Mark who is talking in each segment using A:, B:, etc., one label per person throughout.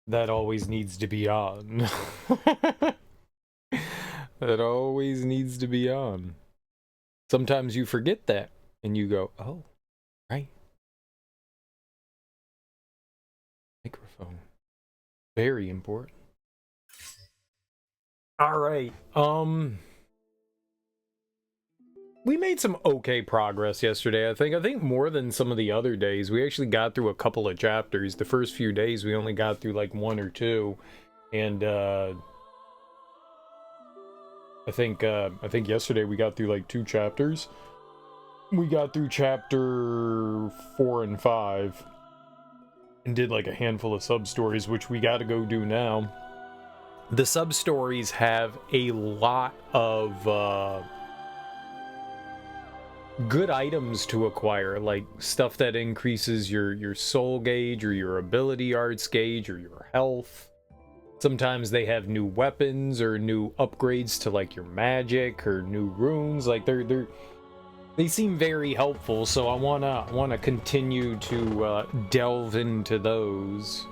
A: That always needs to be on. That always needs to be on. Sometimes you forget that and you go, oh, right. Microphone. Very important. All right. We made some okay progress yesterday, I think. I think more than some of the other days. We actually got through a couple of chapters. The first few days we only got through like one or two. And I think yesterday we got through like 2 chapters. We got through chapter 4 and 5 and did like a handful of sub-stories, which we got to go do now. The sub-stories have a lot of good items to acquire, like stuff that increases your soul gauge or your ability arts gauge or your health. Sometimes they have new weapons or new upgrades to like your magic or new runes. Like they seem very helpful, so I wanna continue to delve into those.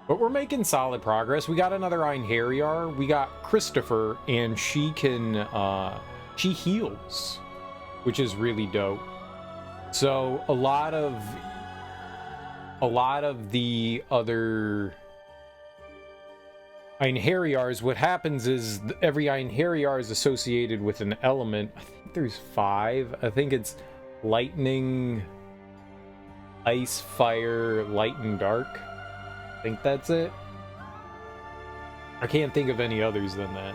A: But we're making solid progress. We got another einherjar. We got Christopher, and she heals, which is really dope. So a lot of the other einherjars, what happens is every einherjar is associated with an element. I think there's 5. I think it's lightning, ice, fire, light, and dark. I think that's it. I can't think of any others than that.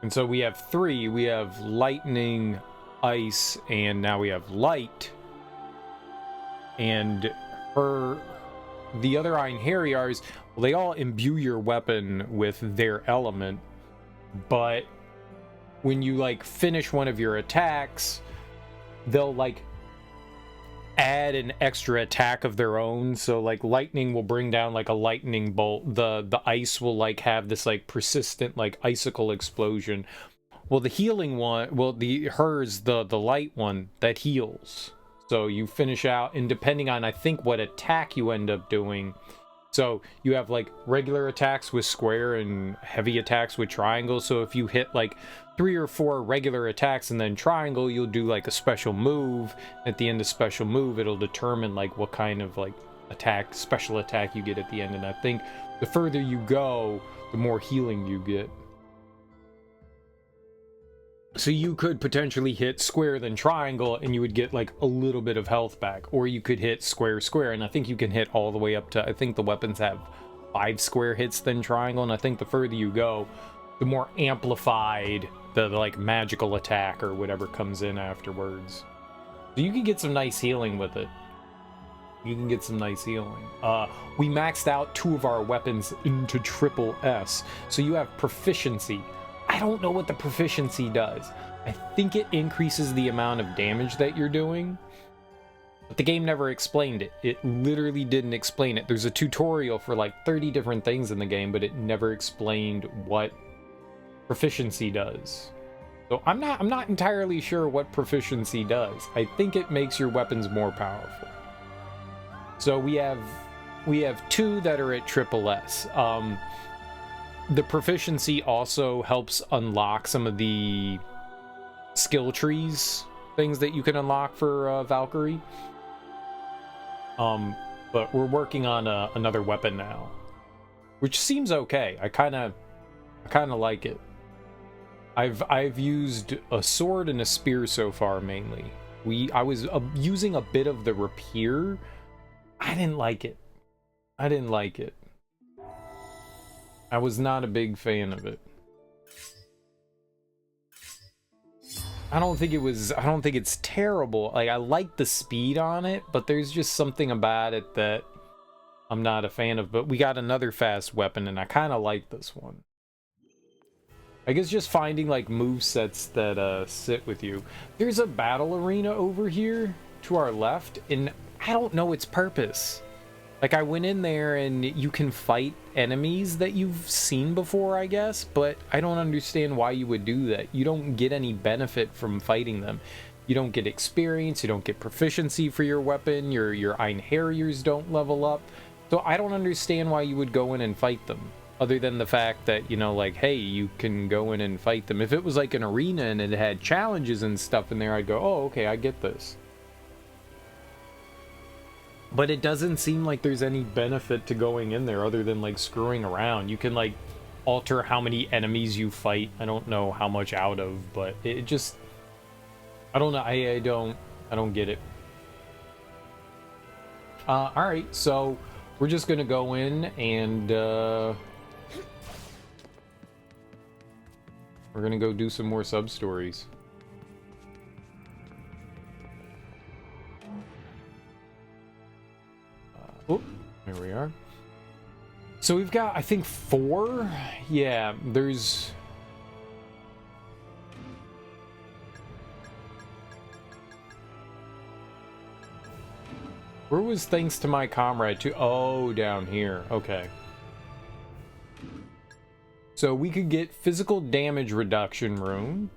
A: And so we have 3. We have lightning, ice, and now we have light. And the other einherjars, well, they all imbue your weapon with their element, but when you like finish one of your attacks, they'll like add an extra attack of their own. So like lightning will bring down like a lightning bolt. The ice will like have this like persistent like icicle explosion. Well, the healing one, well, the light one that heals. So you finish out, and depending on I think what attack you end up doing. So you have like regular attacks with square and heavy attacks with triangle. So if you hit like 3 or 4 regular attacks and then triangle, you'll do like a special move. At the end of special move, it'll determine like what kind of like special attack you get at the end. And I think the further you go, the more healing you get. So you could potentially hit square then triangle and you would get like a little bit of health back, or you could hit square and I think you can hit all the way up to, I think the weapons have 5 square hits then triangle, and I think the further you go, the more amplified the like magical attack or whatever comes in afterwards. So you can get some nice healing with it. You can get some nice healing. We maxed out 2 of our weapons into triple S, so you have proficiency. I don't know what the proficiency does. I think it increases the amount of damage that you're doing, but the game never explained it. It literally didn't explain it. There's a tutorial for like 30 different things in the game, but it never explained what proficiency does. So I'm not entirely sure what proficiency does. I think it makes your weapons more powerful. So we have 2 that are at triple S. The proficiency also helps unlock some of the skill trees, things that you can unlock for Valkyrie. But we're working on another weapon now, which seems okay. I kind of like it. I've used a sword and a spear so far mainly. I was using a bit of the rapier. I didn't like it. I was not a big fan of it. I don't think it's terrible. Like, I like the speed on it, but there's just something about it that I'm not a fan of. But we got another fast weapon, and I kind of like this one. I guess just finding, like, movesets that sit with you. There's a battle arena over here to our left, and I don't know its purpose. Like, I went in there and you can fight enemies that you've seen before, I guess, but I don't understand why you would do that. You don't get any benefit from fighting them. You don't get experience, you don't get proficiency for your weapon, your einherjars don't level up. So I don't understand why you would go in and fight them. Other than the fact that, you know, like, hey, you can go in and fight them. If it was like an arena and it had challenges and stuff in there, I'd go, oh, okay, I get this. But it doesn't seem like there's any benefit to going in there other than, like, screwing around. You can, like, alter how many enemies you fight. I don't know how much out of, but it just... I don't know. I don't get it. Alright, so we're just gonna go in and, we're gonna go do some more sub-stories. Oh, there we are. So we've got, I think, 4? Yeah, there's... Where was thanks to my comrade to? Oh, down here. Okay. So we could get physical damage reduction rune,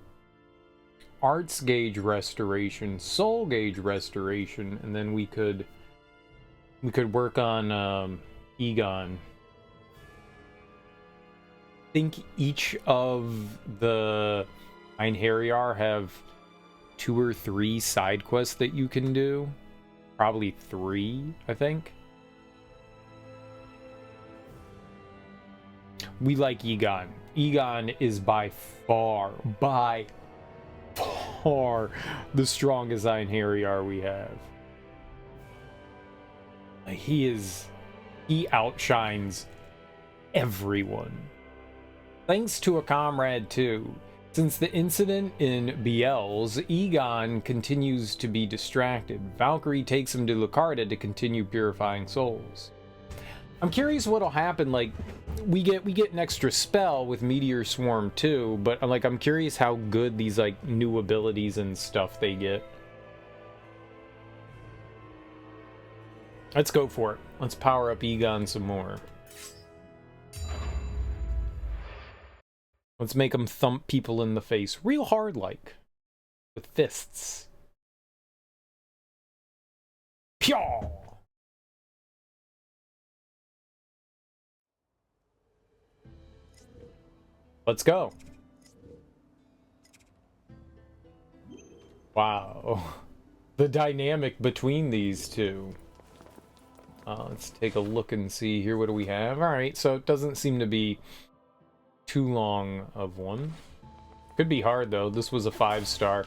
A: arts gauge restoration, soul gauge restoration, and then we could work on Egon. I think each of the einherjar have 2 or 3 side quests that you can do. Probably 3, I think. We like Egon. Egon is by far the strongest einherjar we have. He outshines everyone. Thanks to a comrade too. Since the incident in Biel's, Egon continues to be distracted. Valkyrie takes him to Lucarda to continue purifying souls. I'm curious what'll happen. Like, we get an extra spell with Meteor Swarm too, but like, I'm curious how good these like new abilities and stuff they get. Let's go for it. Let's power up Egon some more. Let's make him thump people in the face real hard, like, with fists. Pyaw! Let's go. Wow. The dynamic between these two. Let's take a look and see here. What do we have? Alright, so it doesn't seem to be too long of one. Could be hard though. This was a 5-star.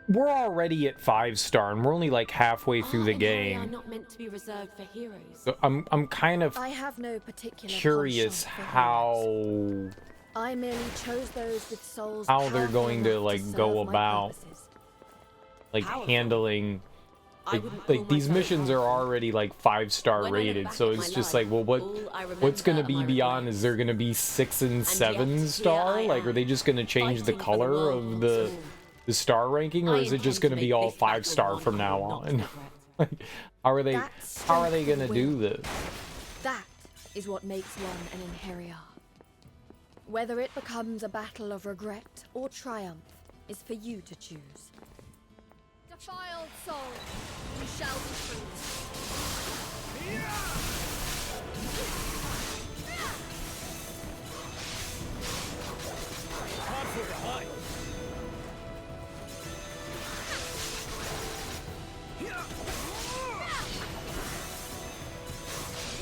A: We're already at 5-star and we're only like halfway through the game.
B: Are not meant to be reserved for heroes.
A: So I'm kind of curious how
B: I merely chose those with souls
A: how they're going to like go about like handling like these missions are already like 5-star rated, so it's just like, well, what's gonna be beyond? Is there gonna be 6 and 7-star? Like, are they just gonna change the color of the star ranking, or is it just gonna be all 5-star from now on? Like, how are they gonna do this?
B: That is what makes one an einherjar. Whether it becomes a battle of regret or triumph is for you to choose. Defiled soul, you shall be free.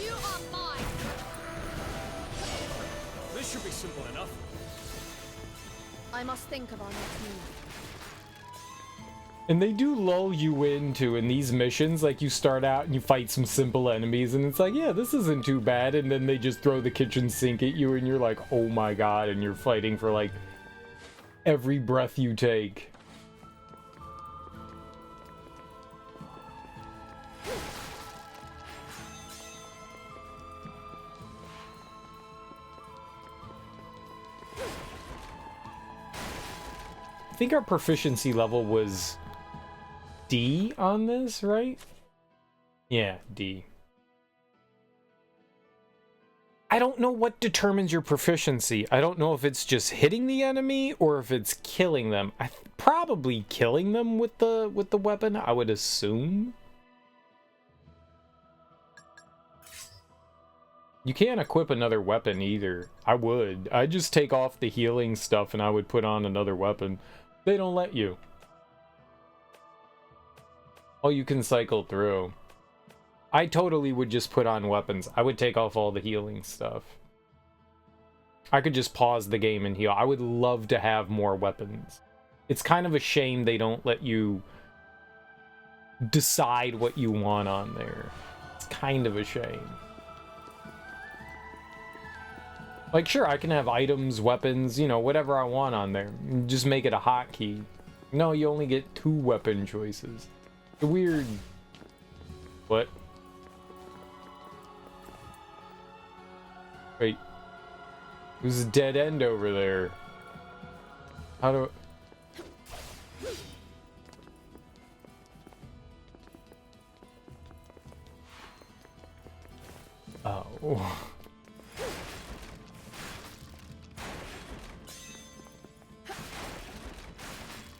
B: You are mine.
C: This should be simple enough.
B: I must think of our next move.
A: And they do lull you into, in these missions, like you start out and you fight some simple enemies and it's like, yeah, this isn't too bad, and then they just throw the kitchen sink at you and you're like, oh my god, and you're fighting for like every breath you take. I think our proficiency level was D on this, right? Yeah, D. I don't know what determines your proficiency. I don't know if it's just hitting the enemy or if it's killing them. Probably killing them with the weapon, I would assume. You can't equip another weapon either. I'd just take off the healing stuff and I would put on another weapon. They don't let you. Oh, you can cycle through. I totally would just put on weapons. I would take off all the healing stuff. I could just pause the game and heal. I would love to have more weapons. It's kind of a shame they don't let you decide what you want on there. It's kind of a shame. Like, sure, I can have items, weapons, you know, whatever I want on there. Just make it a hotkey. No, you only get 2 weapon choices. It's weird. What? Wait. There's a dead end over there. How do... Oh.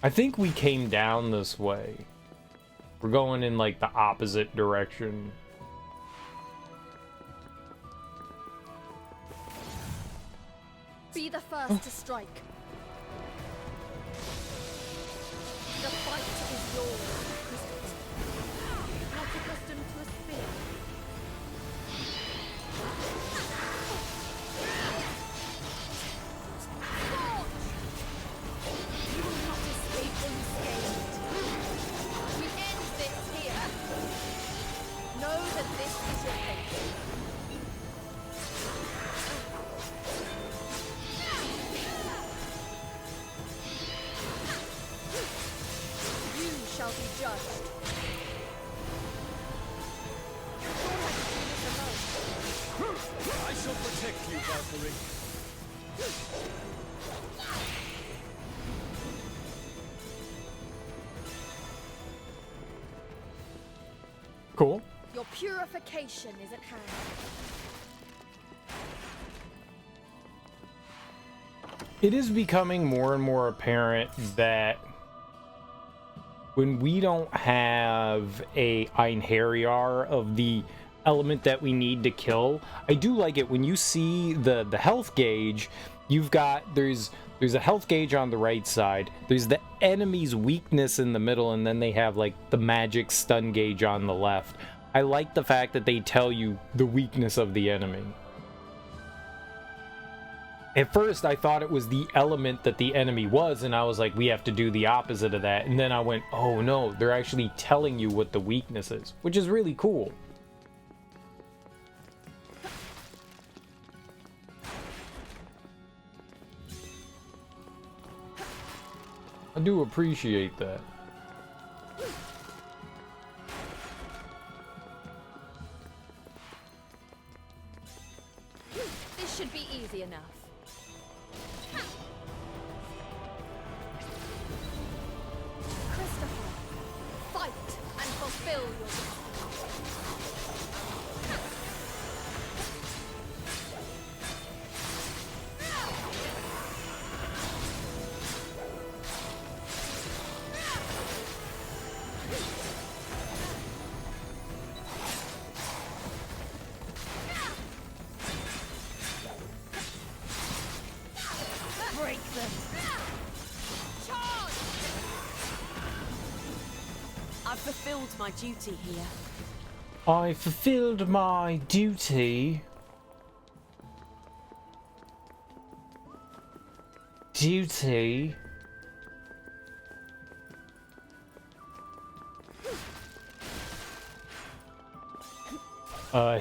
A: I think we came down this way. We're going in like the opposite direction.
B: Be the first to strike. The fight is yours, Christopher. Not accustomed to a spear. You will not escape unscathed. We end this here. Know that this is your fate. You shall be judged.
C: I shall protect you, Valkyrie.
A: Cool.
B: Your purification is at hand.
A: It is becoming more and more apparent that when we don't have a einherjar of the element that we need to kill, I do like it when you see the health gauge. You've got there's a health gauge on the right side, there's the enemy's weakness in the middle, and then they have like the magic stun gauge on the left. I like the fact that they tell you the weakness of the enemy. At first, I thought it was the element that the enemy was, and I was like, we have to do the opposite of that. And then I went, oh no, they're actually telling you what the weakness is, which is really cool. I do appreciate that.
B: This should be easy enough. Christopher, fight and fulfill your destiny. Break them. Charge!
D: I've fulfilled my duty here.
A: I fulfilled my duty. Duty.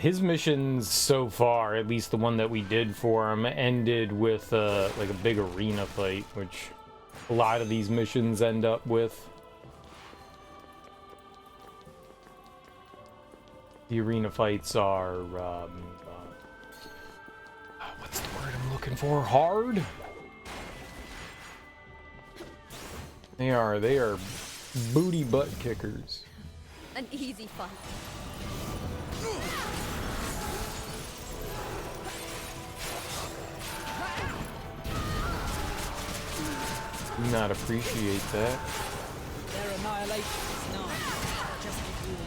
A: His missions so far, at least the one that we did for him, ended with like a big arena fight, which a lot of these missions end up with. The arena fights are, what's the word I'm looking for? Hard? They are booty butt kickers.
B: An easy fight.
A: not appreciate that.
E: Their annihilation is nigh. Just begin.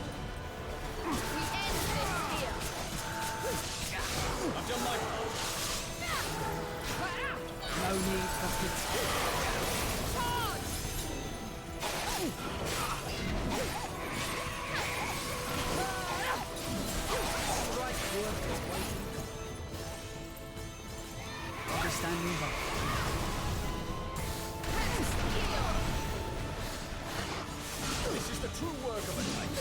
B: We end this here.
C: I've done my part.
E: No need for pity. Strike work is waiting. Understanding by.
C: This is the true work of a knight.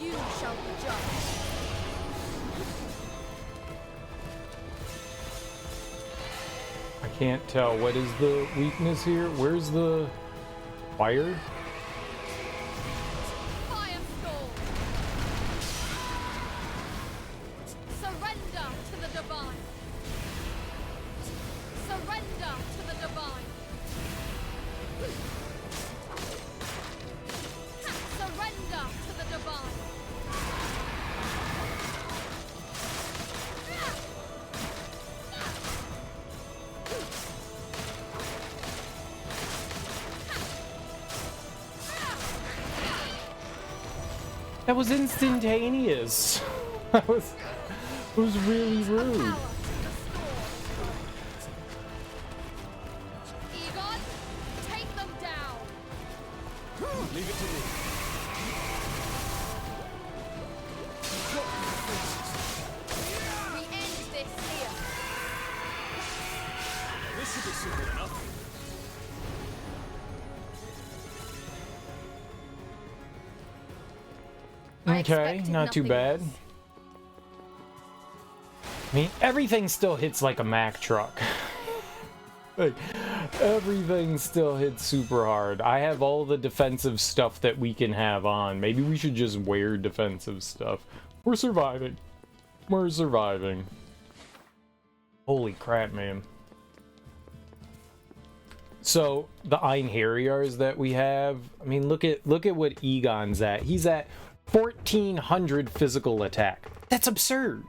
B: You shall be judged.
A: I can't tell. What is the weakness here? Where's the fire?
B: Firestorm! Surrender to the divine! Surrender to the divine! Surrender to the divine!
A: That was instantaneous. That was really rude.
B: Power to the Egon, take them down!
C: Leave it to me.
B: We end this here.
C: This should be simple enough.
B: I
A: Okay,
B: expected
A: not too
B: nothing
A: bad.
B: less.
A: I mean, everything still hits like a Mack truck. Like, everything still hits super hard. I have all the defensive stuff that we can have on. Maybe we should just wear defensive stuff. We're surviving. We're surviving. Holy crap, man. So, the einherjars that we have, I mean, look at what Egon's at. He's at 1400 physical attack. That's absurd.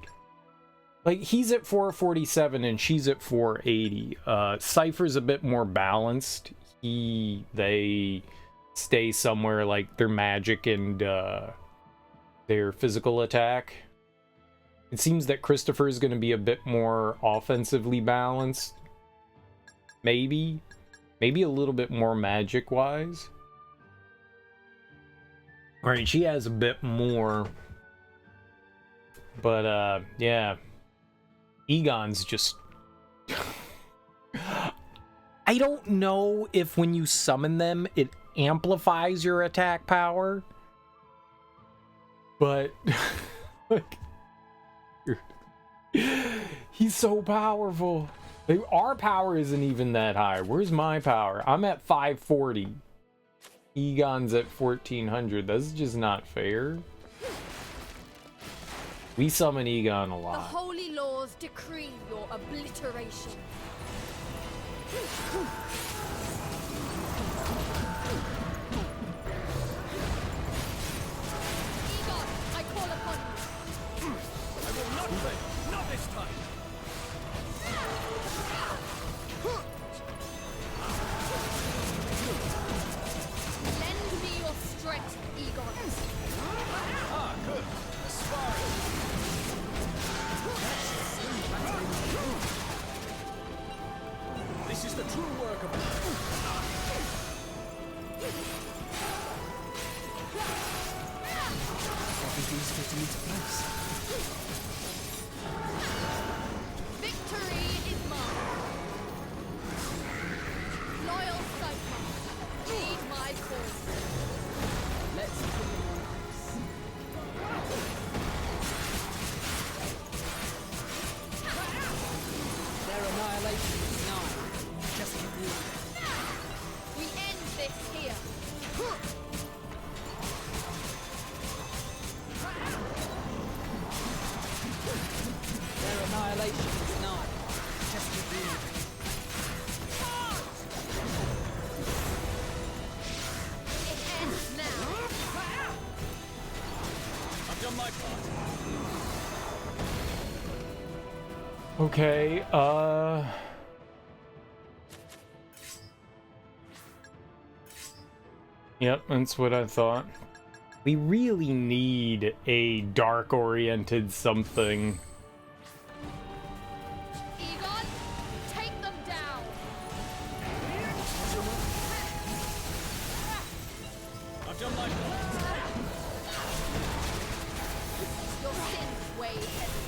A: Like, he's at 447 and she's at 480. Cypher's a bit more balanced. They stay somewhere like their magic and their physical attack. It seems that Christopher's going to be a bit more offensively balanced. Maybe a little bit more magic-wise. Alright, she has a bit more. But, yeah. Egon's just... I don't know if when you summon them, it amplifies your attack power. But... like... he's so powerful. Like, our power isn't even that high. Where's my power? I'm at 540. Egon's at 1400. That's just not fair. We summon Egon a
B: The
A: lot.
B: holy laws decree your obliteration. Egon, I call upon you.
C: I will not fail. Not this time.
B: Lend me your strength, Egon.
C: Ah, good. Aspire. This is the true work of
E: Everything's fitting into place.
B: Victory is mine. Loyal Cypher, lead my cause.
E: Let's put it on ice. Their annihilation is nigh. Just begin.
B: We end this here.
E: Their annihilation is nigh. Just begin.
B: It ends now.
A: Okay, yep, that's what I thought. We really need a dark-oriented something.
B: Egon, take them down!
C: I've done my part.
B: Your sins weigh heavy.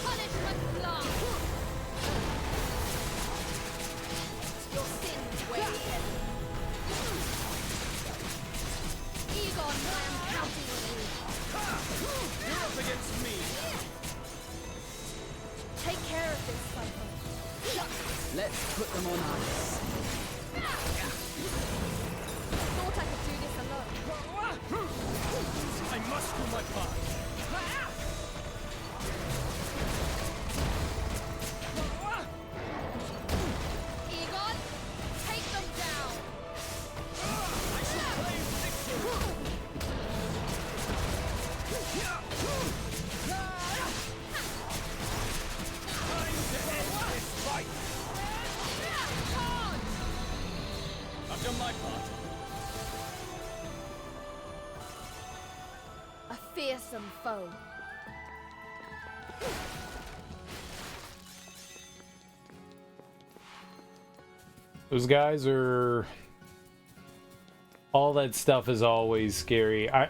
B: Punishment blond! Your sins weigh heavy. Egon, I am counting on you.
C: You're up against me.
B: Take care of this, Cypher.
E: Let's put them on ice.
B: Thought I could do this alone.
C: I must do my part.
B: Egon, take them down!
C: I shall claim victory. Time to end this fight. I've done my part.
B: A fearsome foe.
A: Those guys are... All that stuff is always scary. I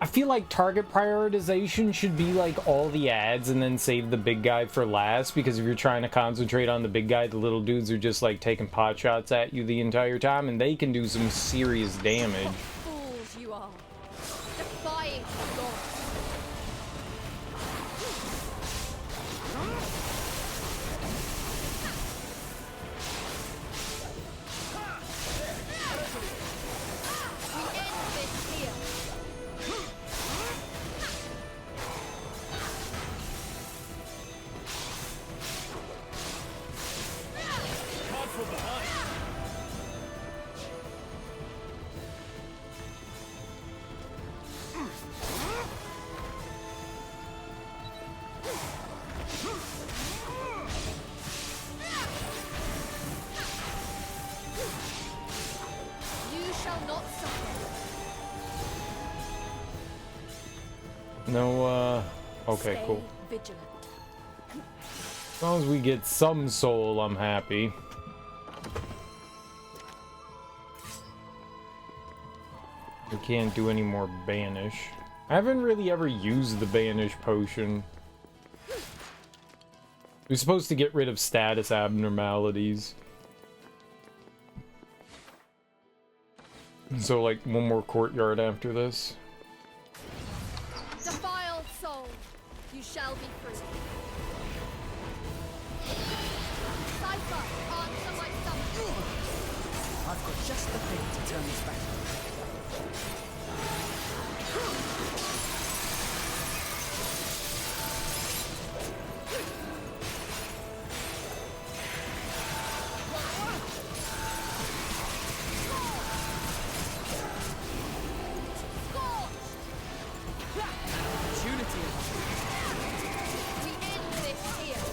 A: feel like target prioritization should be like all the ads and then save the big guy for last, because if you're trying to concentrate on the big guy, the little dudes are just like taking pot shots at you the entire time, and they can do some serious damage.
B: Fools you are. Defying the law. We end this here.
C: Card for behind.
B: You shall not suffer.
A: No, okay,
B: Stay
A: cool.
B: vigilant.
A: As long as we get some soul, I'm happy. We can't do any more banish. I haven't really ever used the banish potion. We're supposed to get rid of status abnormalities. So, like, one more courtyard after this.
B: Defiled soul, you shall be free. Cypher, answer my summons.
E: I've got just the thing to turn this back. Opportunity.
B: We end this here.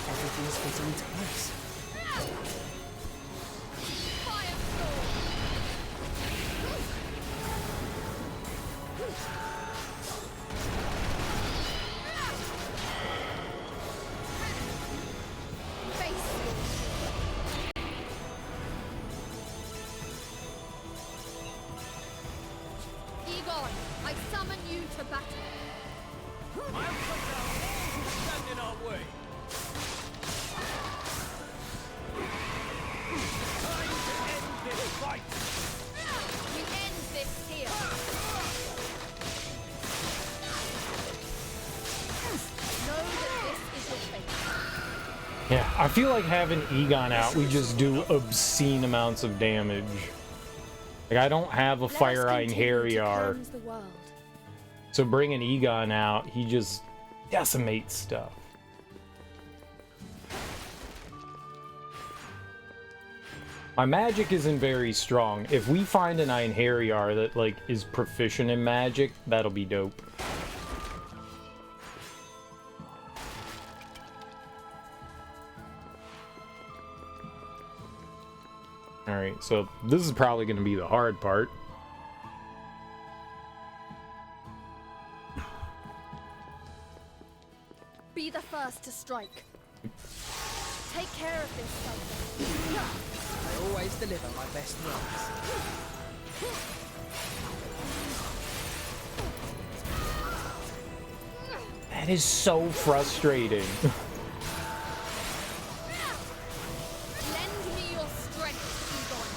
E: Everything's fitting into place.
B: Egon, I summon you to battle.
C: I'll cut down all who stand in our way. Time to end this fight.
B: We end this here. Know that this is your fate.
A: Yeah, I feel like having Egon out, we just do obscene amounts of damage. Like, I don't have a
B: Let us
A: fire
B: continue to
A: einherjar,
B: cleanse the world.
A: so bringing Egon out, he just decimates stuff. My magic isn't very strong. If we find an einherjar that, like, is proficient in magic, that'll be dope. Alright, so this is probably going to be the hard part.
B: Be the first to strike. Take care of this something.
E: I always deliver my best works.
A: That is so frustrating.
B: Lend me your strength, Egon.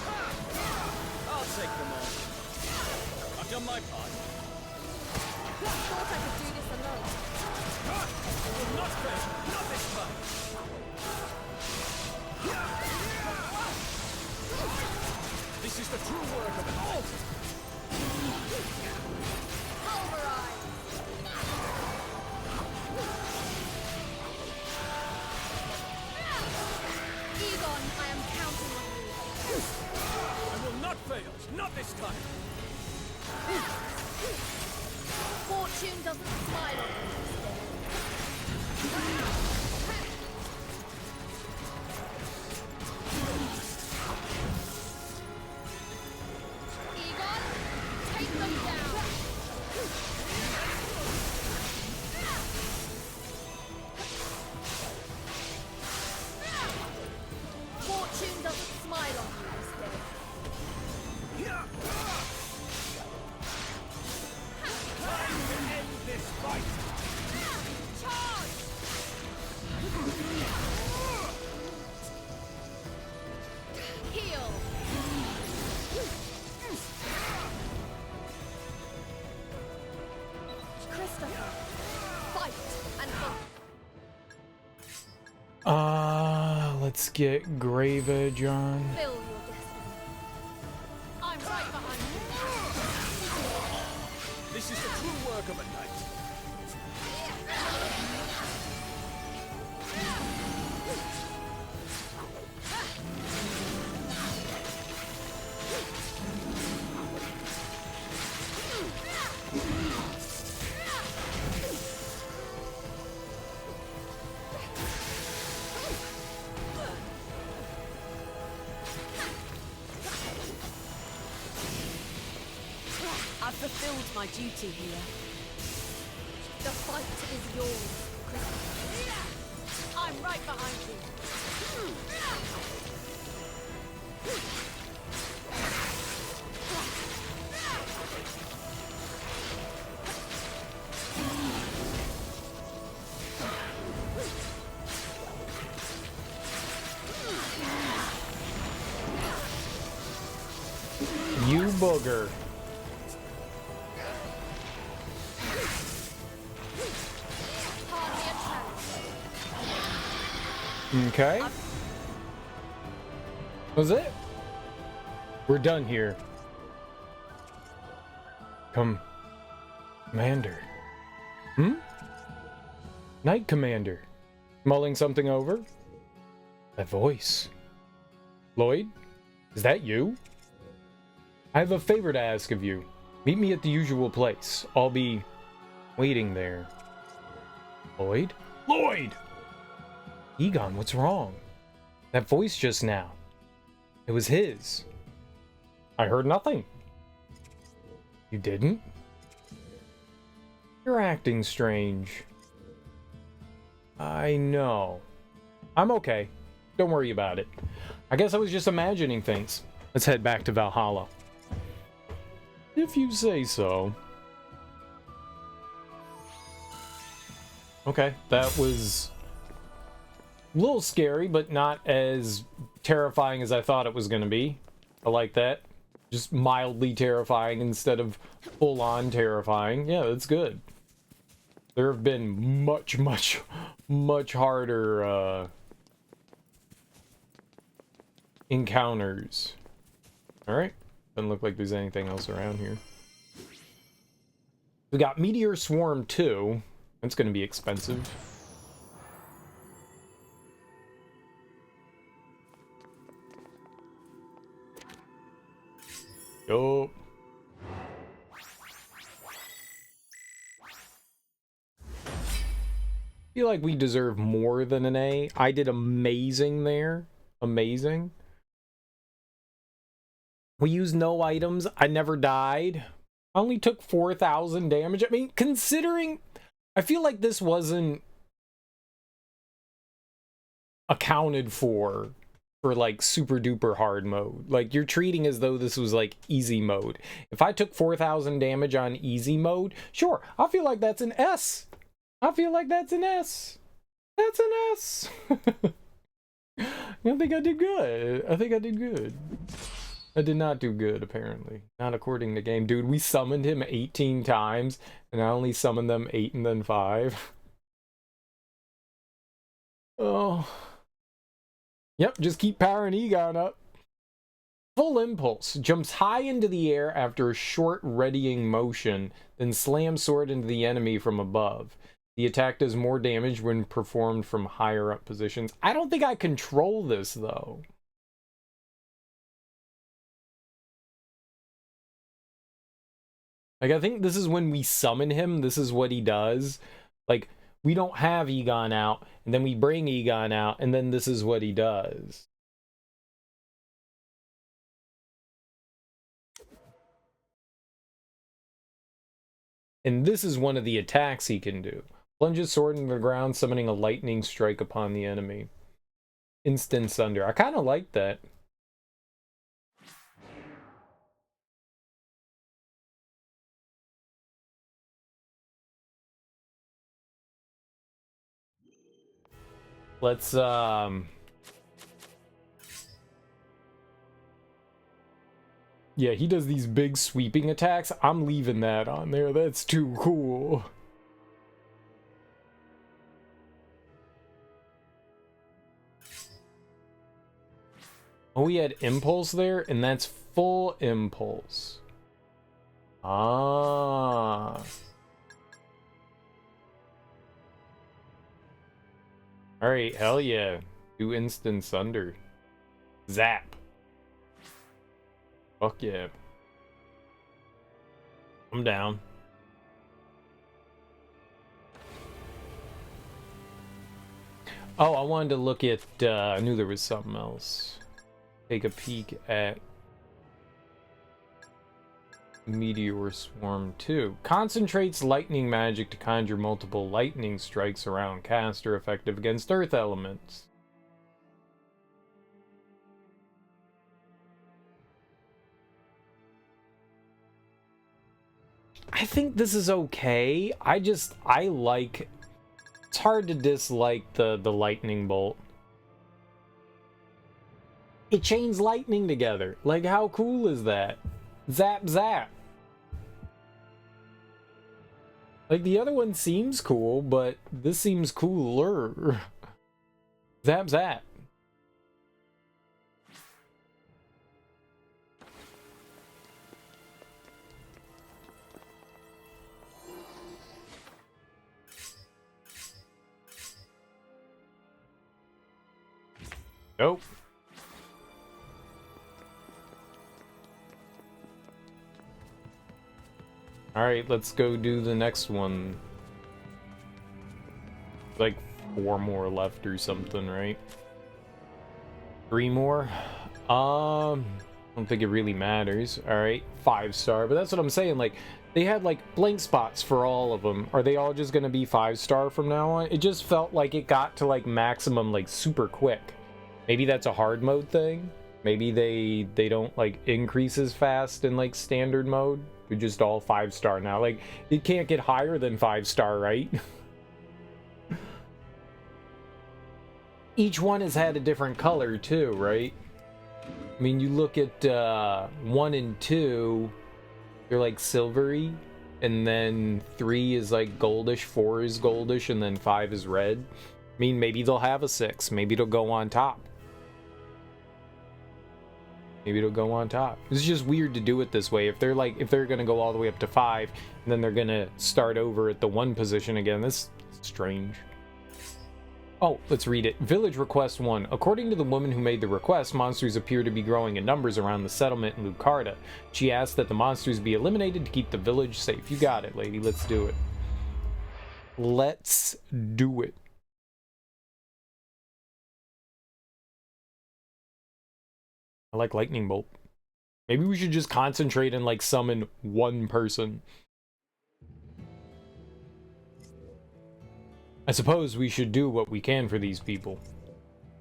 C: I'll take them on. I've done my part.
B: Thought I could do this alone.
C: I will not fail. Not this time. This is the true work of an alt.
B: Pulverize. Egon, I am counting on you.
C: I will not fail. Not this time.
B: Fortune doesn't smile on you. Egon, take them down. Fortune doesn't smile on you this day.
C: Time to end this fight.
B: Charge! Heal! Christopher, fight and hope.
A: Let's get Grave John.
B: Fill your destiny. I'm right behind you.
C: This is the true work of a knight.
D: I've fulfilled my duty here.
B: The fight is yours, Christopher.
D: I'm right behind you.
A: You booger.
B: Hardly a challenge.
A: Okay. Was it? We're done here. Commander. Knight Commander. Mulling something over? That voice. Lloyd? Is that you? I have a favor to ask of you. Meet me at the usual place. I'll be waiting there. Lloyd? Lloyd! Egon, what's wrong? That voice just now. It was his. I heard nothing. You didn't? You're acting strange. I know. I'm okay. Don't worry about it. I guess I was just imagining things. Let's head back to Valhalla. If you say so. Okay, that was a little scary, but not as terrifying as I thought it was going to be. I like that. Just mildly terrifying instead of full-on terrifying. Yeah, that's good. There have been much harder encounters. Alright. Doesn't look like there's anything else around here. We got Meteor Swarm 2. That's going to be expensive. Yup. Feel like we deserve more than an A. I did amazing there. Amazing. We used no items. I never died. I only took 4,000 damage. I mean, considering... I feel like this wasn't accounted for like super duper hard mode. Like, you're treating as though this was like easy mode. If I took 4,000 damage on easy mode, sure, I feel like that's an S. I feel like that's an S. That's an S. I think I did good. I think I did good. I did not do good, apparently. Not according to game. Dude, we summoned him 18 times, and I only summoned them 8 and then 5. Oh. Yep, just keep powering Egon up. Full Impulse. Jumps high into the air after a short readying motion, then slams sword into the enemy from above. The attack does more damage when performed from higher up positions. I don't think I control this, though. Like, I think this is when we summon him, this is what he does. Like, we don't have Egon out, and then we bring Egon out, and then this is what he does. And this is one of the attacks he can do. Plunges sword into the ground, summoning a lightning strike upon the enemy. Instant sunder. I kind of like that. Let's, yeah, he does these big sweeping attacks. I'm leaving that on there. That's too cool. Oh, we had impulse there, and that's full impulse. Ah. Alright, hell yeah. Do instant sunder. Zap. Fuck yeah. I'm down. Oh, I wanted to look at, I knew there was something else. Take a peek at Meteor Swarm 2. Concentrates lightning magic to conjure multiple lightning strikes around caster, effective against earth elements. I think this is okay. I like... It's hard to dislike the lightning bolt. It chains lightning together. Like, how cool is that? Zap, zap. Like, the other one seems cool, but this seems cooler. Zap, zap. Nope. Alright, let's go do the next one. Like 4 more left or something, right? 3 more? I don't think it really matters. Alright, 5-star. But that's what I'm saying, like, they had like blank spots for all of them. Are they all just gonna be 5-star from now on? It just felt like it got to like maximum like super quick. Maybe that's a hard mode thing. Maybe they don't like increase as fast in like standard mode. They're just all 5-star now. Like, it can't get higher than 5-star, right? Each one has had a different color too, right? I mean, you look at 1 and 2, they're like silvery, and then 3 is like goldish, 4 is goldish, and then 5 is red. I mean, maybe they'll have a 6. Maybe it'll go on top. Maybe it'll go on top. It's just weird to do it this way. If they're gonna go all the way up to 5, and then they're gonna start over at the 1 position again, that's strange. Oh, let's read it. Village Request 1. According to the woman who made the request, monsters appear to be growing in numbers around the settlement in Lucarda. She asked that the monsters be eliminated to keep the village safe. You got it, lady. Let's do it. Let's do it. I like Lightning Bolt. Maybe we should just concentrate and like summon one person. I suppose we should do what we can for these people.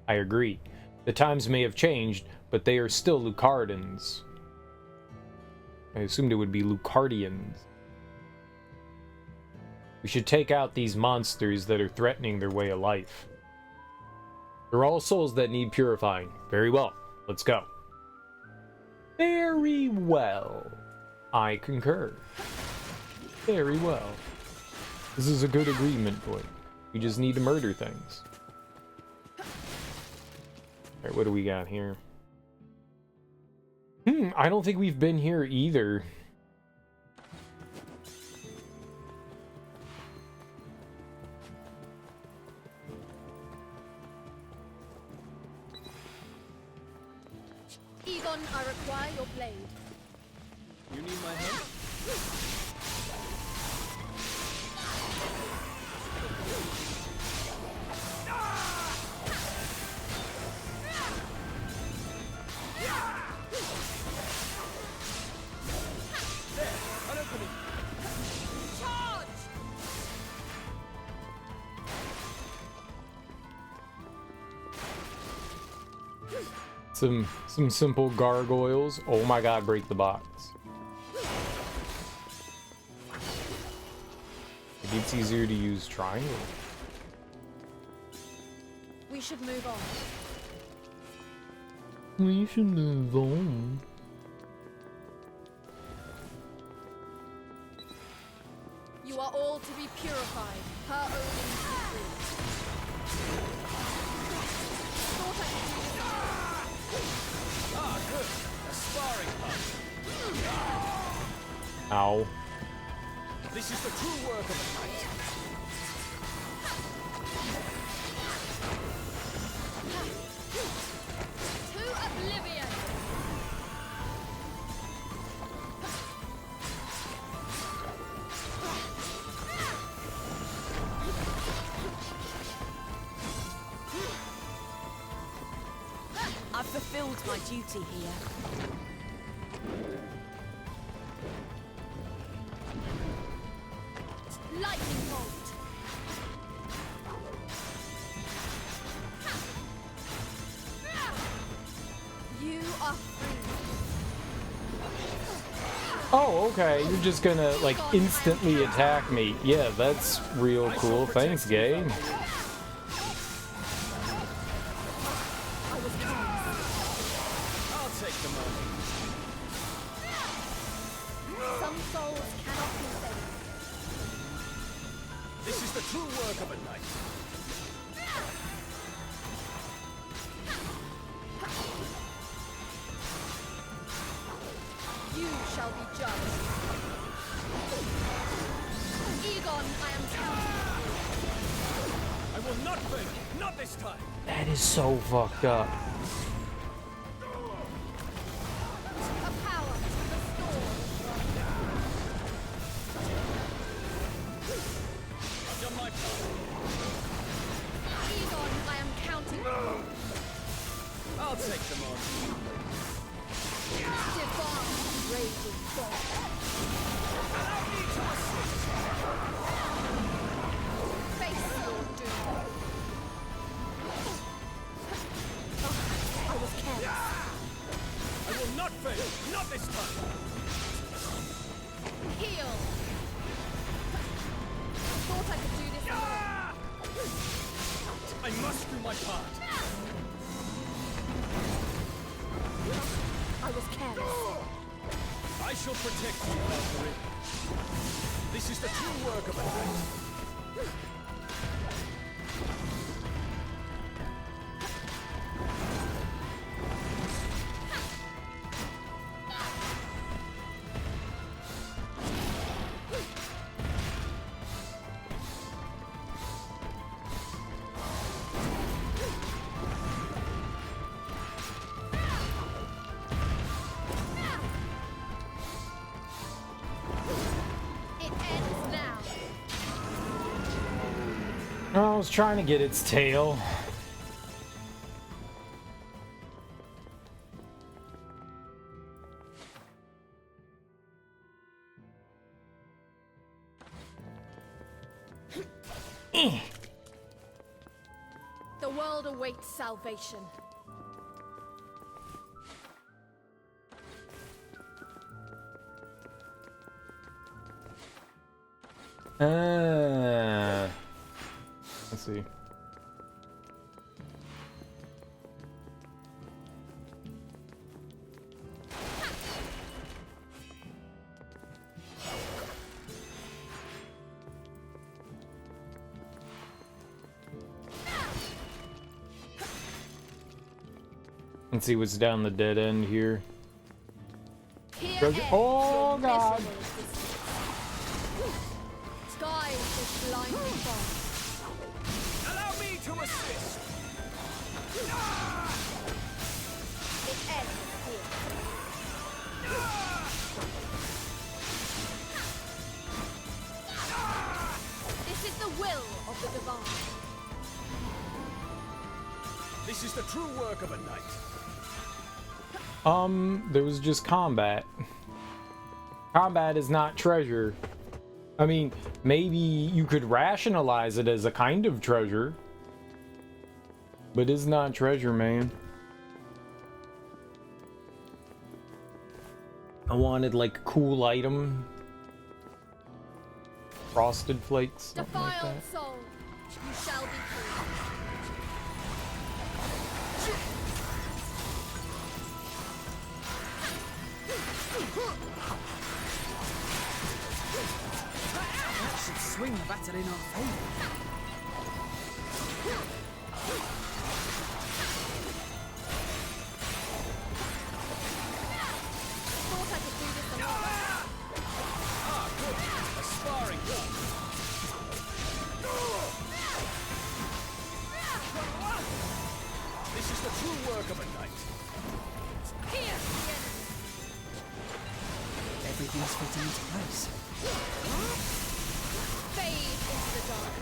A: I agree. The times may have changed, but they are still Lucardans. I assumed it would be Lucardians. We should take out these monsters that are threatening their way of life. They're all souls that need purifying. Very well. Let's go. Very well. I concur. Very well. This is a good agreement point. We just need to murder things. Alright, what do we got here? I don't think we've been here either.
B: Egon, I require your blade.
C: You need my help?
A: Some simple gargoyles. Oh my god, break the box. Maybe it's easier to use triangle.
B: We should move on.
A: We should move on.
B: You are all to be purified, her own secret. Thought I could do this alone.
C: Ah, good. A sparring partner.
A: Ow.
C: This is the true work of a knight.
B: To oblivion!
D: I've fulfilled my duty here.
B: Lightning bolt! You are free.
A: Oh, okay. You're just gonna, like, instantly attack me. Yeah, that's real cool. Thanks, game.
C: I'll take them all.
B: Some souls cannot be saved.
C: This is the true work of a knight.
B: You shall be judged. Egon, I am counting.
C: I will not fail. Not this time.
A: That is so fucked up.
B: A power to the storm.
C: I've done my part.
B: Egon, I am counting.
C: I'll take them on.
B: Divine raging God.
C: Allow me to assist.
B: Face your doom. I was careless.
C: I will not fail. Not this time.
B: Heal. Thought I could do this alone.
C: I must do my part.
B: I was careless.
C: I shall protect you, Valkyrie. This is the true work of a knight.
A: Oh, I was trying to get its tail.
B: The world awaits salvation.
A: Let's see. Let's see what's down the dead end here. Oh god!
B: Skies is blinding fog.
C: Allow me to assist.
B: It ends here. This is the will of the divine.
C: This is the true work of a knight.
A: There was just combat. Combat is not treasure. I mean, maybe you could rationalize it as a kind of treasure, but it's not treasure, man. I wanted like a cool item. Frosted flakes, something like
B: Defiled
A: that.
B: soul, you shall be free.
E: That should swing the battle in our favour.
B: Thought I could do this alone.
C: Ah, good. A sparring gun. This is the true work of a knight.
B: Pierce the enemy.
E: Everything's fitting into place.
B: Fade into the dark.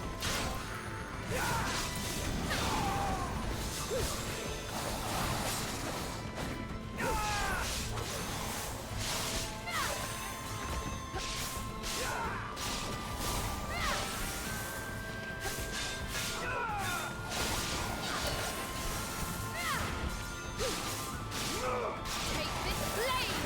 B: Take this blade!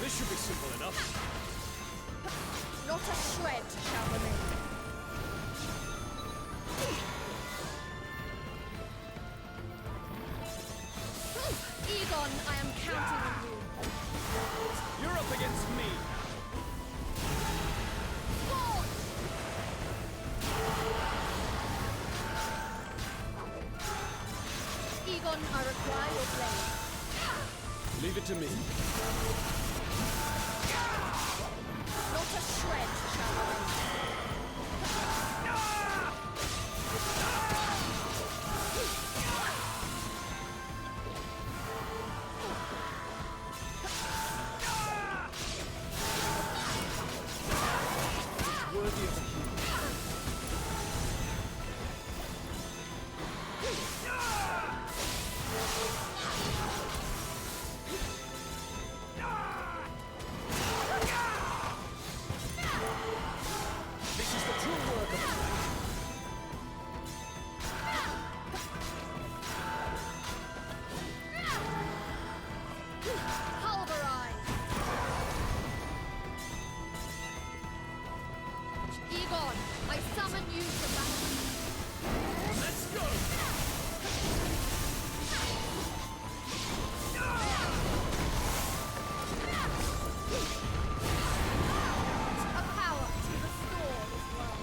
C: This should be simple enough.
B: Not a shred shall remain. Egon, I am counting on you.
C: You're up against me.
B: Sword! Egon, I require your blade.
C: Leave it to me.
B: Not a shred shall remain.
C: Worthy of a hero. This is the true work of a knight.
B: Pulverize! Egon, I summon you to battle.
C: Let's go.
B: A power to restore this world.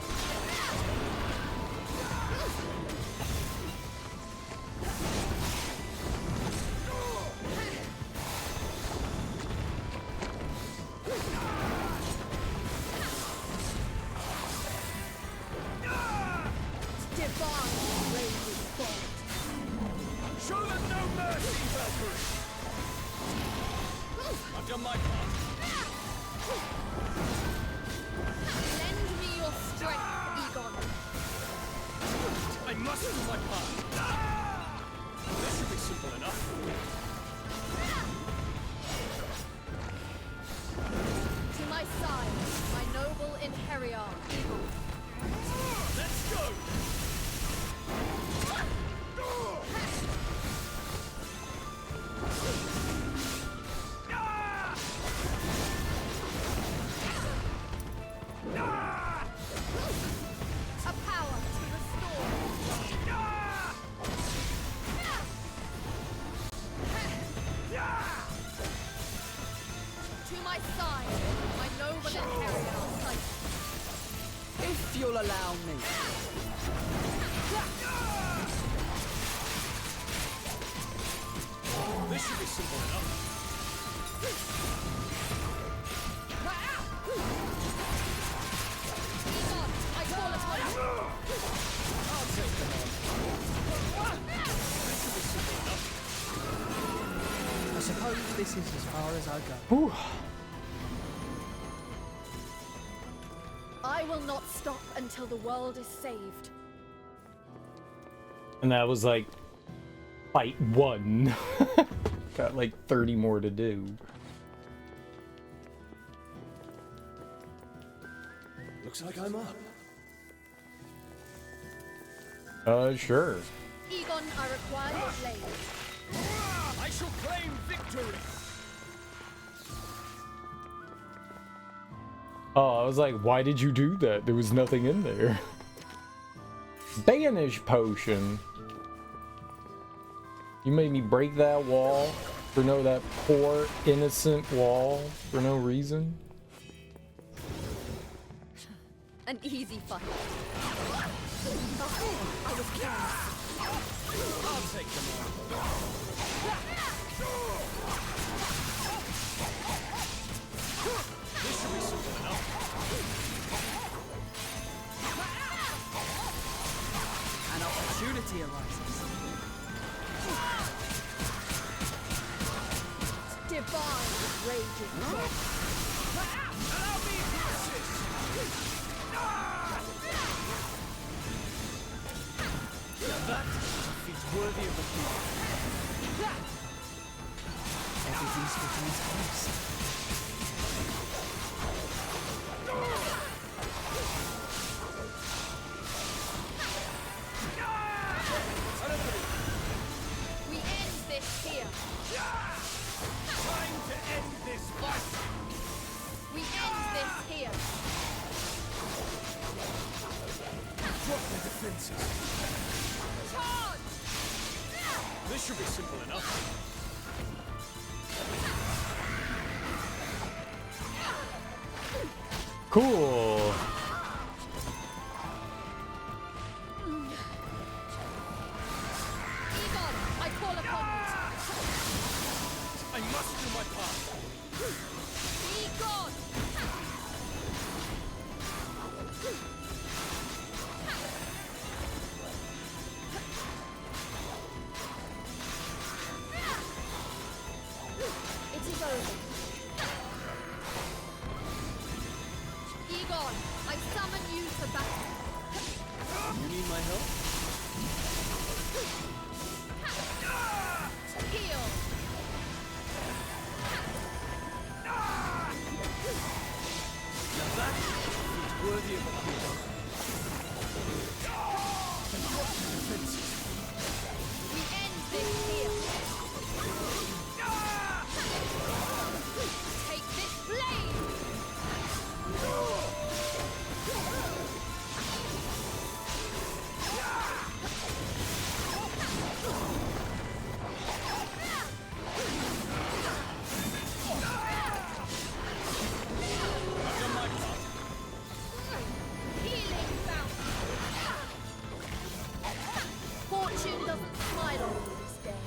B: Divine raging fire.
E: you'll allow me.
C: This should be simple enough.
B: I call upon you.
C: I'll take them on. This should be simple enough.
E: I suppose this is as far as I go.
A: Whew.
B: I will not stop until the world is saved.
A: And that was like fight 1. Got like 30 more to do.
C: Looks like I'm up.
A: Sure.
B: Egon, I require your blade.
C: I shall claim victory.
A: Oh, I was like, why did you do that? There was nothing in there. Banish potion. You made me break that wall for that poor innocent wall for no reason.
B: An easy fight. I was careless.
C: I'll take them on. This should be simple enough.
E: An opportunity arises.
B: Divine raging.
C: Allow me to assist. Now that is a feat worthy of a king.
E: Everything's fitting its place.
B: We end this here.
C: Time to end this fight.
B: We end this here.
C: Drop the defenses.
B: Charge!
C: This should be simple enough.
A: Cool.
B: Egon, I call upon
C: I must do my part.
B: you. Egon! It is over. Egon, I summon you to battle.
C: You need my help?
B: Heal!
C: Now that is a feat worthy of a king. And drop the defenses.
B: We end this here. Take this blade!
C: I've done my part.
B: Healing fountain! Fortune doesn't smile on you this day.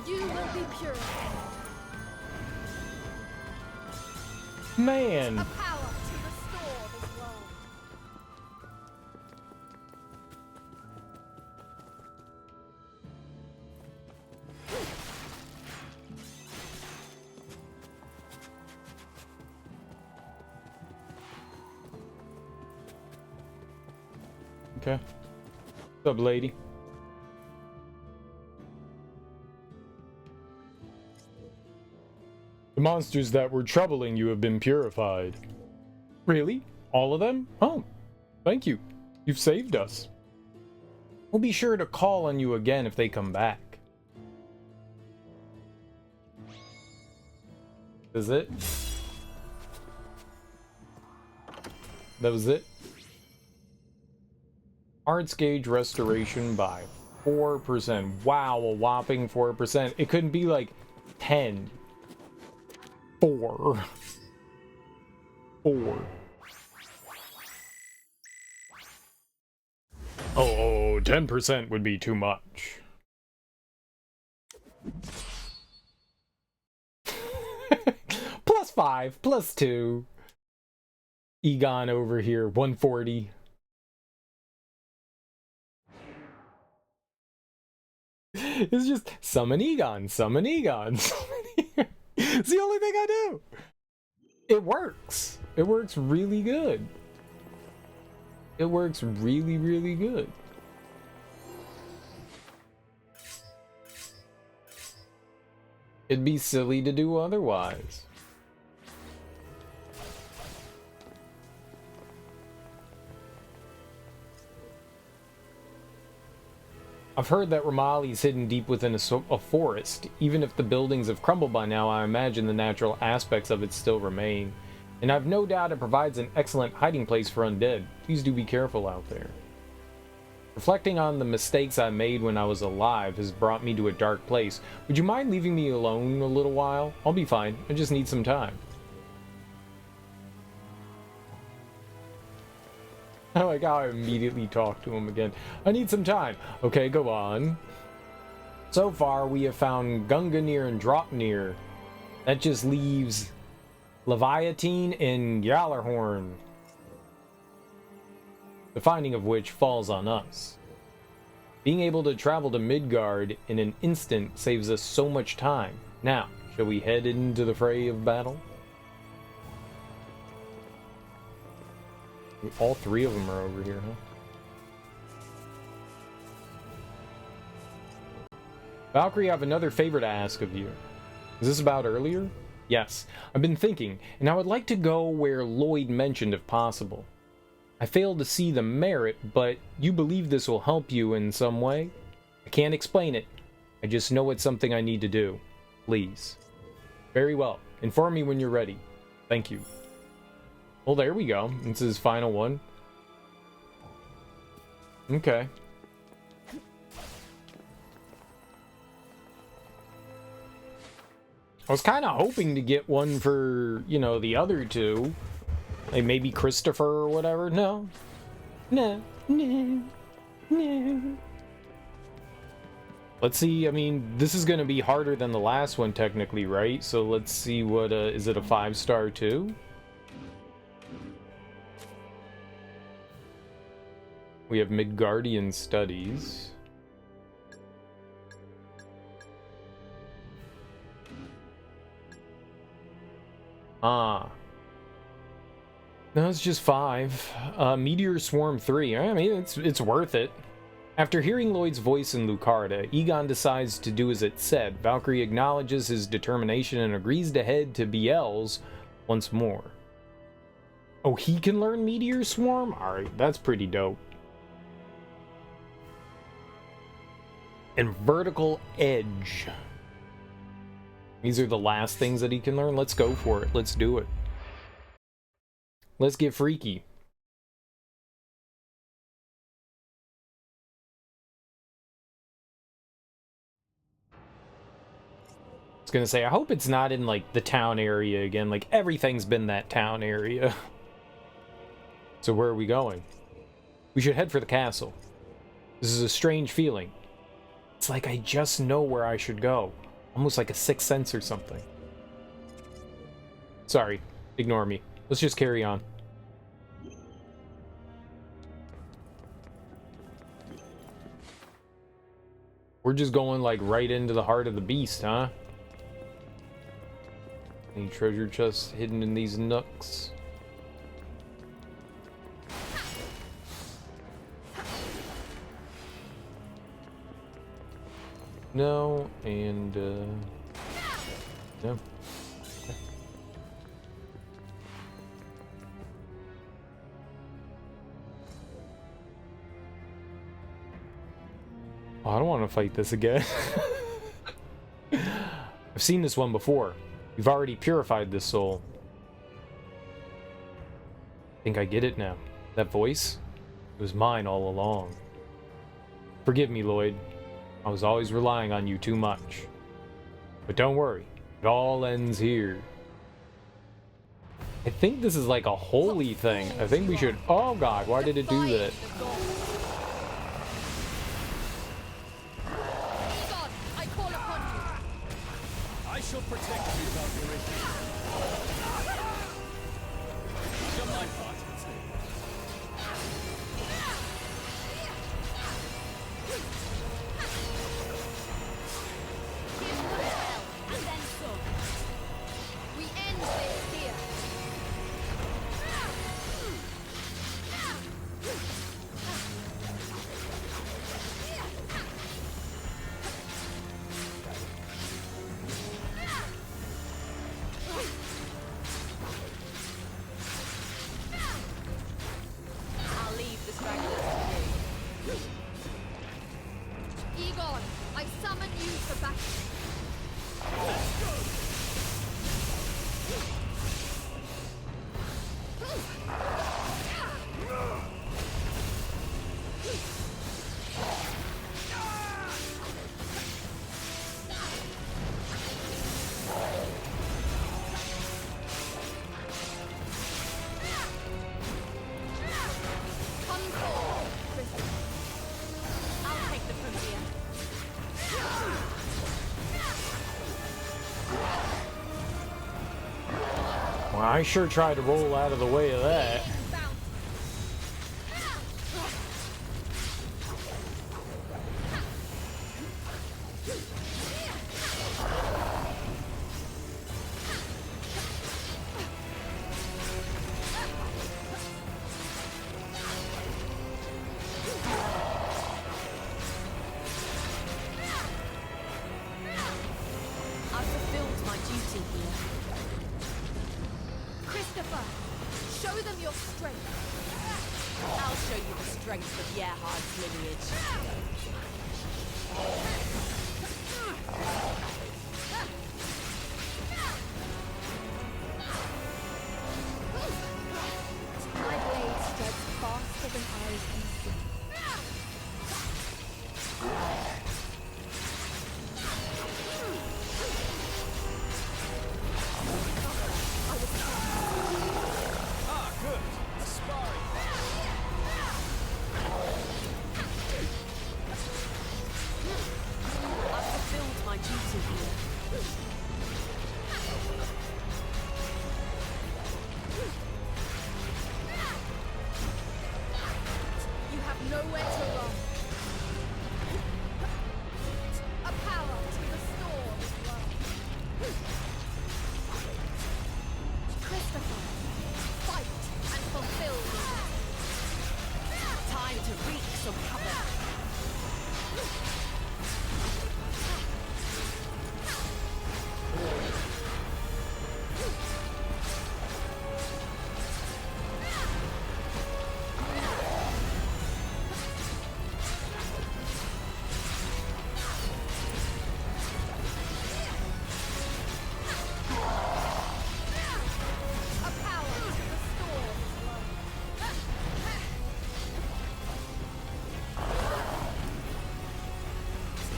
B: You will be purified.
A: Man.
B: A power to restore this world.
A: Okay. What's up, lady? The monsters that were troubling you have been purified. Really? All of them? Oh, thank you. You've saved us. We'll be sure to call on you again if they come back. Is it? That was it? Arts gauge restoration by 4%. Wow, a whopping 4%. It couldn't be like 10. 4. 4. Oh, 10% would be too much. +5, +2. Egon over here, 140. It's just summon Egon, summon Egon, summon Egon. It's the only thing I do. It works. It works really good. It works really, really good. It'd be silly to do otherwise. I've heard that Ramali's hidden deep within a forest. Even if the buildings have crumbled by now, I imagine the natural aspects of it still remain. And I've no doubt it provides an excellent hiding place for undead. Please do be careful out there. Reflecting on the mistakes I made when I was alive has brought me to a dark place. Would you mind leaving me alone a little while? I'll be fine. I just need some time. I like how I immediately talk to him again. I need some time. Okay, go on. So far, we have found Gunganir and Dropnir. That just leaves Leviatine and Gjallarhorn. The finding of which falls on us. Being able to travel to Midgard in an instant saves us so much time. Now, shall we head into the fray of battle? All 3 of them are over here, huh? Valkyrie, I have another favor to ask of you. Is this about earlier? Yes, I've been thinking, and I would like to go where Lloyd mentioned if possible. I failed to see the merit, but you believe this will help you in some way? I can't explain it. I just know it's something I need to do. Please. Very well. Inform me when you're ready. Thank you. Well, there we go. It's his final one. Okay. I was kind of hoping to get one for, you know, the other 2. Like maybe Christopher or whatever. No. No. No. No. Let's see. I mean, this is going to be harder than the last one technically, right? So let's see what, is it a 5-star too? We have Midgardian Studies. Ah. No, it's just 5. Meteor Swarm 3. I mean, it's worth it. After hearing Lloyd's voice in Lucarda, Egon decides to do as it said. Valkyrie acknowledges his determination and agrees to head to Biel's once more. Oh, he can learn Meteor Swarm? Alright, that's pretty dope. And Vertical Edge. These are the last things that he can learn. Let's go for it. Let's do it. Let's get freaky. I was gonna say, I hope it's not in, like, the town area again. Like, everything's been that town area. So where are we going? We should head for the castle. This is a strange feeling. It's like I just know where I should go. Almost like a sixth sense or something. Sorry, ignore me. Let's just carry on. We're just going like right into the heart of the beast, huh? Any treasure chests hidden in these nooks? No, and no. Okay. Oh, I don't want to fight this again. I've seen this one before. You've already purified this soul. I think I get it now. That voice? It was mine all along. Forgive me, Lloyd. I was always relying on you too much. But don't worry, it all ends here. I think this is like a holy thing. I think we should... Oh god, why did it do that?
B: I call upon you.
C: I shall protect you, Valkyrie. Done my part.
B: And then some. We end this here.
D: I'll leave the stragglers to you.
B: Egon, I summon you for battle. Come forward, Christopher.
D: I'll take the frontier.
A: Well, I sure tried to roll out of the way of that.
D: I've fulfilled my duty here.
B: Christopher, show them your strength.
D: I'll show you the strength of Gerhard's lineage.
B: My blade strikes faster than eyes can see.
C: Ah, good. A sparring.
D: I've fulfilled my duty here.
B: You have nowhere to run. A power to restore this world. Christopher, fight and fulfill me.
D: Time to wreak some havoc.
B: A power to restore this world.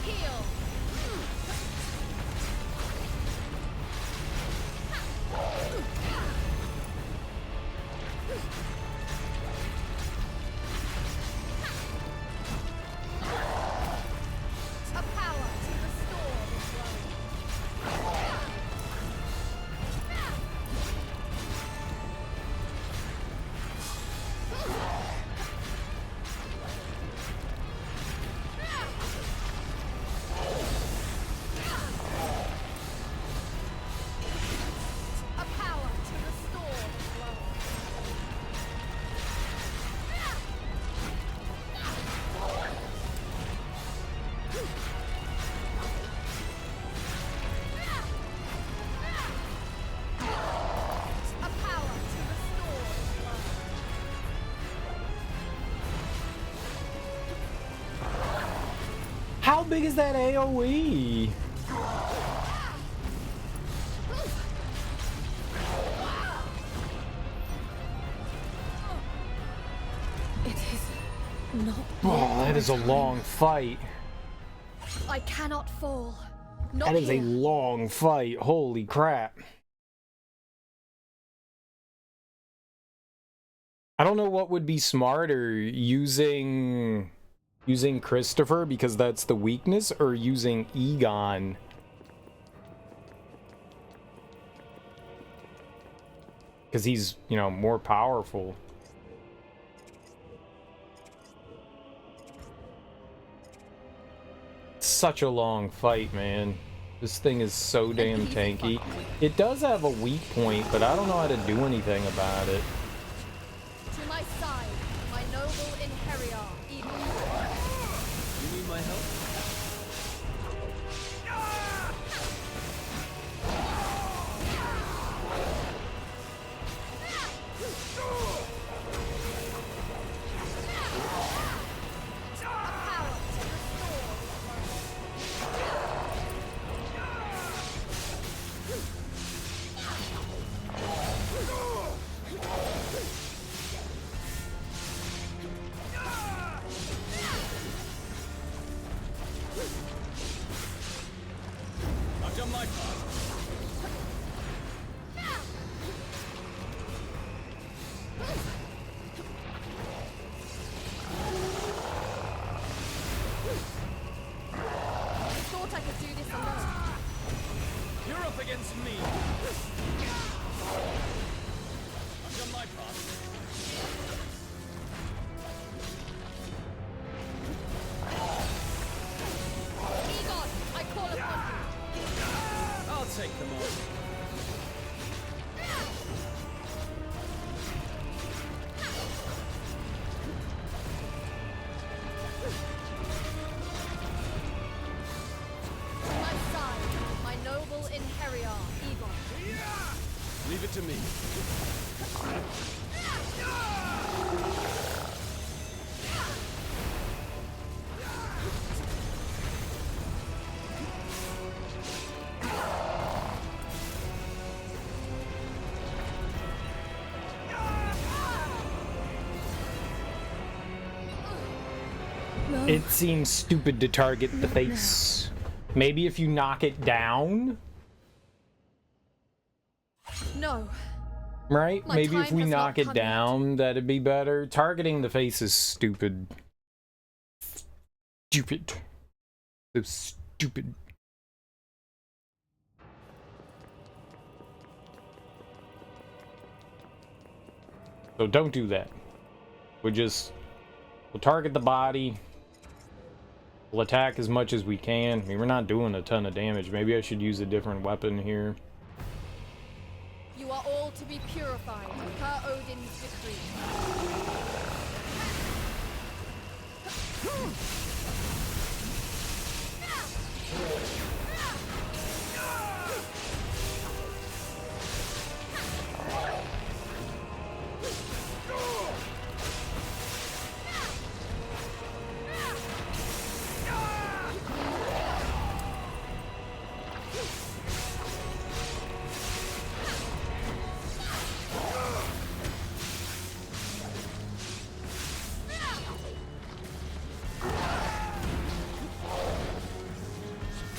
B: Heal. A power to restore this world. A power to restore this world. A power to restore this world.
A: How big is that AoE?
B: It is not.
A: Oh, that is a long fight.
B: I cannot fall. Not
A: That is a
B: here.
A: long fight. Holy crap. I don't know what would be smarter, using Christopher because that's the weakness, or using Egon. Because he's, you know, more powerful. Such a long fight, man. This thing is so damn tanky. It does have a weak point, but I don't know how to do anything about it.
B: To my side, my noble einherjar, evil.
C: You need my help? I've done my part.
B: I thought I could do this alone.
C: You're up against me. I've done my part.
B: Egon, I call upon you.
C: I'll take them all.
B: To my side, my noble einherjar, Egon.
C: Leave it to me.
A: It seems stupid to target the face. Maybe if you knock it down?
B: No.
A: Right?
B: My
A: Maybe if
B: time
A: we
B: has not
A: knock it
B: come yet.
A: down, that'd be better. Targeting the face is stupid. Stupid. So stupid. So don't do that. We'll target the body. We'll attack as much as we can. I mean, we're not doing a ton of damage. Maybe I should use a different weapon here.
B: You are all to be purified per Odin's decree.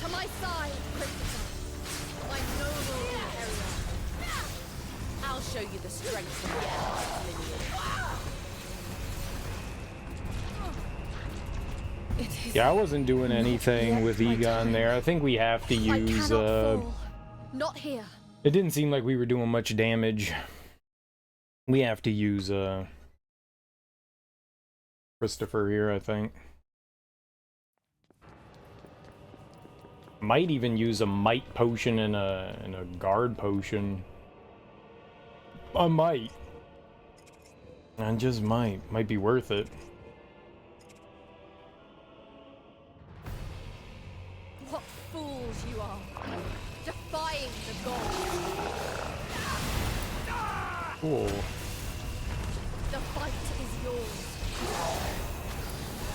B: To my side, Christopher, my noble einherjar.
D: I'll show you the strength of Gerhardt's lineage.
B: It is
A: Yeah, I wasn't doing anything
B: yet
A: with
B: my
A: Egon
B: time.
A: there. I think we have to
B: I
A: use,
B: cannot fall. Not here.
A: it didn't seem like we were doing much damage. We have to use, Christopher here, I think. Might even use a might potion and a guard potion. I might. I just might. Might be worth it.
B: What fools you are. Defying the gods.
A: Cool.
B: The fight is yours.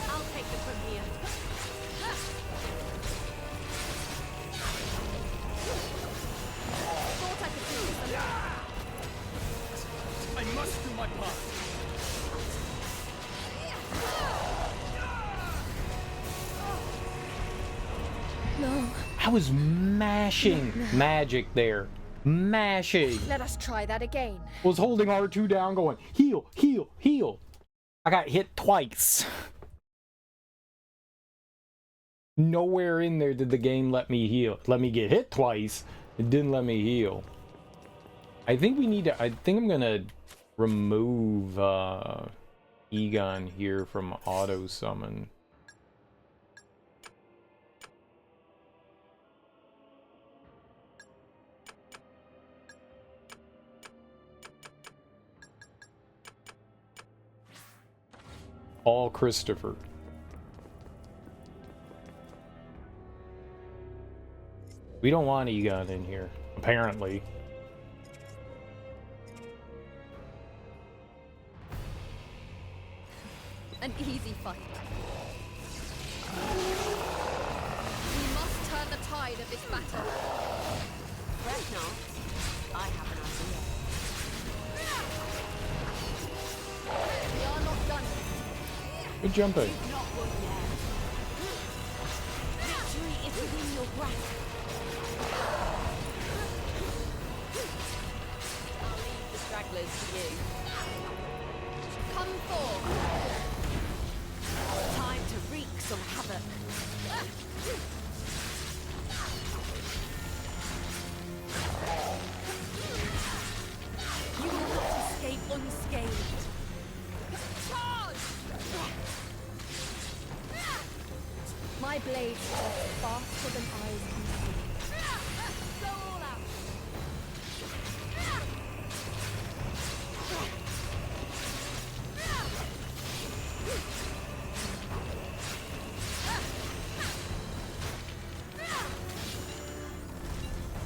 D: I'll take them from here.
B: Thought I could do this alone.
C: I must do my part.
B: No.
A: I was mashing magic there. mashing.
B: Let us try that again.
A: Was holding R2 down going, heal, heal, heal. I got hit twice. Nowhere in there did the game let me heal. Let me get hit twice. It didn't let me heal. I think we need to, I think I'm gonna remove Egon here from auto summon. All Christopher. We don't want Egon in here, apparently.
B: An easy fight. We must turn the tide of this battle.
D: Fret not. I have an idea.
B: We are not done.
A: Good jumping.
D: Not won yet. Victory is within your grasp. I'll leave the stragglers to you.
B: Come forth.
D: Time to wreak some havoc. You will not escape unscathed.
B: Charge! My blades are faster than eyes can see. Go all out.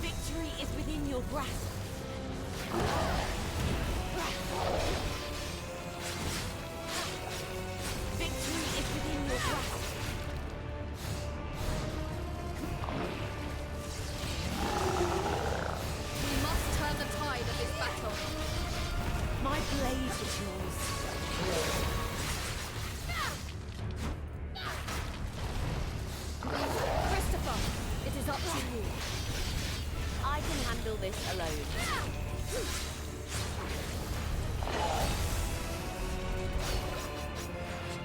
D: Victory is within your grasp. Victory is within your grasp.
B: We must turn the tide of this battle.
D: My blade is yours.
B: Christopher, it is up to you.
D: I can handle this alone.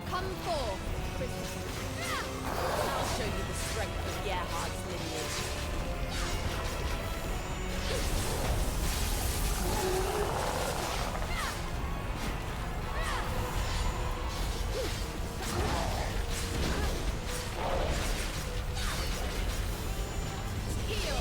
B: Come forth, Christopher.
D: I'll show you the strength of Gerhard's lineage.
B: Heal.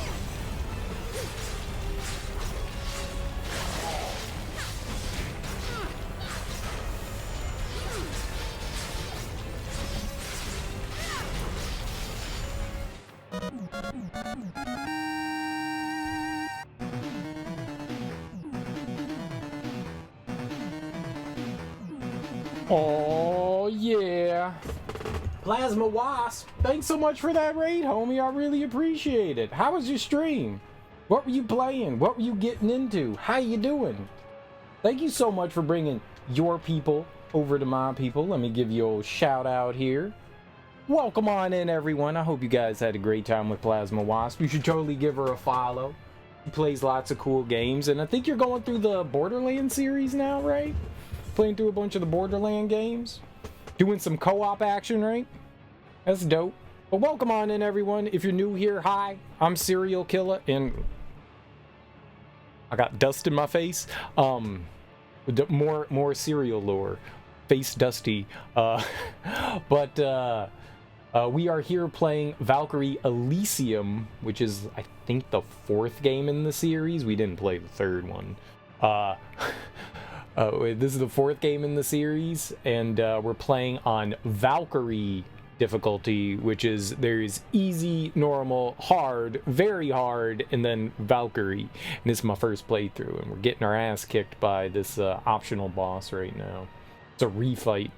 A: Oh yeah. Plasma Wasp, thanks so much for that raid, homie. I really appreciate it. How was your stream? What were you playing? What were you getting into? How you doing? Thank you so much for bringing your people over to my people. Let me give you a shout out here. Welcome on in, everyone. I hope you guys had a great time with Plasma Wasp. You should totally give her a follow. She plays lots of cool games, and I think you're going through the Borderlands series now, right? Playing through a bunch of the Borderlands games. Doing some co-op action, right? That's dope. But welcome on in, everyone. If you're new here, hi. I'm Serial Killer, and I got dust in my face. More serial lore. Face dusty. But we are here playing Valkyrie Elysium, which is, I think, the 4th game in the series. We didn't play the 3rd one. This is the 4th game in the series, and we're playing on Valkyrie difficulty, which is there's easy, normal, hard, very hard, and then Valkyrie. And this is my first playthrough, and we're getting our ass kicked by this optional boss right now. It's a refight,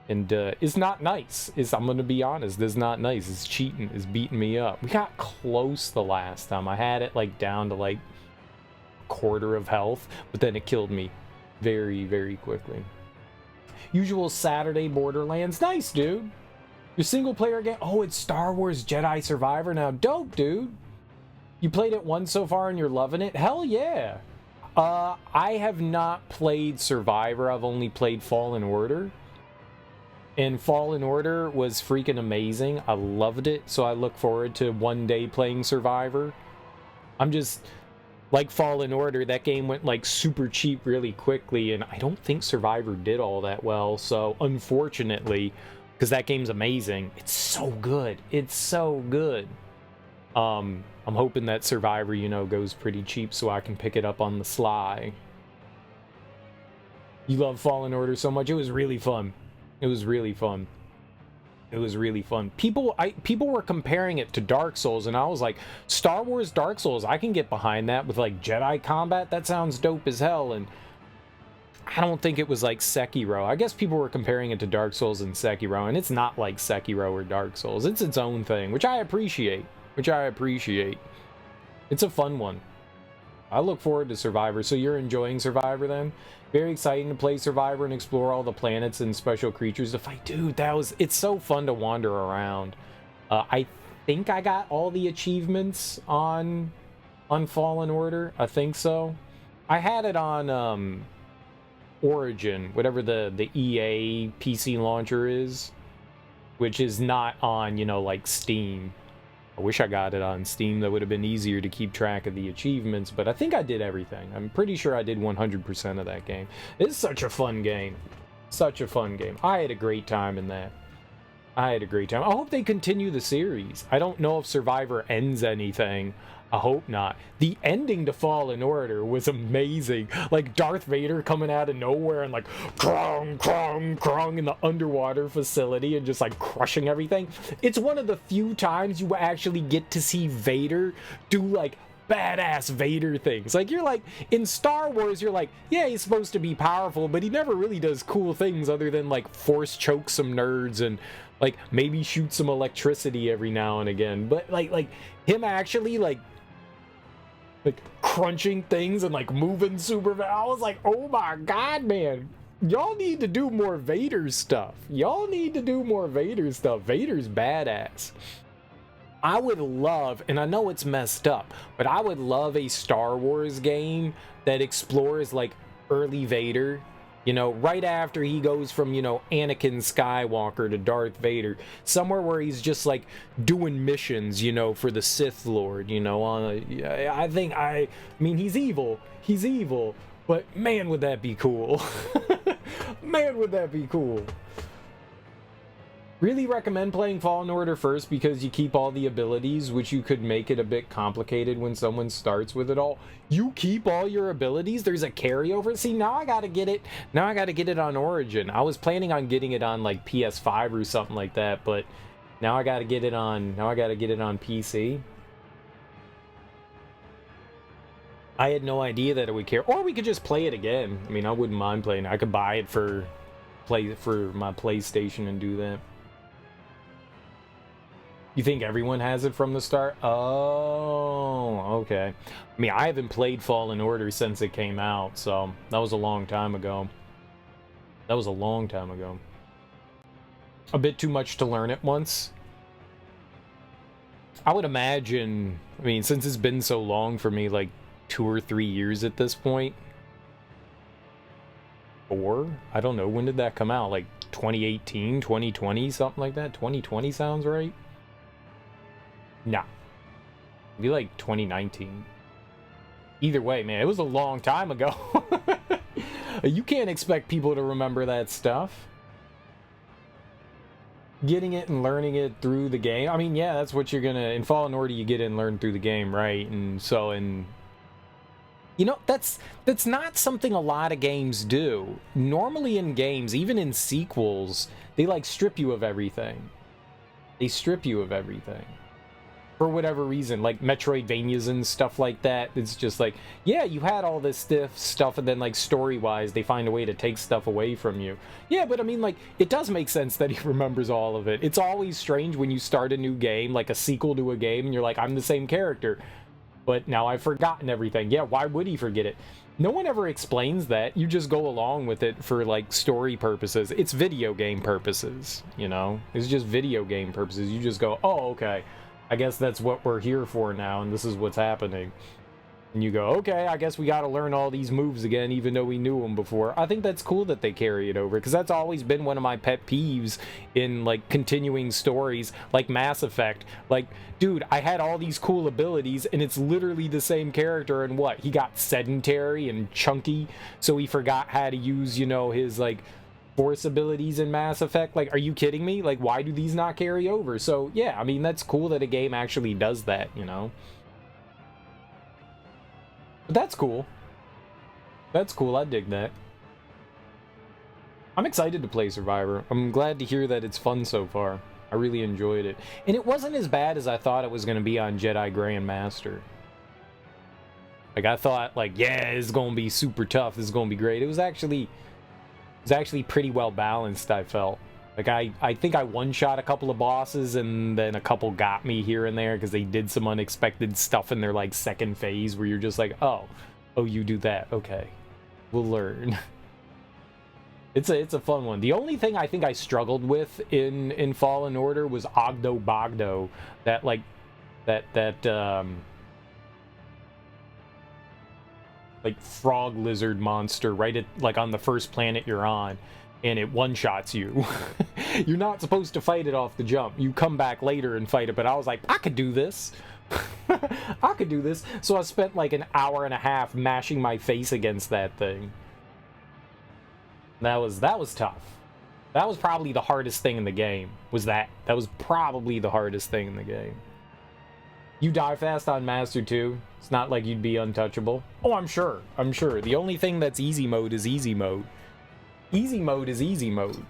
A: and it's not nice. I'm gonna be honest, this is not nice. It's cheating. It's beating me up. We got close the last time. I had it like down to like a quarter of health, but then it killed me very, very quickly. Usual Saturday Borderlands. Nice, dude. Your single player game. Oh, it's Star Wars Jedi Survivor now. Dope, dude. You played it once so far and you're loving it? Hell yeah. I have not played Survivor. I've only played Fallen Order. And Fallen Order was freaking amazing. I loved it. So I look forward to one day playing Survivor. I'm just... Like Fallen Order, that game went like super cheap really quickly, and I don't think Survivor did all that well, so unfortunately, because that game's amazing, it's so good. It's so good. I'm hoping that Survivor, you know, goes pretty cheap so I can pick it up on the sly. You love Fallen Order so much. It was really fun. It was really fun. It was really fun. People were comparing it to Dark Souls, and I was like, Star Wars Dark Souls, I can get behind that with like Jedi combat. That sounds dope as hell. And I don't think it was like Sekiro. I guess people were comparing it to Dark Souls and Sekiro, and it's not like Sekiro or Dark Souls. It's its own thing, which I appreciate. It's a fun one. I look forward to Survivor. So you're enjoying Survivor then? Very exciting to play Survivor and explore all the planets and special creatures to fight. Dude, it's so fun to wander around. I think I got all the achievements on Fallen Order. I think so. I had it on Origin, whatever the EA PC launcher is, which is not on, you know, like Steam. I wish I got it on Steam. That would have been easier to keep track of the achievements, but I think I did everything. I'm pretty sure I did 100% of that game. It's such a fun game. Such a fun game. I had a great time in that. I had a great time. I hope they continue the series. I don't know if Survivor ends anything. I hope not. The ending to Fallen Order was amazing. Like Darth Vader coming out of nowhere and like krong, krong, krong in the underwater facility and just like crushing everything. It's one of the few times you actually get to see Vader do like badass Vader things. Like you're like, in Star Wars, you're like, yeah, he's supposed to be powerful, but he never really does cool things other than like force choke some nerds and like maybe shoot some electricity every now and again. But like him actually like crunching things and like moving super fast. I was like, oh my god, man, y'all need to do more Vader stuff. Vader's badass. I would love, and I know it's messed up, but I would love a Star Wars game that explores like early Vader. You know, right after he goes from, you know, Anakin Skywalker to Darth Vader, somewhere where he's just like doing missions, you know, for the Sith Lord, you know, I mean, he's evil, but man, would that be cool. Man, would that be cool. Really recommend playing Fallen Order first because you keep all the abilities, which you could make it a bit complicated when someone starts with it all. You keep all your abilities? There's a carryover? See, now I gotta get it. Now I gotta get it on Origin. I was planning on getting it on like PS5 or something like that, but now I gotta get it on. Now I gotta get it on PC. I had no idea that it would care. Or we could just play it again. I mean, I wouldn't mind playing. I could buy it for my PlayStation and do that. You think everyone has it from the start? Oh, okay. I mean, I haven't played Fallen Order since it came out, so that was a long time ago. A bit too much to learn at once. I would imagine, I mean, since it's been so long for me, like 2 or 3 years at this point. 4? I don't know. When did that come out? Like 2018, 2020, something like that? 2020 sounds right? Nah. It'd be like 2019. Either way, man, it was a long time ago. You can't expect people to remember that stuff. Getting it and learning it through the game. I mean, yeah, that's what you're gonna... In Fallen Order, you get it and learn through the game, right? And so in... You know, that's not something a lot of games do. Normally in games, even in sequels, they like strip you of everything. They strip you of everything. For whatever reason, like Metroidvanias and stuff like that, it's just like, yeah, you had all this stuff, and then like story-wise, they find a way to take stuff away from you. Yeah, but I mean, like, it does make sense that he remembers all of it. It's always strange when you start a new game, like a sequel to a game, and you're like, I'm the same character, but now I've forgotten everything. Yeah, why would he forget it? No one ever explains that. You just go along with it for like story purposes. It's video game purposes, you know? It's just video game purposes. You just go, oh, okay. I guess that's what we're here for now, and this is what's happening. And you go, okay, I guess we got to learn all these moves again, even though we knew them before. I think that's cool that they carry it over, because that's always been one of my pet peeves in, like, continuing stories, like Mass Effect. Like, dude, I had all these cool abilities, and it's literally the same character, and what? He got sedentary and chunky, so he forgot how to use, you know, his, like, force abilities in Mass Effect. Like, are you kidding me? Like, why do these not carry over? So, yeah, I mean, that's cool that a game actually does that, you know? But that's cool. That's cool. I dig that. I'm excited to play Survivor. I'm glad to hear that it's fun so far. I really enjoyed it. And it wasn't as bad as I thought it was going to be on Jedi Grandmaster. Like, I thought, like, yeah, it's going to be super tough. This is going to be great. It was actually pretty well balanced, I felt. Like, I think I one-shot a couple of bosses, and then a couple got me here and there because they did some unexpected stuff in their, like, second phase where you're just like, oh, you do that. Okay. We'll learn. It's a fun one. The only thing I think I struggled with in Fallen Order was Ogdo Bogdo. That, like, like, frog lizard monster right at, like, on the first planet you're on. And it one-shots you. You're not supposed to fight it off the jump. You come back later and fight it, but I was like, I could do this. I could do this. So I spent like an hour and a half mashing my face against that thing. That was tough. That was probably the hardest thing in the game. That was probably the hardest thing in the game. You die fast on Master 2. It's not like you'd be untouchable. Oh, I'm sure. The only thing that's easy mode is easy mode. Easy mode is easy mode.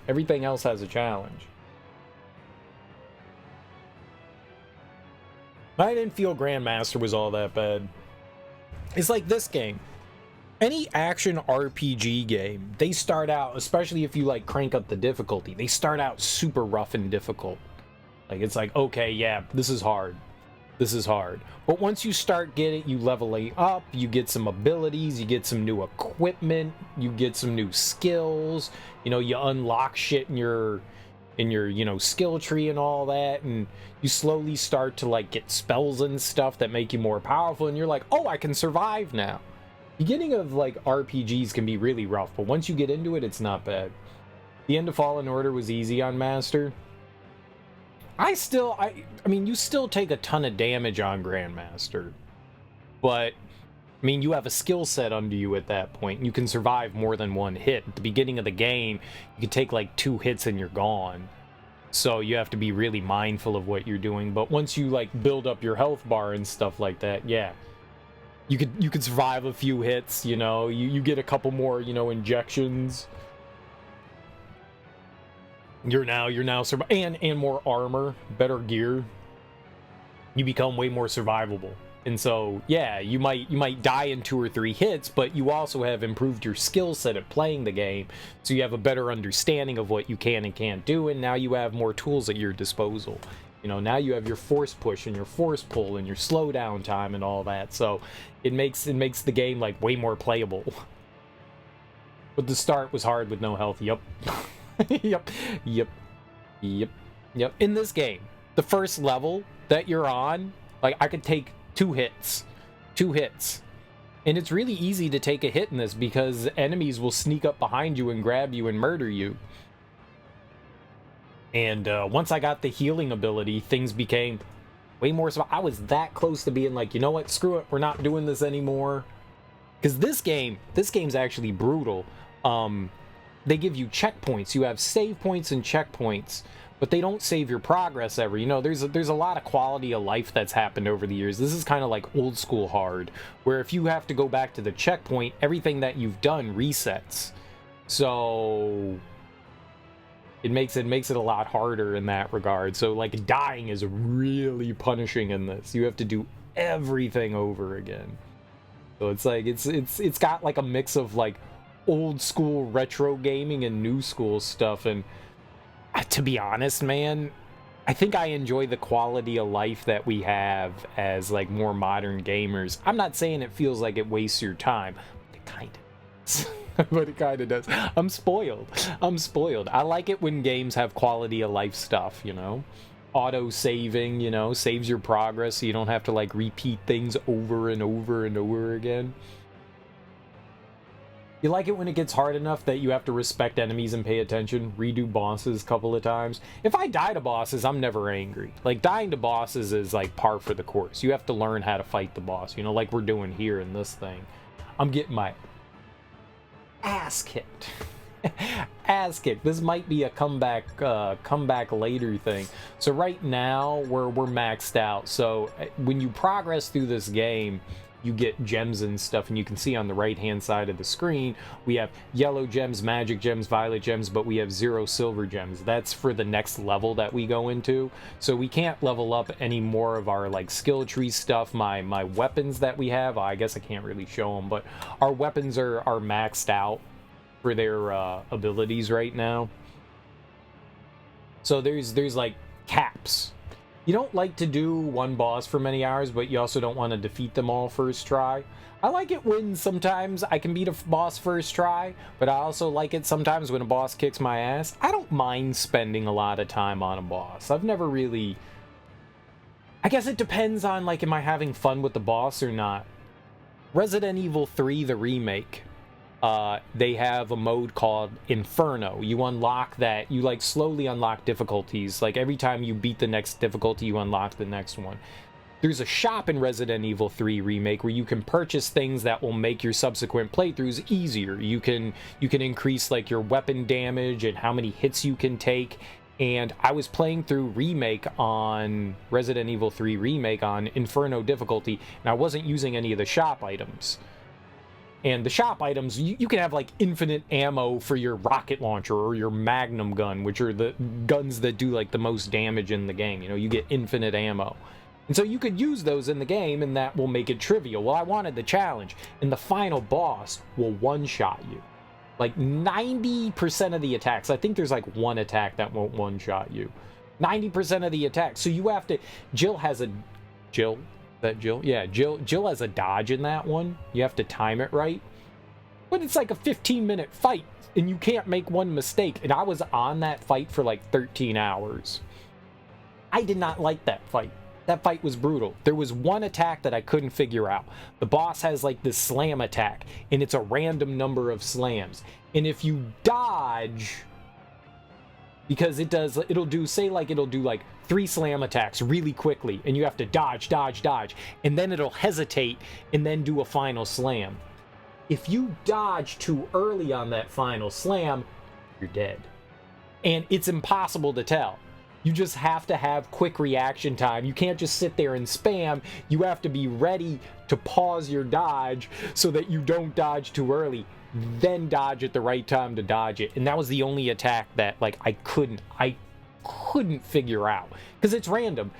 A: Everything else has a challenge. I didn't feel Grandmaster was all that bad. It's like this game. Any action RPG game, they start out, especially if you like crank up the difficulty, they start out super rough and difficult. Like, it's like, okay, yeah, this is hard. This is hard. But once you start getting, you leveling up, you get some abilities, you get some new equipment, you get some new skills, you know, you unlock shit in your, you know, skill tree and all that, and you slowly start to, like, get spells and stuff that make you more powerful, and you're like, oh, I can survive now. Beginning of, like, RPGs can be really rough, but once you get into it, it's not bad. The end of Fallen Order was easy on Master. I mean, you still take a ton of damage on Grandmaster, but, I mean, you have a skill set under you at that point. You can survive more than one hit. At the beginning of the game, you can take, like, 2 hits and you're gone. So you have to be really mindful of what you're doing. But once you, like, build up your health bar and stuff like that, yeah, you could survive a few hits, you know. You get a couple more, you know, injections. You're now and more armor, better gear. You become way more survivable. And so, yeah, you might die in 2 or 3 hits, but you also have improved your skill set at playing the game, so you have a better understanding of what you can and can't do, and now you have more tools at your disposal. You know, now you have your force push and your force pull and your slowdown time and all that, so it makes the game, like, way more playable. But the start was hard with no health. Yup. Yep. In this game, the first level that you're on, like, I could take 2 hits. And it's really easy to take a hit in this because enemies will sneak up behind you and grab you and murder you. And once I got the healing ability, things became way more... I was that close to being like, you know what? Screw it. We're not doing this anymore. Because this game's actually brutal. They give you checkpoints. You have save points and checkpoints, but they don't save your progress ever. You know, there's a lot of quality of life that's happened over the years. This is kind of like old school hard, where if you have to go back to the checkpoint, everything that you've done resets. So it makes it a lot harder in that regard. So, like, dying is really punishing in this. You have to do everything over again. So it's like it's got like a mix of, like, old school retro gaming and new school stuff, and to be honest, man, I think I enjoy the quality of life that we have as, like, more modern gamers. I'm not saying it feels like it wastes your time, but it kind of does. But it kind of does. I'm spoiled. I like it when games have quality of life stuff, you know. auto saving, you know, saves your progress so you don't have to like repeat things over and over and over again. You like it when it gets hard enough that you have to respect enemies and pay attention, redo bosses a couple of times. If I die to bosses, I'm never angry. Like, dying to bosses is like par for the course. You have to learn how to fight the boss, you know, like we're doing here in this thing. I'm getting my ass kicked. Ass kicked. This might be a comeback later thing. So right now we're maxed out. So when you progress through this game, you get gems and stuff, and you can see on the right hand side of the screen we have yellow gems, magic gems, violet gems, but we have 0 silver gems. That's for the next level that we go into. So we can't level up any more of our like skill tree stuff. My weapons that we have, I guess I can't really show them, but our weapons are maxed out for their abilities right now. So there's like caps. You don't like to do one boss for many hours, but you also don't want to defeat them all first try. I like it when sometimes I can beat a boss first try, but I also like it sometimes when a boss kicks my ass. I don't mind spending a lot of time on a boss. I've never really... I guess it depends on, like, am I having fun with the boss or not? Resident Evil 3, the remake, they have a mode called Inferno. You unlock that, you like slowly unlock difficulties. Like every time you beat the next difficulty, you unlock the next one. There's a shop in Resident Evil 3 Remake where you can purchase things that will make your subsequent playthroughs easier. You can increase like your weapon damage and how many hits you can take. And I was playing through Remake on Resident Evil 3 Remake on Inferno difficulty, and I wasn't using any of the shop items. And the shop items, you can have like infinite ammo for your rocket launcher or your magnum gun, which are the guns that do like the most damage in the game. You know, you get infinite ammo. And so you could use those in the game, and that will make it trivial. Well, I wanted the challenge, and the final boss will one-shot you. Like 90% of the attacks, I think there's like one attack that won't one-shot you. 90% of the attacks. So you have to, Jill has a dodge in that one. You have to time it right. But it's like a 15-minute fight, and you can't make one mistake. And I was on that fight for like 13 hours. I did not like that fight. That fight was brutal. There was one attack that I couldn't figure out. The boss has like this slam attack, and it's a random number of slams. And if you dodge, because it'll do like 3 slam attacks really quickly, and you have to dodge, and then it'll hesitate and then do a final slam. If you dodge too early on that final slam, you're dead. And it's impossible to tell. You just have to have quick reaction time. You can't just sit there and spam. You have to be ready to pause your dodge so that you don't dodge too early, then dodge at the right time to dodge it. And that was the only attack that like I couldn't figure out, because it's random.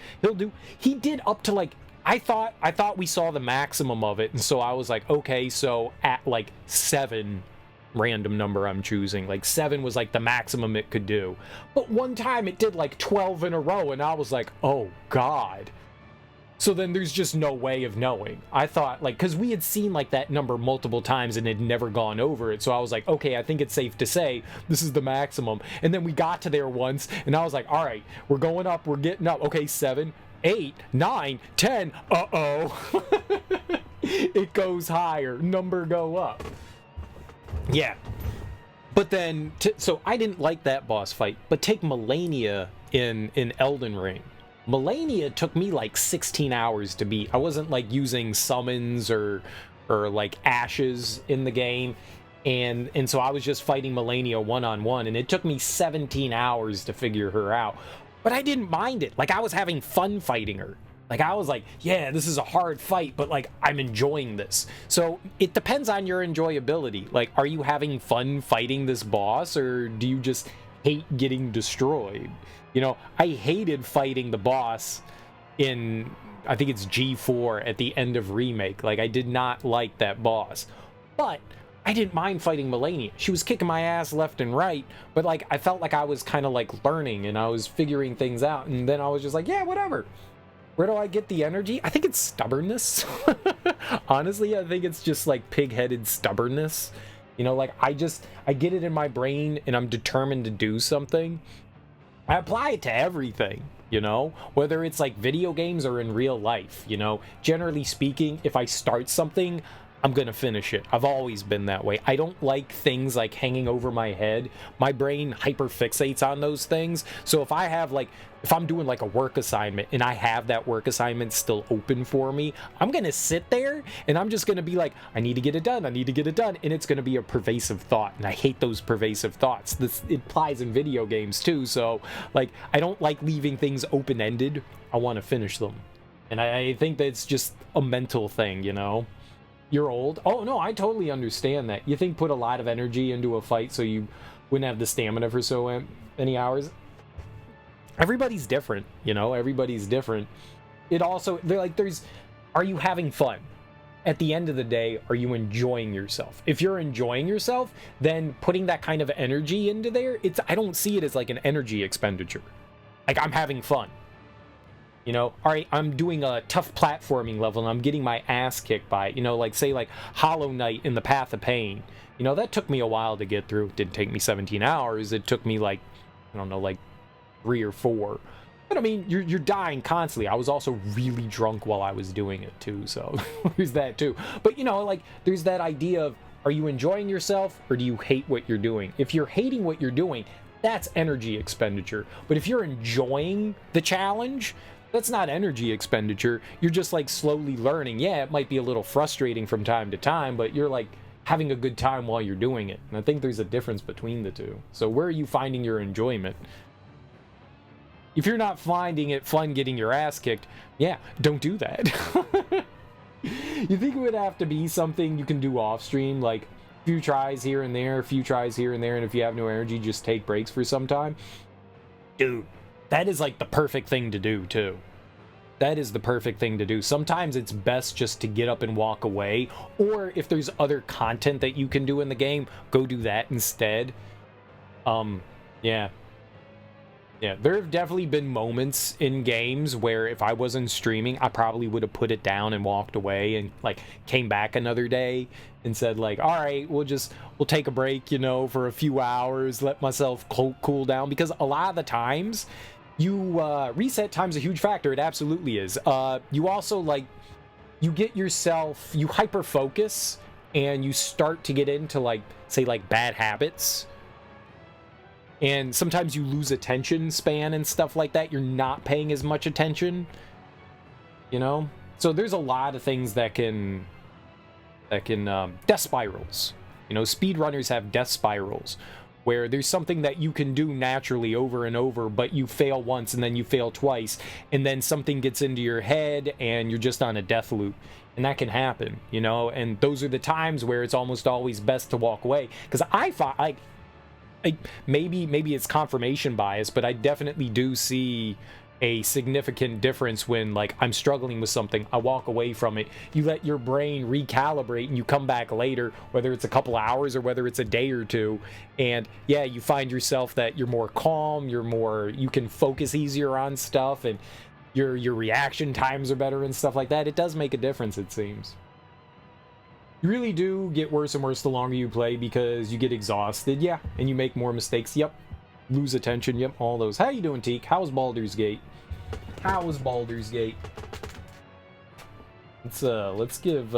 A: He did up to like, I thought we saw the maximum of it, and so I was like, okay, so at like 7, random number I'm choosing, like 7 was like the maximum it could do. But one time it did like 12 in a row, and I was like, oh god. So then there's just no way of knowing. I thought, like, because we had seen like that number multiple times and had never gone over it, so I was like, okay, I think it's safe to say this is the maximum. And then we got to there once, and I was like, all right, we're going up, we're getting up. Okay, 7, 8, 9, 10. Uh-oh. It goes higher. Number go up. Yeah. But then, so I didn't like that boss fight, but take Melania in Elden Ring. Melania took me like 16 hours to beat. I wasn't like using summons or like ashes in the game. And so I was just fighting Melania one-on-one, and it took me 17 hours to figure her out. But I didn't mind it. Like, I was having fun fighting her. Like, I was like, yeah, this is a hard fight, but like, I'm enjoying this. So it depends on your enjoyability. Like, are you having fun fighting this boss, or do you just hate getting destroyed? You know, I hated fighting the boss in, I think it's G4 at the end of Remake. Like, I did not like that boss. But I didn't mind fighting Melania. She was kicking my ass left and right, but like, I felt like I was kind of like learning, and I was figuring things out, and then I was just like, yeah, whatever. Where do I get the energy? I think it's stubbornness. Honestly, I think it's just like pig-headed stubbornness. You know, like, I get it in my brain, and I'm determined to do something. I apply it to everything. you know? Whether it's like video games or in real life, you know? Generally speaking, if I start something, I'm gonna finish it. I've always been that way. I don't like things like hanging over my head. My brain hyperfixates on those things. So if I have like, if I'm doing like a work assignment and I have that work assignment still open for me, I'm gonna sit there and I'm just gonna be like, I need to get it done, I need to get it done. And it's gonna be a pervasive thought. And I hate those pervasive thoughts. This it applies in video games too. So like, I don't like leaving things open-ended. I wanna finish them. And I think that's just a mental thing, you know? You're old. Oh, no, I totally understand that. You think put a lot of energy into a fight so you wouldn't have the stamina for so many hours. Everybody's different, you know? Everybody's different. It also, they're like, are you having fun? At the end of the day, are you enjoying yourself? If you're enjoying yourself, then putting that kind of energy into there, I don't see it as like an energy expenditure. Like, I'm having fun. You know, all right, I'm doing a tough platforming level and I'm getting my ass kicked by it. You know, like say like Hollow Knight in the Path of Pain. You know, that took me a while to get through. It didn't take me 17 hours. It took me like, I don't know, like 3 or 4. But I mean, you're dying constantly. I was also really drunk while I was doing it too, so there's that too. But you know, like there's that idea of, are you enjoying yourself or do you hate what you're doing? If you're hating what you're doing, that's energy expenditure. But if you're enjoying the challenge, that's not energy expenditure. You're just like slowly learning. Yeah, it might be a little frustrating from time to time, but you're like having a good time while you're doing it. And I think there's a difference between the two. So where are you finding your enjoyment? If you're not finding it fun getting your ass kicked, yeah, don't do that. You think it would have to be something you can do off stream, like a few tries here and there, a few tries here and there, and if you have no energy, just take breaks for some time? Dude. That is like the perfect thing to do too. That is the perfect thing to do. Sometimes it's best just to get up and walk away, or if there's other content that you can do in the game, go do that instead. Yeah, there have definitely been moments in games where if I wasn't streaming, I probably would have put it down and walked away and like came back another day and said like, all right, we'll take a break, you know, for a few hours, let myself cool down, because a lot of the times reset time's a huge factor. It absolutely is. You also like, you get yourself, you hyper focus and you start to get into like, say like bad habits. And sometimes you lose attention span and stuff like that. You're not paying as much attention, you know? So there's a lot of things that can death spirals. You know, speedrunners have death spirals where there's something that you can do naturally over and over, but you fail once and then you fail twice, and then something gets into your head and you're just on a death loop. And that can happen, you know? And those are the times where it's almost always best to walk away. Because I thought, maybe it's confirmation bias, but I definitely do see a significant difference when like I'm struggling with something, I walk away from it, you let your brain recalibrate and you come back later, whether it's a couple hours or whether it's a day or two, and yeah, you find yourself that you're more calm, you can focus easier on stuff, and your reaction times are better and stuff like that. It does make a difference, it seems. You really do get worse and worse the longer you play because you get exhausted, yeah, and you make more mistakes, yep. Lose attention, yep, all those. How you doing, Teak? How's Baldur's Gate? How's Baldur's Gate? Let's give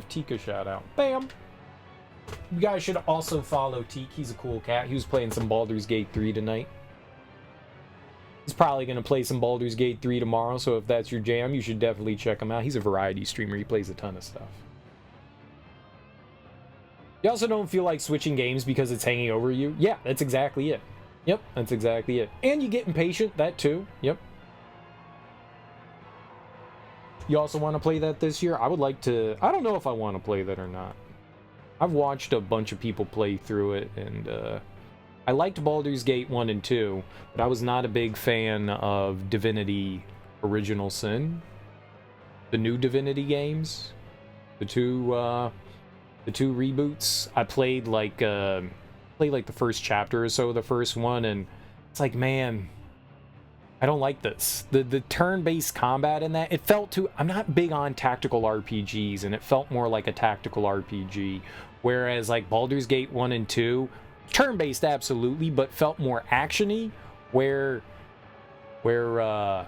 A: Teak a shout out. Bam! You guys should also follow Teak. He's a cool cat. He was playing some Baldur's Gate 3 tonight. He's probably going to play some Baldur's Gate 3 tomorrow, so if that's your jam, you should definitely check him out. He's a variety streamer. He plays a ton of stuff. You also don't feel like switching games because it's hanging over you? Yeah, that's exactly it. Yep, that's exactly it. And you get impatient, that too. Yep. You also want to play that this year? I would like to... I don't know if I want to play that or not. I've watched a bunch of people play through it, and I liked Baldur's Gate 1 and 2, but I was not a big fan of Divinity Original Sin. The new Divinity games. The two reboots. I played like the first chapter or so of the first one, and it's like, man, I don't like this. The turn-based combat in that, it felt too... I'm not big on tactical RPGs, and it felt more like a tactical RPG. Whereas like Baldur's Gate 1 and 2, turn-based absolutely, but felt more action-y, where where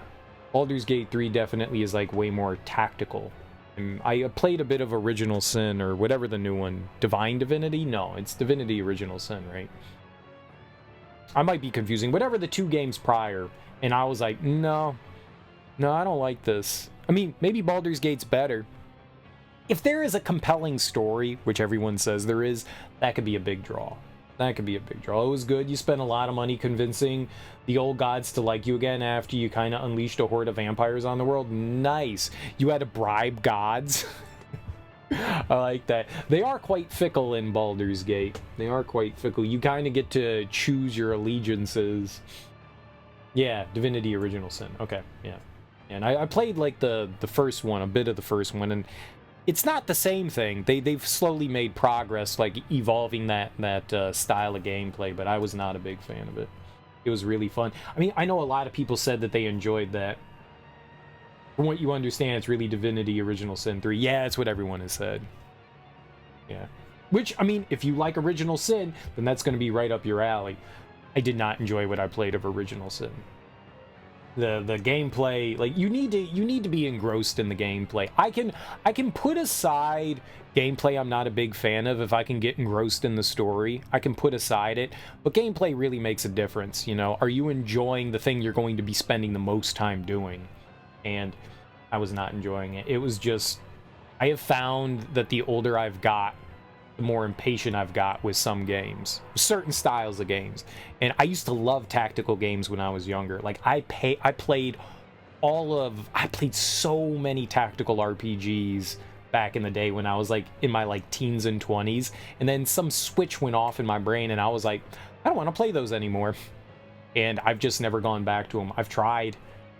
A: Baldur's Gate 3 definitely is like way more tactical. And I played a bit of Original Sin, or whatever the new one, Divine Divinity? No, it's Divinity Original Sin, right? I might be confusing. Whatever the 2 games prior, and I was like, no, I don't like this. I mean, maybe Baldur's Gate's better. If there is a compelling story, which everyone says there is, that could be a big draw. That could be a big draw. It was good. You spent a lot of money convincing the old gods to like you again after you kind of unleashed a horde of vampires on the world. Nice. You had to bribe gods. I like that. They are quite fickle in Baldur's Gate. They are quite fickle. You kind of get to choose your allegiances. Yeah, Divinity Original Sin. Okay, yeah. And I played like the first one, a bit of the first one, and it's not the same thing. They've slowly made progress, like evolving that style of gameplay, but I was not a big fan of it. It was really fun. I mean, I know a lot of people said that they enjoyed that. From what you understand, it's really Divinity Original Sin 3. Yeah, that's what everyone has said. Yeah. Which, I mean, if you like Original Sin, then that's going to be right up your alley. I did not enjoy what I played of Original Sin. The gameplay, like, you need to be engrossed in the gameplay. I can put aside gameplay I'm not a big fan of if I can get engrossed in the story. I can put aside it, but gameplay really makes a difference, you know. Are you enjoying the thing you're going to be spending the most time doing? And I was not enjoying it. It was just, I have found that the older I've got, the more impatient I've got with some games, certain styles of games. And I used to love tactical games when I was younger. Like I played so many tactical RPGs back in the day when I was like in my like teens and 20s. And then some switch went off in my brain and I was like, I don't want to play those anymore. And I've just never gone back to them. I've tried.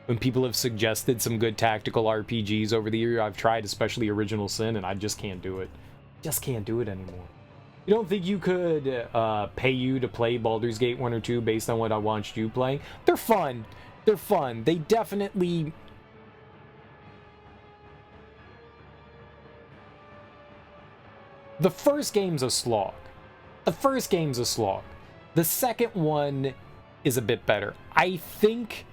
A: When people have suggested some good tactical RPGs over the year, I've tried, especially Original Sin, and I just can't do it. Just can't do it anymore. You don't think you could pay you to play Baldur's Gate 1 or 2 based on what I watched you playing? They're fun. They're fun. They definitely... The first game's a slog. The second one is a bit better. I think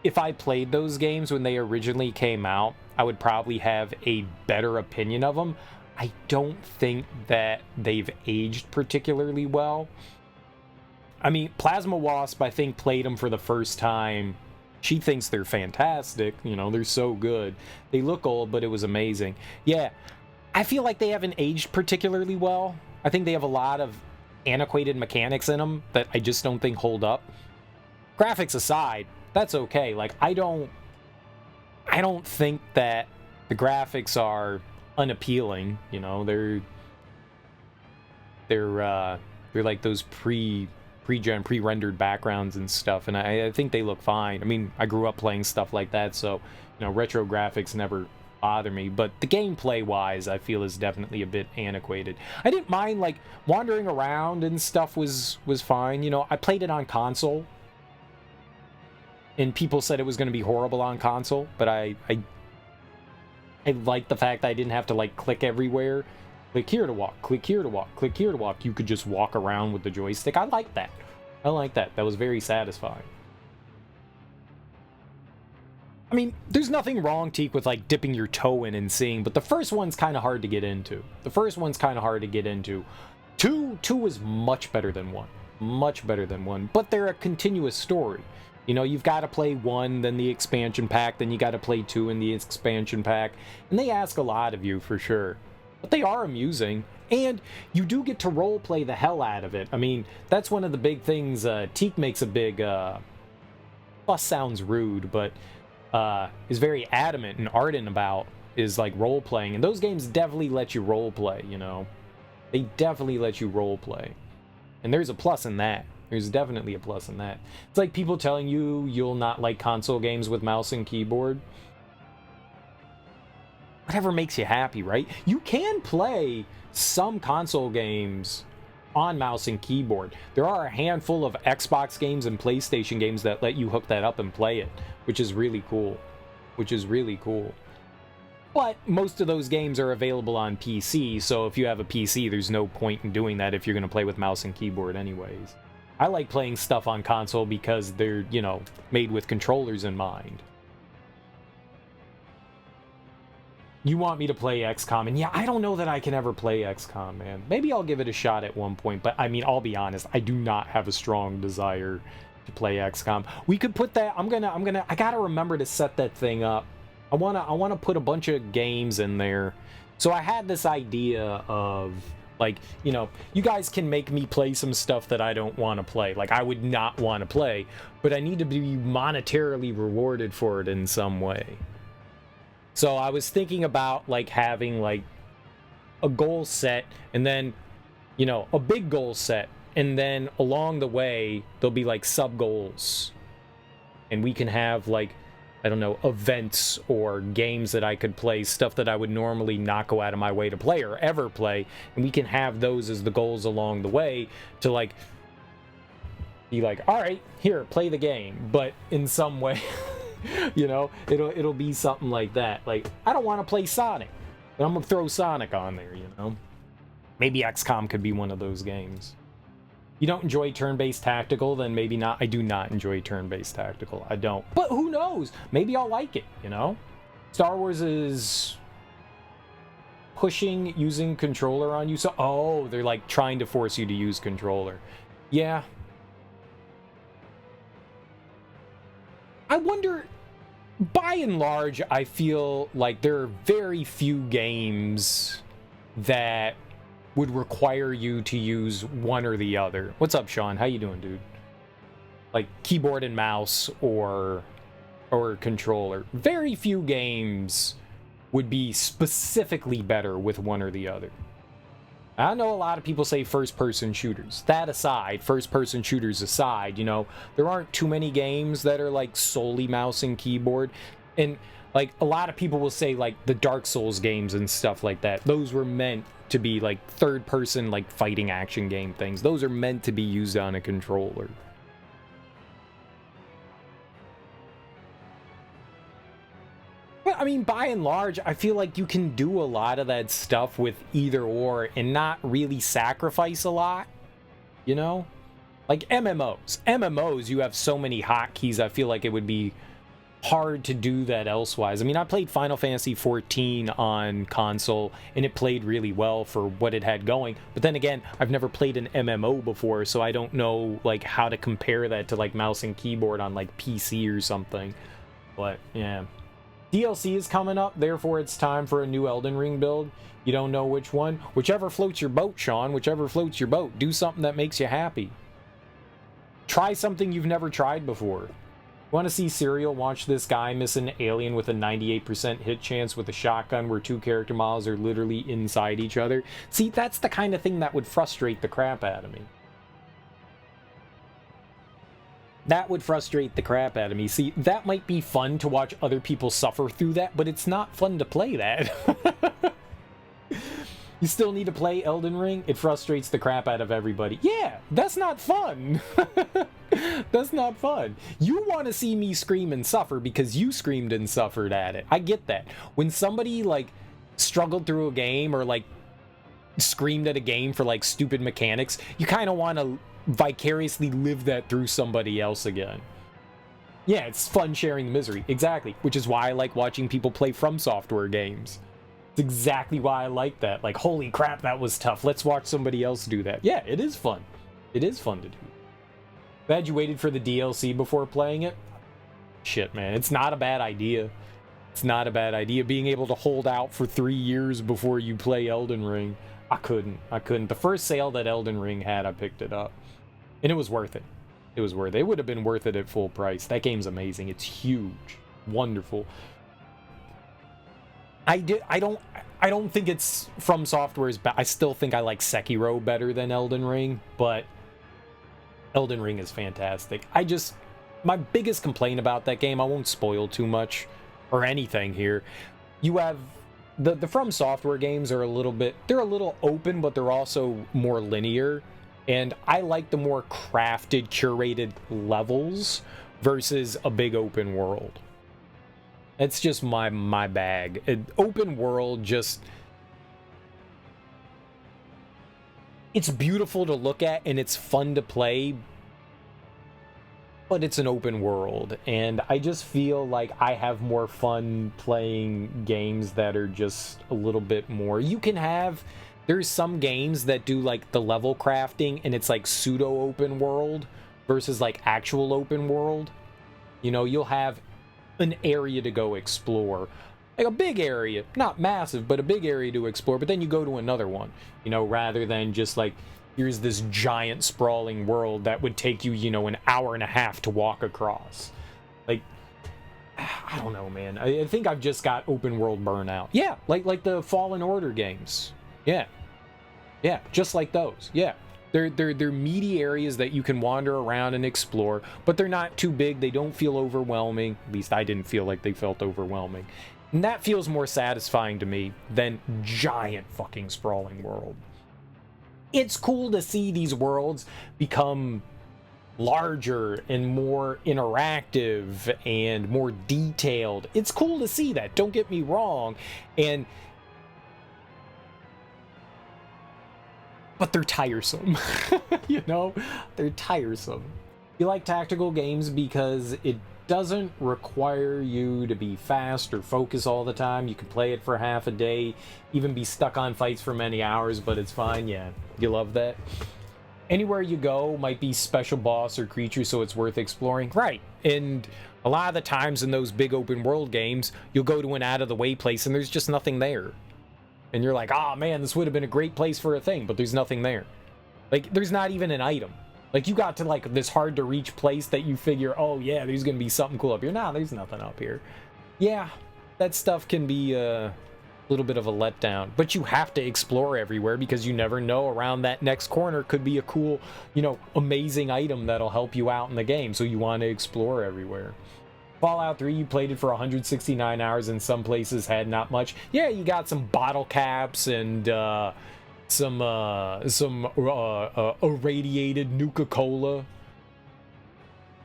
A: if I played those games when they originally came out, I would probably have a better opinion of them. I don't think that they've aged particularly well. I mean, Plasma Wasp, I think, played them for the first time. She thinks they're fantastic. You know, they're so good. They look old, but it was amazing. Yeah, I feel like they haven't aged particularly well. I think they have a lot of antiquated mechanics in them that I just don't think hold up. Graphics aside, that's okay. Like, I don't think that the graphics are unappealing. You know, they're like those pre-rendered backgrounds and stuff, and I think they look fine. I mean, I grew up playing stuff like that, so you know, retro graphics never bother me, but the gameplay wise I feel is definitely a bit antiquated. I didn't mind, like, wandering around and stuff was fine. You know, I played it on console, and people said it was going to be horrible on console, but I like the fact that I didn't have to, like, click everywhere. Click here to walk, click here to walk, click here to walk. You could just walk around with the joystick. I like that. That was very satisfying. I mean, there's nothing wrong, Teak, with, like, dipping your toe in and seeing, but the first one's kind of hard to get into. Two is much better than one. But they're a continuous story. You know, you've got to play 1, then the expansion pack, then you got to play 2 in the expansion pack, and they ask a lot of you, for sure. But they are amusing, and you do get to roleplay the hell out of it. I mean, that's one of the big things Teak makes a big, fuss sounds rude, but is very adamant and ardent about, is like roleplaying. And those games definitely let you roleplay, you know. They definitely let you roleplay. And there's a plus in that. There's definitely a plus in that. It's like people telling you you'll not like console games with mouse and keyboard. Whatever makes you happy, right? You can play some console games on mouse and keyboard. There are a handful of Xbox games and PlayStation games that let you hook that up and play it, which is really cool. But most of those games are available on PC, so if you have a PC, there's no point in doing that if you're going to play with mouse and keyboard anyways. I like playing stuff on console because they're, you know, made with controllers in mind. You want me to play XCOM, and yeah, I don't know that I can ever play XCOM, man. Maybe I'll give it a shot at one point, but I mean, I'll be honest, I do not have a strong desire to play XCOM. We could put that, I gotta remember to set that thing up. I wanna put a bunch of games in there. So I had this idea of, like, you know, you guys can make me play some stuff that I don't want to play. Like, I would not want to play, but I need to be monetarily rewarded for it in some way. So I was thinking about, like, having, like, a goal set, and then, you know, a big goal set, and then along the way, there'll be, like, sub-goals. And we can have, like, I don't know, events or games that I could play, stuff that I would normally not go out of my way to play or ever play, and we can have those as the goals along the way to, like, be like, all right, here, play the game, but in some way, you know, it'll be something like that. Like, I don't want to play Sonic, but I'm gonna throw Sonic on there, you know? Maybe XCOM could be one of those games. You don't enjoy turn-based tactical, then maybe not. I do not enjoy turn-based tactical. I don't. But who knows? Maybe I'll like it, you know? Star Wars is pushing using controller on you. So, oh, they're like trying to force you to use controller. Yeah. I wonder, by and large, I feel like there are very few games that would require you to use one or the other. What's up, Sean? How you doing, dude? Like keyboard and mouse or controller. Very few games would be specifically better with one or the other. I know a lot of people say first-person shooters. That aside, first-person shooters aside, you know, there aren't too many games that are like solely mouse and keyboard. And like a lot of people will say like the Dark Souls games and stuff like that. Those were meant to be like third-person like fighting action game things. Those are meant to be used on a controller. But I mean, by and large, I feel like you can do a lot of that stuff with either or and not really sacrifice a lot, you know? Like MMOs, you have so many hotkeys, I feel like it would be hard to do that elsewise. I mean, I played Final Fantasy XIV on console, and it played really well for what it had going. But then again, I've never played an MMO before, so I don't know, like, how to compare that to, like, mouse and keyboard on, like, PC or something. But, yeah. DLC is coming up, therefore it's time for a new Elden Ring build. You don't know which one? Whichever floats your boat, Sean. Whichever floats your boat. Do something that makes you happy. Try something you've never tried before. Want to see Serial watch this guy miss an alien with a 98% hit chance with a shotgun where two character models are literally inside each other? See, that's the kind of thing that would frustrate the crap out of me. That would frustrate the crap out of me. See, that might be fun to watch other people suffer through that, but it's not fun to play that. You still need to play Elden Ring? It frustrates the crap out of everybody. Yeah, that's not fun. That's not fun. You want to see me scream and suffer because you screamed and suffered at it. I get that. When somebody, like, struggled through a game or, like, screamed at a game for, like, stupid mechanics, you kind of want to vicariously live that through somebody else again. Yeah, it's fun sharing the misery. Exactly. Which is why I like watching people play From Software games. It's exactly why I like that. Like, holy crap, that was tough. Let's watch somebody else do that. Yeah, it is fun. It is fun to do. Glad you waited for the DLC before playing it. Shit, man. It's not a bad idea. It's not a bad idea. Being able to hold out for 3 years before you play Elden Ring. I couldn't. The first sale that Elden Ring had, I picked it up. And it was worth it. It was worth it. It would have been worth it at full price. That game's amazing. It's huge. Wonderful. I don't think it's From Software's I still think I like Sekiro better than Elden Ring, but Elden Ring is fantastic. My biggest complaint about that game, I won't spoil too much or anything here. You have the From Software games are they're a little open, but they're also more linear. And I like the more crafted, curated levels versus a big open world. It's just my bag. Open world just... It's beautiful to look at and it's fun to play, but it's an open world, and I just feel like I have more fun playing games that are just a little bit more. There's some games that do like the level crafting and it's like pseudo open world versus like actual open world. You know, you'll have an area to go explore, like a big area, not massive, but a big area to explore, but then you go to another one, you know, rather than just like, here's this giant sprawling world that would take you, you know, an hour and a half to walk across. Like, I don't know, man. I think I've just got open world burnout. Yeah, like the Fallen Order games. Yeah, just like those. Yeah. They're meaty areas that you can wander around and explore, but they're not too big. They don't feel overwhelming. At least I didn't feel like they felt overwhelming. And that feels more satisfying to me than giant fucking sprawling world. It's cool to see these worlds become larger and more interactive and more detailed. It's cool to see that, don't get me wrong. But they're tiresome. You know, they're tiresome. You like tactical games because it doesn't require you to be fast or focus all the time. You can play it for half a day, even be stuck on fights for many hours, but it's fine. Yeah, you love that. Anywhere you go might be special boss or creature, so it's worth exploring. Right, and a lot of the times in those big open world games, you'll go to an out-of-the-way place and there's just nothing there. And you're like, oh man, this would have been a great place for a thing, but there's nothing there. Like, there's not even an item. Like, you got to, like, this hard-to-reach place that you figure, oh yeah, there's gonna be something cool up here. Nah, there's nothing up here. Yeah, that stuff can be a little bit of a letdown. But you have to explore everywhere because you never know, around that next corner could be a cool, you know, amazing item that'll help you out in the game. So you want to explore everywhere. Fallout 3, you played it for 169 hours, and some places had not much. Yeah, you got some bottle caps and some irradiated Nuka-Cola.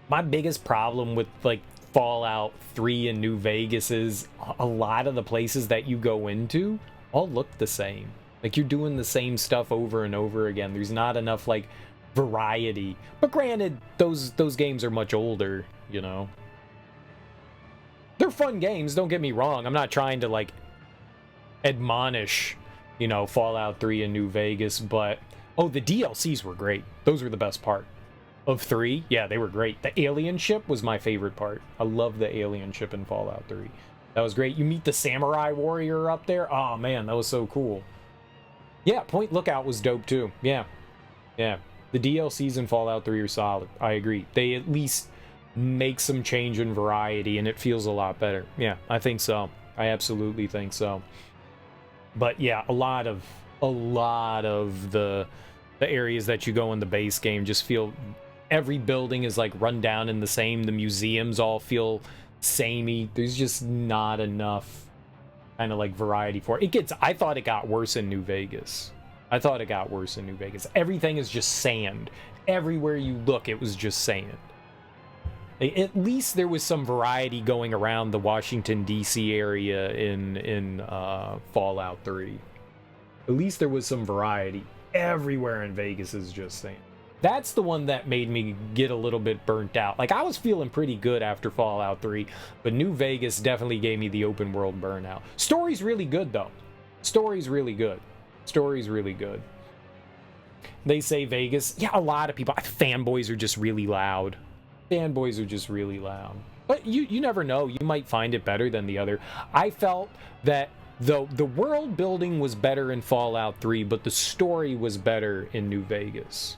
A: My biggest problem with like Fallout 3 and New Vegas is a lot of the places that you go into all look the same. Like, you're doing the same stuff over and over again. There's not enough like variety. But granted, those games are much older, you know. They're fun games, don't get me wrong. I'm not trying to, like, admonish, you know, Fallout 3 and New Vegas, but... Oh, the DLCs were great. Those were the best part. Of 3, yeah, they were great. The alien ship was my favorite part. I love the alien ship in Fallout 3. That was great. You meet the samurai warrior up there. Oh, man, that was so cool. Yeah, Point Lookout was dope, too. Yeah. The DLCs in Fallout 3 are solid. I agree. They at least... make some change in variety, and it feels a lot better. Yeah, I think so. I absolutely think so. But yeah, a lot of the areas that you go in the base game just feel, every building is like run down and the same. The museums all feel samey. There's just not enough kind of like variety for it. I thought it got worse in New Vegas. Everything is just sand. Everywhere you look, it was just sand. At least there was some variety going around the Washington, D.C. area in Fallout 3. At least there was some variety. Everywhere in Vegas is just sand. That's the one that made me get a little bit burnt out. Like, I was feeling pretty good after Fallout 3, but New Vegas definitely gave me the open world burnout. Story's really good, though. Story's really good. They say Vegas. Yeah, a lot of people. Fanboys are just really loud. But you never know. You might find it better than the other. I felt that the world building was better in Fallout 3, but the story was better in New Vegas.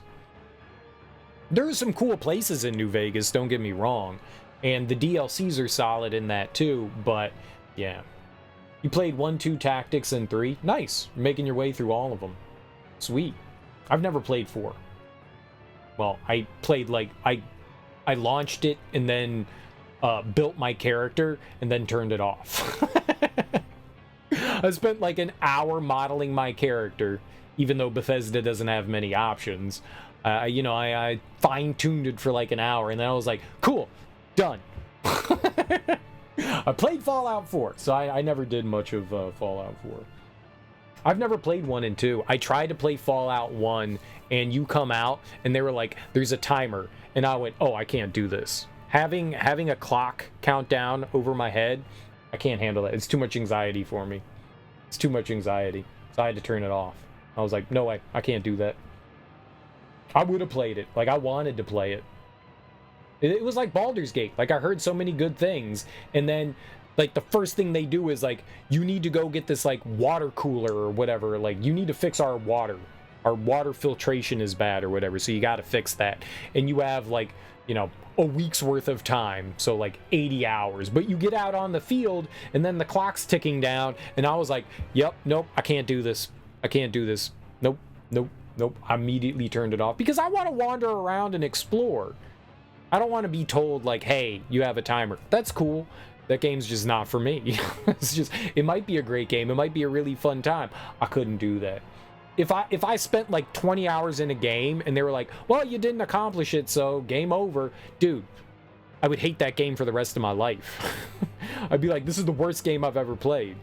A: There are some cool places in New Vegas, don't get me wrong. And the DLCs are solid in that too, but yeah. You played 1, 2 Tactics, and 3. Nice. You're making your way through all of them. Sweet. I've never played 4. Well, I played like... I launched it and then built my character and then turned it off. I spent like an hour modeling my character, even though Bethesda doesn't have many options. I fine-tuned it for like an hour, and then I was like, cool, done. I played Fallout 4, so I never did much of Fallout 4. I've never played 1 and 2. I tried to play Fallout 1, and you come out, and they were like, there's a timer. And I went, oh, I can't do this. Having a clock countdown over my head, I can't handle that. It's too much anxiety for me. It's too much anxiety. So I had to turn it off. I was like, no way, I can't do that. I would have played it. Like, I wanted to play it. It was like Baldur's Gate. Like, I heard so many good things, and then, like, the first thing they do is, like, you need to go get this, like, water cooler or whatever. Like, you need to fix our water. Our water filtration is bad or whatever, so you got to fix that. And you have, like, you know, a week's worth of time, so like 80 hours. But you get out on the field, and then the clock's ticking down, and I was like, yep, nope, I can't do this. I can't do this. Nope, nope, nope. I immediately turned it off because I want to wander around and explore. I don't want to be told, like, hey, you have a timer. That's cool. That game's just not for me. It's just, it might be a great game. It might be a really fun time. I couldn't do that. If I spent like 20 hours in a game and they were like, well, you didn't accomplish it, so game over, dude, I would hate that game for the rest of my life. I'd be like, this is the worst game I've ever played.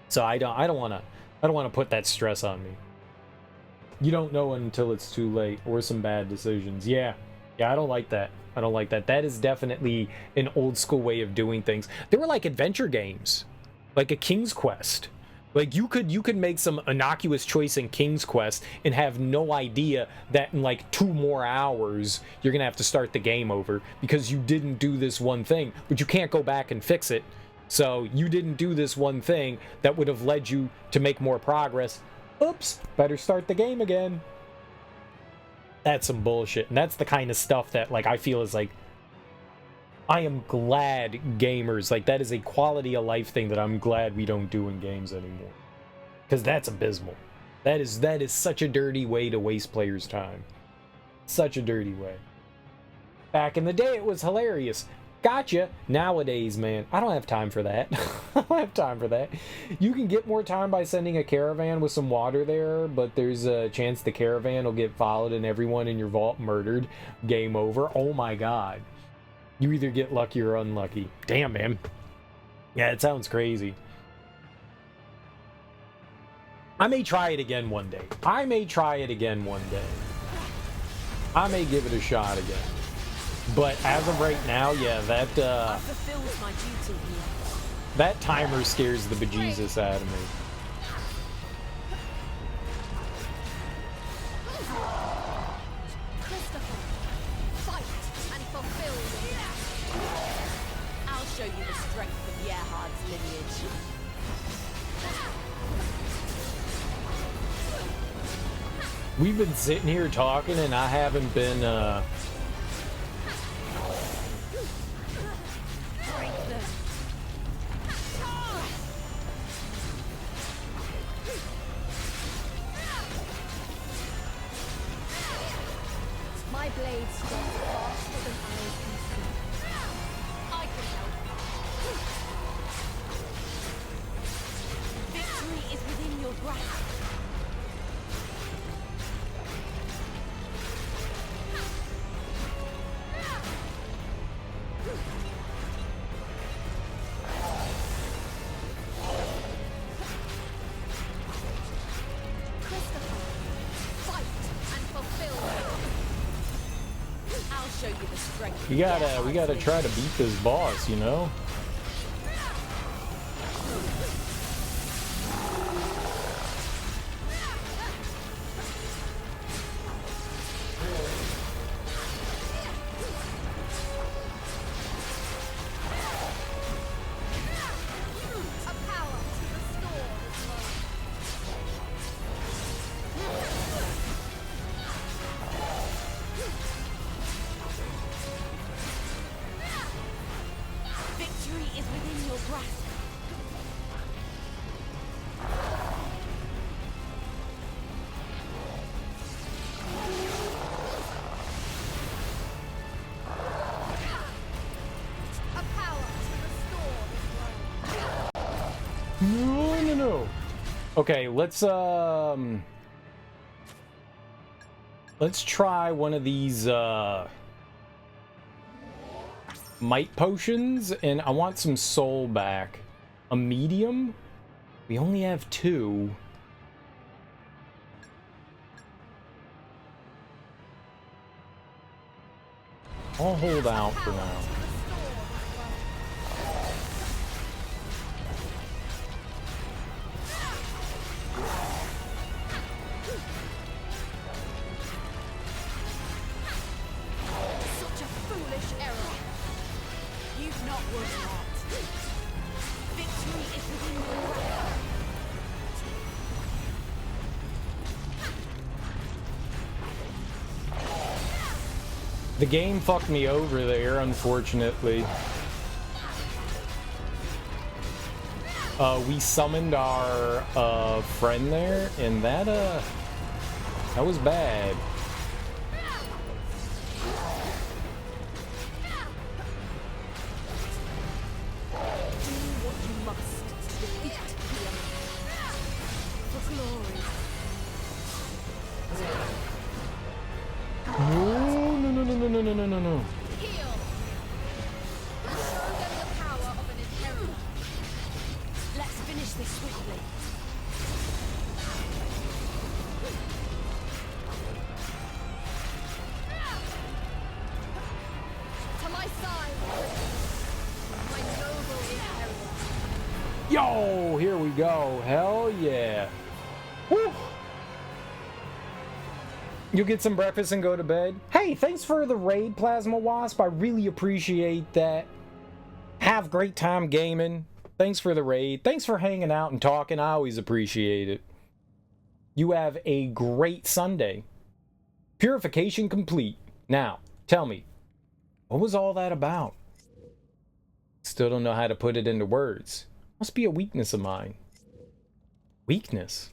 A: So I don't want to put that stress on me. You don't know until it's too late, or some bad decisions. Yeah, I don't like that. I don't like that. That is definitely an old school way of doing things. There were like adventure games, like a King's Quest. Like, you could make some innocuous choice in King's Quest and have no idea that in like 2 more hours you're gonna have to start the game over because you didn't do this one thing, but you can't go back and fix it. So you didn't do this one thing that would have led you to make more progress. Oops, better start the game again. That's some bullshit, and that's the kind of stuff that, like, I feel is like, I am glad gamers, like, that is a quality of life thing that I'm glad we don't do in games anymore. Because that's abysmal. That is such a dirty way to waste players' time. Such a dirty way. Back in the day, it was hilarious. Gotcha. Nowadays, man, I don't have time for that. I don't have time for that. You can get more time by sending a caravan with some water there, but there's a chance the caravan will get followed and everyone in your vault murdered. Game over. Oh my god. You either get lucky or unlucky. Damn, man. Yeah, it sounds crazy. I may try it again one day. I may try it again one day. I may give it a shot again. But as of right now, yeah, that
D: fulfills my duty here.
A: that timer scares the bejesus out of me.
D: I'll show you the strength of Yerhard's lineage.
A: We've been sitting here talking, and I haven't been
B: My blade strikes faster than arrows can see. I can help.
D: Victory is within your grasp.
B: Christopher, fight and fulfill.
D: I'll show you the strength of
A: we gotta
D: Yerhard's
A: try to beat this boss, you know?
B: A power to restore this world.
D: Victory is within your grasp.
B: A power to restore this world.
A: No. Okay, let's try one of these might potions, and I want some soul back. A medium? We only have 2. I'll hold out for now.
D: Such a foolish error. You've not won yet. Victory is within your grasp.
A: The game fucked me over there, unfortunately. We summoned our friend there, and that was bad. No.
B: Heal! Show them the power of an inheritor.
D: Let's finish this swiftly.
B: To my side! My noble inheritor.
A: Yo, here we go. Hell yeah. Woo! You'll get some breakfast and go to bed. Hey, thanks for the raid, Plasma Wasp. I really appreciate that. Have great time gaming. Thanks for the raid. Thanks for hanging out and talking. I always appreciate it. You have a great Sunday. Purification complete. Now, tell me, what was all that about? Still don't know how to put it into words. Must be a weakness of mine. Weakness?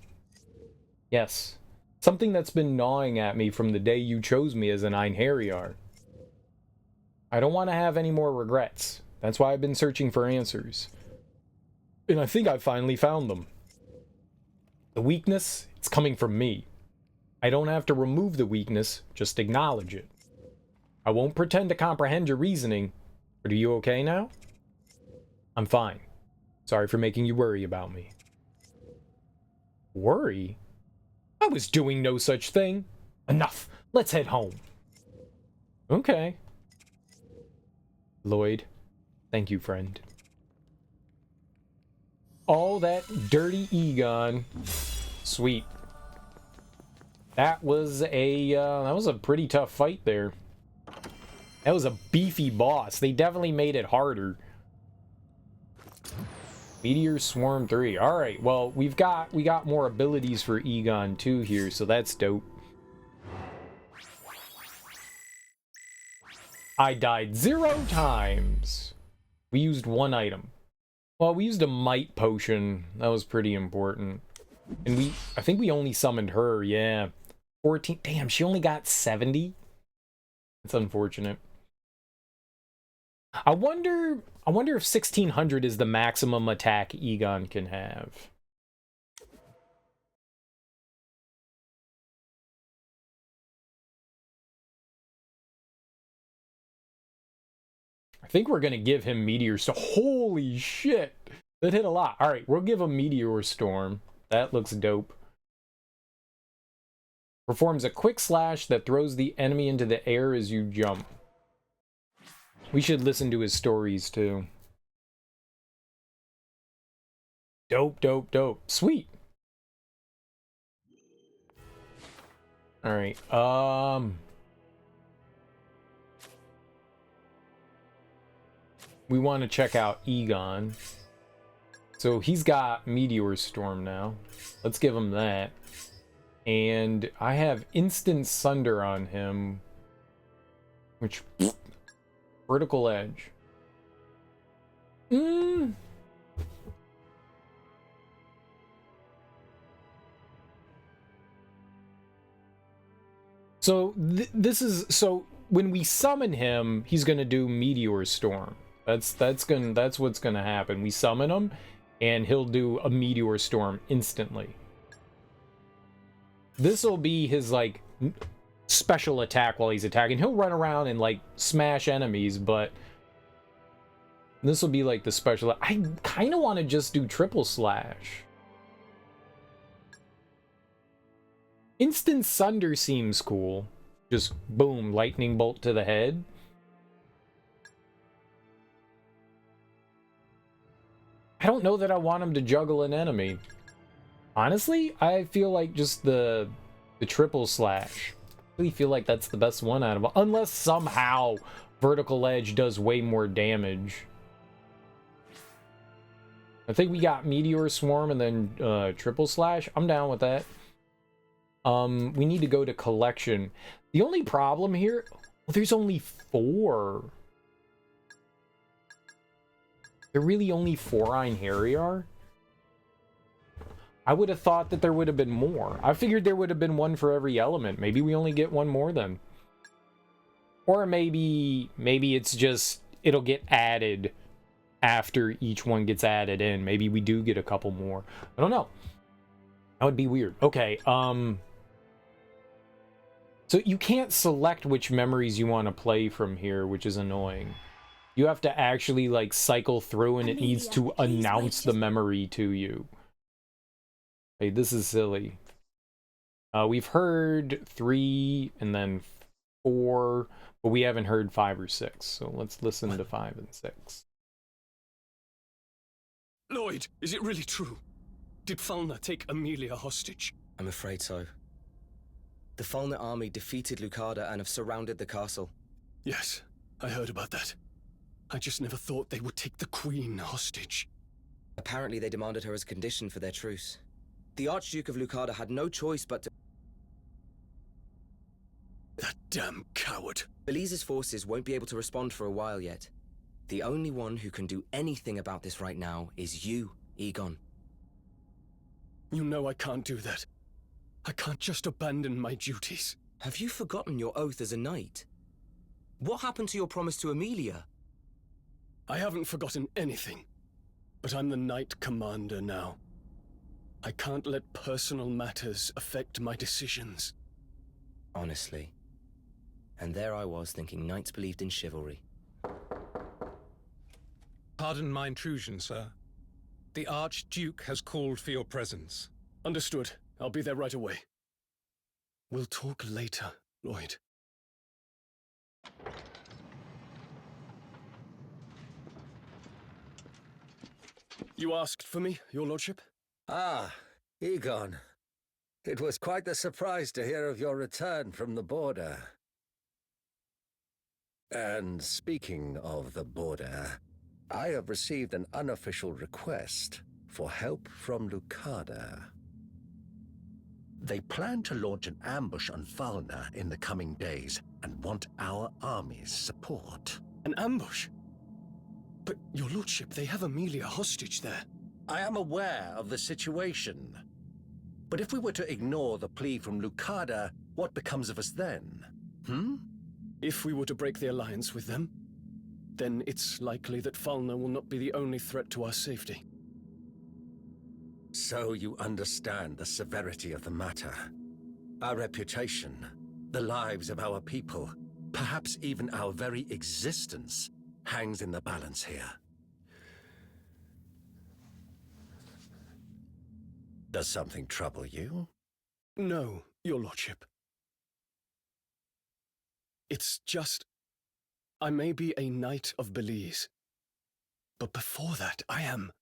A: Yes. Something that's been gnawing at me from the day you chose me as an einherjar. I don't want to have any more regrets. That's why I've been searching for answers. And I think I finally found them. The weakness, it's coming from me. I don't have to remove the weakness, just acknowledge it. I won't pretend to comprehend your reasoning, but are you okay now? I'm fine. Sorry for making you worry about me. Worry? I was doing no such thing. Enough. Let's head home. Okay. Lloyd, thank you, friend. Oh, that dirty Egon. Sweet. That was a pretty tough fight there. That was a beefy boss. They definitely made it harder. Meteor Swarm 3. Alright, well, we got more abilities for Egon 2 here, so that's dope. I died 0 times. We used 1 item. Well, we used a might potion. That was pretty important. And I think we only summoned her, yeah. 14. Damn, she only got 70? That's unfortunate. I wonder if 1600 is the maximum attack Egon can have. I think we're gonna give him Meteor Storm. Holy shit! That hit a lot. Alright, we'll give him Meteor Storm. That looks dope. Performs a quick slash that throws the enemy into the air as you jump. We should listen to his stories too. Dope, dope, dope. Sweet. Alright, we want to check out Egon. So he's got Meteor Storm now. Let's give him that. And I have Instant Sunder on him. Which... Vertical Edge. So this is so when we summon him, he's gonna do Meteor Storm. That's what's gonna happen. We summon him, and he'll do a Meteor Storm instantly. This will be his like special attack while he's attacking. He'll run around and like smash enemies, but this will be like the special. I kind of want to just do triple slash. Instant Sunder seems cool. Just boom, lightning bolt to the head. I don't know that I want him to juggle an enemy. Honestly, I feel like just the triple slash. I really feel like that's the best one out of it. Unless somehow vertical edge does way more damage. I think we got Meteor Swarm and then triple slash. I'm down with that. We need to go to collection. The only problem here, well, there's only 4. There really only 4 einherjar? I would have thought that there would have been more. I figured there would have been one for every element. Maybe we only get one more then. Or maybe it's just, it'll get added after each one gets added in. Maybe we do get a couple more. I don't know. That would be weird. Okay, so you can't select which memories you want to play from here, which is annoying. You have to actually, like, cycle through and it needs to announce the memory to you. Hey, this is silly. We've heard 3 and then 4, but we haven't heard 5 or 6. So let's listen to 5 and 6.
C: Lloyd, is it really true? Did Falna take Amelia hostage?
F: I'm afraid so. The Falna army defeated Lucada and have surrounded the castle.
C: Yes, I heard about that. I just never thought they would take the Queen hostage.
F: Apparently they demanded her as a condition for their truce. The Archduke of Lucada had no choice but to...
C: That damn coward.
F: Belize's forces won't be able to respond for a while yet. The only one who can do anything about this right now is you, Egon.
C: You know I can't do that. I can't just abandon my duties.
F: Have you forgotten your oath as a knight? What happened to your promise to Amelia?
C: I haven't forgotten anything. But I'm the Knight Commander now. I can't let personal matters affect my decisions.
F: Honestly. And there I was thinking knights believed in chivalry.
G: Pardon my intrusion, sir. The Archduke has called for your presence.
C: Understood. I'll be there right away. We'll talk later, Lloyd. You asked for me, your lordship?
H: Ah, Egon. It was quite the surprise to hear of your return from the border. And speaking of the border, I have received an unofficial request for help from Lucada. They plan to launch an ambush on Falna in the coming days and want our army's support.
C: An ambush? But, your lordship, they have Amelia hostage there.
H: I am aware of the situation. But if we were to ignore the plea from Lucada, what becomes of us then?
C: If we were to break the alliance with them, then it's likely that Falna will not be the only threat to our safety.
H: So you understand the severity of the matter. Our reputation, the lives of our people, perhaps even our very existence, hangs in the balance here. Does something trouble you?
C: No, your lordship. It's just... I may be a knight of Belize, but before that, I am...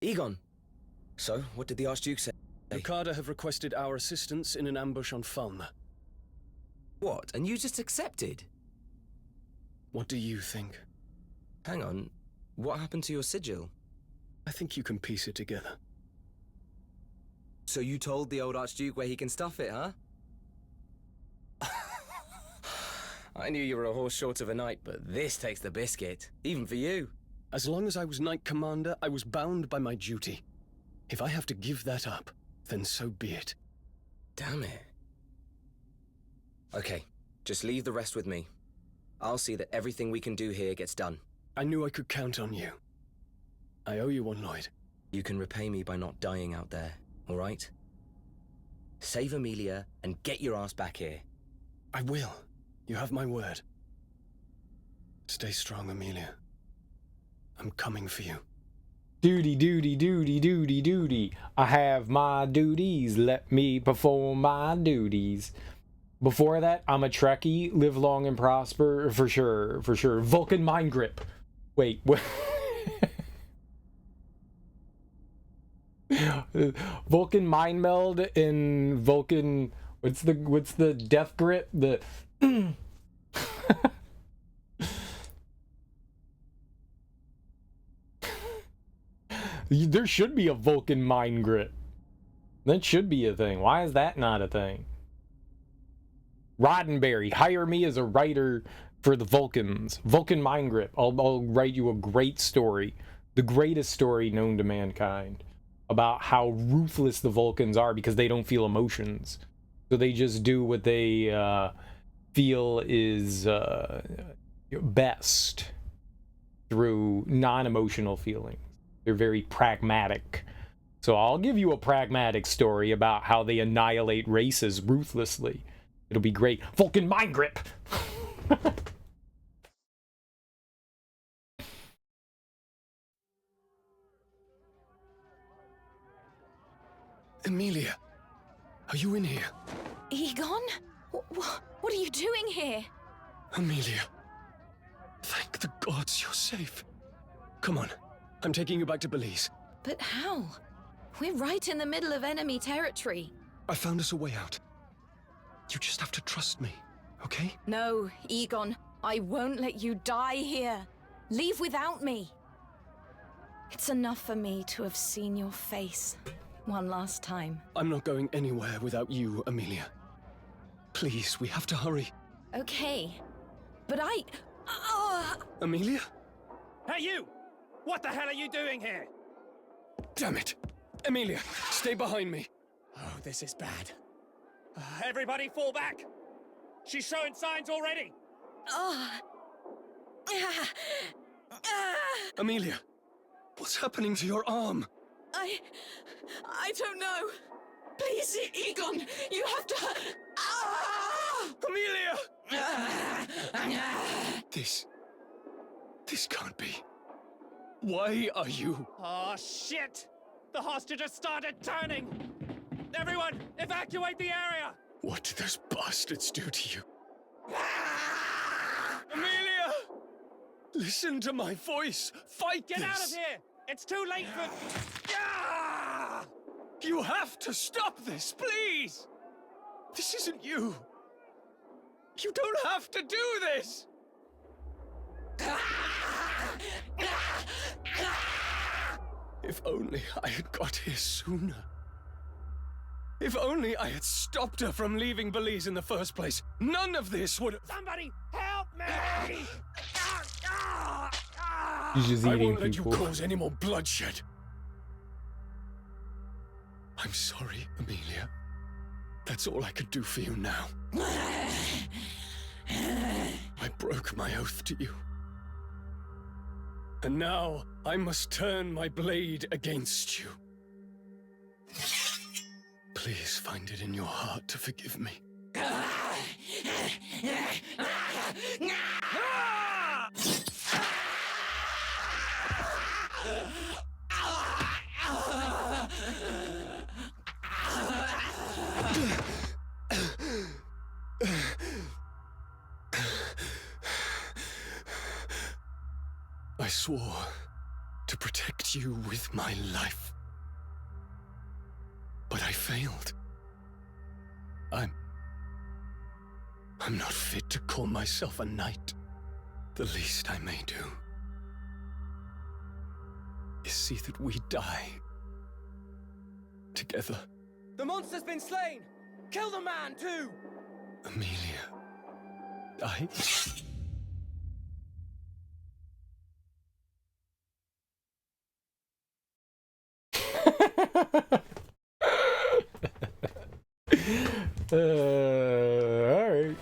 F: Egon! So, what did the Archduke say?
C: Lucada have requested our assistance in an ambush on Falna.
F: What? And you just accepted?
C: What do you think?
F: Hang on. What happened to your sigil?
C: I think you can piece it together.
F: So you told the old Archduke where he can stuff it, huh? I knew you were a horse short of a knight, but this takes the biscuit. Even for you.
C: As long as I was Knight Commander, I was bound by my duty. If I have to give that up, then so be it.
F: Damn it. Okay, just leave the rest with me. I'll see that everything we can do here gets done.
C: I knew I could count on you. I owe you one, Lloyd.
F: You can repay me by not dying out there, all right? Save Amelia and get your ass back here.
C: I will. You have my word. Stay strong, Amelia. I'm coming for you.
A: Duty, duty, duty, duty, duty. I have my duties. Let me perform my duties. Before that, I'm a Trekkie. Live long and prosper. For sure, for sure. Vulcan mind grip. Wait, what? Vulcan mind meld in Vulcan. What's the death grit? The there should be a Vulcan mind grit. That should be a thing. Why is that not a thing? Roddenberry, hire me as a writer for the Vulcans. Vulcan mind grip. I'll write you a great story, the greatest story known to mankind, about how ruthless the Vulcans are because they don't feel emotions. So they just do what they feel is best through non-emotional feelings. They're very pragmatic. So I'll give you a pragmatic story about how they annihilate races ruthlessly. It'll be great. Vulcan mind grip!
C: Emilia, are you in here?
D: Egon? What are you doing here?
C: Emilia, thank the gods you're safe. Come on, I'm taking you back to Belize.
D: But how? We're right in the middle of enemy territory.
C: I found us a way out. You just have to trust me, okay?
D: No, Egon. I won't let you die here. Leave without me. It's enough for me to have seen your face one last time.
C: I'm not going anywhere without you, Emilia. Please, we have to hurry.
D: Okay, but
C: Emilia?
I: Hey, you! What the hell are you doing here?
C: Damn it! Emilia, stay behind me.
I: Oh, this is bad. Everybody fall back! She's showing signs already!
C: Emilia, what's happening to your arm?
D: I don't know. Please, Egon, you have to...
C: Emilia! This can't be. Why are you...
I: Oh, shit! The hostages started turning! Everyone, evacuate the area!
C: What did those bastards do to you? Emilia! Listen to my voice! Fight
I: Get
C: this!
I: out of here! It's too late for...
C: You have to stop this, please! This isn't you! You don't have to do this! If only I had got here sooner. If only I had stopped her from leaving Belize in the first place, none of this would have...
I: Somebody help me!
A: He's just
C: I
A: eating
C: won't let you
A: people.
C: cause any more bloodshed. I'm sorry, Emilia. That's all I could do for you now. I broke my oath to you. And now I must turn my blade against you. Please find it in your heart to forgive me. I swore to protect you with my life. But I failed. I'm not fit to call myself a knight. The least I may do is see that we die together.
F: The monster's been slain! Kill the man, too!
C: Emilia, I...
A: Alright.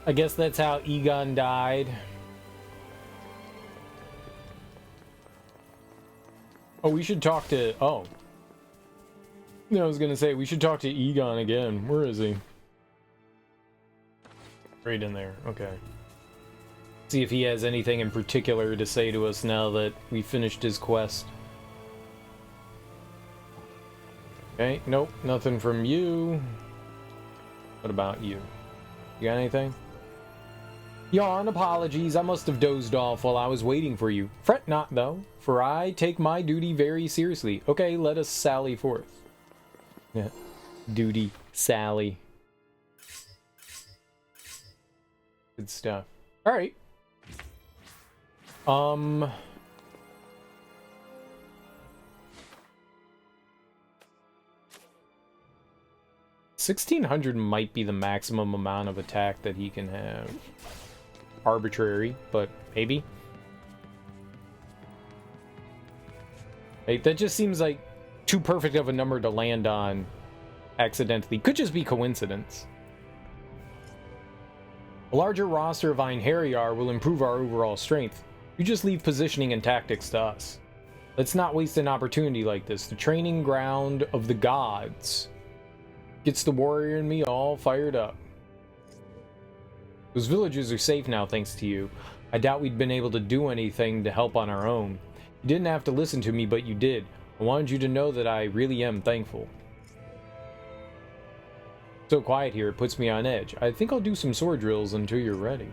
A: I guess that's how Egon died. Oh, we should talk to... Oh. No, I was gonna say, we should talk to Egon again. Where is he? Right in there. Okay. See if he has anything in particular to say to us now that we finished his quest. Okay, nope, nothing from you. What about you? You got anything? Yawn, apologies, I must have dozed off while I was waiting for you. Fret not, though, for I take my duty very seriously. Okay, let us sally forth. Yeah. Duty, sally. Good stuff. Alright. 1600 might be the maximum amount of attack that he can have. Arbitrary, but maybe. Like, that just seems like too perfect of a number to land on accidentally. Could just be coincidence. A larger roster of einherjar will improve our overall strength. You just leave positioning and tactics to us. Let's not waste an opportunity like this. The training ground of the gods gets the warrior in me all fired up. Those villages are safe now thanks to you. I doubt we'd been able to do anything to help on our own. You didn't have to listen to me, but you did. I wanted you to know that I really am thankful. So quiet here, it puts me on edge. I think I'll do some sword drills until you're ready.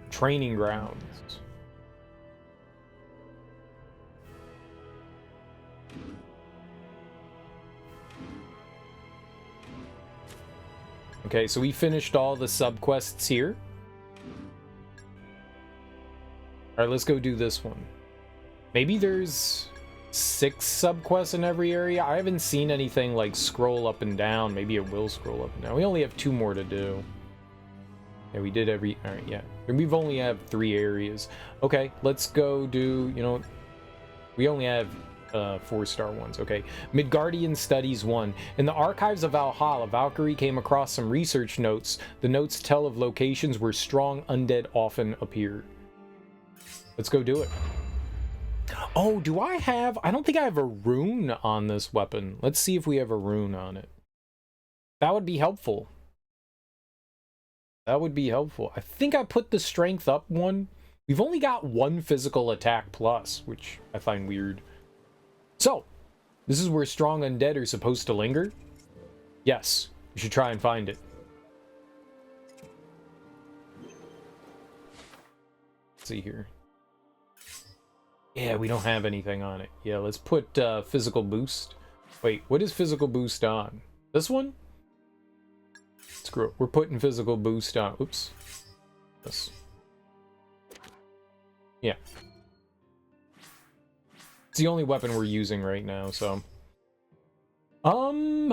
A: Training grounds. Okay, so we finished all the subquests here. Alright, let's go do this one. Maybe there's 6 subquests in every area. I haven't seen anything like scroll up and down. Maybe it will scroll up and down. We only have 2 more to do. Yeah, we did every... Alright, yeah. We've only have 3 areas. Okay, let's go do... You know, we only have 4-star ones. Okay. Midgardian Studies 1. In the archives of Valhalla, Valkyrie came across some research notes. The notes tell of locations where strong undead often appear. Let's go do it. Oh, do I have... I don't think I have a rune on this weapon. Let's see if we have a rune on it. That would be helpful. That would be helpful. I think I put the strength up one. We've only got 1 physical attack plus, which I find weird. So, this is where strong undead are supposed to linger? Yes, we should try and find it. Let's see here. Yeah, we don't have anything on it. Yeah, let's put physical boost. Wait, what is physical boost on? This one? Screw it. We're putting physical boost on. Oops. This. Yeah. It's the only weapon we're using right now, so... How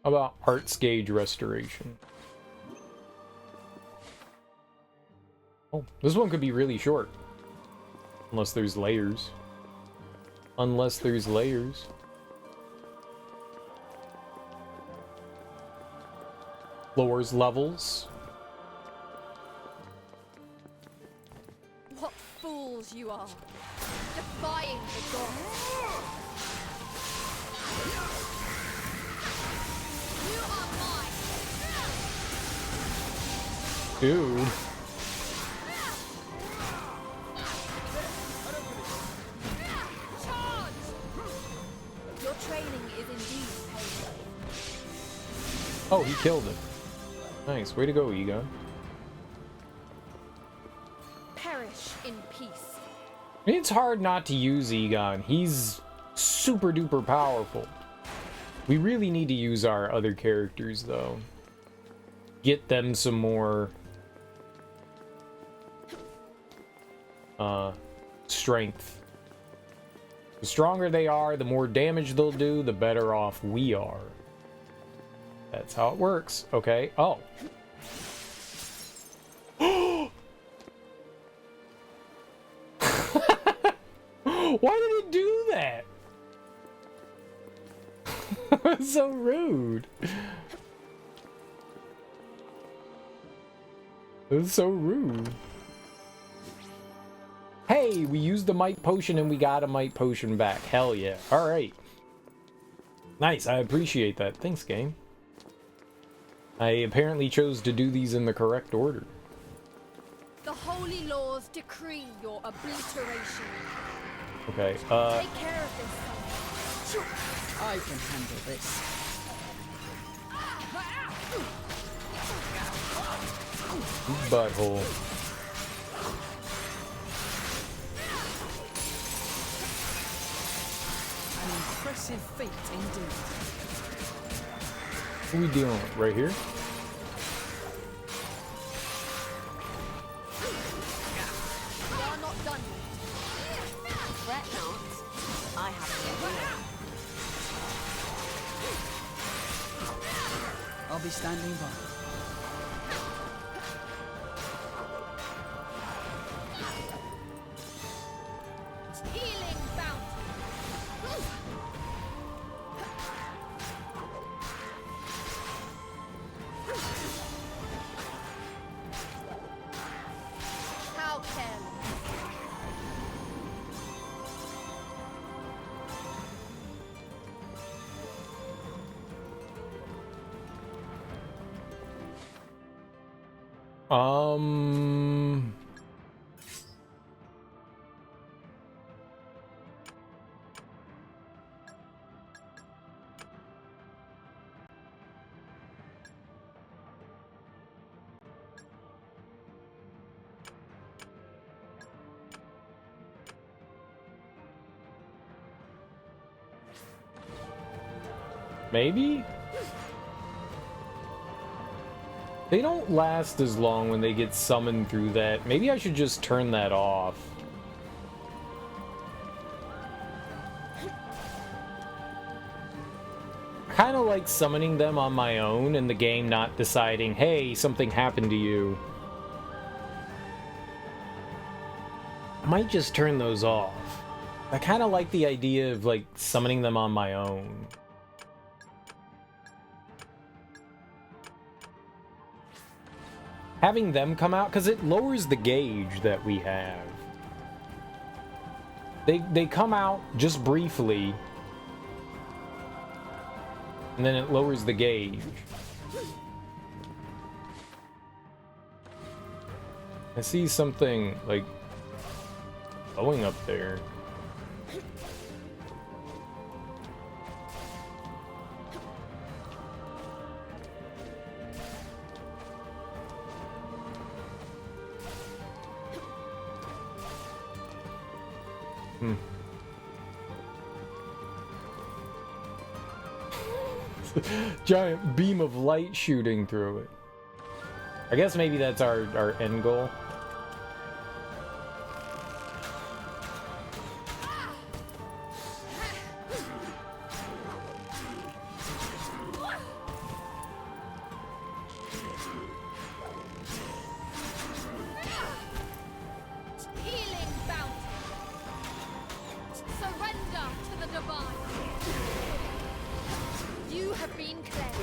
A: about Arts Gauge Restoration? Oh, this one could be really short. Unless there's layers. Unless there's layers. Lowers levels.
B: What fools you are! Defying the gods! You are mine!
A: Dude.
B: Charge! Your training is indeed painful.
A: Oh, he killed it. Nice. Way to go, Egon.
B: Perish in peace.
A: It's hard not to use Egon. He's super duper powerful. We really need to use our other characters, though. Get them some more... strength. The stronger they are, the more damage they'll do, the better off we are. That's how it works. Okay. Oh. Why did it do that? That's so rude. That's so rude. Hey, we used the might potion and we got a might potion back. Hell yeah. Alright. Nice, I appreciate that. Thanks, game. I apparently chose to do these in the correct order.
B: The holy laws decree your obliteration.
A: Okay,
B: Take care of this, son.
E: I can handle this.
A: Butthole.
E: An impressive feat indeed.
A: What are we dealing with right here?
B: You're not done yet.
D: Fret not. I have the
E: I'll be standing by.
B: Healing bounty. How careless.
A: Um. Maybe? They don't last as long when they get summoned through that. Maybe I should just turn that off. Kind of like summoning them on my own and the game not deciding, hey, something happened to you. I might just turn those off. I kind of like the idea of like summoning them on my own. Having them come out, because it lowers the gauge that we have. They come out just briefly, and then it lowers the gauge. I see something, like, going up there. Giant beam of light shooting through it. I guess maybe that's our end goal.
B: Healing bounty. Surrender to the divine. You have been cleansed.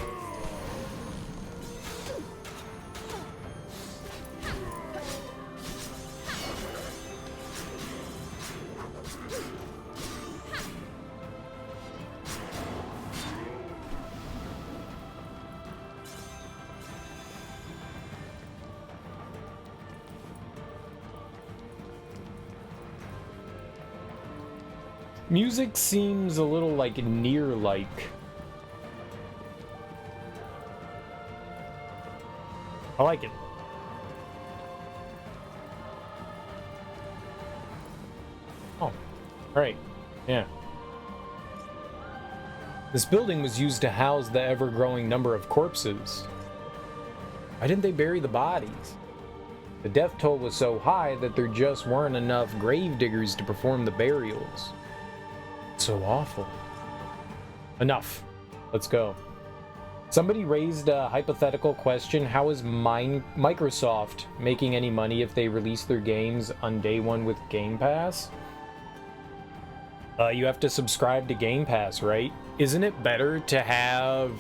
A: Music seems a little like near-like. I like it. Oh, right. Yeah. This building was used to house the ever-growing number of corpses. Why didn't they bury the bodies? The death toll was so high that there just weren't enough grave diggers to perform the burials. So awful. Enough. Let's go. Somebody raised a hypothetical question. How is Microsoft making any money if they release their games on day one with Game Pass? You have to subscribe to Game Pass, right? Isn't it better to have...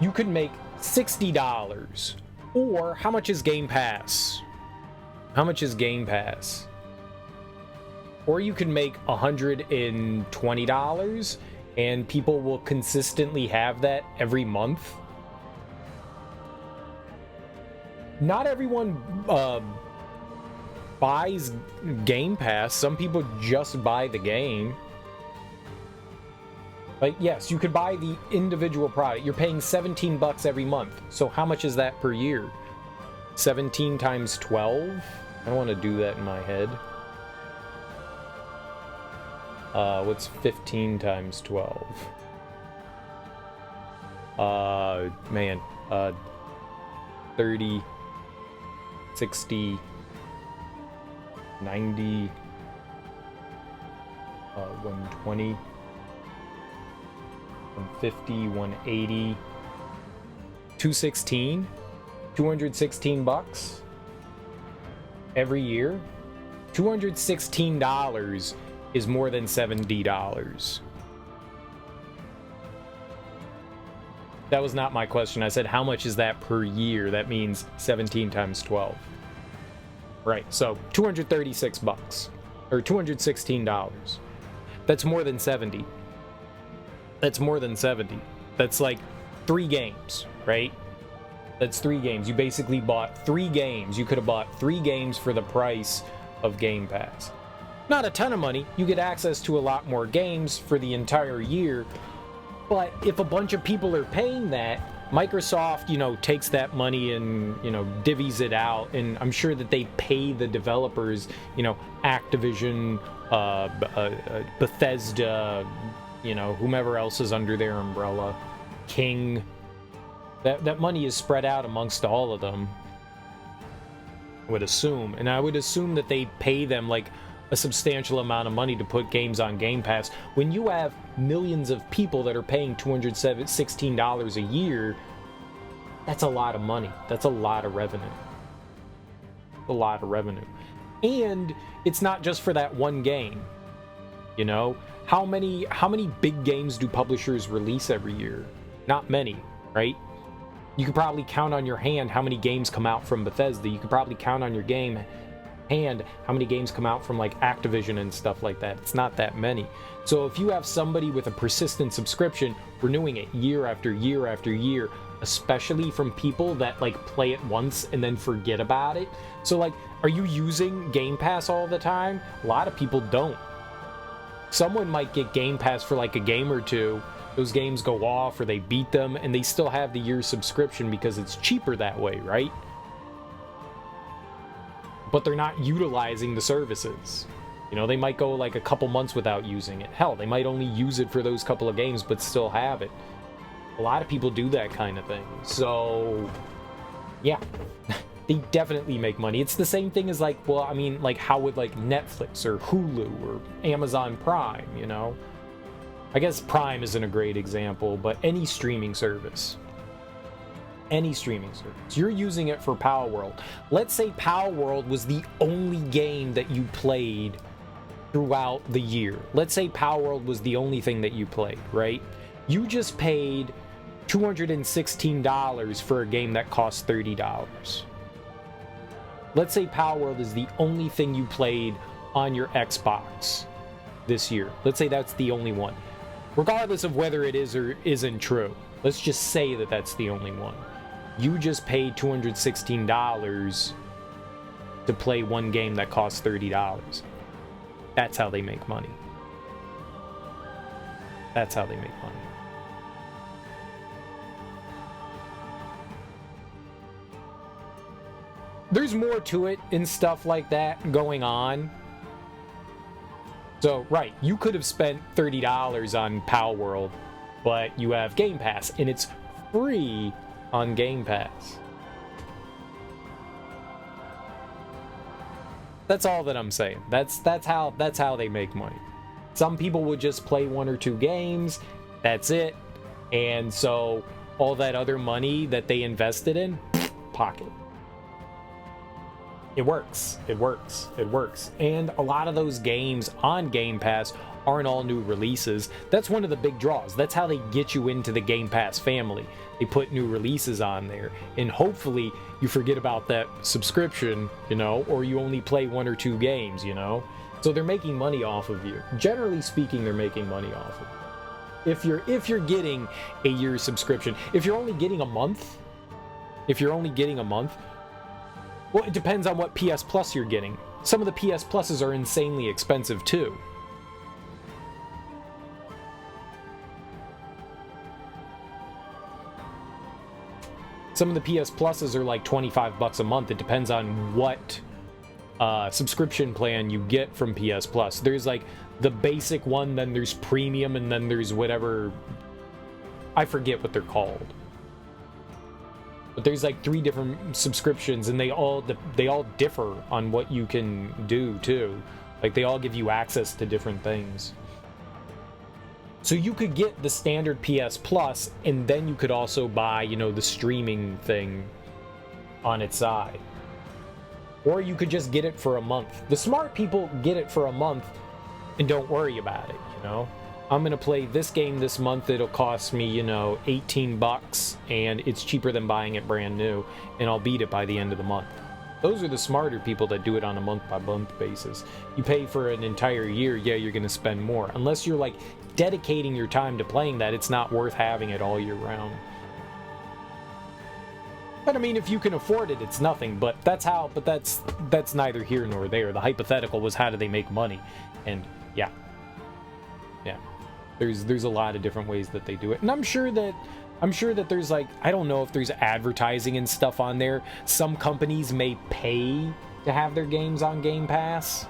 A: You could make $60. Or, how much is Game Pass? How much is Game Pass? Or you can make $120 and people will consistently have that every month. Not everyone buys Game Pass. Some people just buy the game. Like, yes, you could buy the individual product. You're paying 17 bucks every month. So how much is that per year? 17 times 12? I don't want to do that in my head. What's 15 times 12? Man, 30, 60, 90, 120, 150, 180, 216, 216 bucks every year. $216 is more than $70. That was not my question. I said, how much is that per year? That means 17 times 12. Right, so 236 bucks, or $216. That's more than 70. That's more than 70. That's like 3 games, right? That's 3 games. You basically bought 3 games. You could have bought 3 games for the price of Game Pass. Not a ton of money. You get access to a lot more games for the entire year. But if a bunch of people are paying that, Microsoft, you know, takes that money and, you know, divvies it out. And I'm sure that they pay the developers, you know, Activision, Bethesda, you know, whomever else is under their umbrella, King. That money is spread out amongst all of them, I would assume. And I would assume that they pay them like a substantial amount of money to put games on Game Pass. When you have millions of people that are paying $216 a year, that's a lot of money. That's a lot of revenue. A lot of revenue. And it's not just for that one game. You know, how many big games do publishers release every year? Not many, right? You could probably count on your hand how many games come out from Bethesda. You could probably count on your hand how many games come out from like Activision and stuff like that. It's not that many. So if you have somebody with a persistent subscription renewing it year after year after year, especially from people that like play it once and then forget about it. So like, are you using Game Pass all the time? A lot of people don't. Someone might get Game Pass for like a game or two. Those games go off or they beat them and they still have the year subscription because it's cheaper that way, right? But they're not utilizing the services. You know, they might go like a couple months without using it. Hell, they might only use it for those couple of games, but still have it. A lot of people do that kind of thing. So, yeah, they definitely make money. It's the same thing as like, well, I mean, like how would like Netflix or Hulu or Amazon Prime, you know? I guess Prime isn't a great example, but any streaming service. Any streaming service. You're using it for Power World. Let's say Power World was the only game that you played throughout the year. Let's say Power World was the only thing that you played, right? You just paid $216 for a game that costs $30. Let's say Power World is the only thing you played on your Xbox this year. Let's say that's the only one. Regardless of whether it is or isn't true. Let's just say that that's the only one. You just paid $216 to play one game that costs $30. That's how they make money. That's how they make money. There's more to it and stuff like that going on. So, right, you could have spent $30 on Power World, but you have Game Pass, and it's free on Game Pass. That's all that I'm saying. That's how they make money. Some people would just play 1 or 2 games, that's it, and so all that other money that they invested in, pocket. It works. It works. It works. And a lot of those games on Game Pass aren't all new releases. That's one of the big draws. That's how they get you into the Game Pass family. They put new releases on there. And hopefully you forget about that subscription, you know, or you only play 1 or 2 games, you know. So they're making money off of you. Generally speaking, they're making money off of you. If you're getting a year subscription, if you're only getting a month, well, it depends on what PS Plus you're getting. Some of the PS Pluses are insanely expensive too. Some of the PS Pluses are like 25 bucks a month. It depends on what subscription plan you get from PS Plus. There's like the basic one, then there's premium, and then there's whatever, I forget what they're called. But there's like 3 different subscriptions, and they all differ on what you can do too. Like they all give you access to different things. So you could get the standard PS Plus, and then you could also buy, you know, the streaming thing on its side. Or you could just get it for a month. The smart people get it for a month and don't worry about it, you know? I'm gonna play this game this month, it'll cost me, you know, 18 bucks, and it's cheaper than buying it brand new, and I'll beat it by the end of the month. Those are the smarter people that do it on a month-by-month basis. You pay for an entire year, yeah, you're gonna spend more. Unless you're, like, dedicating your time to playing that, it's not worth having it all year round. But I mean, if you can afford it, it's nothing. But that's neither here nor there. The hypothetical was, how do they make money? And yeah, there's a lot of different ways that they do it. And I'm sure that there's, like, I don't know if there's advertising and stuff on there. Some companies may pay to have their games on Game Pass.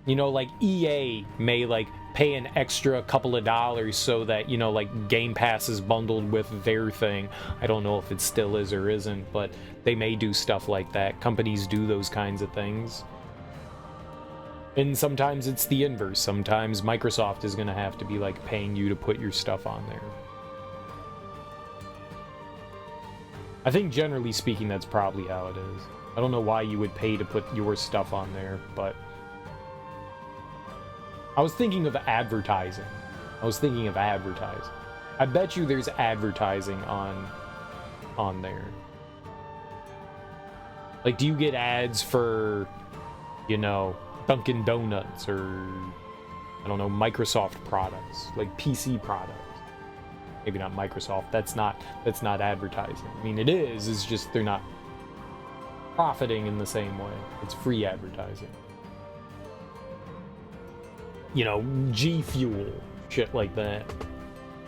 A: You know, like EA may, like, pay an extra couple of dollars so that, you know, like, Game Pass is bundled with their thing. I don't know if it still is or isn't, but they may do stuff like that. Companies do those kinds of things. And sometimes it's the inverse. Sometimes Microsoft is going to have to be, like, paying you to put your stuff on there. I think generally speaking, that's probably how it is. I don't know why you would pay to put your stuff on there, but I was thinking of advertising. I bet you there's advertising on there. Like, do you get ads for, you know, Dunkin' Donuts or, I don't know, Microsoft products, like PC products? Maybe not Microsoft. That's not advertising. I mean, it is. It's just they're not profiting in the same way. It's free advertising. You know, G Fuel, shit like that.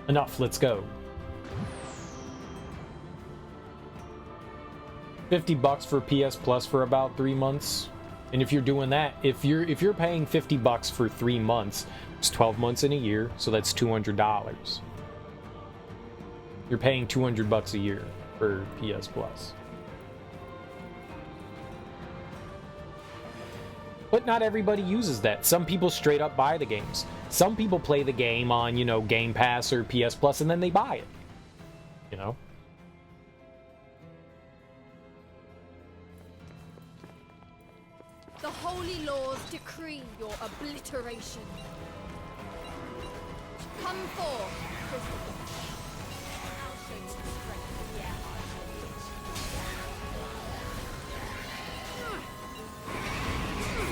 A: Enough, let's go. 50 bucks for PS Plus for about 3 months. And if you're doing that, if you're paying 50 bucks for 3 months, it's 12 months in a year, so that's $200. You're paying 200 bucks a year for PS Plus. But not everybody uses that. Some people straight up buy the games. Some people play the game on, you know, Game Pass or PS Plus, and then they buy it. You know?
B: The holy laws decree your obliteration. Come forth, Christopher. I'll show you the strength of the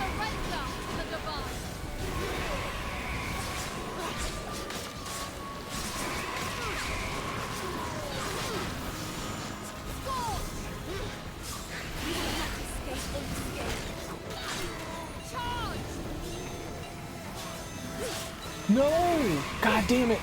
B: surrender to the divine. Score! You will not escape unscathed. Charge!
A: No! God damn it!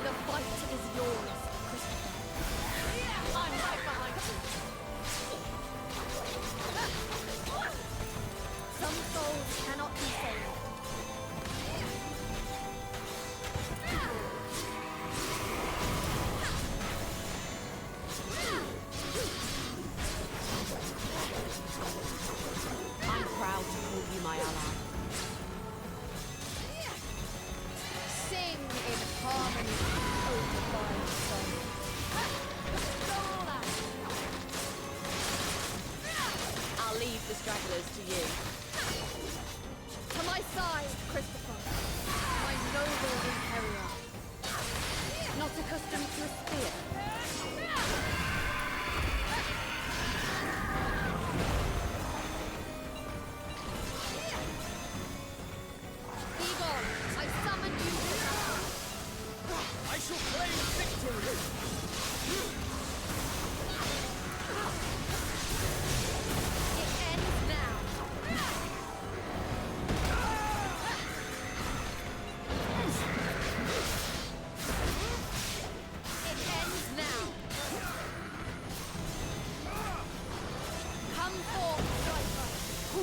B: The fight is yours, Christopher. I'm right behind you. Some souls cannot be saved.
E: I'm proud to call you my ally.
B: Sing in harmony, O divine song.
E: I'll leave the stragglers to you.
B: To my side, Christopher, my noble inheritor. Not accustomed to a spear.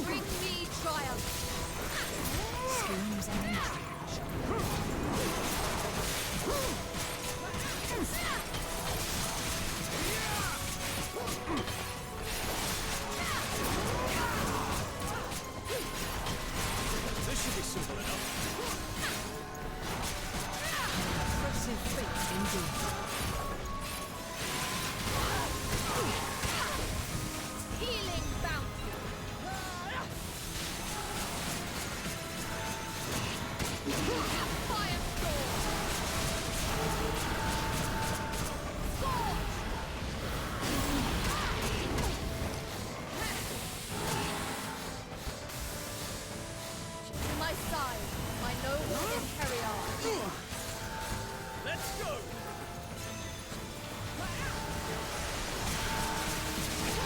B: Bring me triumph.
E: Schemes and intrigue.
C: This should be simple enough.
E: Impressive feat indeed.
B: Healing bounty. Firestorm. Scorch. To my side, my noble einherjar.
C: Let's go!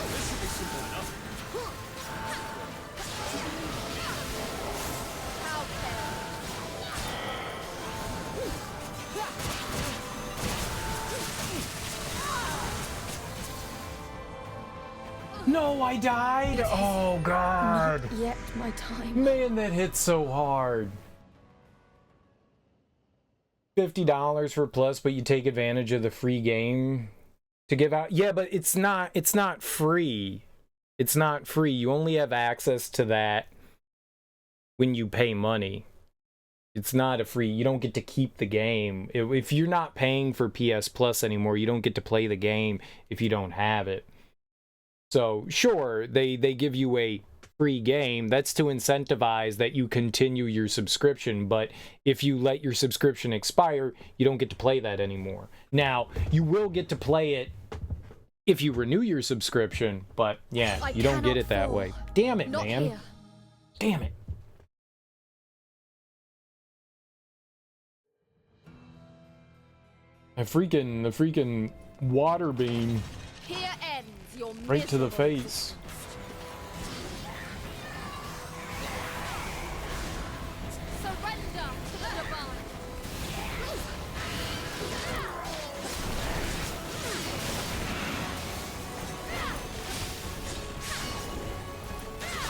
C: This should be simple enough.
A: No, I died. Oh God.
B: Not yet my time.
A: Man, that hit so hard. $50 for plus, but you take advantage of the free game to give out. Yeah, but it's not free. It's not free. You only have access to that when you pay money. It's not a free. You don't get to keep the game. If you're not paying for PS Plus anymore, you don't get to play the game if you don't have it. So sure, they give you a free game. That's to incentivize that you continue your subscription. But if you let your subscription expire, you don't get to play that anymore. Now, you will get to play it if you renew your subscription. But yeah, you don't get it that way. Damn it,
B: Not
A: man.
B: here.
A: Damn it. The freaking water beam
B: Here ends your
A: right to the
B: miserable
A: face.
B: Surrender to the divine.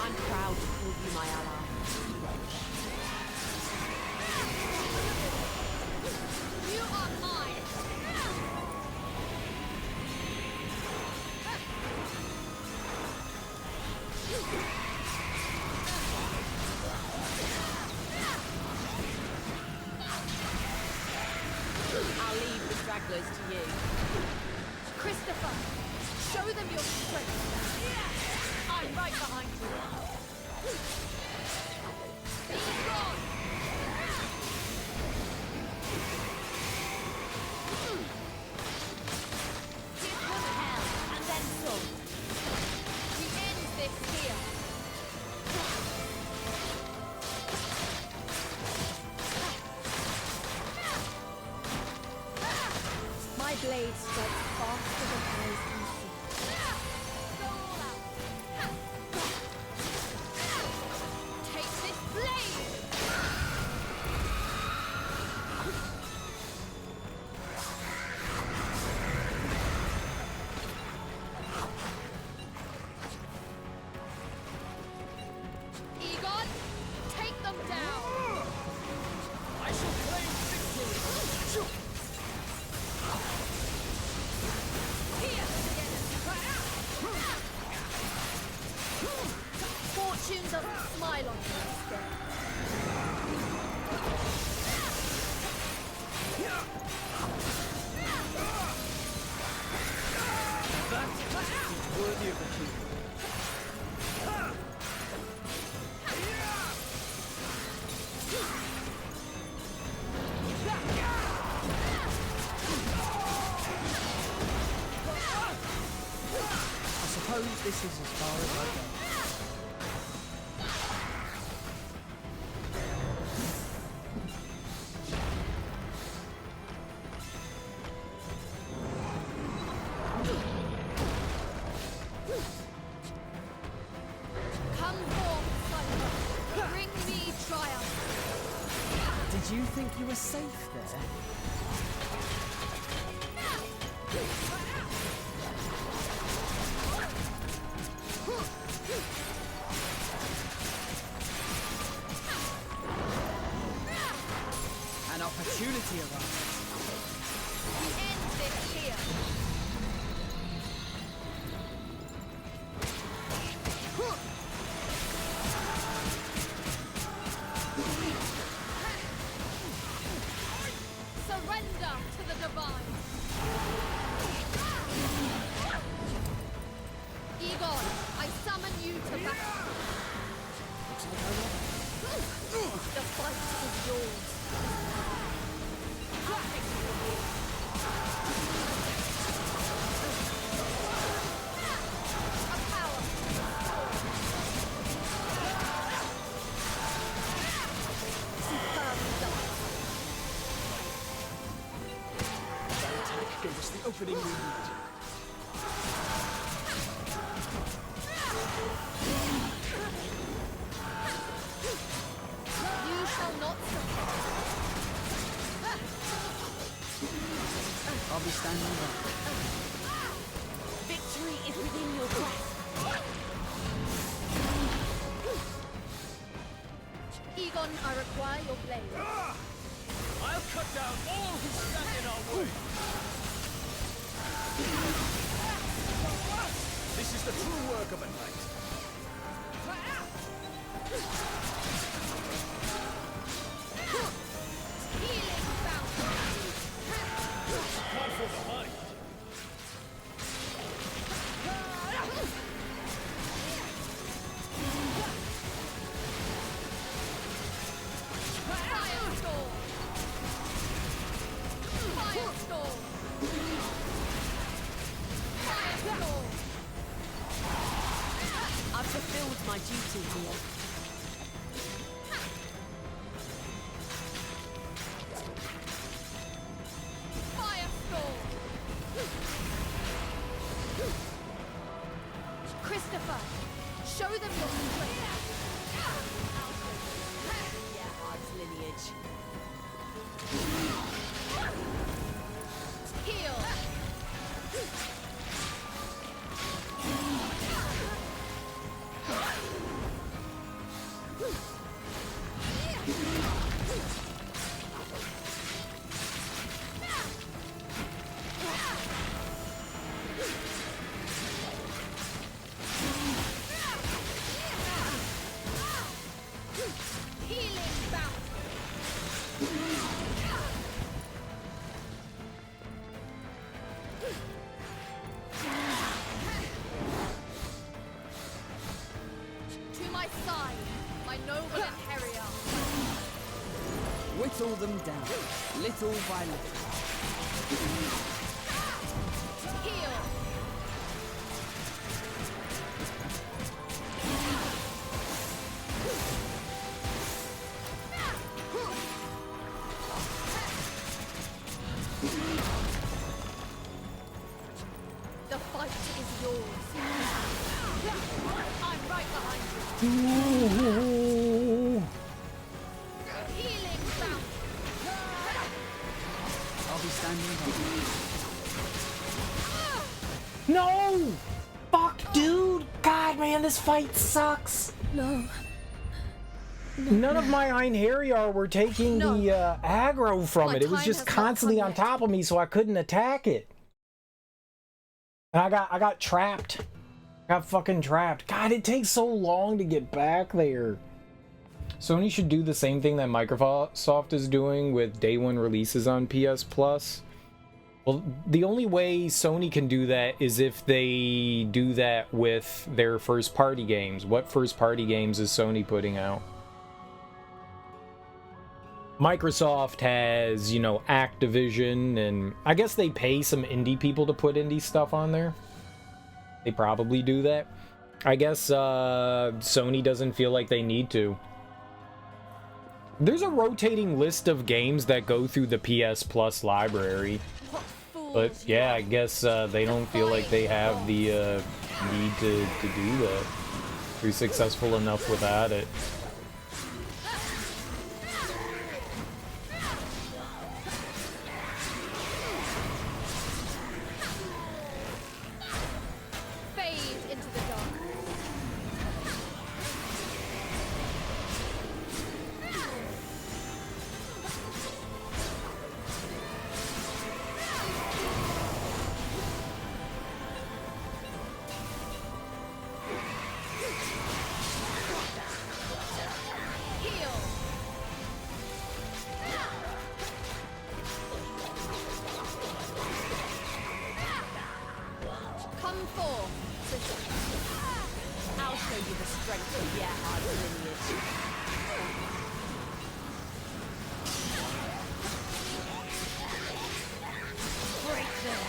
E: I'm proud to call you my ally.
B: You are mine.
E: I'll leave the stragglers to you.
B: Christopher, show them your strength.
E: I'm right behind you.
B: Be gone.
E: Give them hell, and then some.
B: We end this here. My blade strikes faster than eyes can see. Go all out. Take this blade! Egon, take them down!
C: I shall claim victory!
B: Fortune doesn't smile on you instead.
C: That is worthy of achievement.
E: I suppose this is as far as I go.
B: Come forth, Cypher. Bring me triumph.
E: Did you think you were safe there? mercy of us.
B: End this here. Surrender to the divine. Egon, I summon you to battle. The fight is yours. A power. Superb result.
C: That attack gave us the opening we needed.
B: You shall not suffer.
E: I'll be standing by.
D: Victory is within your grasp.
B: Egon, I require your blade.
C: I'll cut down all who stand in our way. This is the true work of a knight.
B: Healing fountain.
C: Not for behind.
B: Firestorm. Firestorm. Firestorm.
E: I've fulfilled my duty here.
B: Firestorm. Christopher, show them your strength.
E: Gerhard's lineage.
B: Heal. Healing fountain. To my side, my noble einherjar.
E: Whittle them down, little by little.
B: Heal. The fight is yours. I'm right behind you. Healing fountain.
E: I'll be standing by.
A: No! Fuck, dude! God, man, this fight sucks!
B: No.
A: None of my einherjar were taking
B: No.
A: the aggro from
B: My
A: it. It was
B: time
A: just
B: has not
A: constantly
B: come
A: on
B: yet.
A: top of me, so I couldn't attack it. And I got trapped. Got fucking trapped. God, it takes so long to get back there. Sony should do the same thing that Microsoft is doing with day one releases on PS Plus. Well, the only way Sony can do that is if they do that with their first party games. What first party games is Sony putting out? Microsoft has, you know, Activision, and I guess they pay some indie people to put indie stuff on there. They probably do that. I guess Sony doesn't feel like they need to. There's a rotating list of games that go through the PS Plus library. But yeah, I guess they don't feel like they have the need to do that. They're successful enough without it.
B: Fade into the dark.
D: strength of Gerhard's lineage. Break them.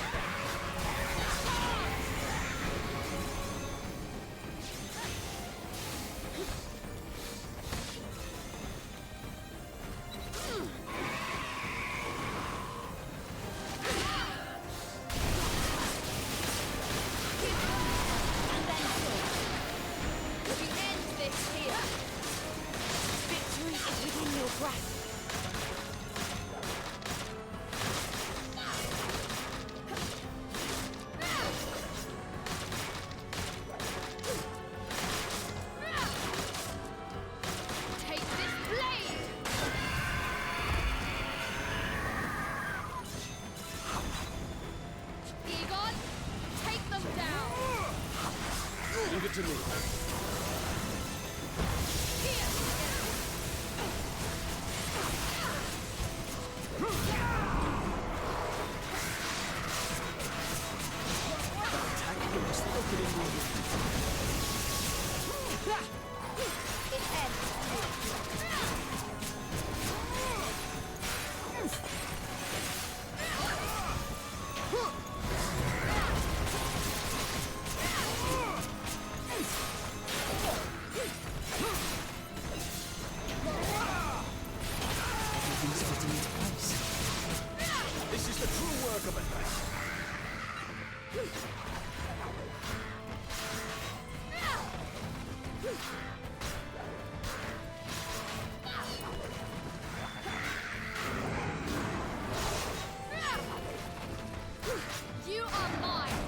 C: Leave it to me. This is the true work of a knight.
B: You are mine!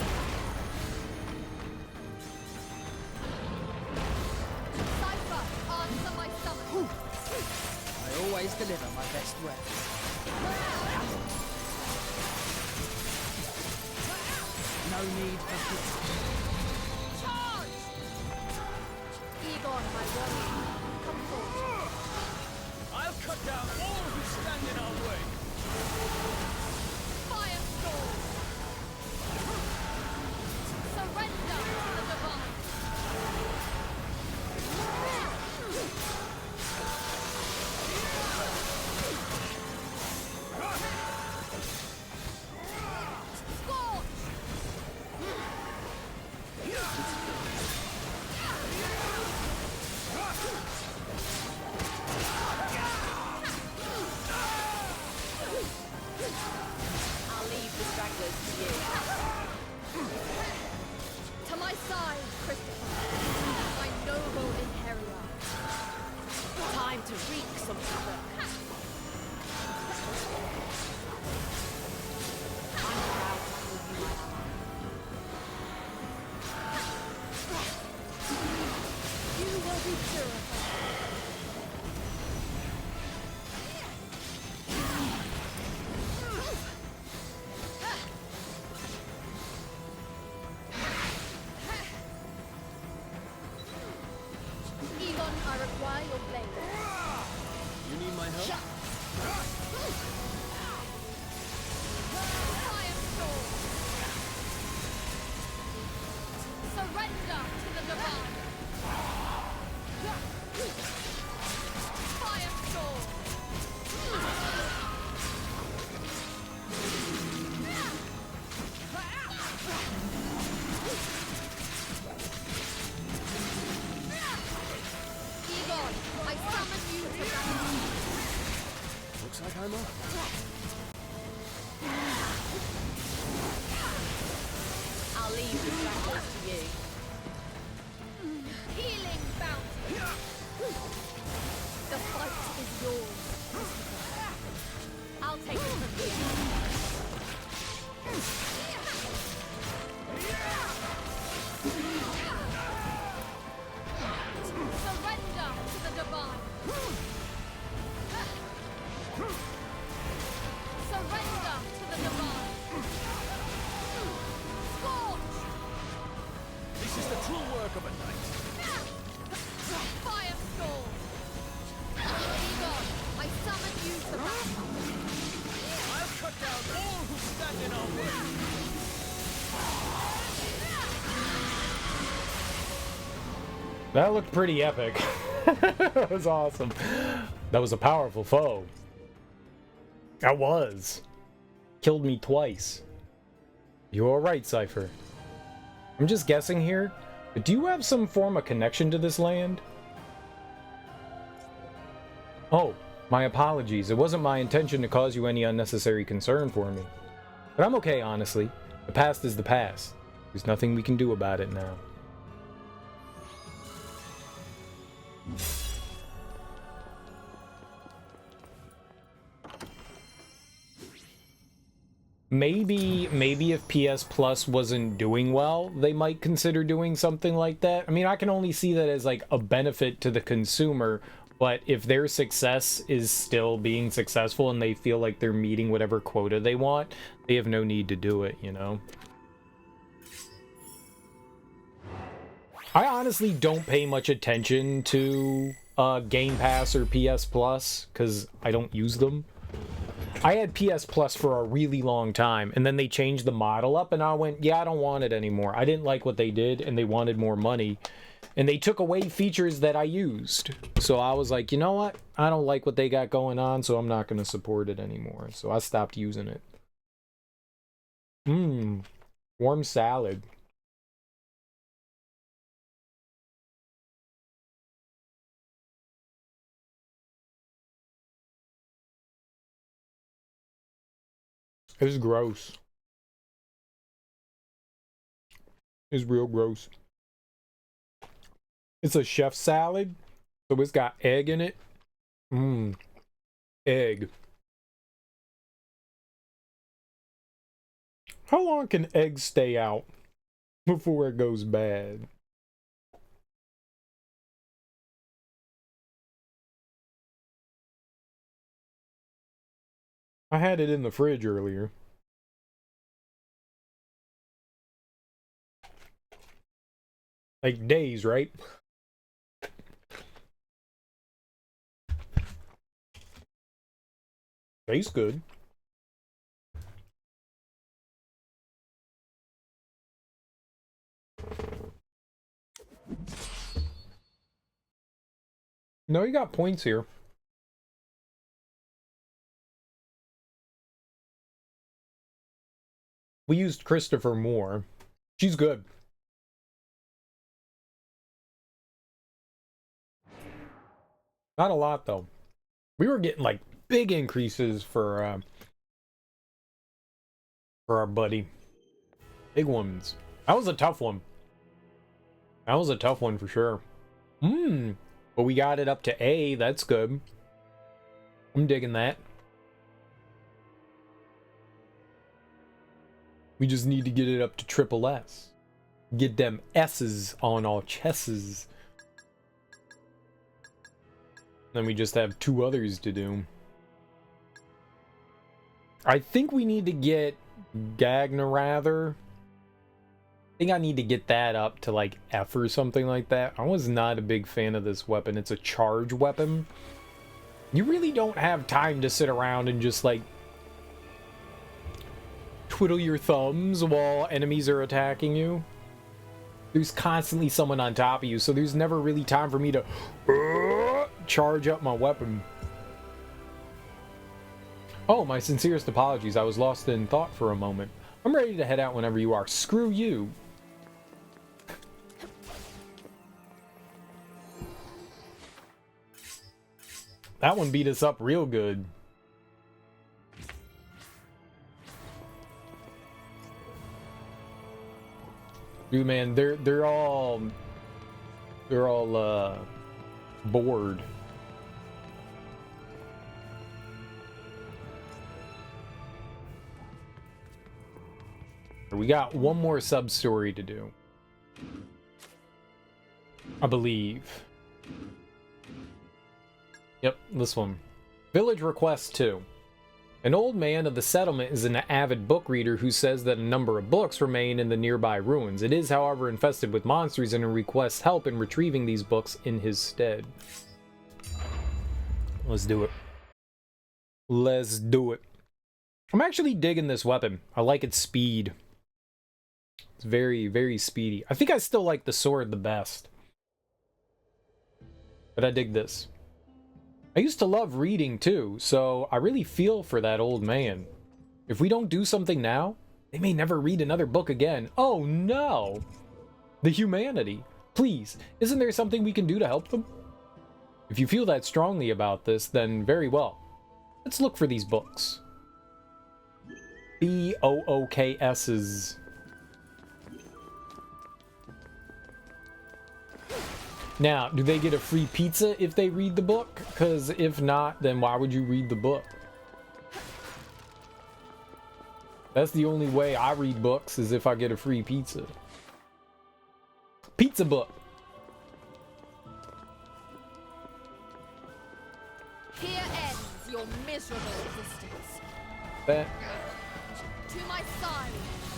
B: Cypher, answer my summons!
E: I always deliver my best work. No need for fear.
B: Charge! Egon, my warrior, come forward.
C: I'll cut down all who stand in our way.
B: Firestorm! Surrender to the divine! Scorch!
D: I'll leave the stragglers to you.
B: To my side, Christopher, my noble inheritor.
D: Time to wreak some havoc. I'm proud to call you my ally.
B: You will be purified. Egon, I require your blade.
C: You need my help?
B: Firestorm! Surrender to the divine! Firestorm! Egon, I summon you to battle!
C: Looks like I'm up.
D: I'll leave the stragglers to you.
B: Healing bounty! The fight is yours.
D: I'll take it from here.
B: Surrender to the divine! Surrender to the divine! Scorch!
C: This is the true work of a knight.
B: Firestorm! Egon, I summon you to battle!
C: I'll cut down all who stand in our way.
A: That looked pretty epic. That was awesome. That was a powerful foe. That was. Killed me twice. You alright, Cypher? I'm just guessing here, but do you have some form of connection to this land? Oh, my apologies. It wasn't my intention to cause you any unnecessary concern for me. But I'm okay, honestly. The past is the past. There's nothing we can do about it now. Maybe if PS Plus wasn't doing well, they might consider doing something like that. I mean, I can only see that as like a benefit to the consumer, but if their success is still being successful and they feel like they're meeting whatever quota they want, they have no need to do it, you know? I honestly don't pay much attention to Game Pass or PS Plus because I don't use them. I had PS Plus for a really long time, and then they changed the model up, and I went, yeah, I don't want it anymore. I didn't like what they did, and they wanted more money, and they took away features that I used. So I was like, you know what? I don't like what they got going on, so I'm not going to support it anymore. So I stopped using it. Warm salad. It's gross. It's real gross. It's a chef salad, so it's got egg in it. Egg. How long can eggs stay out before it goes bad? I had it in the fridge earlier. Like days, right? Tastes good. No, you got points here. We used Christopher Moore. She's good. Not a lot, though. We were getting, like, big increases for our buddy. Big ones. That was a tough one. That was a tough one for sure. But we got it up to A. That's good. I'm digging that. We just need to get it up to triple S. Get them S's on all chesses. Then we just have 2 others to do. I think we need to get Gagnarather. I think I need to get that up to like F or something like that. I was not a big fan of this weapon. It's a charge weapon. You really don't have time to sit around and just like twiddle your thumbs while enemies are attacking you. There's constantly someone on top of you, so there's never really time for me to charge up my weapon. Oh, my sincerest apologies. I was lost in thought for a moment. I'm ready to head out whenever you are. Screw you. That one beat us up real good. Dude, man, they're all bored. We got one more sub-story to do, I believe. Yep, this one. Village Request 2. An old man of the settlement is an avid book reader who says that a number of books remain in the nearby ruins. It is, however, infested with monsters and requests help in retrieving these books in his stead. Let's do it. Let's do it. I'm actually digging this weapon. I like its speed. It's very, very speedy. I think I still like the sword the best. But I dig this. I used to love reading too, so I really feel for that old man. If we don't do something now, they may never read another book again. Oh no! The humanity. Please, isn't there something we can do to help them? If you feel that strongly about this, then very well. Let's look for these books. BOOKS's. Now, do they get a free pizza if they read the book? Because if not, then why would you read the book? That's the only way I read books, is if I get a free pizza. Pizza book.
B: Here ends your miserable existence.
A: That.
B: To my side,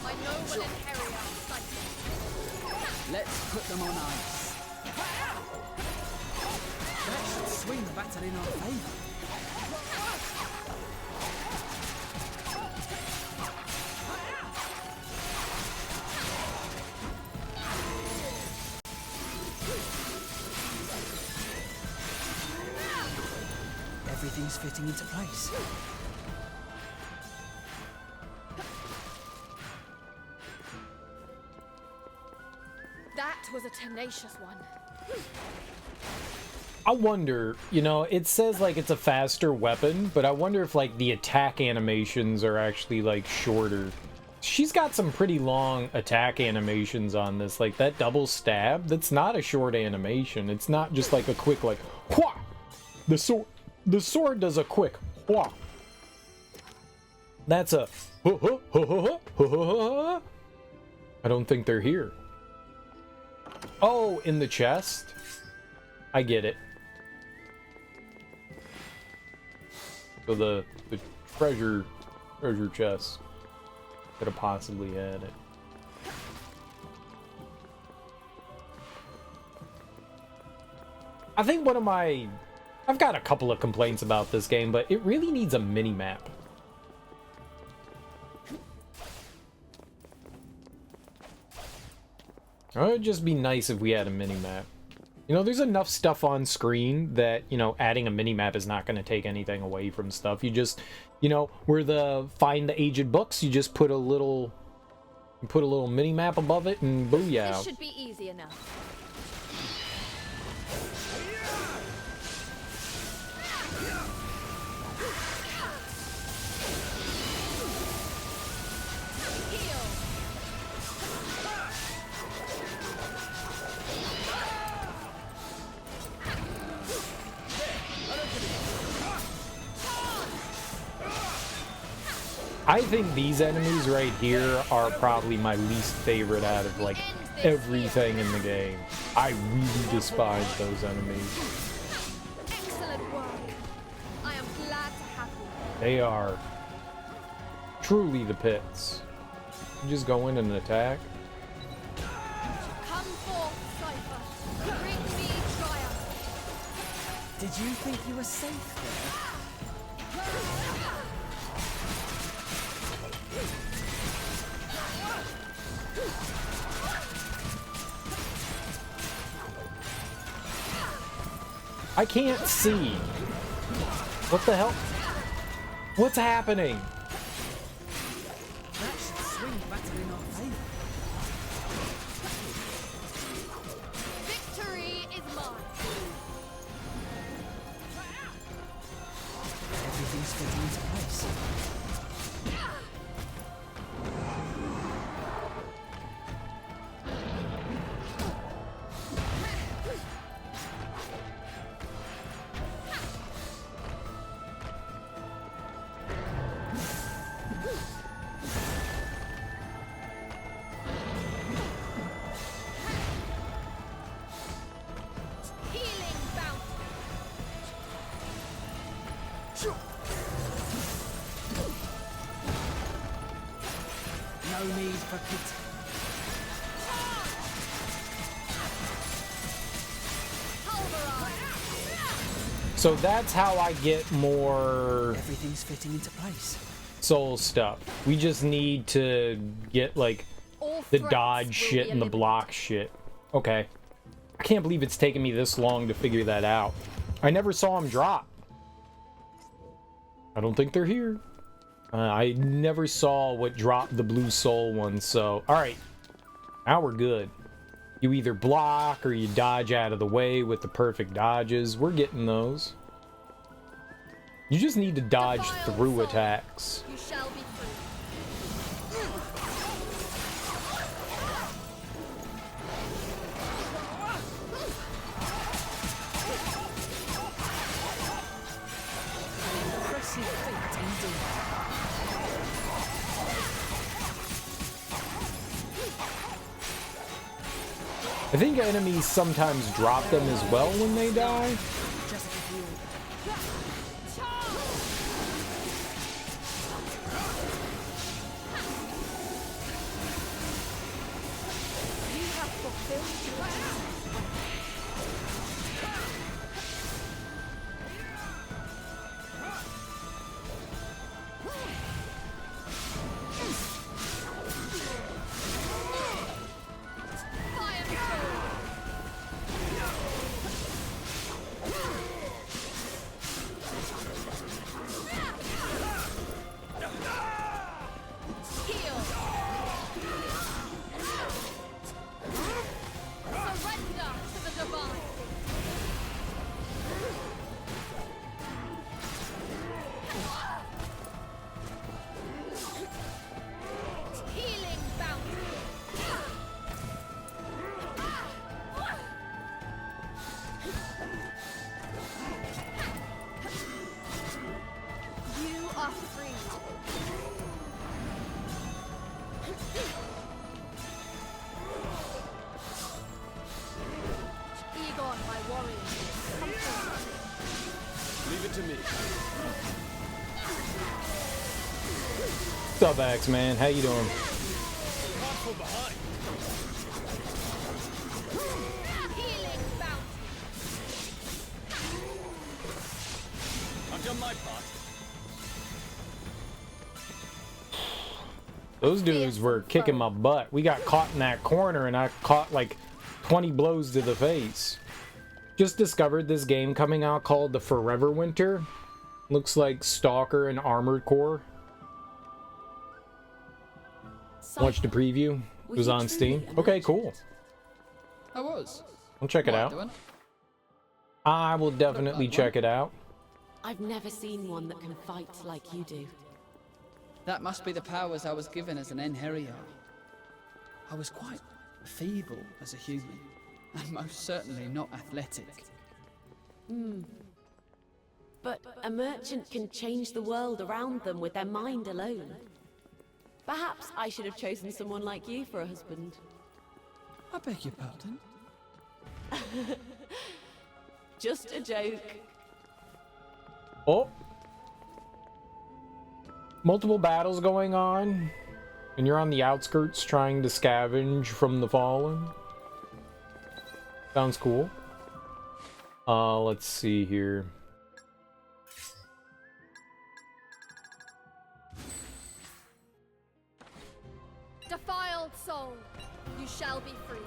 B: my noble inheritor, Cyclops.
E: Let's put them on ice. That should swing the battle in our favor. Everything's fitting into place.
B: That was a tenacious one.
A: I wonder, you know, it says like it's a faster weapon, but I wonder if like the attack animations are actually like shorter. She's got some pretty long attack animations on this, like that double stab. That's not a short animation. It's not just like a quick like wha. The sword does a quick wha. That's a I don't think they're here. Oh, in the chest? I get it. So the treasure chest could have possibly had it. I think I've got a couple of complaints about this game, but it really needs a mini-map. It would just be nice if we had a mini-map. You know, there's enough stuff on screen that, you know, adding a mini-map is not going to take anything away from stuff. You just, you know, where the find the aged books, you just put a little mini-map above it and booyah.
B: This should be easy enough.
A: I think these enemies right here are probably my least favorite out of like everything in the game. I really despise those enemies.
B: Excellent work. I am glad to have you.
A: They are truly the pits. You just go in and attack.
B: Come forth, Cypher. Bring me triumph.
E: Did you think you were safe there?
A: I can't see. What the hell? What's happening?
E: That should swing the battle in our favor.
B: Victory is mine.
E: Everything's fitting into place. No need for pity.
A: So that's how I get more
E: Everything's fitting into place.
A: soul stuff. We just need to get like
B: All
A: the
B: threats
A: dodge
B: will
A: shit
B: be
A: and the
B: eliminated.
A: block shit. Okay. I can't believe it's taken me this long to figure that out. I never saw them drop. I don't think they're here. I never saw what dropped the blue soul one, so... Alright. Now we're good. You either block or you dodge out of the way with the perfect dodges. We're getting those. You just need to dodge through attacks.
B: You shall be free.
D: Impressive feat indeed.
A: I think enemies sometimes drop them as well when they die. What's up, Axe Man? How you doing?
C: I've done my part.
A: Those dudes were kicking my butt. We got caught in that corner and I caught like 20 blows to the face. Just discovered this game coming out called the Forever Winter. Looks like Stalker and Armored Core. Watched the preview. It was on Steam. Okay, cool.
E: I was.
A: I'll check it out. I will definitely check it out.
J: I've never seen one that can fight like you do.
E: That must be the powers I was given as an einherjar. I was quite feeble as a human, and most certainly not athletic.
J: But a merchant can change the world around them with their mind alone. Perhaps I should have chosen someone like you for a husband.
E: I beg your pardon?
J: Just a joke.
A: Oh. Multiple battles going on. And you're on the outskirts trying to scavenge from the fallen. Sounds cool. Let's see here.
B: Defiled soul, you shall be free.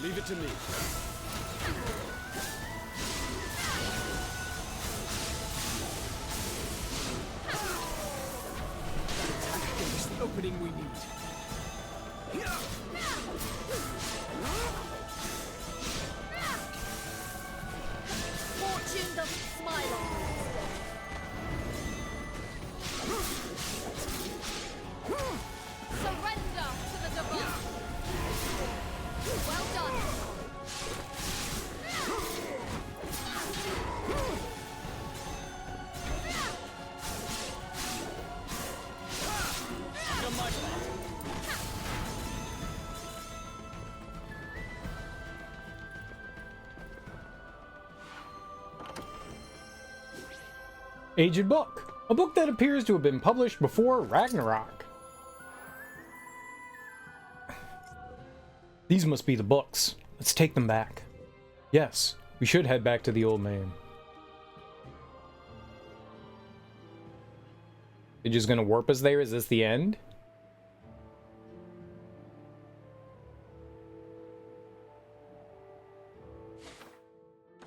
C: Leave it to me. Give us the opening we need.
B: Fortune doesn't smile on you. Surrender to the divine. Well done.
C: Done my part.
A: Aged book. A book that appears to have been published before Ragnarok. These must be the books. Let's take them back. Yes, we should head back to the old man. They're just gonna warp us there? Is this the end?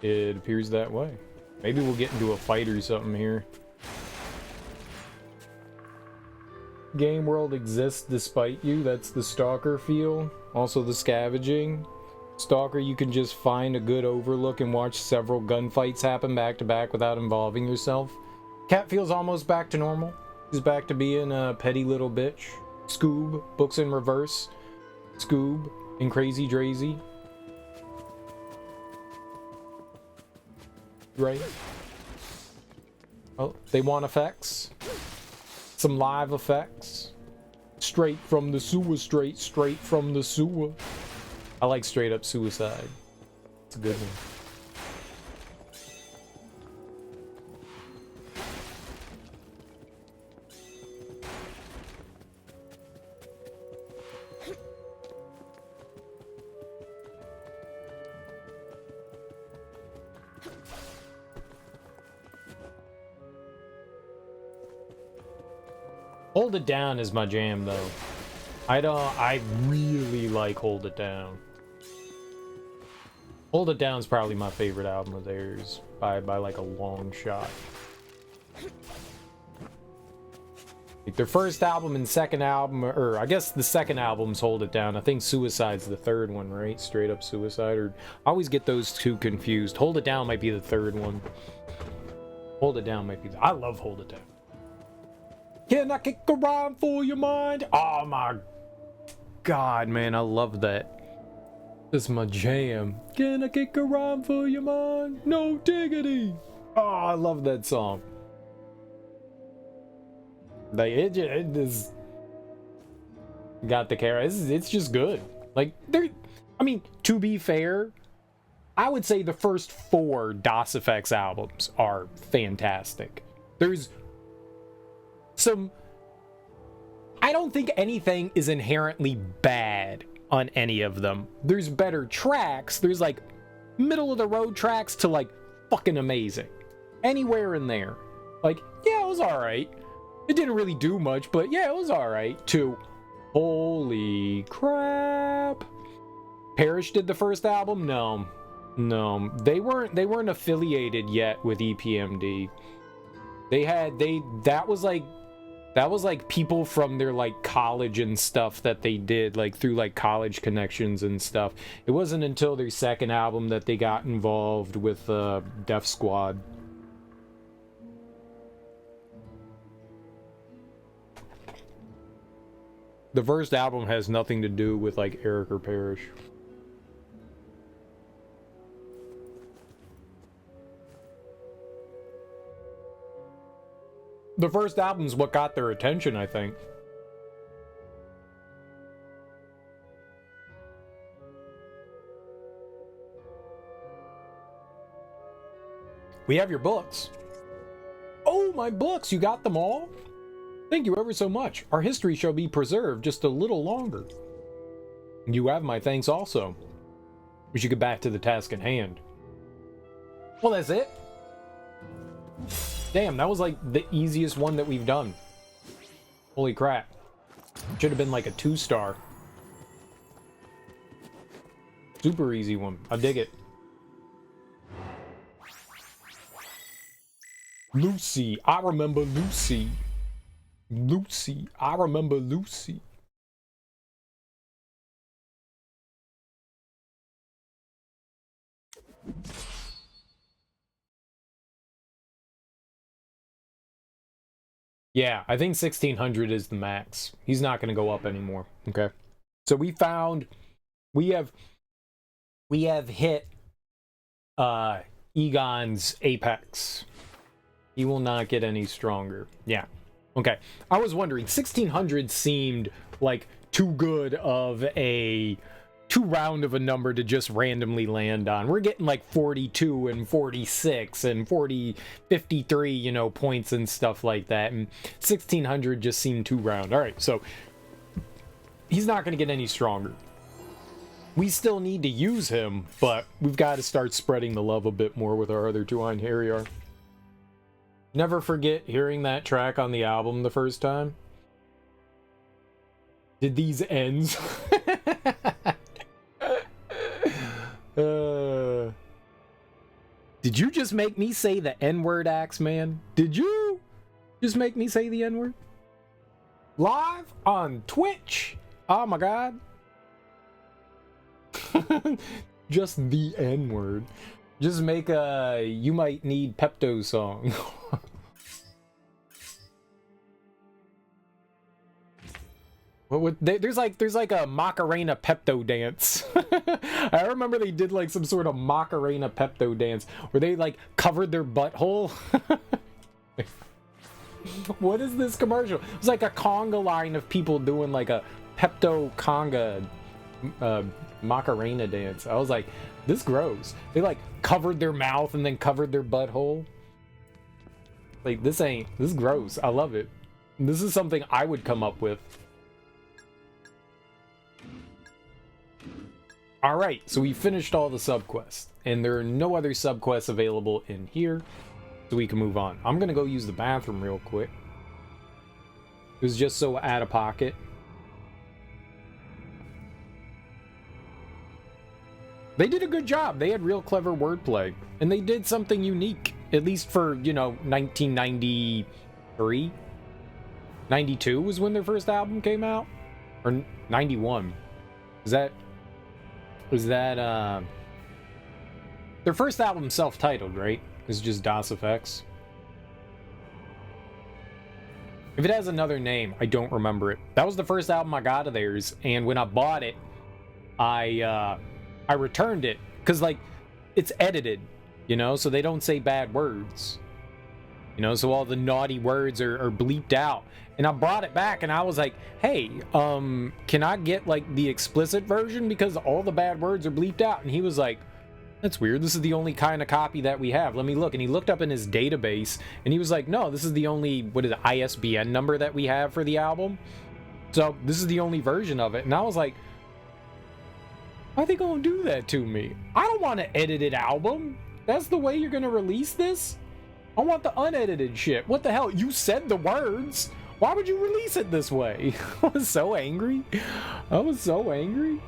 A: It appears that way. Maybe we'll get into a fight or something here. Game world exists despite you. That's the stalker feel. Also the scavenging. Stalker, you can just find a good overlook and watch several gunfights happen back to back without involving yourself. Cat feels almost back to normal. He's back to being a petty little bitch. Scoob, books in reverse. Scoob and Crazy Drazy. Right? Oh, they want effects. Some live effects. Straight from the sewer, straight from the sewer. I like straight up suicide. It's a good one. Hold It Down is my jam, though. I really like Hold It Down. Hold It Down is probably my favorite album of theirs by like a long shot. Like their first album and second album, or I guess the second album's Hold It Down. I think Suicide's the third one, right? Straight Up Suicide, or I always get those two confused. Hold It Down might be the third one. Hold It Down might be. I love Hold It Down. Can I kick a rhyme for your mind? Oh my god, man, I love that. This is my jam. Can I kick a rhyme for your mind? No diggity. Oh, I love that song. Like it just got the care. It's just good. Like I mean, to be fair, I would say the first 4 DOS Effects albums are fantastic. There's some, I don't think anything is inherently bad on any of them. There's better tracks. There's like middle of the road tracks to like fucking amazing. Anywhere in there. Like, yeah, it was alright. It didn't really do much, but yeah, it was alright. To holy crap. Parrish did the first album? No. They weren't affiliated yet with EPMD. That was like people from their like college and stuff that they did like through like college connections and stuff. It wasn't until their second album that they got involved with Def Squad. The first album has nothing to do with like Eric or Parrish. The first album's what got their attention, I think. We have your books. Oh, my books! You got them all? Thank you ever so much. Our history shall be preserved just a little longer. You have my thanks also. We should get back to the task at hand. Well, that's it. Damn, that was like the easiest one that we've done. Holy crap. Should have been like a 2-star. Super easy one. I dig it. Lucy. I remember Lucy. Lucy. I remember Lucy. Yeah, I think 1600 is the max. He's not going to go up anymore. Okay. So we have hit Egon's apex. He will not get any stronger. Yeah. Okay. I was wondering, 1600 seemed like too good of a too round of a number to just randomly land on. We're getting like 42 and 46 and 53, you know, points and stuff like that. And 1600 just seemed too round. All right, so he's not going to get any stronger. We still need to use him, but we've got to start spreading the love a bit more with our other two einherjar. Never forget hearing that track on the album the first time. Did these ends? Did you just make me say the N-word, Axeman? Did you just make me say the N-word? Live on Twitch? Oh my god. Just the N-word. Just make a You Might Need Pepto song. There's like a Macarena Pepto dance. I remember they did like some sort of Macarena Pepto dance where they like covered their butthole. What is this commercial? It was like a conga line of people doing like a Pepto conga Macarena dance. I was like, this gross. They like covered their mouth and then covered their butthole. Like this is gross. I love it. This is something I would come up with. Alright, so we finished all the subquests, and there are no other subquests available in here, so we can move on. I'm gonna go use the bathroom real quick. It was just so out of pocket. They did a good job. They had real clever wordplay, and they did something unique, at least for, you know, 1993? 92 was when their first album came out? Or 91? Was that their first album self-titled, right? It's just Das Effects. If it has another name, I don't remember it. That was the first album I got of theirs, and when I bought it, I returned it because like it's edited, you know, so they don't say bad words, you know, so all the naughty words are bleeped out. And I brought it back and I was like, hey, can I get like the explicit version because all the bad words are bleeped out? And he was like, that's weird. This is the only kind of copy that we have. Let me look. And he looked up in his database and he was like, no, this is the only, what is it, ISBN number that we have for the album. So this is the only version of it. And I was like, why are they gonna do that to me? I don't want an edited album. That's the way you're gonna release this? I want the unedited shit. What the hell? You said the words. Why would you release it this way? I was so angry. I was so angry.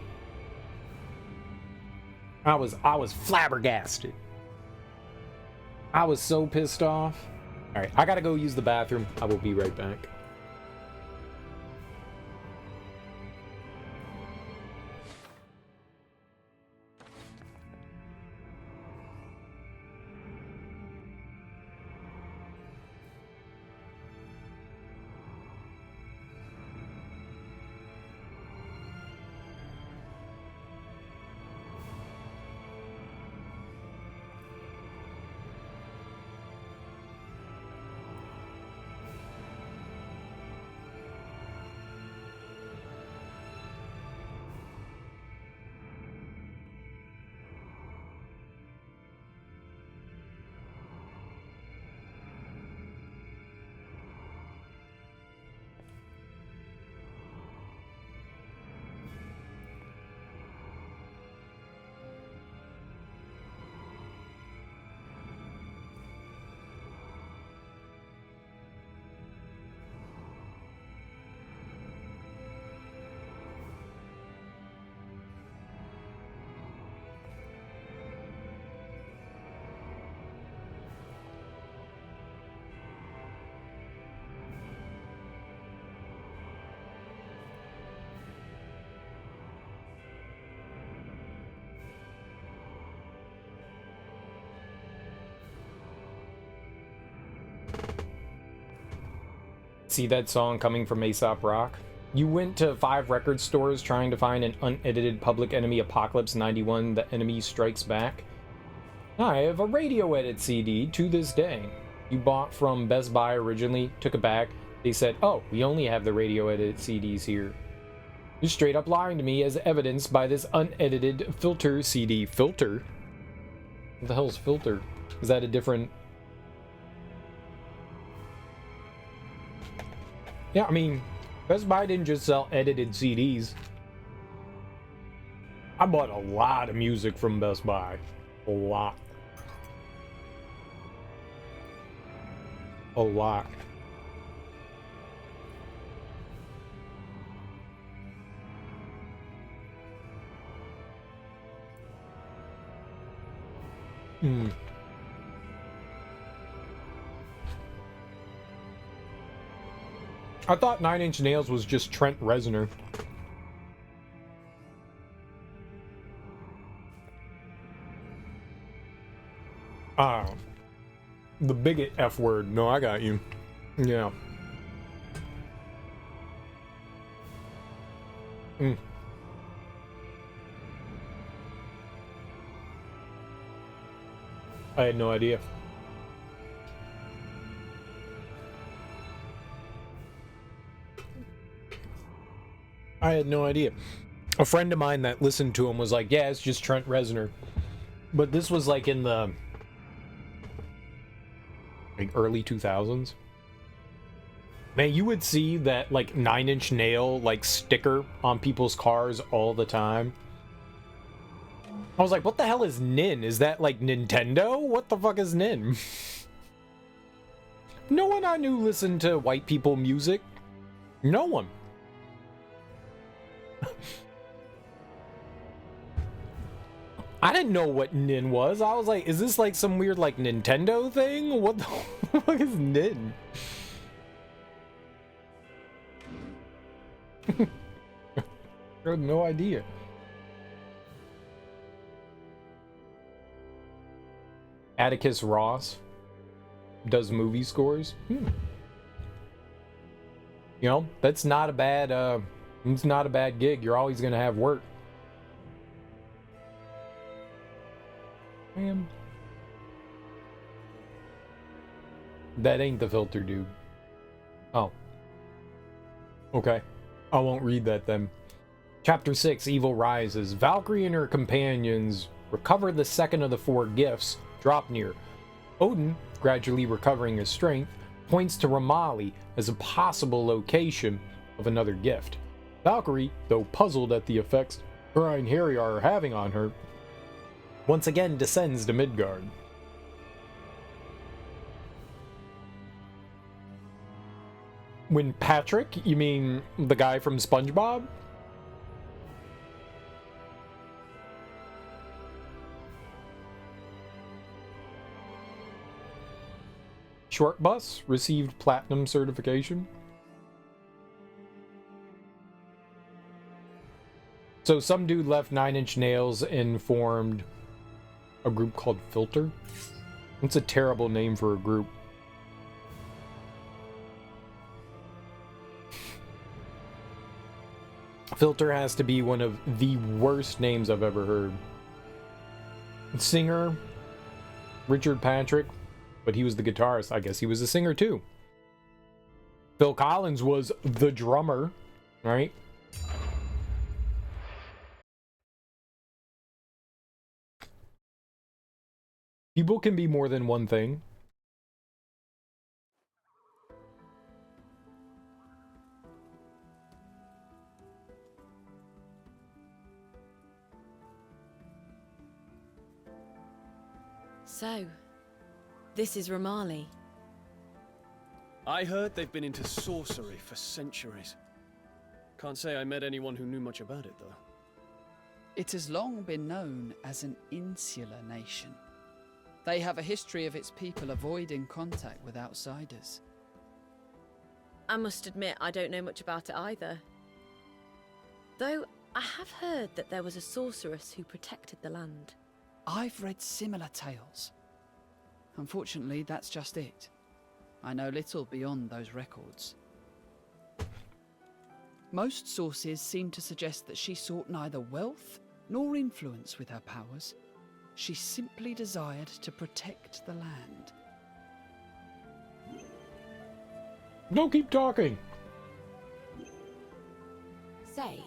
A: I was flabbergasted. I was so pissed off. All right, I gotta go use the bathroom. I will be right back. see that song coming from Aesop Rock? You went to 5 record stores trying to find an unedited Public Enemy Apocalypse 91 The Enemy Strikes Back. I have a radio edit CD to this day. You bought from Best Buy originally, took it back. They said, oh, we only have the radio edit CDs here. You're straight up lying to me as evidenced by this unedited filter CD. Filter? What the hell's filter? Is that a different... Yeah, I mean, Best Buy didn't just sell edited CDs. I bought a lot of music from Best Buy. A lot. A lot. I thought 9 Inch Nails was just Trent Reznor. The bigot F word. No, I got you. Yeah. I had no idea. I had no idea. A friend of mine that listened to him was like, yeah, it's just Trent Reznor. But this was like in the early 2000s. Man, you would see that like 9 Inch Nail like sticker on people's cars all the time. I was like, what the hell is Nin? Is that like Nintendo? What the fuck is Nin? No one I knew listened to white people music. No one. I didn't know what Nin was. I was like, is this like some weird like Nintendo thing? What the fuck is Nin? I had no idea. Atticus Ross does movie scores. You know, that's not a bad it's not a bad gig. You're always gonna have work. Man. That ain't the filter, dude. Oh. Okay. I won't read that then. Chapter 6, Evil Rises. Valkyrie and her companions recover the second of the 4 gifts Dropnir. Odin, gradually recovering his strength, points to Ramali as a possible location of another gift. Valkyrie, though puzzled at the effects her einherjar are having on her, once again descends to Midgard. When Patrick, you mean the guy from SpongeBob? Short Bus received platinum certification. So some dude left 9 Inch Nails and formed a group called Filter. It's a terrible name for a group. Filter has to be one of the worst names I've ever heard. Singer, Richard Patrick, but he was the guitarist. I guess he was a singer too. Phil Collins was the drummer, right? People can be more than one thing.
J: So, this is Ramali.
C: I heard they've been into sorcery for centuries. Can't say I met anyone who knew much about it, though.
E: It has long been known as an insular nation. They have a history of its people avoiding contact with outsiders.
J: I must admit, I don't know much about it either. Though, I have heard that there was a sorceress who protected the land.
E: I've read similar tales. Unfortunately, that's just it. I know little beyond those records. Most sources seem to suggest that she sought neither wealth nor influence with her powers. She simply desired to protect the land.
A: Don't keep talking.
J: Say,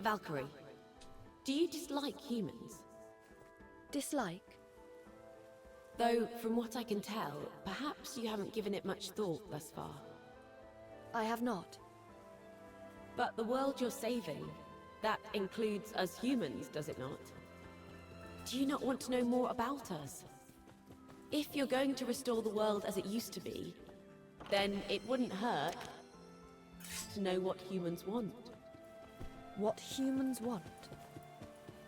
J: Valkyrie, do you dislike humans?
B: Dislike?
J: Though, from what I can tell, perhaps you haven't given it much thought thus far.
B: I have not.
J: But the world you're saving, that includes us humans, does it not? Do you not want to know more about us? If you're going to restore the world as it used to be, then it wouldn't hurt to know what humans want.
B: What humans want?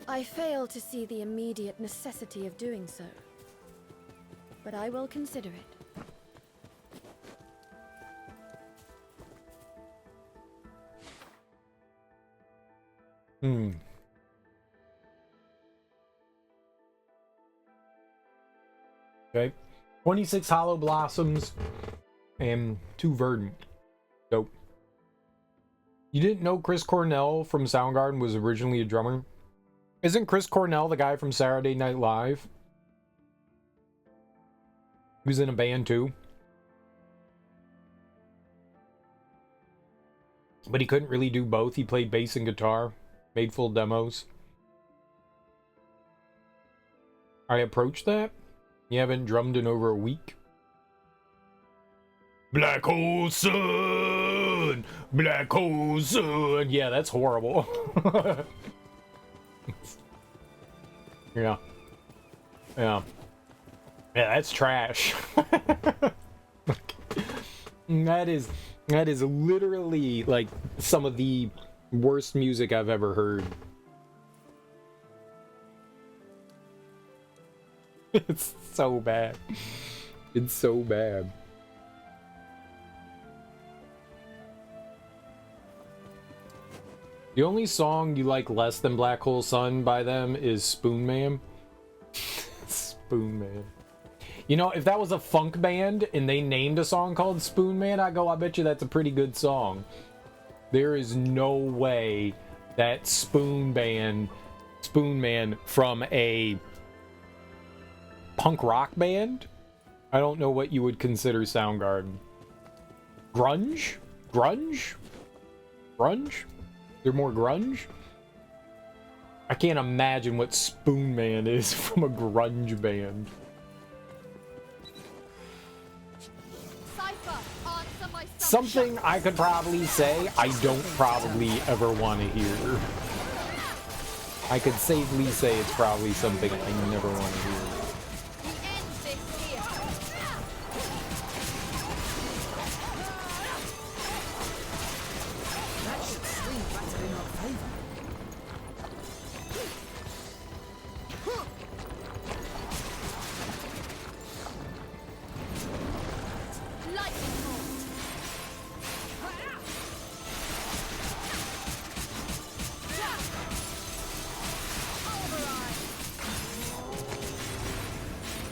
B: I fail to see the immediate necessity of doing so. But I will consider it.
A: Okay. 26 hollow blossoms and 2 verdant. Dope. You didn't know Chris Cornell from Soundgarden was originally a drummer? Isn't Chris Cornell the guy from Saturday Night Live? He was in a band too. But he couldn't really do both. He played bass and guitar. Made full demos. I approached that. You haven't drummed in over a week. Black hole sun! Black hole sun! Yeah, that's horrible. Yeah. Yeah. Yeah, that's trash. That is literally like some of the worst music I've ever heard. It's so bad. It's so bad. The only song you like less than Black Hole Sun by them is Spoon Man. Spoon Man. You know, if that was a funk band and they named a song called Spoon Man, I bet you that's a pretty good song. There is no way that Spoon Man from a punk rock band? I don't know what you would consider Soundgarden. Grunge? Grunge? Grunge? They're more grunge? I can't imagine what Spoon Man is from a grunge band. Something I could probably say I don't probably ever want to hear. I could safely say it's probably something I never want to hear.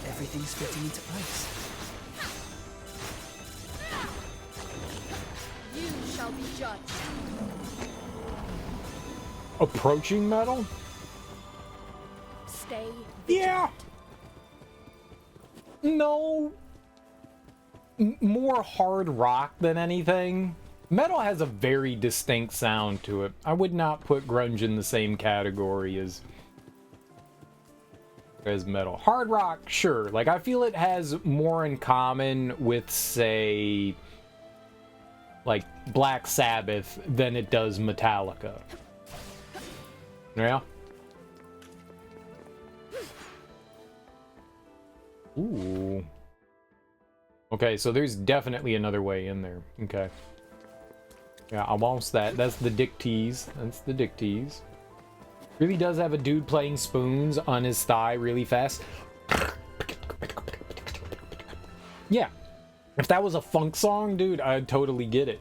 E: Everything's fitting into place.
B: You shall be judged.
A: Approaching metal?
B: Stay.
A: Yeah. No. More hard rock than anything. Metal has a very distinct sound to it. I would not put grunge in the same category as metal. Hard rock, sure. Like, I feel it has more in common with, say, like, Black Sabbath than it does Metallica. Yeah? Ooh. Okay, so there's definitely another way in there. Okay. Yeah, I want that. That's the dick tease. That's the dick tease. Really does have a dude playing spoons on his thigh really fast. Yeah. If that was a funk song, dude, I'd totally get it.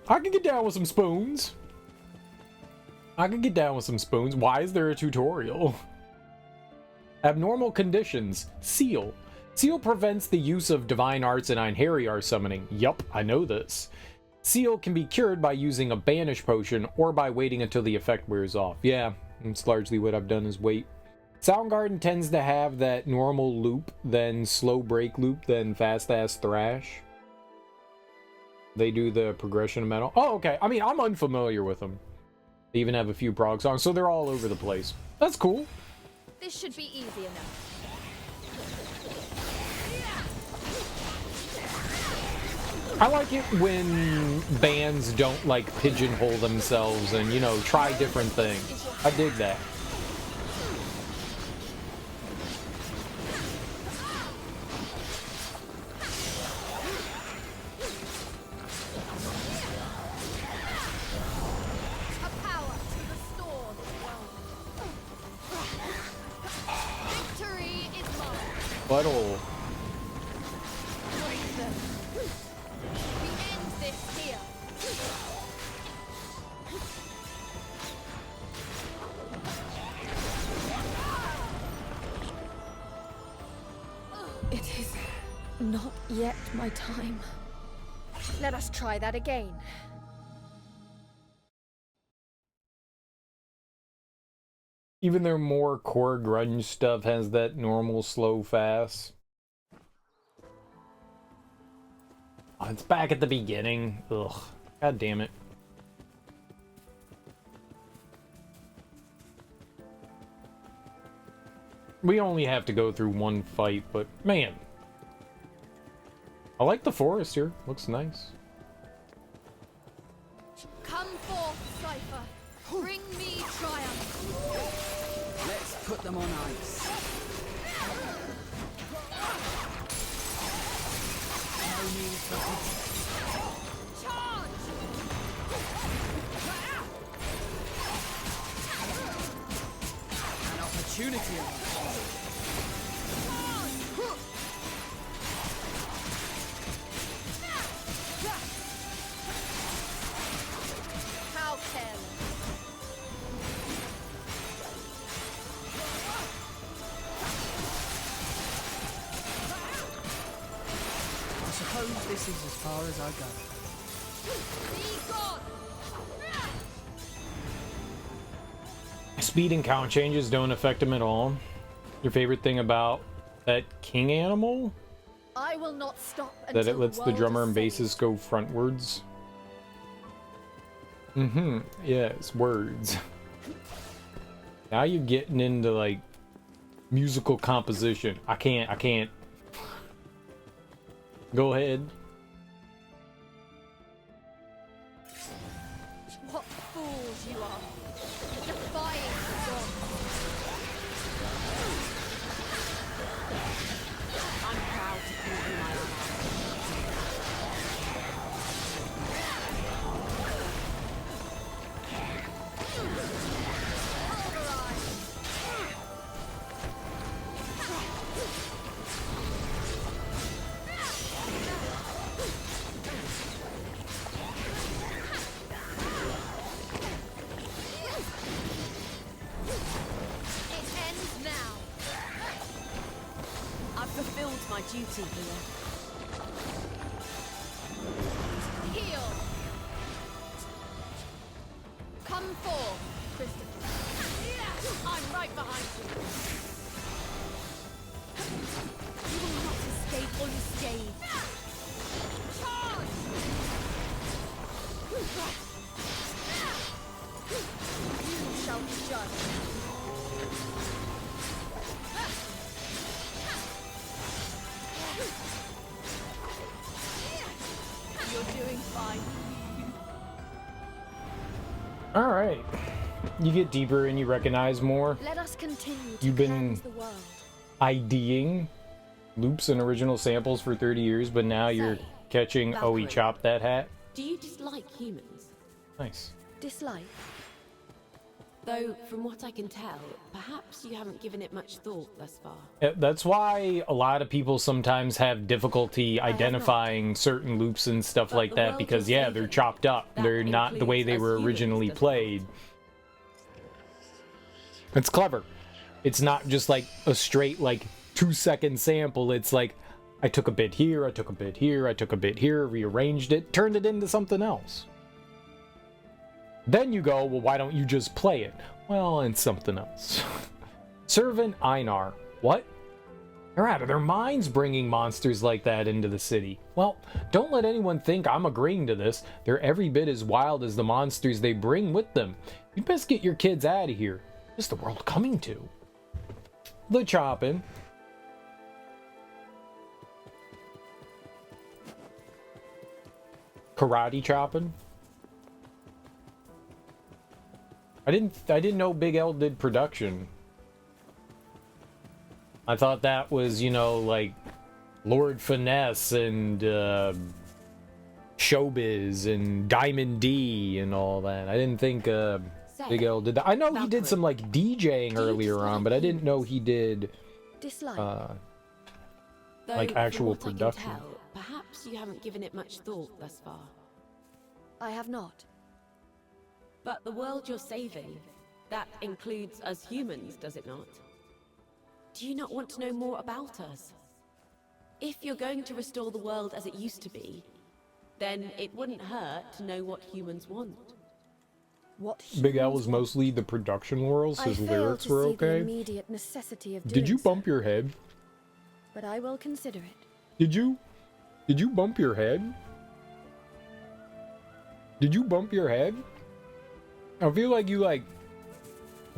A: I can get down with some spoons. I can get down with some spoons. Why is there a tutorial? Abnormal conditions. Seal. Seal prevents the use of divine arts and einherjar summoning. Yup, I know this. Seal can be cured by using a banish potion or by waiting until the effect wears off. Yeah, it's largely what I've done is wait. Soundgarden tends to have that normal loop, then slow break loop, then fast ass thrash. They do the progression of metal. Oh, okay. I mean, I'm unfamiliar with them. They even have a few prog songs, so they're all over the place. That's cool.
B: This should be easy enough.
A: I like it when bands don't like pigeonhole themselves and, you know, try different things. I dig that. Butthole.
B: It is not yet my time. Let us try that again.
A: Even their more core grunge stuff has that normal slow fast. Oh, it's back at the beginning. Ugh. God damn it. We only have to go through one fight, but man. I like the forest here. Looks nice.
B: Come forth, Cypher. Bring me triumph.
E: Let's put them on ice. No need for
B: Charge!
E: an opportunity.
B: How careless.
E: I suppose this is as far as I go.
B: Be gone!
A: Speed and count changes don't affect him at all. Your favorite thing about that king animal?
B: I will not stop until
A: That it lets the drummer and bassist go frontwards. Mm-hmm. Yes, words. Now you're getting into like musical composition. I can't. Go ahead.
B: What fools you are! Defying the gods!
J: I'm proud to call you my ally.
B: It ends now!
J: I've fulfilled my duty here.
B: Heal! Come forth, Christopher.
J: I'm right behind you. You will not escape unscathed.
B: Charge! You shall be judged.
J: You're doing fine.
A: All right. You get deeper and you recognize more.
B: Let us continue to
A: You've been
B: cleanse the world.
A: IDing loops and original samples for 30 years, but now you're catching, oh, he
J: Valkyrie.
A: chopped that hat.
J: Do you dislike humans?
A: Nice.
B: Dislike?
J: Though, from what I can tell, perhaps you haven't given it much thought thus far.
A: That's why a lot of people sometimes have difficulty identifying certain loops and stuff
J: But
A: like
J: the
A: that
J: world
A: because,
J: you're
A: yeah, they're
J: saving,
A: chopped up.
J: that
A: They're not the way
J: includes
A: they
J: us
A: were
J: humans,
A: originally
J: doesn't it?
A: played. It's clever. It's not just like a straight, like, 2-second sample. It's like, I took a bit here, I took a bit here, I took a bit here, rearranged it, turned it into something else. Then you go, well, why don't you just play it? Well, it's something else. Servant Einar. What? They're out of their minds bringing monsters like that into the city. Well, don't let anyone think I'm agreeing to this. They're every bit as wild as the monsters they bring with them. You'd best get your kids out of here. What's the world coming to? The chopping. Karate chopping. I didn't know Big L did production. I thought that was, you know, like Lord Finesse and Showbiz and Diamond D and all that. I didn't think Big L did that. I know he did some like DJing earlier on, but I didn't know he did like actual production.
J: Perhaps you haven't given it much thought thus far.
B: I have not.
J: But the world you're saving, that includes us humans, does it not? Do you not want to know more about us? If you're going to restore the world as it used to be, then it wouldn't hurt to know what humans want.
A: Big Al was mostly the production world, so his lyrics were okay. Did you bump your head?
B: But I will consider it.
A: Did you bump your head? Did you bump your head? I feel like you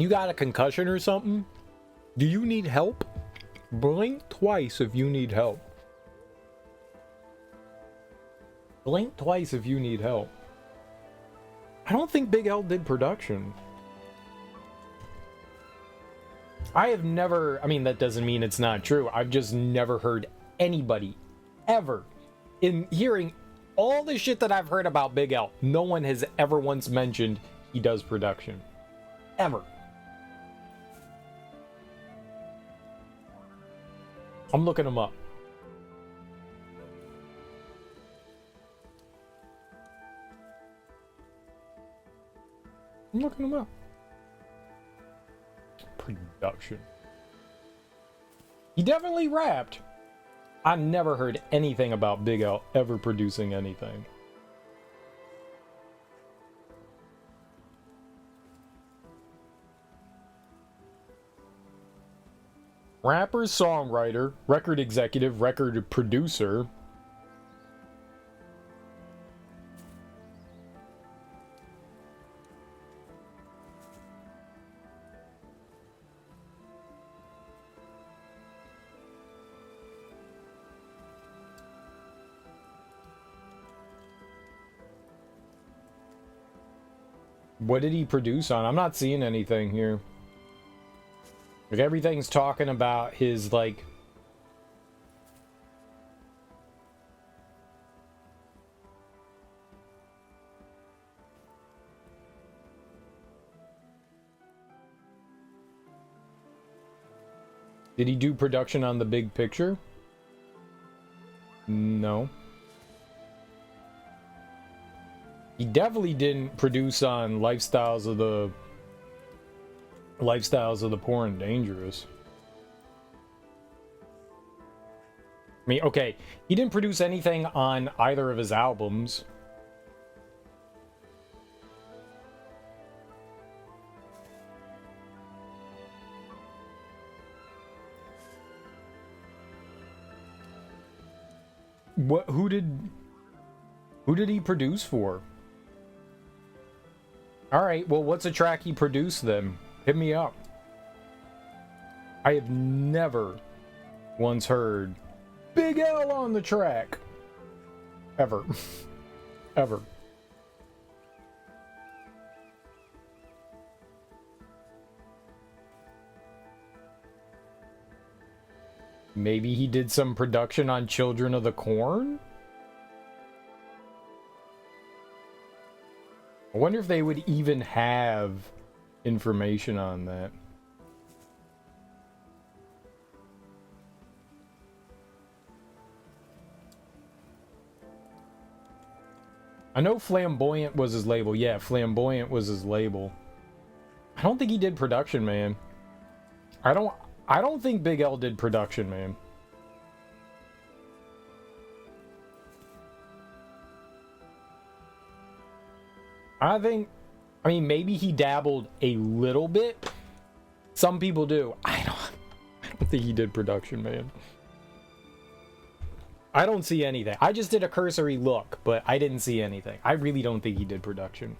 A: got a concussion or something. Do you need help? Blink twice if you need help. Blink twice if you need help. I don't think Big L did production. I have never, I mean, that doesn't mean it's not true. I've just never heard anybody ever, in hearing all the shit that I've heard about Big L, no one has ever once mentioned he does production. Ever. I'm looking him up. I'm looking him up. Production. He definitely rapped. I never heard anything about Big L ever producing anything. Rapper, songwriter, record executive, record producer. What did he produce on? I'm not seeing anything here. Like, everything's talking about his, like... Did he do production on The Big Picture? No. He definitely didn't produce on Lifestyles of the Poor and Dangerous. I mean, okay, he didn't produce anything on either of his albums. Who did he produce for? All right, well, what's a track he produced then? Hit me up. I have never once heard Big L on the track. Ever. Ever. Maybe he did some production on Children of the Corn? I wonder if they would even have information on that. I know Flamboyant was his label. Yeah, Flamboyant was his label. I don't think he did production, man. I don't think Big L did production, man. I mean, maybe he dabbled a little bit. Some people do. I don't think he did production, man. I don't see anything. I just did a cursory look, but I didn't see anything. I really don't think he did production.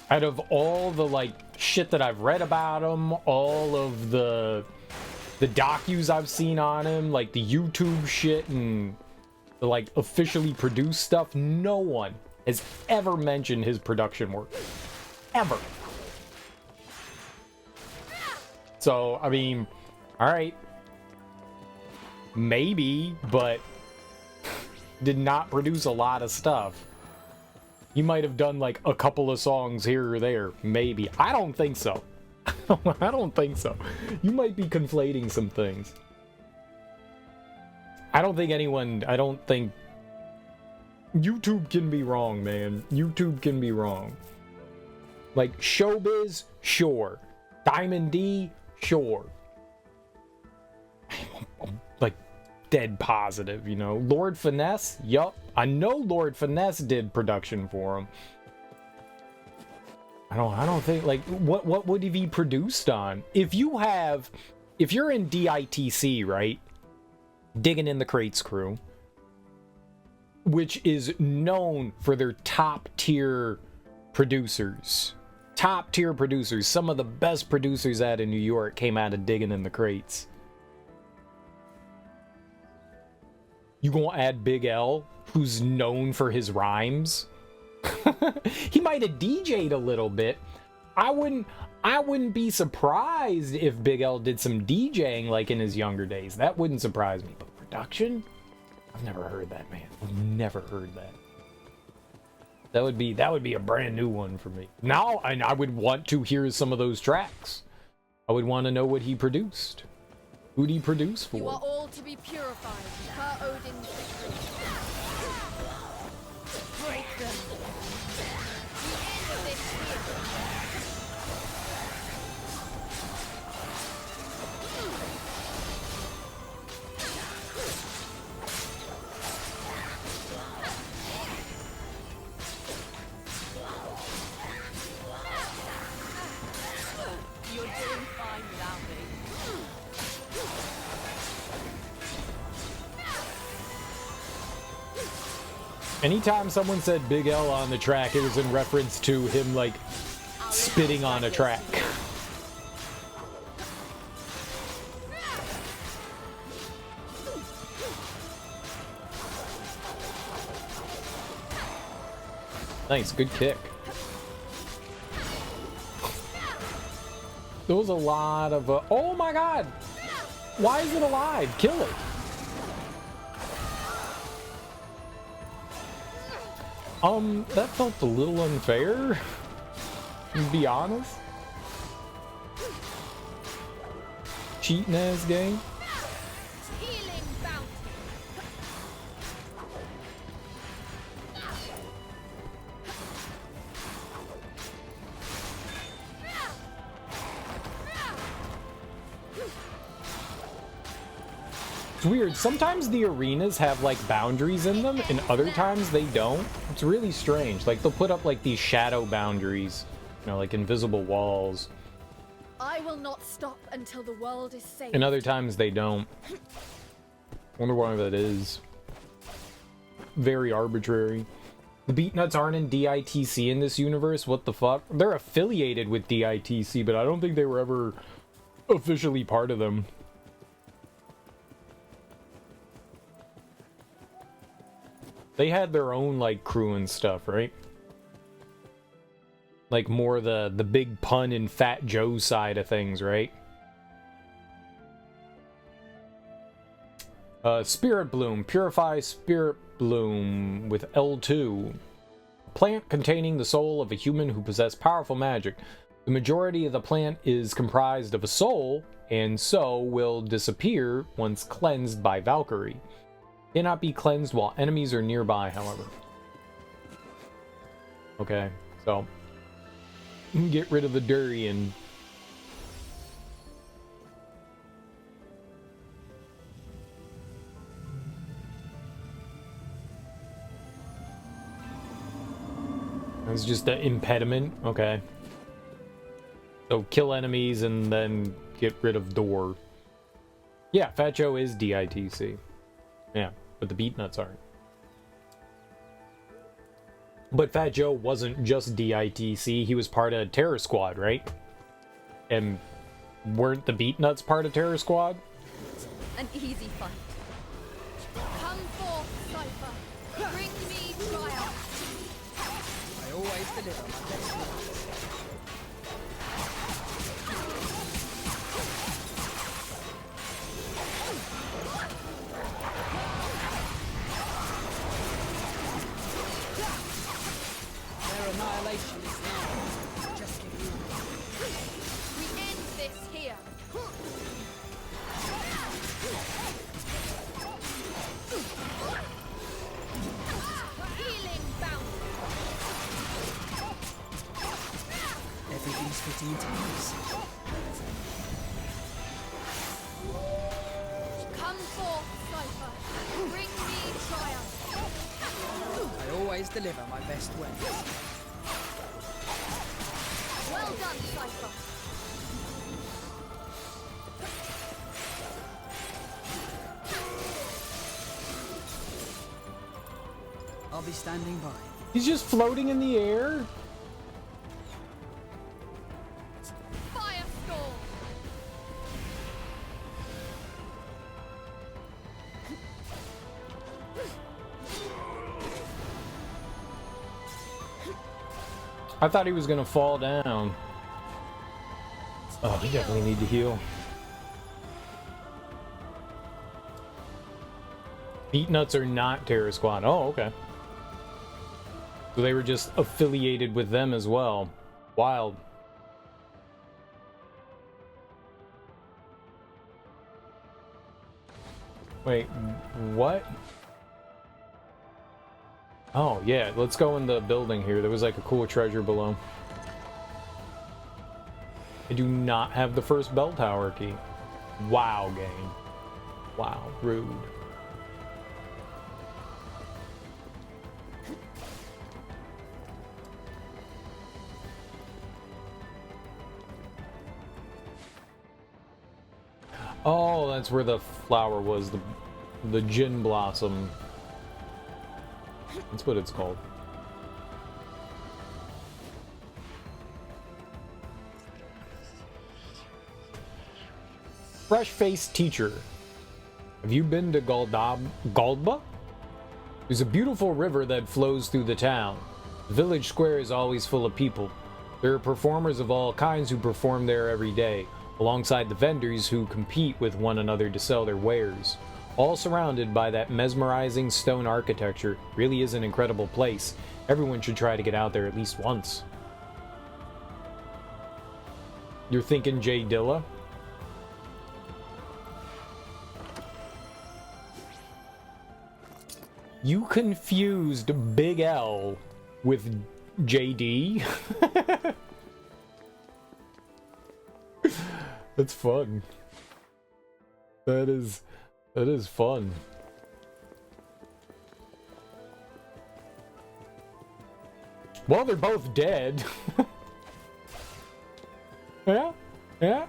A: Out of all the, like, shit that I've read about him, all of the docus I've seen on him, like the YouTube shit and the, like, officially produced stuff, no one has ever mentioned his production work. Ever. So, I mean, alright. Maybe, but did not produce a lot of stuff. You might have done like a couple of songs here or there. Maybe. I don't think so. I don't think so. You might be conflating some things. I don't think YouTube can be wrong, man. YouTube can be wrong. Like, Showbiz, sure. Diamond D, sure. I'm like dead positive, you know. Lord Finesse, yup. I know Lord Finesse did production for him. I don't think, like, what would he be produced on? If you're in DITC, right? Digging in the Crates crew, which is known for their top tier producers. Top tier producers. Some of the best producers out of New York came out of Digging in the Crates. You gonna add Big L, who's known for his rhymes? He might have DJ'd a little bit. I wouldn't be surprised if Big L did some DJing like in his younger days. That wouldn't surprise me. But production? I've never heard that, man. I've never heard that. That would be a brand new one for me. Now I would want to hear some of those tracks. I would want to know what he produced. Who'd he produce for?
B: You are all to be purified per Odin's victory. Break them. The end of this
J: You're doing fine without me.
A: Anytime someone said Big L on the track, it was in reference to him, like, spitting on a track. Nice, good kick. There was a lot of... oh my god! Why is it alive? Kill it! That felt a little unfair, to be honest. Cheating ass game.
B: healing bounty.
A: It's weird. Sometimes the arenas have like boundaries in them, and other times they don't. It's really strange. Like they'll put up like these shadow boundaries, you know, like invisible walls.
B: I will not stop until the world is safe.
A: And other times they don't. Wonder why that is. Very arbitrary. The Beatnuts aren't in DITC in this universe? What the fuck? They're affiliated with DITC, but I don't think they were ever officially part of them. They had their own, like, crew and stuff, right? Like, more the Big Pun and Fat Joe side of things, right? Spirit Bloom. Purify Spirit Bloom with L2. Plant containing the soul of a human who possesses powerful magic. The majority of the plant is comprised of a soul, and so will disappear once cleansed by Valkyrie. Cannot be cleansed while enemies are nearby, however. Okay, so Get rid of the durian. It's just an impediment. Okay. So kill enemies and then get rid of door. Yeah, Fat Joe is DITC. Yeah, but the beat nuts aren't. But Fat Joe wasn't just DITC, he was part of Terror Squad, right? And weren't the beat nuts part of Terror Squad?
B: An easy fight. Come forth, Cypher. Bring me triumph.
E: I always deliver my best work. Their annihilation is now. Just give me.
B: We end this here. Healing bound.
E: Everything's fitting into place.
B: Come forth, Cypher. Bring me triumph.
E: I always deliver my best ways.
B: Well done, Cypher.
E: I'll be standing by.
A: He's just floating in the air?
B: Firestorm.
A: I thought he was gonna fall down. Oh, we definitely need to heal. Beat nuts are not Terror Squad. Oh, okay. So they were just affiliated with them as well. Wild. Wait, what? Oh, yeah, let's go in the building here. There was like a cool treasure below. I do not have the first bell tower key. Wow, game. Wow, rude. Oh, that's where the flower was, the gin blossom. That's what it's called. Fresh-faced teacher. Have you been to Galdba? There's a beautiful river that flows through the town. The village square is always full of people. There are performers of all kinds who perform there every day, alongside the vendors who compete with one another to sell their wares. All surrounded by that mesmerizing stone architecture. Really is an incredible place. Everyone should try to get out there at least once. You're thinking Jay Dilla? You confused Big L with JD? That's fun. That is fun. Well, they're both dead. Yeah, yeah.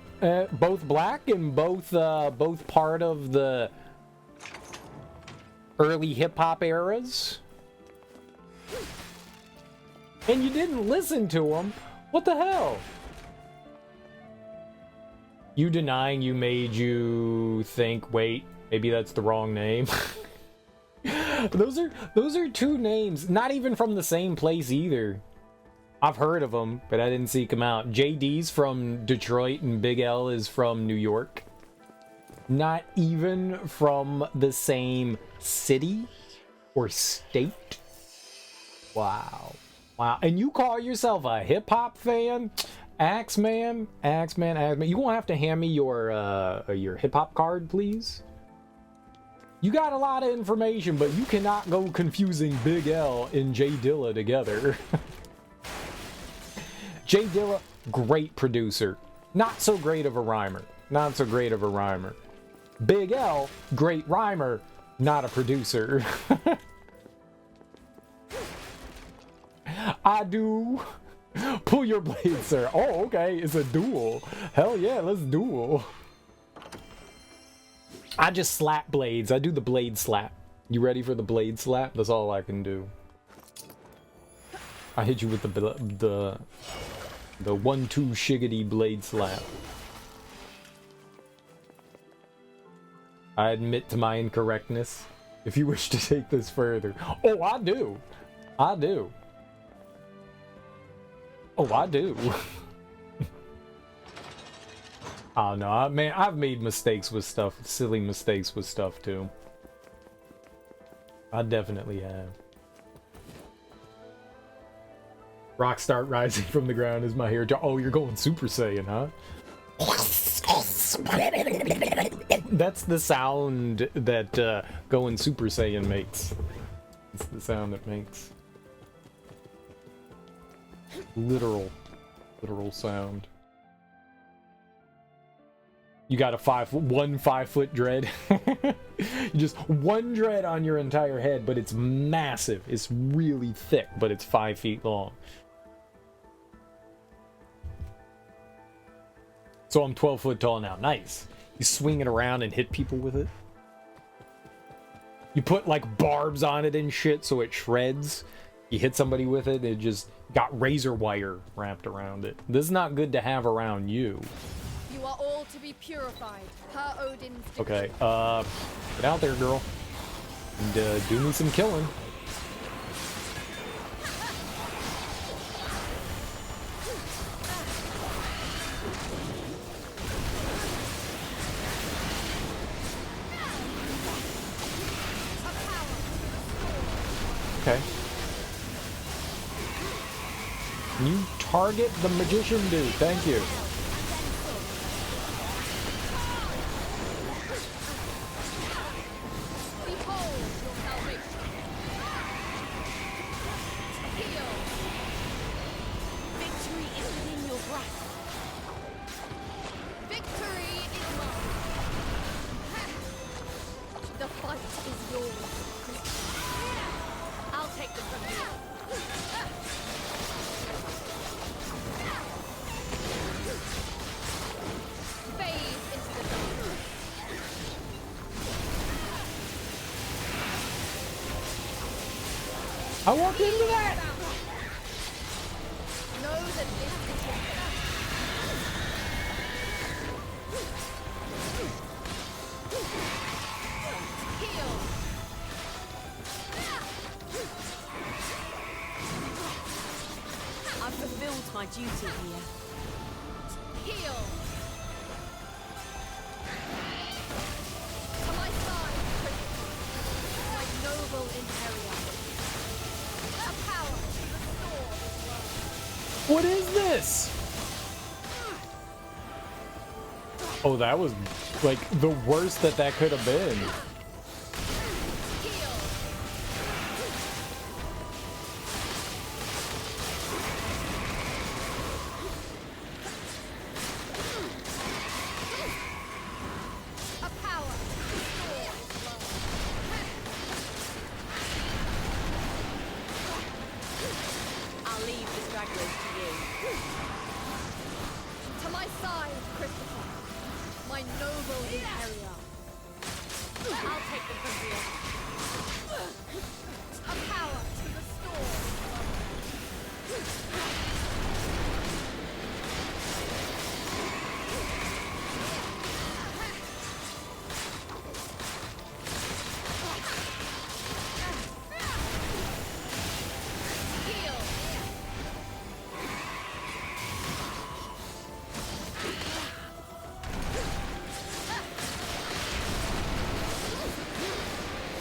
A: Both black and both part of the early hip-hop eras. And you didn't listen to them. What the hell? You denying you made you think, wait, maybe that's the wrong name. Those are two names, not even from the same place either. I've heard of them, but I didn't seek them out. JD's from Detroit and Big L is from New York. Not even from the same city or state. Wow. Wow. And you call yourself a hip-hop fan? Axeman. You won't have to hand me your hip-hop card, please? You got a lot of information, but you cannot go confusing Big L and J Dilla together. J Dilla, great producer. Not so great of a rhymer. Not so great of a rhymer. Big L, great rhymer. Not a producer. I do. Pull your blade, sir. Oh, okay. It's a duel. Hell yeah, let's duel. I just slap blades. I do the blade slap. You ready for the blade slap? That's all I can do. I hit you with the 1-2 shiggity blade slap. I admit to my incorrectness. If you wish to take this further. Oh, I do. I do. Oh, I do. Oh no, man, I've made mistakes with stuff, silly mistakes with stuff too. I definitely have. Rock start rising from the ground as my hair. Oh, you're going Super Saiyan, huh? That's the sound that going Super Saiyan makes. It's the sound it makes. Literal sound. You got a 1 5-foot dread. Just one dread on your entire head, but it's massive. It's really thick, but it's 5 feet long. So I'm 12 foot tall now. Nice. You swing it around and hit people with it. You put like barbs on it and shit so it shreds. You hit somebody with it, it just got razor wire wrapped around it. This is not good to have around you.
B: You are all to be purified, per Odin's decree.
A: Okay, get out there, girl. And do me some killing. Okay. Can you target the magician dude? Thank you. I walked into that!
B: Know that this is your heal.
J: I've fulfilled my duty here.
B: Heal. To my side, Christopher, my noble inheritor.
A: What is this? Oh, that was like the worst that could have been.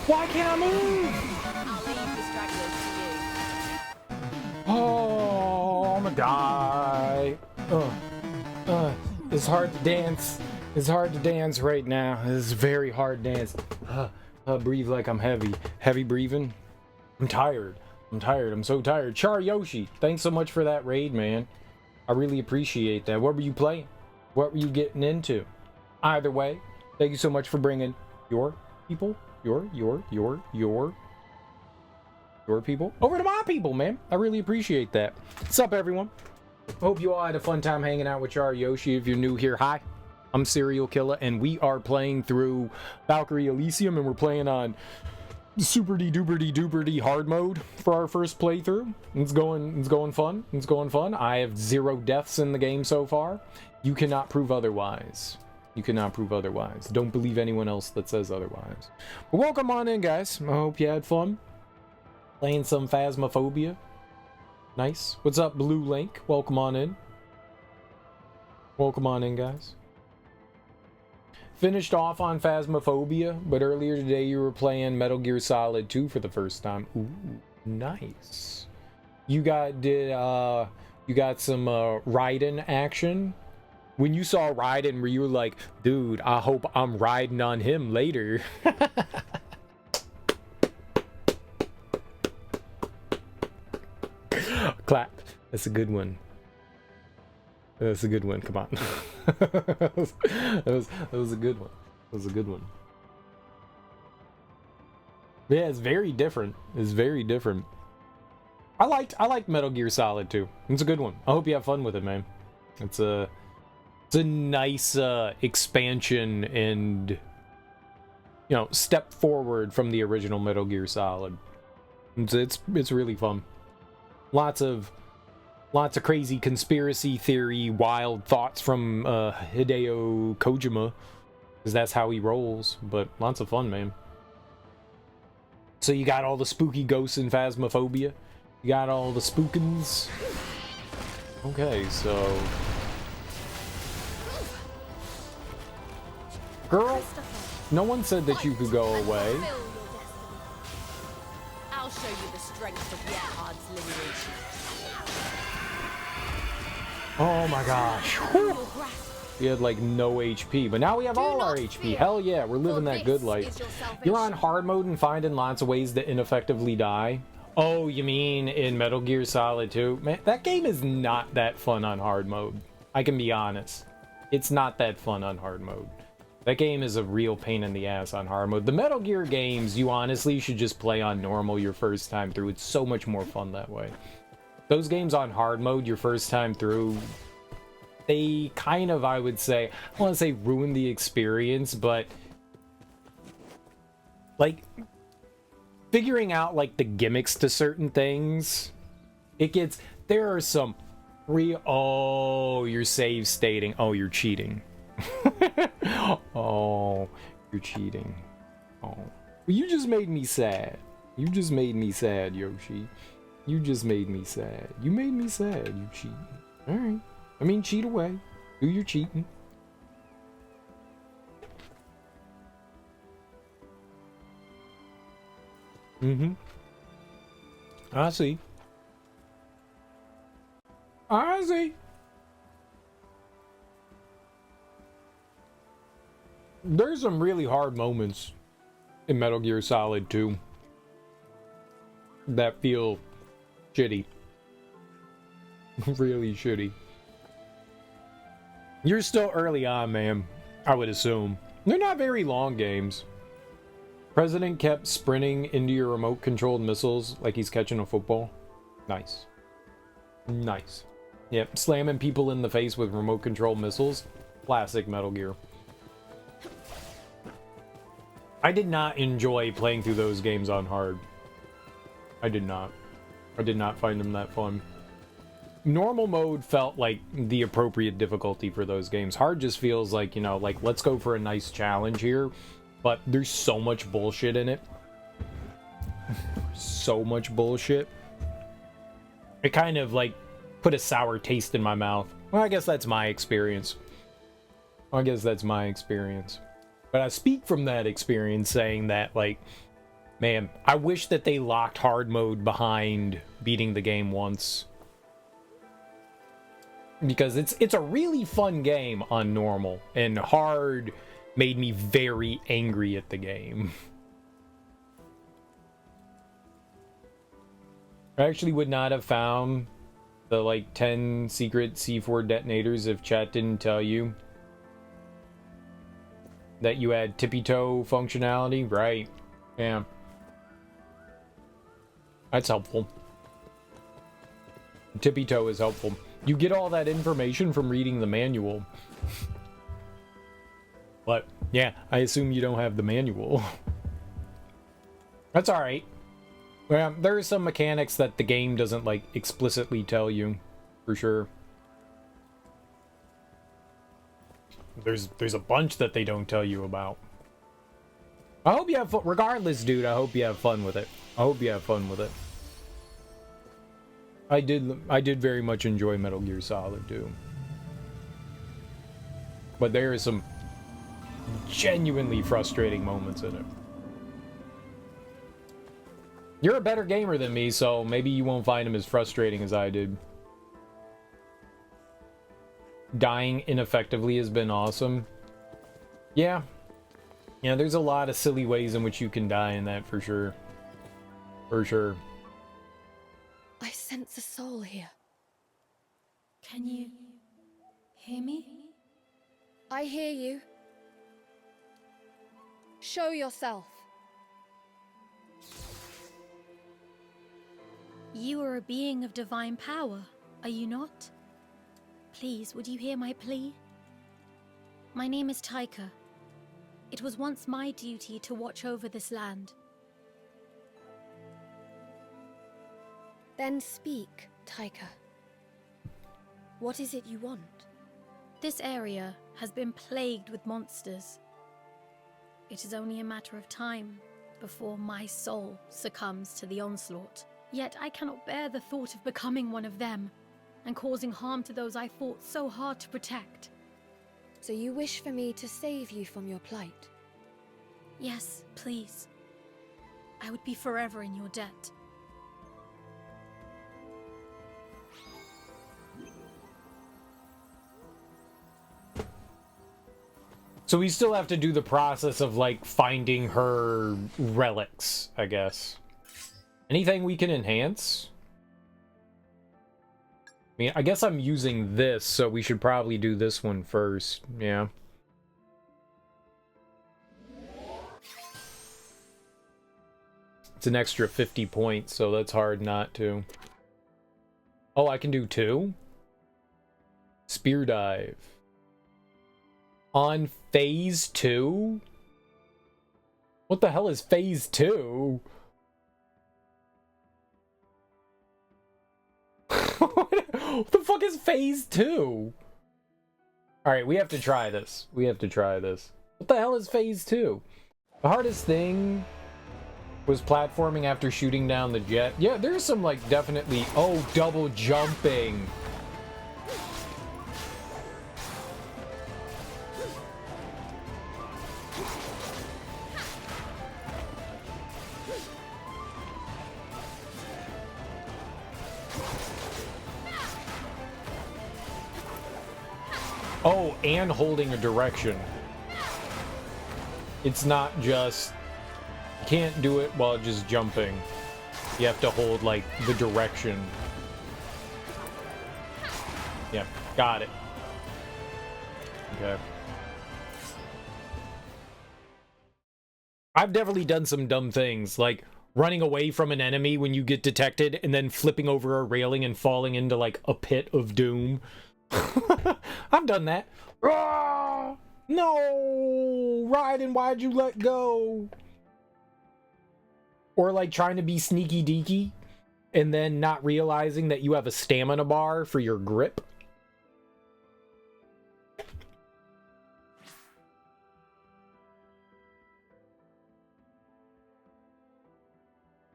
A: Why can't I move?
J: I'll leave the stragglers to you.
A: Oh, I'm gonna die. It's hard to dance. It's hard to dance right now. This is very hard dance. Breathe like I'm heavy. Heavy breathing. I'm tired. I'm so tired. Char Yoshi, thanks so much for that raid, man. I really appreciate that. What were you playing? What were you getting into? Either way, thank you so much for bringing your people, your people over to my people, man. I really appreciate that. What's up, everyone? Hope you all had a fun time hanging out with Char Yoshi. If you're new here, hi. I'm Serial Killer, and we are playing through Valkyrie Elysium, and we're playing on super duper hard mode for our first playthrough. It's going fun. It's going fun. I have 0 deaths in the game so far. You cannot prove otherwise. You cannot prove otherwise. Don't believe anyone else that says otherwise. But welcome on in, guys. I hope you had fun playing some Phasmophobia. Nice. What's up, Blue Link? Welcome on in. Welcome on in, guys. Finished off on Phasmophobia, but earlier today you were playing Metal Gear Solid 2 for the first time. Ooh, nice. You got some Raiden action. When you saw Raiden, were you like, dude, I hope I'm riding on him later? Clap. That's a good one. That's a good one. Come on. that was a good one. That was a good one. Yeah, it's very different. It's very different. I liked Metal Gear Solid 2. It's a good one. I hope you have fun with it, man. It's a nice expansion and, you know, step forward from the original Metal Gear Solid. It's really fun. Lots of crazy conspiracy theory, wild thoughts from Hideo Kojima, because that's how he rolls. But lots of fun, man. So you got all the spooky ghosts in Phasmophobia. You got all the spookins. Okay, so girl, no one said that you could go away.
J: I'll show you the strength of Yehard's lineage.
A: Oh my gosh. Whew. We had like no HP, but now we have all our HP. Hell yeah, we're living that good life. You're on hard mode and finding lots of ways to ineffectively die. Oh, you mean in Metal Gear Solid 2? Man, that game is not that fun on hard mode. I can be honest. It's not that fun on hard mode. That game is a real pain in the ass on hard mode. The Metal Gear games, you honestly should just play on normal your first time through. It's so much more fun that way. Those games on hard mode your first time through, they kind of, I would say, I want to say ruin the experience, but like figuring out like the gimmicks to certain things, there are some oh, you're save stating. Oh, you're cheating. Oh, you're cheating. Oh, well, you just made me sad. You just made me sad, Yoshi. You just made me sad. You made me sad. You cheating. All right. I mean, cheat away. Do your cheating. Mm-hmm. I see. I see. There's some really hard moments in Metal Gear Solid 2 that feel shitty. Really shitty. You're still early on, man. I would assume. They're not very long games. President kept sprinting into your remote-controlled missiles like he's catching a football. Nice. Nice. Yep, slamming people in the face with remote-controlled missiles. Classic Metal Gear. I did not enjoy playing through those games on hard. I did not. I did not find them that fun. Normal mode felt like the appropriate difficulty for those games. Hard just feels like, you know, like, let's go for a nice challenge here. But there's so much bullshit in it. So much bullshit. It kind of, like, put a sour taste in my mouth. Well, I guess that's my experience. I guess that's my experience. But I speak from that experience saying that, like, man, I wish that they locked hard mode behind beating the game once. Because it's a really fun game on normal, and hard made me very angry at the game. I actually would not have found The like 10 secret C4 detonators if chat didn't tell you that you had tippy toe functionality, right? Yeah. That's helpful. Tippy toe is helpful. You get all that information from reading the manual. But yeah, I assume you don't have the manual. That's alright. Well, there are some mechanics that the game doesn't like explicitly tell you, for sure. There's a bunch that they don't tell you about. I hope you have fun. Regardless, dude, I hope you have fun with it. I hope you have fun with it. I did very much enjoy Metal Gear Solid 2. But there are some genuinely frustrating moments in it. You're a better gamer than me, so maybe you won't find them as frustrating as I did. Dying ineffectively has been awesome. Yeah. Yeah, there's a lot of silly ways in which you can die in that, for sure. For sure.
B: I sense a soul here.
K: Can you hear me?
B: I hear you. Show yourself.
K: You are a being of divine power, are you not? Please, would you hear my plea? My name is Taika. It was once my duty to watch over this land.
B: Then speak, Taika. What is it you want?
K: This area has been plagued with monsters. It is only a matter of time before my soul succumbs to the onslaught. Yet I cannot bear the thought of becoming one of them and causing harm to those I fought so hard to protect.
B: So you wish for me to save you from your plight?
K: Yes, please. I would be forever in your debt.
A: So we still have to do the process of, like, finding her relics, I guess. Anything we can enhance? I mean, I guess I'm using this, so we should probably do this one first. Yeah. It's an extra 50 points, so that's hard not to. Oh, I can do 2? Spear dive. On phase 2? What the hell is phase 2? What the fuck is phase 2? Alright, we have to try this. We have to try this. What the hell is phase 2? The hardest thing was platforming after shooting down the jet. Yeah, there's some, like, definitely... Oh, double jumping. Oh, and holding a direction. It's not just... You can't do it while just jumping. You have to hold, like, the direction. Yep, got it. Okay. I've definitely done some dumb things, like running away from an enemy when you get detected and then flipping over a railing and falling into, like, a pit of doom. I've done that. Ah, no, Raiden, why'd you let go? Or like trying to be sneaky deaky and then not realizing that you have a stamina bar for your grip.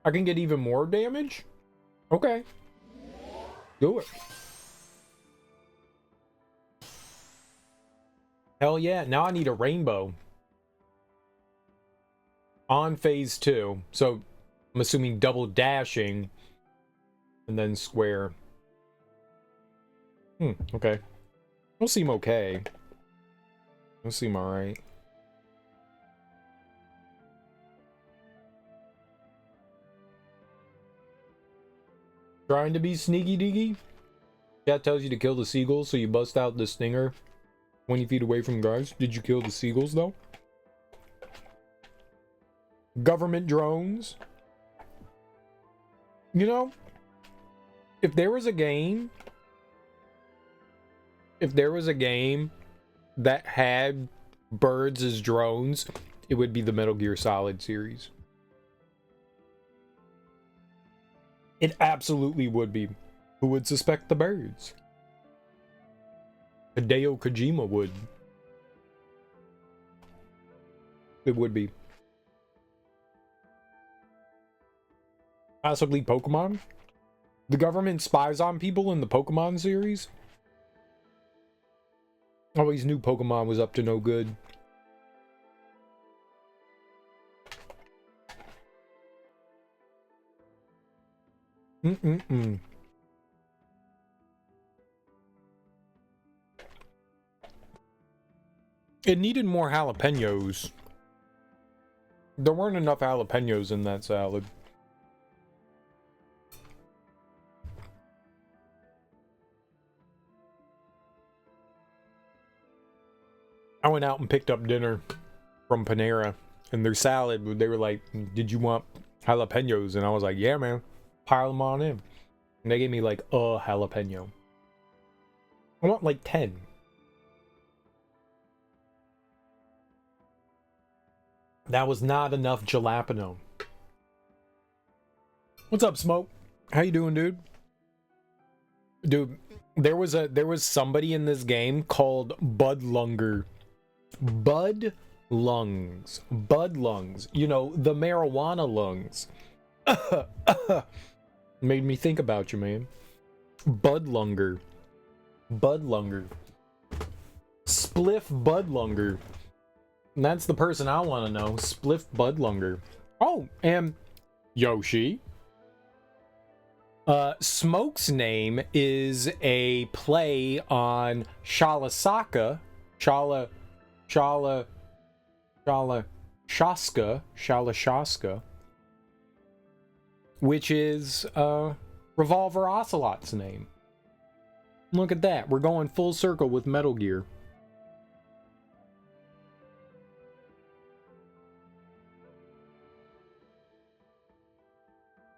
A: I can get even more damage? Okay. Do it. Hell yeah, now I need a rainbow. On phase 2. So, I'm assuming double dashing. And then square. Okay. It'll seem okay. It'll seem alright. Trying to be sneaky deaky? That tells you to kill the seagulls, so you bust out the stinger 20 feet away from guys. Did you kill the seagulls, though? Government drones. You know, if there was a game that had birds as drones, it would be the Metal Gear Solid series. It absolutely would be. Who would suspect the birds? Hideo Kojima would. It would be. Possibly Pokemon? The government spies on people in the Pokemon series? Always knew Pokemon was up to no good. It needed more jalapenos. There weren't enough jalapenos in that salad. I went out and picked up dinner from Panera, and their salad, they were like, "Did you want jalapenos?" And I was like, "Yeah, man, pile them on in." And they gave me like a jalapeno. I want like 10. That was not enough jalapeno. What's up, Smoke? How you doing, dude? Dude, there was somebody in this game called Budlunger. Bud lungs. Bud lungs. You know, the marijuana lungs. Made me think about you, man. Budlunger. Budlunger. Spliff Budlunger. And that's the person I want to know. Spliff Budlunger. Oh, and Yoshi. Smoke's name is a play on Shalasaka. Shalashaska, which is Revolver Ocelot's name. Look at that. We're going full circle with Metal Gear.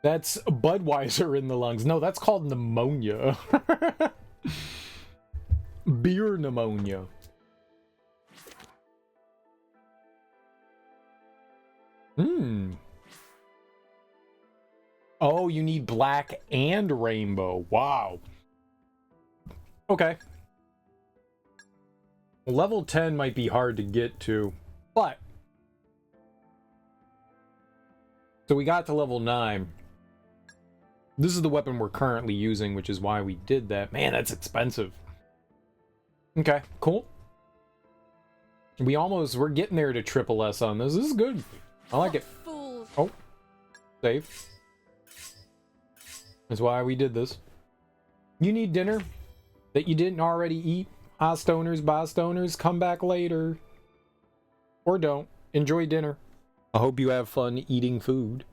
A: That's Budweiser in the lungs. No, that's called pneumonia. Beer pneumonia. Oh, you need black and rainbow. Wow. Okay. Level 10 might be hard to get to, but... So we got to level 9. This is the weapon we're currently using, which is why we did that. Man, that's expensive. Okay, cool. We're getting there to triple S on this. This is good. I like it. Oh. Save. That's why we did this. You need dinner that you didn't already eat? Stoners, Bostoners, come back later. Or don't. Enjoy dinner. I hope you have fun eating food.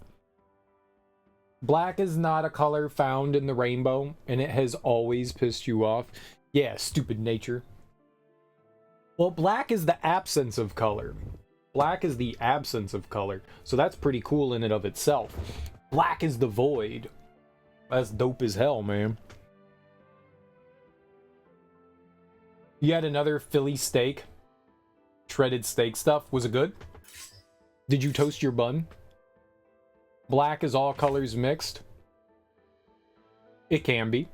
A: Black is not a color found in the rainbow, and it has always pissed you off. Yeah, stupid nature. Well, black is the absence of color. Black is the absence of color, so that's pretty cool in and of itself. Black is the void. That's dope as hell, man. You had another Philly steak. Shredded steak stuff. Was it good? Did you toast your bun? Black is all colors mixed. It can be.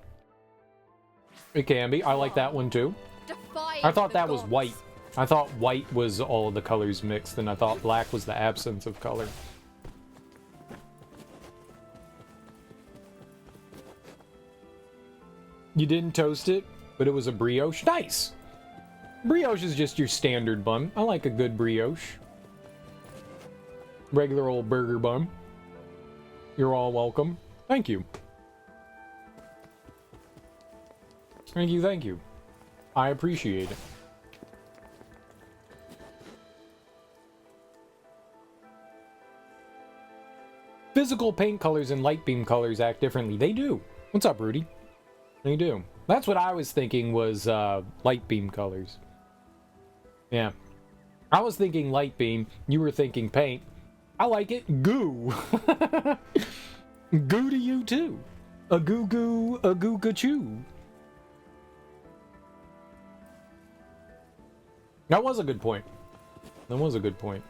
A: It can be. I like that one too. I thought that was white. I thought white was all of the colors mixed, and I thought black was the absence of color. You didn't toast it, but it was a brioche. Nice! Brioche is just your standard bun. I like a good brioche. Regular old burger bun. You're all welcome. Thank you. Thank you, thank you. I appreciate it. Physical paint colors and light beam colors act differently. They do. What's up, Rudy? They do. That's what I was thinking was light beam colors. Yeah. I was thinking light beam. You were thinking paint. I like it. Goo. Goo to you too. A goo goo, a goo goo choo. That was a good point. That was a good point.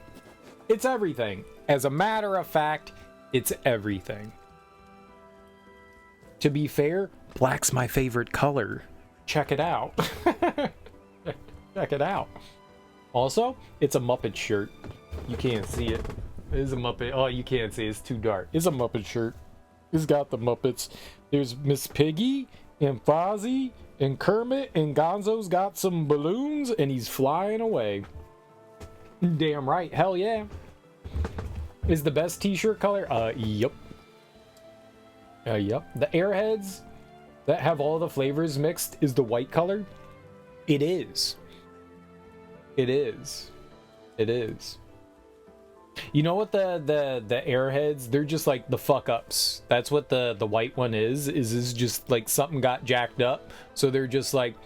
A: It's everything. As a matter of fact, it's everything. To be fair, black's my favorite color. Check it out. Check it out. Also, it's a Muppet shirt. You can't see it. It is a Muppet. Oh, you can't see it. It's too dark. It's a Muppet shirt. It's got the Muppets. There's Miss Piggy and Fozzie and Kermit, and Gonzo's got some balloons and he's flying away. Damn right. Hell yeah. Is the best t-shirt color? Yep. Yep. The Airheads that have all the flavors mixed is the white color. It is. It is. It is. You know what the Airheads, they're just like the fuck ups. That's what the white one is just like something got jacked up. So they're just like,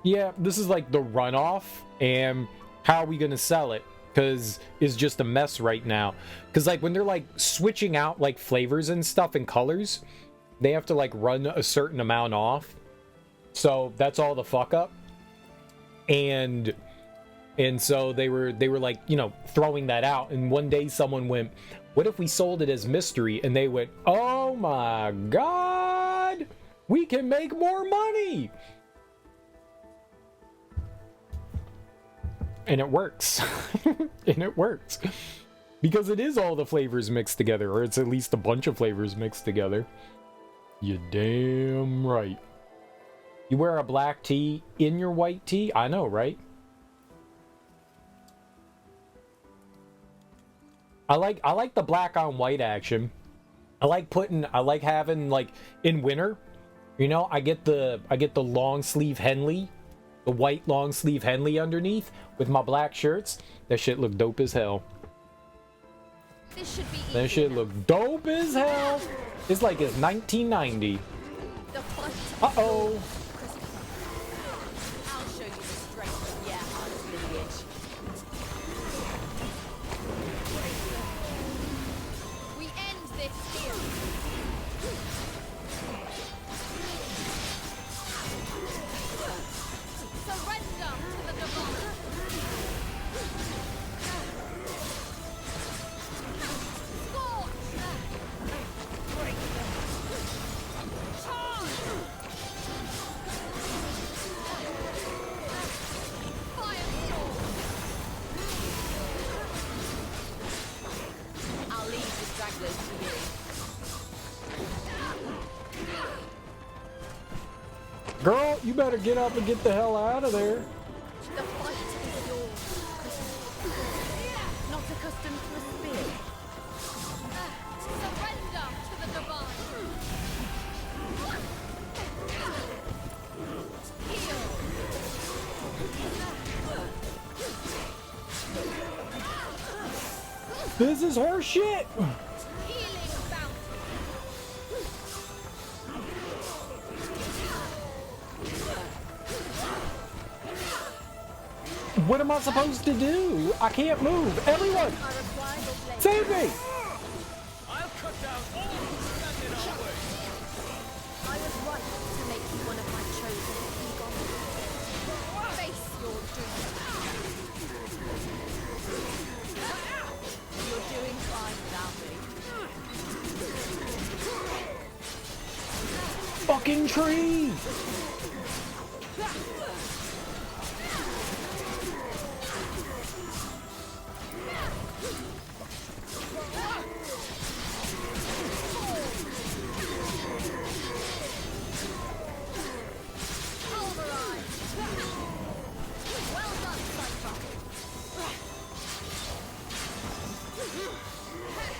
A: yeah, this is like the runoff, and how are we gonna sell it? Because it's just a mess right now. Because like when they're like switching out like flavors and stuff and colors, they have to like run a certain amount off. So that's all the fuck up. And so they were like, you know, throwing that out. And one day someone went, what if we sold it as mystery? And they went, oh my god, we can make more money. And it works. And it works. Because it is all the flavors mixed together, or it's at least a bunch of flavors mixed together. You damn right. You wear a black tee in your white tee? I know, right? I like the black on white action. I like having, like, in winter, you know, I get the long sleeve Henley, the white long sleeve Henley underneath with my black shirts. That shit look dope as hell.
B: This should be easy.
A: That shit look dope as hell. It's like it's 1990. Uh-oh.
D: I'll show you the strength of Gerhard's lineage.
B: We end this here. Surrender to the divine.
D: I'll leave the stragglers to you.
A: Girl, you better get up and get the hell out of there.
B: The fight is yours. Not accustomed to a spear. Surrender to the divine.
A: This is horse shit. What am I supposed to do? I can't move. Everyone, save me!
I: I'll cut down all who stand in our way.
B: I was right to make you one of my chosen, Egon. Face your doom.
D: You're doing fine without me.
A: Fucking tree!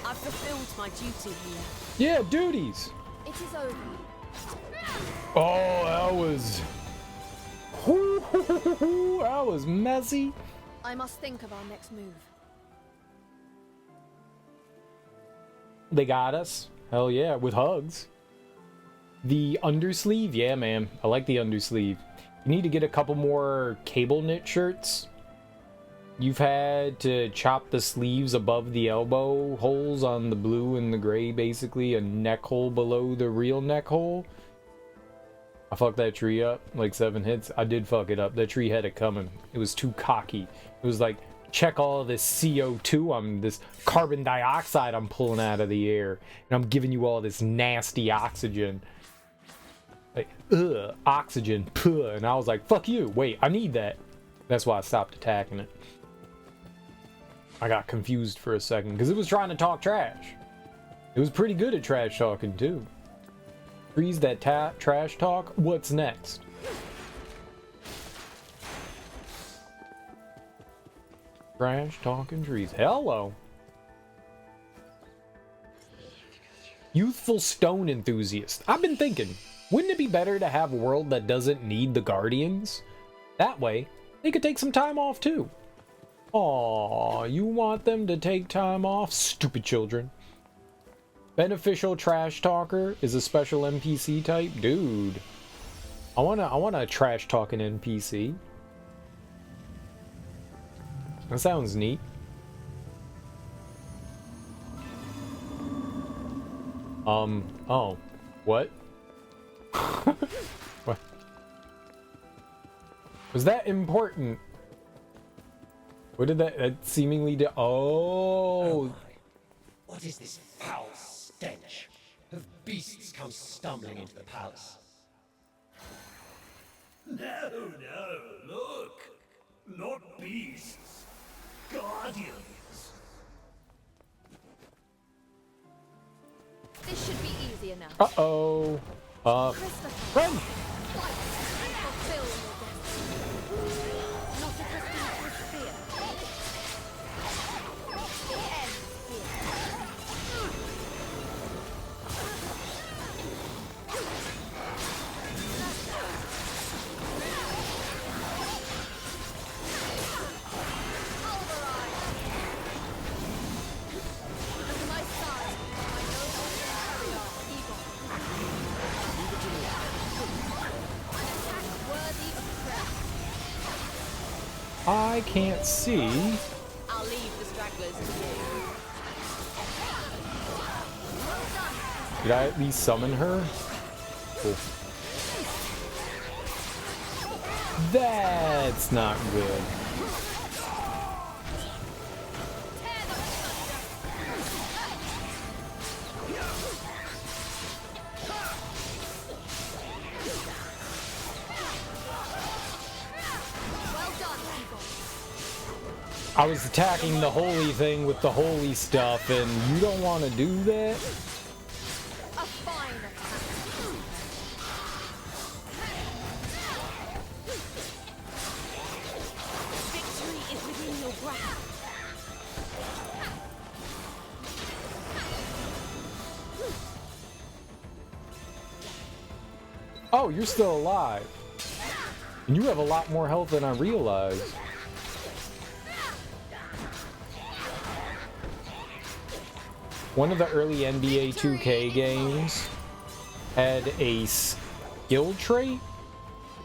D: I've fulfilled my duty here.
A: Yeah, duties.
B: It is over.
A: Oh, that was... that was messy.
B: I must think of our next move.
A: They got us. Hell yeah, with hugs. The undersleeve, yeah, man. I like the undersleeve. You need to get a couple more cable knit shirts. You've had to chop the sleeves above the elbow holes on the blue and the gray, basically a neck hole below the real neck hole. I fucked that tree up like 7 hits. I did fuck it up. That tree had it coming. It was too cocky. It was like, check all this CO2, this carbon dioxide I'm pulling out of the air, and I'm giving you all this nasty oxygen. Like, oxygen, puh. And I was like, fuck you. Wait, I need that. That's why I stopped attacking it. I got confused for a second because it was trying to talk trash. It was pretty good at trash talking too. Freeze that trash talk. What's next? Trash talking trees. Hello. Youthful stone enthusiast. I've been thinking, wouldn't it be better to have a world that doesn't need the Guardians? That way, they could take some time off too. Aw, you want them to take time off? Stupid children. Beneficial trash talker is a special NPC type? Dude. I want a trash talking NPC. That sounds neat. Oh. What? What? Was that important? What did that seemingly do? Oh.
L: What is this foul stench? Have beasts come stumbling into the palace?
M: No, look. Not beasts. Guardians.
B: This should be easy enough.
A: Uh-oh. Run!
B: Fulfill your destiny. Not accustomed to fear. The end
A: I can't see.
J: I'll leave the stragglers to you.
A: Did I at least summon her? Cool. That's not good. I was attacking the holy thing with the holy stuff, and you don't want to do that?
B: a fine attack.
J: Victory is within your grasp.
A: Oh, you're still alive. And you have a lot more health than I realized. One of the early NBA 2K games had a skill trait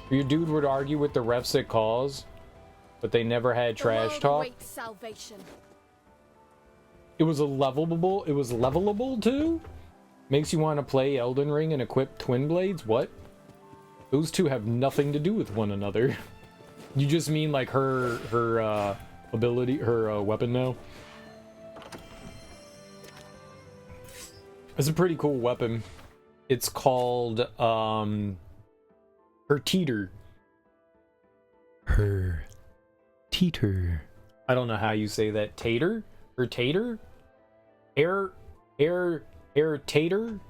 A: where your dude would argue with the refs at calls, but they never had trash talk.
B: Salvation.
A: It was levelable too? Makes you want to play Elden Ring and equip twin blades? What? Those two have nothing to do with one another. You just mean like her ability, her weapon now? It's a pretty cool weapon. It's called her teeter. Her teeter. I don't know how you say that. Tater? Her tater? Hair tater?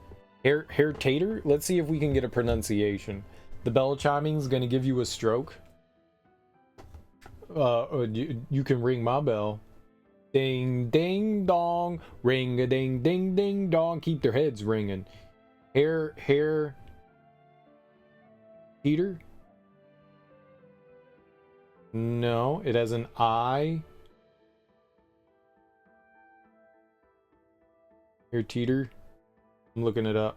A: Hair tater? Let's see if we can get a pronunciation. The bell chiming's gonna give you a stroke. You can ring my bell. Ding ding dong, ring a ding ding ding dong. Keep their heads ringing. Hair teeter? No, it has an I. Hair teeter? I'm looking it up.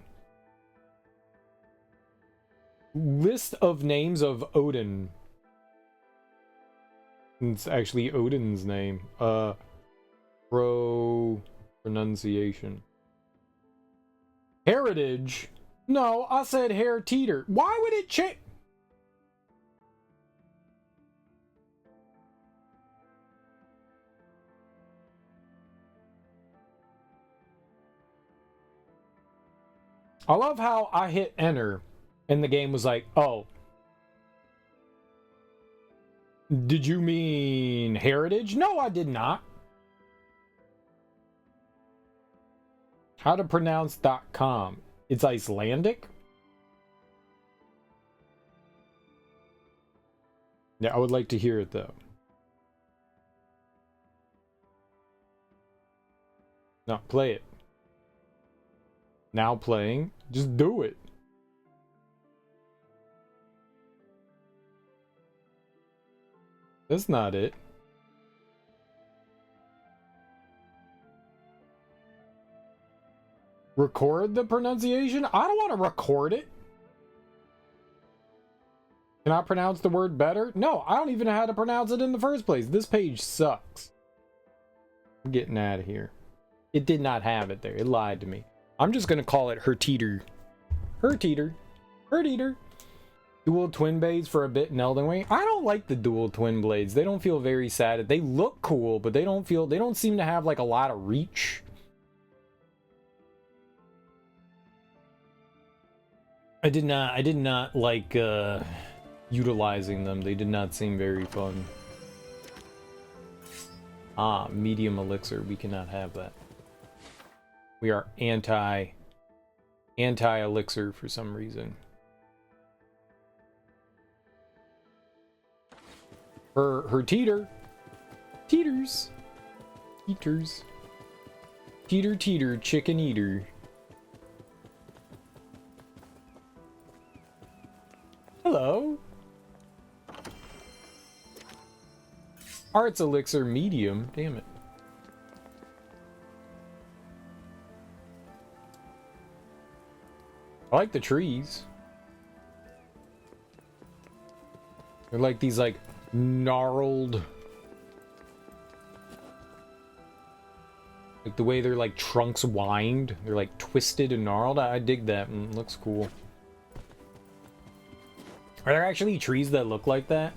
A: List of names of Odin. It's actually Odin's name. Pronunciation. Heritage? No, I said hair teeter. Why would it change? I love how I hit enter and the game was like, oh, did you mean heritage? No, I did not. How to pronounce .com? It's Icelandic? Yeah, I would like to hear it though. No, play it. Now playing. Just do it. That's not it. Record the pronunciation? I don't want to record it. Can I pronounce the word better? No, I don't even know how to pronounce it in the first place. This page sucks. I'm getting out of here. It did not have it there. It lied to me. I'm just going to call it her teeter. Her teeter. Her teeter. Dual twin blades for a bit in Elden Ring. I don't like the dual twin blades. They don't feel very sad. They look cool, but they don't seem to have like a lot of reach. I did not like utilizing them. They did not seem very fun. Ah, medium elixir. We cannot have that. We are anti-elixir for some reason. Her teeter. Teeters. Teeters. Teeter teeter chicken eater. Hello. Arts elixir medium. Damn it. I like the trees. They're like these like gnarled, like the way their like trunks wind. They're like twisted and gnarled. I dig that. It looks cool. Are there actually trees that look like that?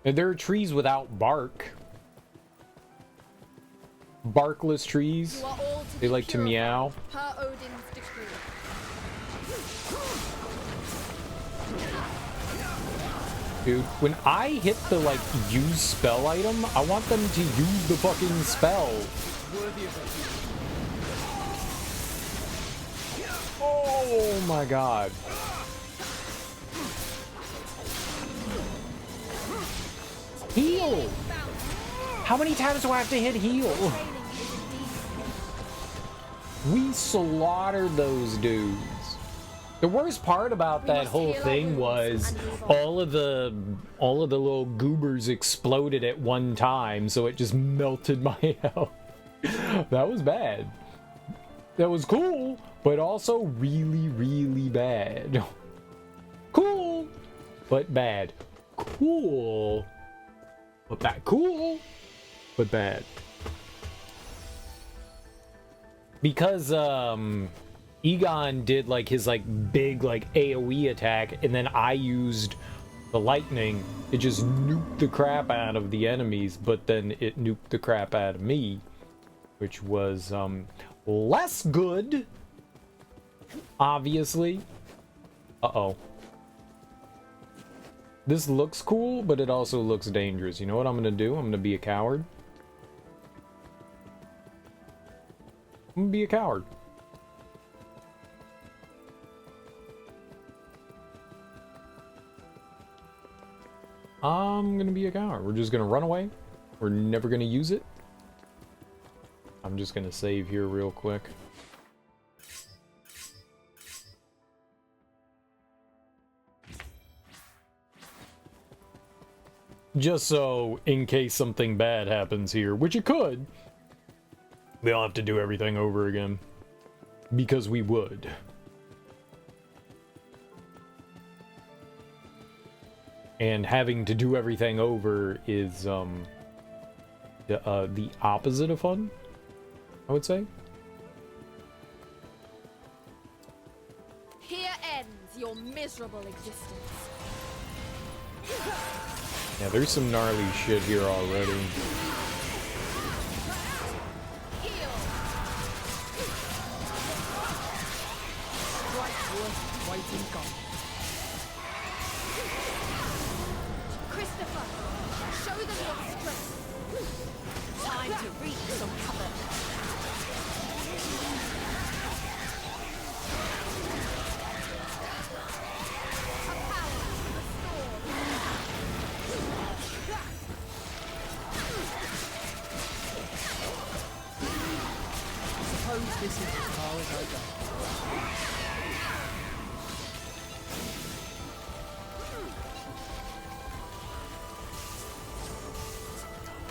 A: And there are trees without bark. Barkless trees. They like to meow.
B: Per Odin's decree.
A: Dude, when I hit the like use spell item, I want them to use the fucking spell. Oh my god. Heal! How many times do I have to hit heal? We slaughtered those dudes. The worst part about that whole thing was all of the little goobers exploded at one time, so it just melted my health. That was bad. That was cool, but also really, really bad. Cool, but bad. Cool, but bad. Cool, but bad. Because Egon did like his like big like AoE attack, and then I used the lightning. It just nuked the crap out of the enemies, but then it nuked the crap out of me, which was less good, obviously. Uh-oh. This looks cool, but it also looks dangerous. You know what I'm gonna do? I'm gonna be a coward. I'm gonna be a coward. I'm gonna be a coward. We're just gonna run away. We're never gonna use it. I'm just gonna save here real quick. Just so, in case something bad happens here, which it could, we don't have to do everything over again. Because we would. And having to do everything over is, the opposite of fun, I would say.
B: Here ends your miserable existence.
A: Yeah, there's some gnarly shit here already.
B: Christopher, show them your strength.
J: Time to reach some cover.
E: Suppose this is as far as I go.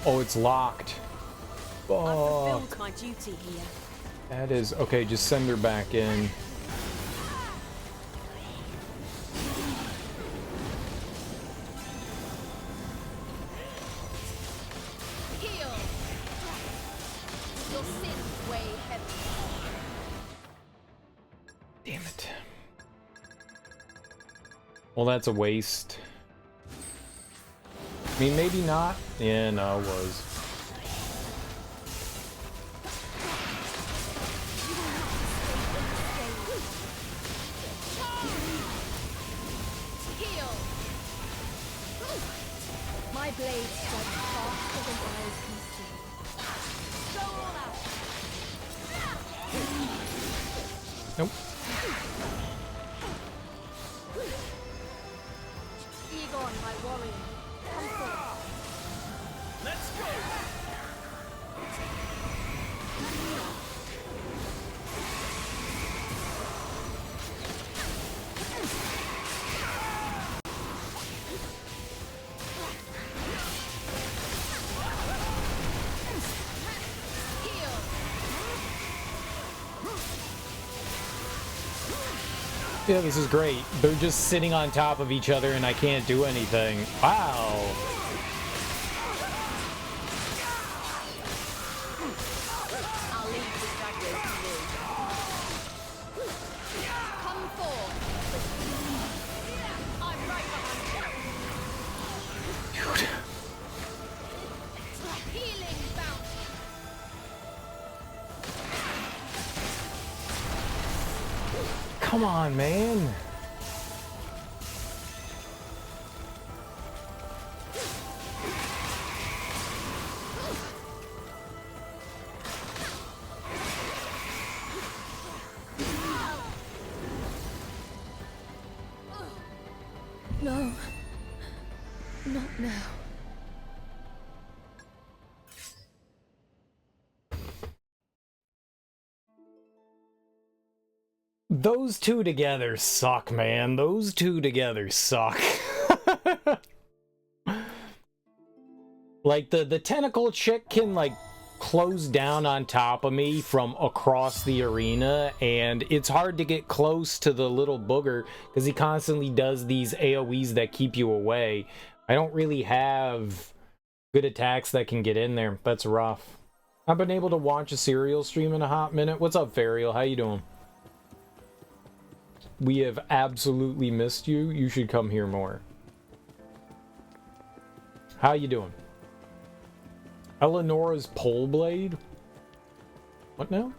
A: Oh, it's locked.
J: I've fulfilled my duty here.
A: That is okay. Just send her back in.
B: Heal. Your sins weigh heavy.
A: Damn it. Well, that's a waste. I mean, maybe not. Yeah, no, it was.
B: Heal. My blade strikes faster than eyes can see. Go all out.
A: Nope.
B: Egon, my warrior. Come forth.
M: Let's go!
A: Yeah, this is great. They're just sitting on top of each other and I can't do anything. Wow.
J: I'll leave the stragglers to you.
B: Come forth. I'm right behind you.
A: Dude.
B: Healing bounty.
A: Come on, man.
B: No. Not now.
A: Those two together suck, man. Those two together suck. Like, the tentacle chick can, like, close down on top of me from across the arena, and it's hard to get close to the little booger because he constantly does these AoEs that keep you away. I don't really have good attacks that can get in there. That's rough. I've been able to watch a serial stream in a hot minute. What's up, Fariel? How you doing? We have absolutely missed you. You should come here more. How you doing? Eleonora's pole blade? What now?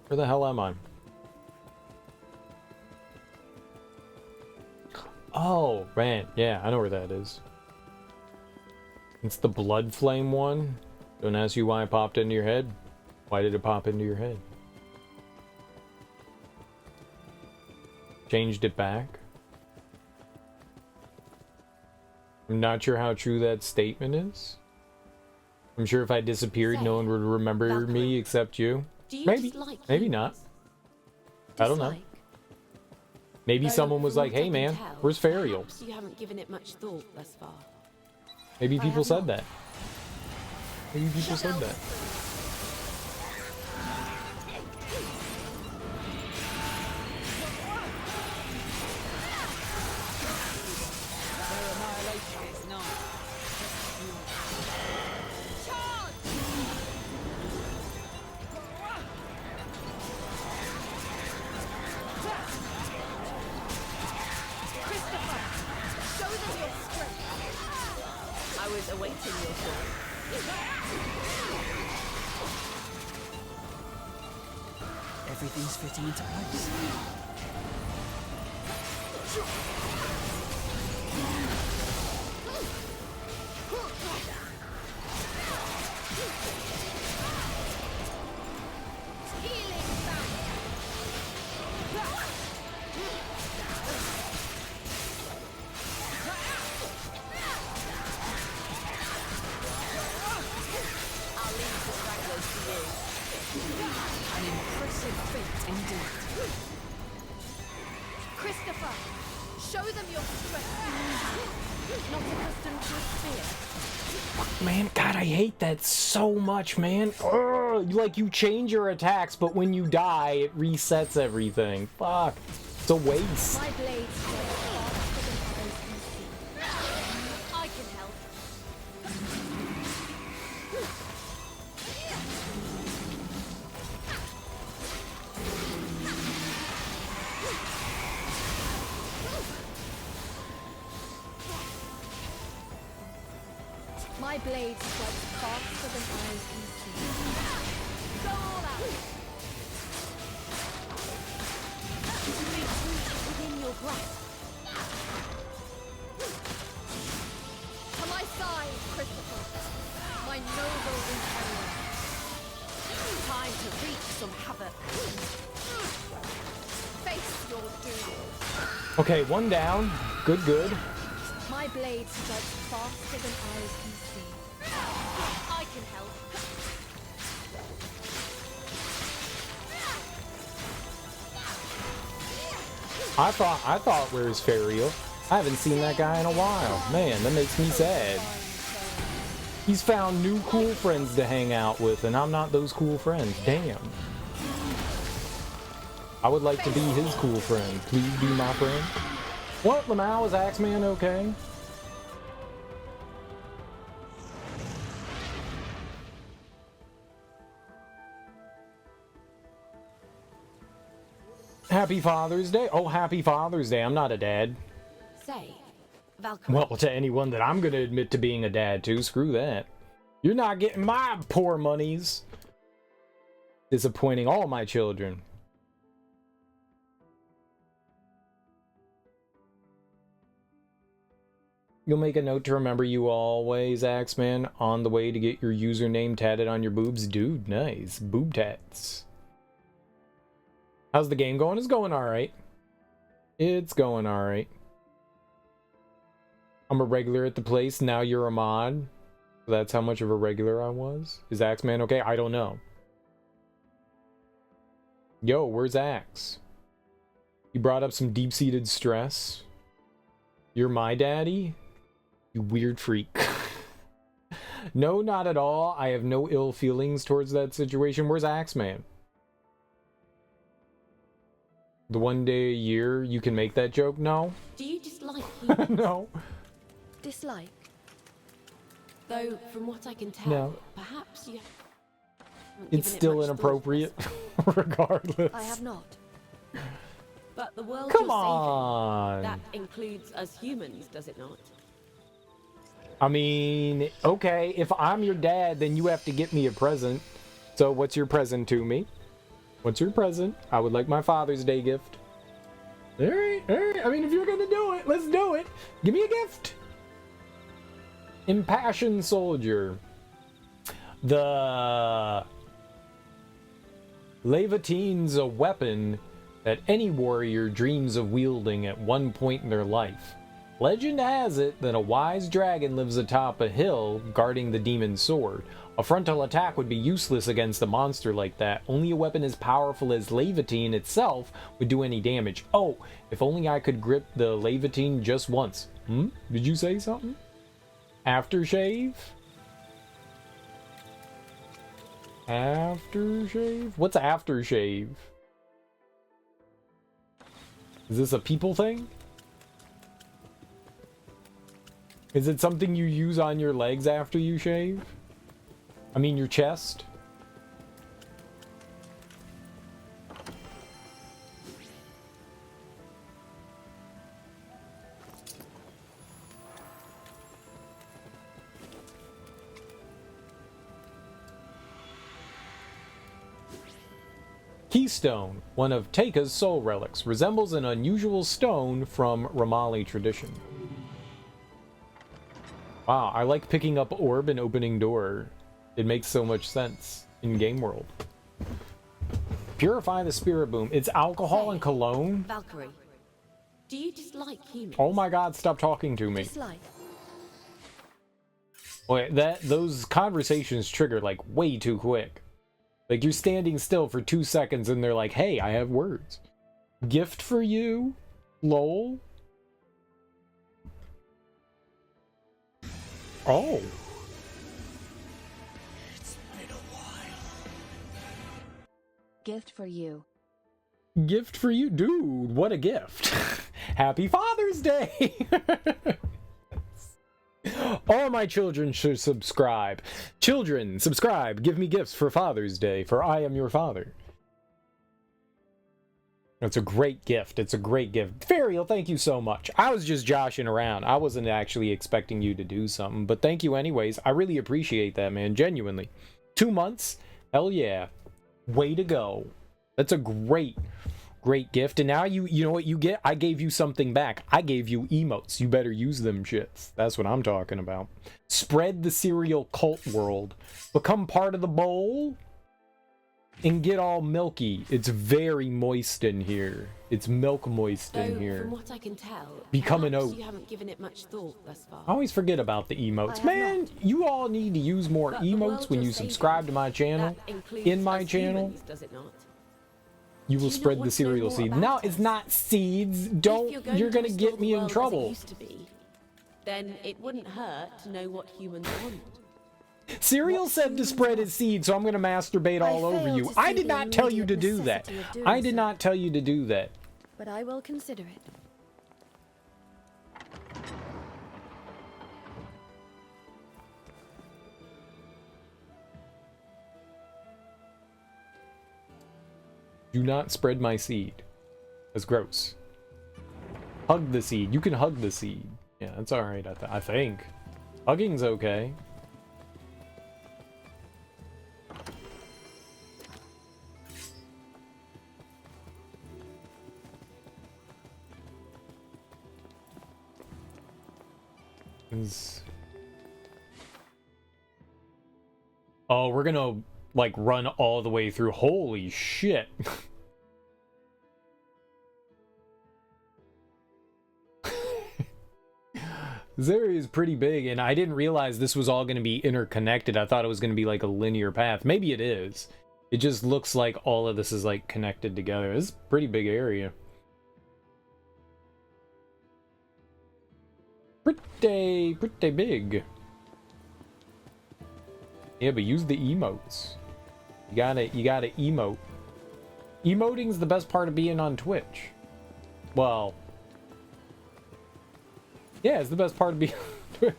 A: Where the hell am I? Oh, man. Yeah, I know where that is. It's the blood flame one. Don't ask you why it popped into your head. Why did it pop into your head? Changed it back. I'm not sure how true that statement is. I'm sure if I disappeared, no one would remember
J: Valkyrie,
A: me except you.
J: Do you
A: Maybe.
J: dislike
A: Maybe
J: humans?
A: not. I don't know.
J: Dislike?
A: Maybe
J: Though,
A: someone was
J: from
A: like,
J: what I
A: hey
J: can
A: man,
J: tell,
A: where's Fariel?
J: perhaps you haven't given it much thought thus far.
A: Maybe
J: I
A: people
J: have
A: said
J: not.
A: that. Maybe people said that.
E: Their annihilation is nigh.
B: Show them your strength.
J: I was awaiting your call.
E: Everything's fitting into place.
D: An impressive feat indeed.
B: Christopher, show them your strength. Not accustomed to a spear.
A: Man, God, I hate that so much, man. Ugh, like, you change your attacks, but when you die, it resets everything. Fuck. It's a waste.
B: My blades strike faster than eyes can see. I can help. My blade strikes faster than eyes can see. Go all out!
J: Within your grasp.
B: To my side, Christopher! My noble inheritance!
J: Time to wreak some havoc.
B: Face your doom!
A: Okay, one down. Good, good.
B: My blade strikes faster than eyes can see. I can help.
A: I thought, where's Fariel? I haven't seen that guy in a while. Man, that makes me sad. He's found new cool friends to hang out with, and I'm not those cool friends. Damn. I would like to be his cool friend. Please be my friend. What, Lamau, is Axeman okay? Happy Father's Day. Oh, happy Father's Day. I'm not a dad.
J: Say, Valkyrie.
A: Well, to anyone that I'm going to admit to being a dad to, screw that. You're not getting my poor monies. Disappointing all my children. You'll make a note to remember you always, Axeman, on the way to get your username tatted on your boobs. Dude, nice. Boob tats. How's the game going? It's going alright. It's going alright. I'm a regular at the place. Now you're a mod. That's how much of a regular I was. Is Axeman okay? I don't know. Yo, where's Axe? You brought up some deep-seated stress. You're my daddy? You weird freak. No, not at all. I have no ill feelings towards that situation. Where's Axeman? The one day a year you can make that joke? No.
J: Do you dislike humans?
A: No.
B: Dislike?
J: Though, from what I can tell,
A: No.
J: perhaps you haven't
A: It's
J: given it
A: still
J: much
A: inappropriate, regardless.
B: I have not.
J: thought. But the world
A: Come
J: you're
A: on.
J: saving, that includes us humans, does it not?
A: I mean, okay, if I'm your dad, then you have to get me a present. So what's your present to me? What's your present? I would like my Father's Day gift. Alright, alright. I mean, if you're gonna do it, let's do it. Give me a gift. Impassioned Soldier. The Levatine's a weapon that any warrior dreams of wielding at one point in their life. Legend has it that a wise dragon lives atop a hill guarding the demon's sword. A frontal attack would be useless against a monster like that. Only a weapon as powerful as Levitine itself would do any damage. Oh, if only I could grip the Levitine just once. Did you say something? Aftershave? Aftershave? What's aftershave? Is this a people thing? Is it something you use on your legs after you shave? I mean, your chest? Keystone, one of Teika's soul relics, resembles an unusual stone from Ramali tradition. Wow, I like picking up orb and opening door. It makes so much sense in game world. Purify the spirit boom. It's alcohol and cologne?
J: Valkyrie, do you dislike humans?
A: Oh my god, stop talking to me.
B: Dislike.
A: Wait, those conversations trigger like way too quick. Like you're standing still for 2 seconds and they're like, hey, I have words. Gift for you? Lol. Oh.
N: It's been a while. Gift for you.
A: Gift for you? Dude, what a gift. Happy Father's Day! All my children should subscribe. Children, subscribe. Give me gifts for Father's Day, for I am your father. It's a great gift. It's a great gift. Fariel, thank you so much. I was just joshing around. I wasn't actually expecting you to do something, but thank you anyways. I really appreciate that, man. Genuinely. 2 months? Hell yeah. Way to go. That's a great gift. And now you know what you get? I gave you something back. I gave you emotes. You better use them shits. That's what I'm talking about. Spread the cereal cult world. Become part of the bowl and get all milky. It's very moist in here. It's milk moist in here.
J: From what I can tell,
A: Become an oat.
J: You haven't given it much thought thus far.
A: I always forget about the emotes. Man, you all need to use more emotes when you subscribe to my channel. In my channel.
J: Humans, does it not?
A: You will spread the cereal seed. No, it's not seeds. Don't. You're gonna get me in trouble.
J: Then it wouldn't hurt to know what humans want.
A: Cereal said to spread his seed, so I'm gonna masturbate all over you. I did not tell you to do that. I did not tell you to do that.
B: But I will consider it.
A: Do not spread my seed. That's gross. Hug the seed. You can hug the seed. Yeah, that's alright, I think. Hugging's okay. Oh, we're gonna like run all the way through. Holy shit. This area is pretty big, and I didn't realize this was all going to be interconnected. I thought it was going to be like a linear path. Maybe it is. It just looks like all of this is like connected together. It's a pretty big area. Pretty big. Yeah, but use the emotes. You gotta emote. Emoting's the best part of being on Twitch. Well, yeah, it's the best part of being on Twitch.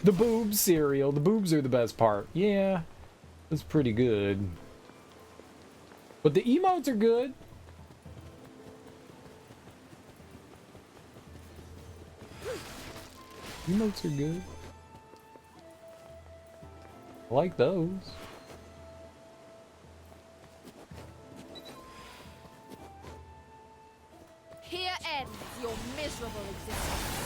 A: The boobs cereal. The boobs are the best part. Yeah, that's pretty good. But the emotes are good. Emotes are good. I like those.
B: Here ends your miserable existence.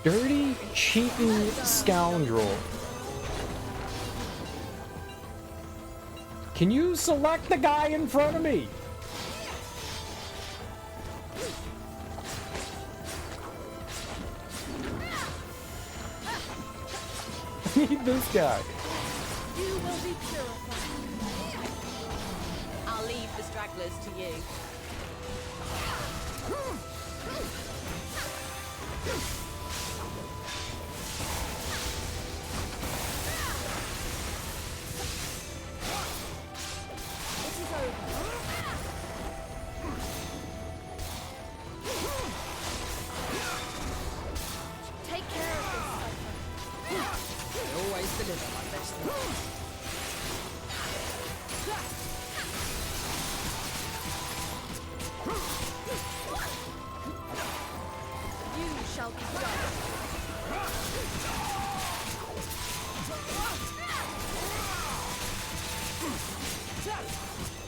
A: Dirty, cheating scoundrel. Can you select the guy in front of me? I need this guy.
J: You will be purified. I'll leave the stragglers to you.
B: Take care of this,
F: I always deliver my best work.
B: You shall be judged.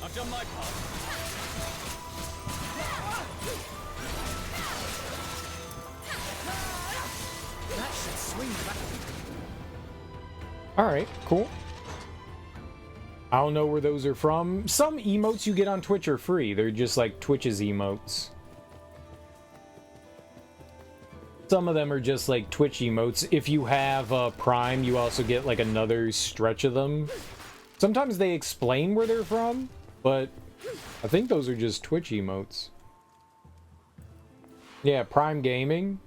C: I've done my part.
F: That should swing back.
A: Alright, cool. I don't know where those are from. Some emotes you get on Twitch are free. They're just like Twitch's emotes. Some of them are just like Twitch emotes. If you have Prime, you also get like another stretch of them. Sometimes they explain where they're from, but I think those are just Twitch emotes. Yeah, Prime Gaming.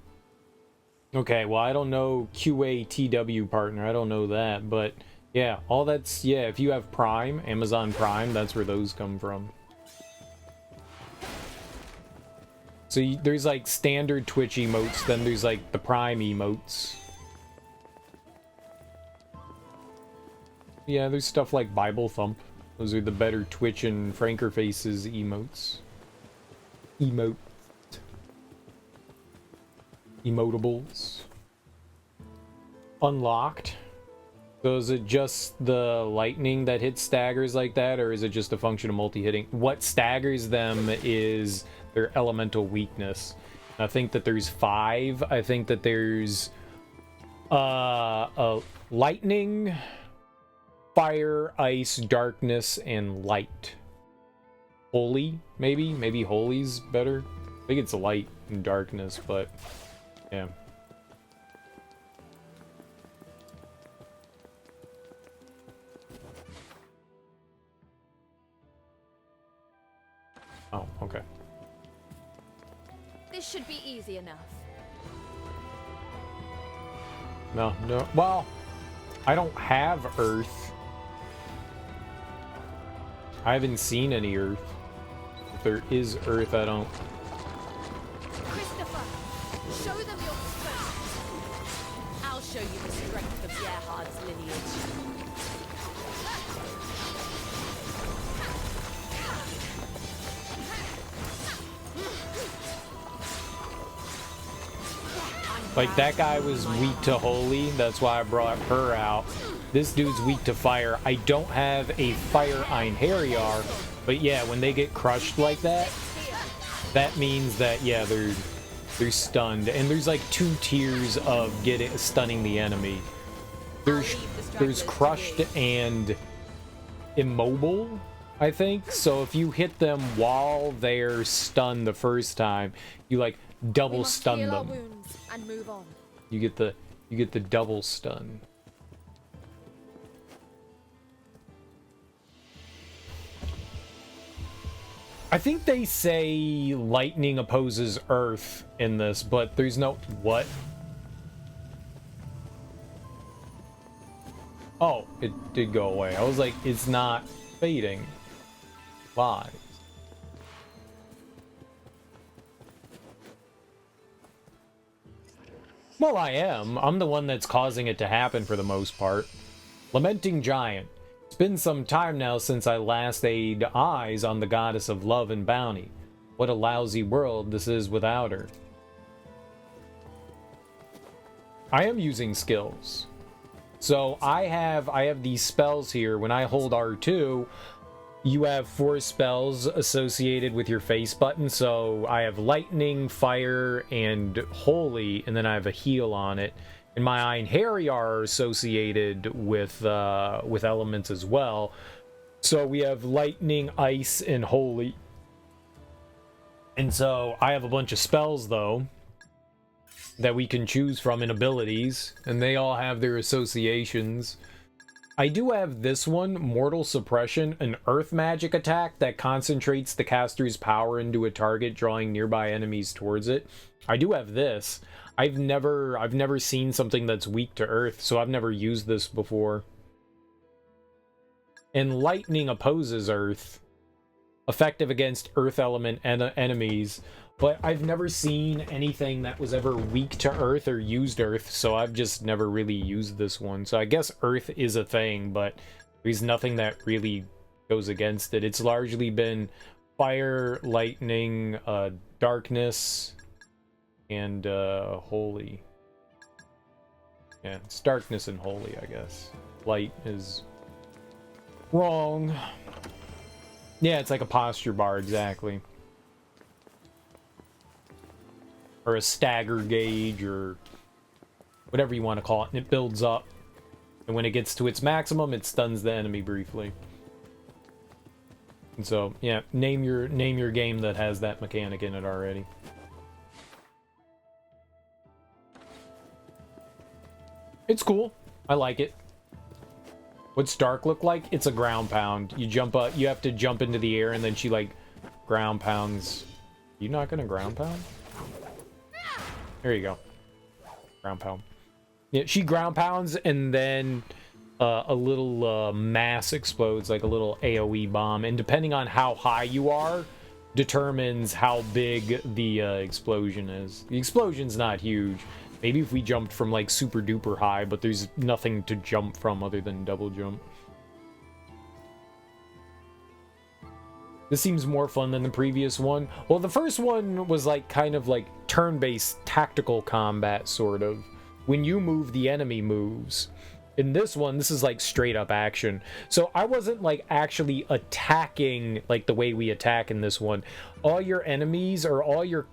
A: Okay, well, I don't know QATW partner. I don't know that, but yeah, all that's, yeah, if you have Prime, Amazon Prime, that's where those come from. So there's like standard Twitch emotes, then there's like the Prime emotes. Yeah, there's stuff like Bible Thump. Those are the better Twitch and Franker Faces emotes. Emotables. Unlocked. So is it just the lightning that hits staggers like that, or is it just a function of multi-hitting? What staggers them is their elemental weakness. I think that there's 5. I think that there's lightning, fire, ice, darkness, and light. Holy, maybe? Maybe holy's better? I think it's light and darkness, but yeah. Oh, okay.
B: This should be easy enough.
A: No. Well, I don't have Earth. I haven't seen any Earth. If there is Earth, I don't.
B: Christopher, show them your strength.
J: I'll show you the strength of Gerhard's lineage.
A: Like, that guy was weak to holy, that's why I brought her out. This dude's weak to fire. I don't have a fire einherjar, but yeah, when they get crushed like that, that means that, yeah, they're stunned. And there's like 2 tiers of stunning the enemy. There's crushed and immobile, I think. So if you hit them while they're stunned the first time, you like double stun
B: heal our
A: them.
B: wounds and move on.
A: You get the double stun. I think they say lightning opposes earth in this, but there's no what? Oh, it did go away. I was like, it's not fading. Why? Well, I am. I'm the one that's causing it to happen for the most part. Lamenting Giant. It's been some time now since I last laid eyes on the goddess of love and bounty. What a lousy world this is without her. I am using skills. So I have these spells here. When I hold R2, you have 4 spells associated with your face button. So I have lightning, fire, and holy, and then I have a heal on it. And my einherjar are associated with elements as well. So we have lightning, ice, and holy. And so I have a bunch of spells, though, that we can choose from in abilities, and they all have their associations. I do have this one, Mortal Suppression, an earth magic attack that concentrates the caster's power into a target, drawing nearby enemies towards it. I do have this. I've never seen something that's weak to earth, so I've never used this before. And lightning opposes earth, effective against earth element enemies, but I've never seen anything that was ever weak to earth or used earth, so I've just never really used this one. So I guess earth is a thing, but there's nothing that really goes against it. It's largely been fire, lightning, darkness, and holy. Yeah, it's darkness and holy, I guess. Light is wrong. Yeah, it's like a posture bar, exactly. Or a stagger gauge, or whatever you want to call it, and it builds up. And when it gets to its maximum, it stuns the enemy briefly. And so, yeah, name your game that has that mechanic in it already. It's cool. I like it. What's Dark look like? It's a ground pound. You jump up, you have to jump into the air, and then she like ground pounds. You not gonna ground pound? There you go. Ground pound. Yeah, she ground pounds, and then a little mass explodes, like a little AoE bomb, and depending on how high you are, determines how big the explosion is. The explosion's not huge. Maybe if we jumped from like super duper high, but there's nothing to jump from other than double jump. This seems more fun than the previous one. Well, the first one was like kind of like turn-based tactical combat, sort of. When you move, the enemy moves. In this one, this is like straight up action. So I wasn't like actually attacking like the way we attack in this one. All your enemies, or all your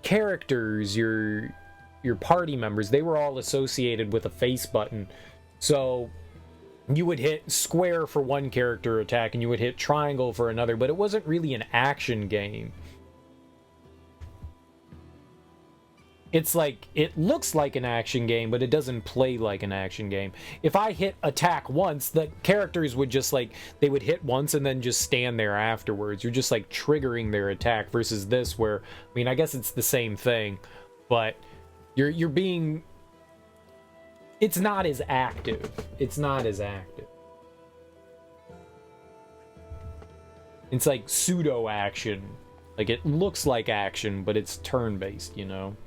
A: characters, your party members, they were all associated with a face button. So you would hit square for one character attack, and you would hit triangle for another, but it wasn't really an action game. It's like, it looks like an action game, but it doesn't play like an action game. If I hit attack once, the characters would just like, they would hit once and then just stand there afterwards. You're just like triggering their attack, versus this where, I mean, I guess it's the same thing, but you're being, it's not as active. It's not as active. It's like pseudo action. Like, it looks like action, but it's turn-based, you know?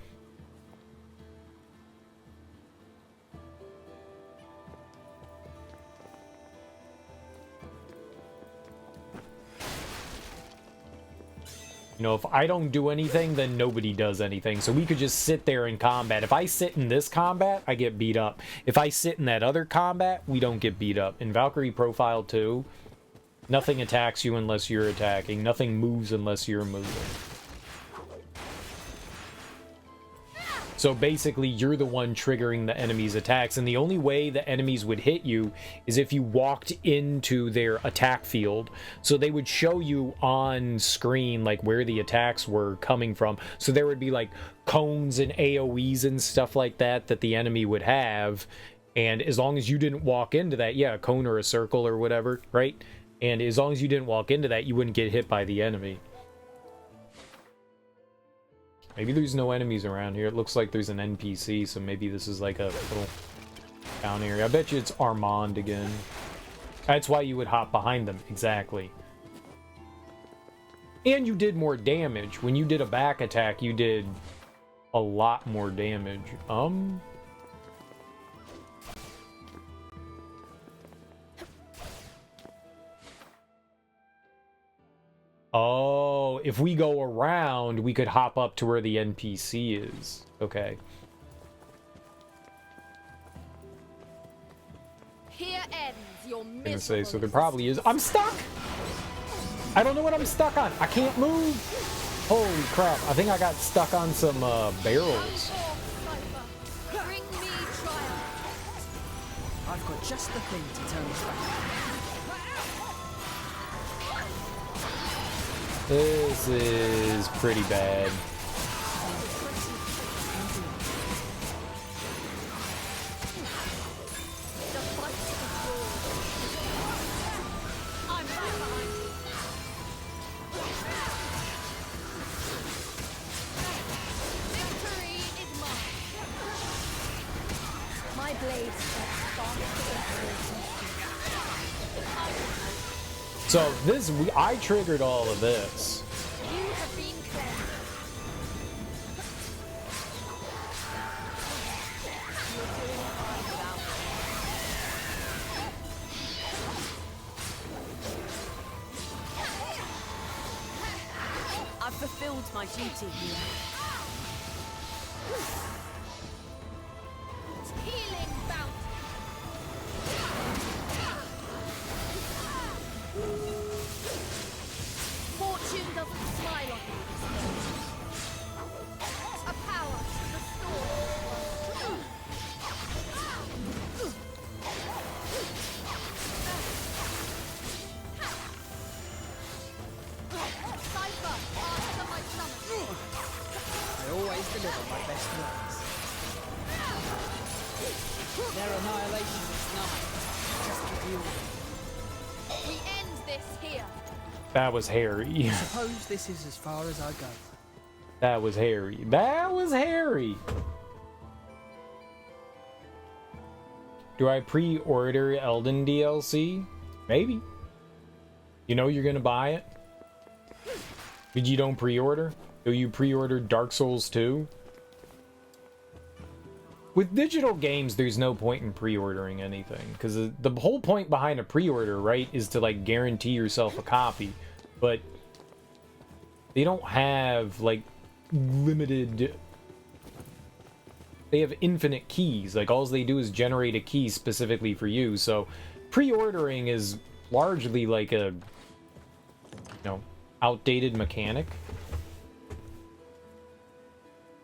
A: You know, if I don't do anything, then nobody does anything. So we could just sit there in combat. If I sit in this combat, I get beat up. If I sit in that other combat, we don't get beat up. In Valkyrie Profile 2, nothing attacks you unless you're attacking. Nothing moves unless you're moving. So basically, you're the one triggering the enemy's attacks, and the only way the enemies would hit you is if you walked into their attack field. So they would show you on screen, like, where the attacks were coming from. So there would be, like, cones and AoEs and stuff like that that the enemy would have, and as long as you didn't walk into that, yeah, a cone or a circle or whatever, right? And as long as you didn't walk into that, you wouldn't get hit by the enemy. Maybe there's no enemies around here. It looks like there's an NPC, so maybe this is like a little town area. I bet you it's Armand again. That's why you would hop behind them, exactly. And you did more damage. When you did a back attack, you did a lot more damage. Oh, if we go around, we could hop up to where the NPC is. Okay.
B: Here ends your
A: I'm gonna say, so there probably is. I'm stuck! I don't know what I'm stuck on. I can't move. Holy crap. I think I got stuck on some barrels.
B: Bring me triumph.
E: I've got just the thing to turn this back.
A: This is pretty bad. So this, I triggered all of this.
B: You have been cleansed.
J: I've fulfilled my duty here.
B: Healing bounty. Fortune doesn't smile on you this day. A power restored. Cypher, answer my summons.
E: I always deliver my best works. Their annihilation is nigh. Just review.
B: We end this here.
A: That was hairy.
E: Suppose this is as far as I go.
A: That was hairy. That was hairy. Do I pre-order Elden DLC? Maybe. You know you're gonna buy it? But you don't pre-order? Do you pre-order Dark Souls 2? With digital games, there's no point in pre-ordering anything. Because the whole point behind a pre-order, right, is to, like, guarantee yourself a copy. But they don't have, like, limited... They have infinite keys. Like, all they do is generate a key specifically for you. So, pre-ordering is largely like a, you know, outdated mechanic.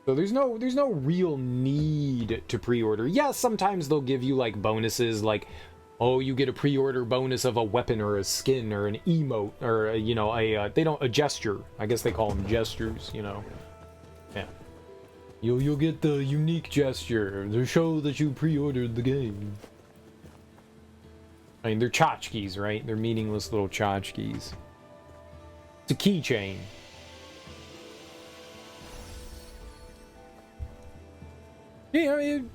A: So there's no real need to pre-order. Yes, sometimes they'll give you like bonuses, like, oh, you get a pre-order bonus of a weapon or a skin or an emote or a, you know, a gesture. I guess they call them gestures, you know. Yeah. You'll get the unique gesture to show that you pre-ordered the game. I mean, they're tchotchkes, right? They're meaningless little tchotchkes. It's a keychain. Yeah, I mean,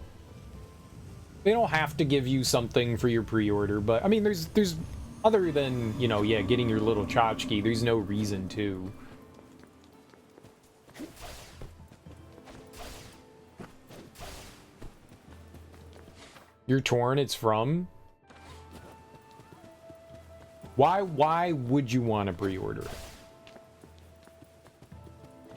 A: they don't have to give you something for your pre-order, but I mean, there's other than, you know, yeah, getting your little tchotchke, there's no reason to. You're torn, it's from? Why would you want to pre-order it?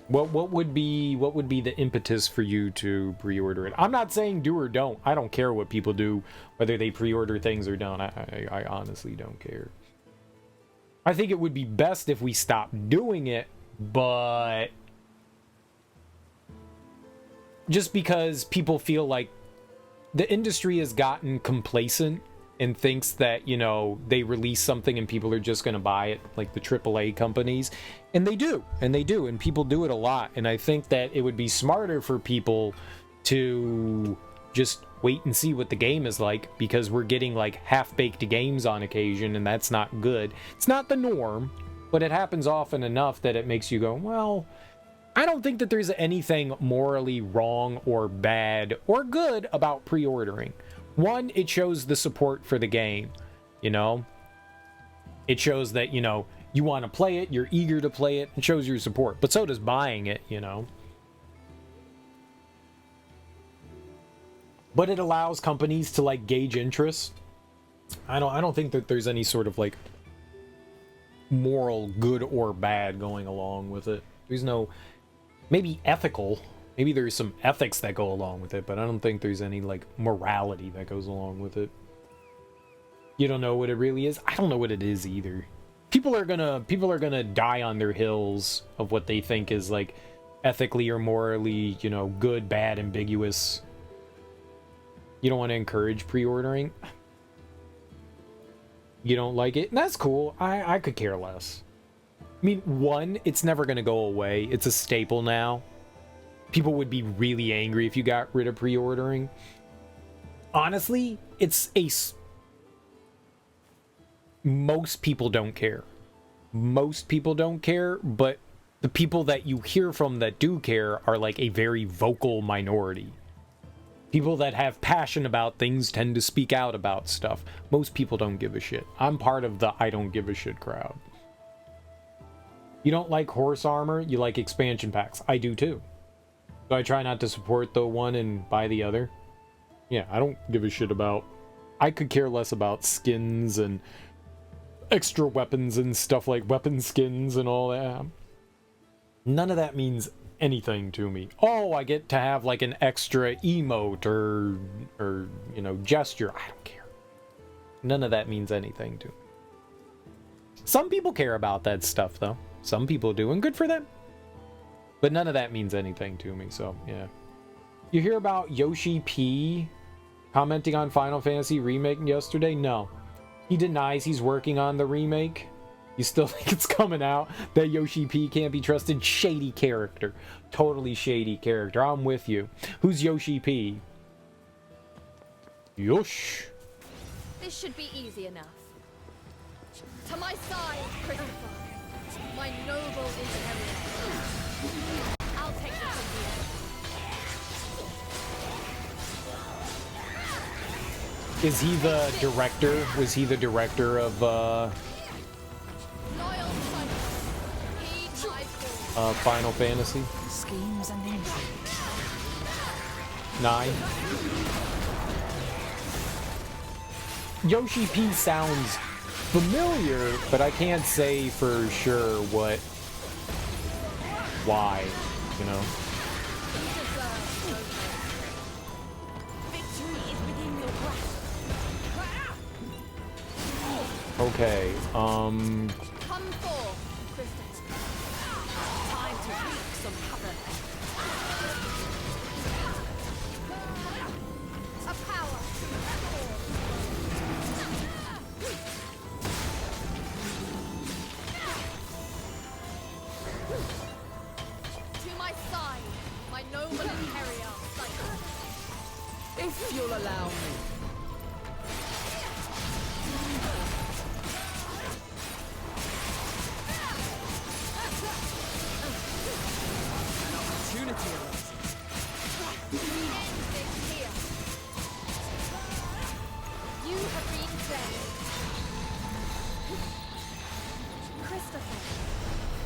A: What would be the impetus for you to pre-order it? I'm not saying do or don't. I don't care what people do, whether they pre-order things or don't. I honestly don't care. I think it would be best if we stopped doing it, but just because people feel like the industry has gotten complacent and thinks that, you know, they release something and people are just going to buy it, like the AAA companies. And they do, and people do it a lot. And I think that it would be smarter for people to just wait and see what the game is like, because we're getting like half-baked games on occasion, and that's not good. It's not the norm, but it happens often enough that it makes you go, well, I don't think that there's anything morally wrong or bad or good about pre-ordering. One, it shows the support for the game, you know? It shows that, you know, you want to play it, you're eager to play it, it shows your support. But so does buying it, you know? But it allows companies to, like, gauge interest. I don't think that there's any sort of, like, moral good or bad going along with it. There's no... Maybe ethical... Maybe there's some ethics that go along with it, but I don't think there's any, like, morality that goes along with it. You don't know what it really is? I don't know what it is either. People are gonna die on their hills of what they think is, like, ethically or morally, you know, good, bad, ambiguous. You don't want to encourage pre-ordering? You don't like it? And that's cool. I could care less. I mean, one, it's never going to go away. It's a staple now. People would be really angry if you got rid of pre-ordering. Honestly, most people don't care. Most people don't care, but the people that you hear from that do care are like a very vocal minority. People that have passion about things tend to speak out about stuff. Most people don't give a shit. I'm part of the I don't give a shit crowd. You don't like horse armor, you like expansion packs. I do too. So I try not to support the one and buy the other. Yeah, I don't give a shit about... I could care less about skins and extra weapons and stuff like weapon skins and all that. None of that means anything to me. Oh, I get to have like an extra emote or you know, gesture. I don't care. None of that means anything to me. Some people care about that stuff though. Some people do, and good for them. But none of that means anything to me, so yeah. You hear about Yoshi P commenting on Final Fantasy Remake yesterday? No. He denies he's working on the remake. You still think it's coming out? That Yoshi P can't be trusted? Shady character. Totally shady character. I'm with you. Who's Yoshi P? Yosh.
B: This should be easy enough. To my side, Christopher. My noble inheritance. I'll take this from here.
A: Is he the director? Was he the director of Final Fantasy?
D: Schemes and intrigues.
A: 9? Yoshi P sounds familiar, but I can't say for sure why, you know. Okay,
B: Come forth, Christopher. Time to reap some cover. A power. To my side, my noble inheritor.
E: If you'll allow me.
B: You have been slain. Christopher,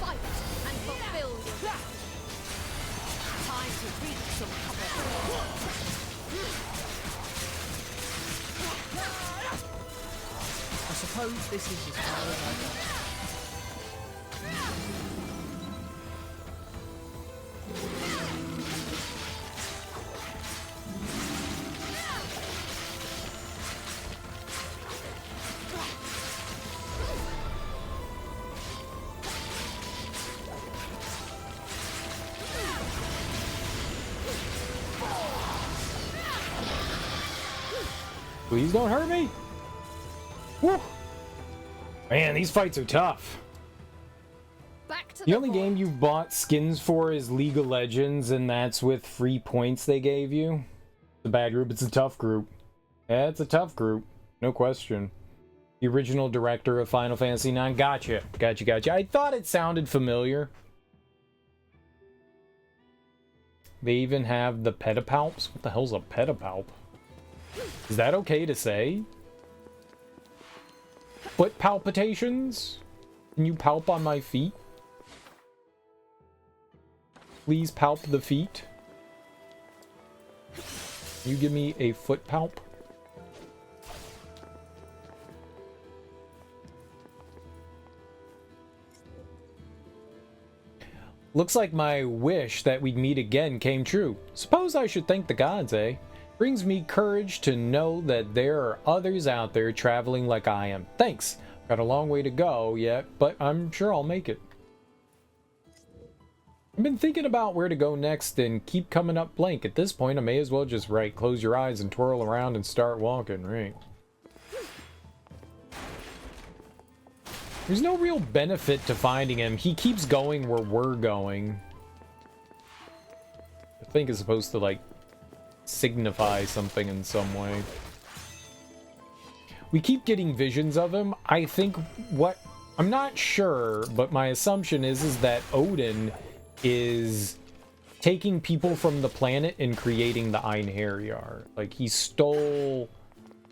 B: fight and fulfill your destiny. Time to reap some cover.
E: I suppose this is as far as I go.
A: Please don't hurt me. Woo. Man, these fights are tough. The only game you've bought skins for is League of Legends, and that's with free points they gave you. It's a bad group. It's a tough group. Yeah, it's a tough group. No question. The original director of Final Fantasy IX. Gotcha. Gotcha. I thought it sounded familiar. They even have the pedipalps. What the hell's a pedipalp? Is that okay to say? Foot palpitations? Can you palp on my feet? Please palp the feet. Can you give me a foot palp? Looks like my wish that we'd meet again came true. Suppose I should thank the gods, eh? Brings me courage to know that there are others out there traveling like I am. Thanks. Got a long way to go yet, but I'm sure I'll make it. I've been thinking about where to go next and keep coming up blank. At this point, I may as well just close your eyes and twirl around and start walking, right? There's no real benefit to finding him. He keeps going where we're going. I think it's supposed to, like, signify something in some way. We keep getting visions of him. I think what... I'm not sure, but my assumption is that Odin is taking people from the planet and creating the einherjar. Like, he stole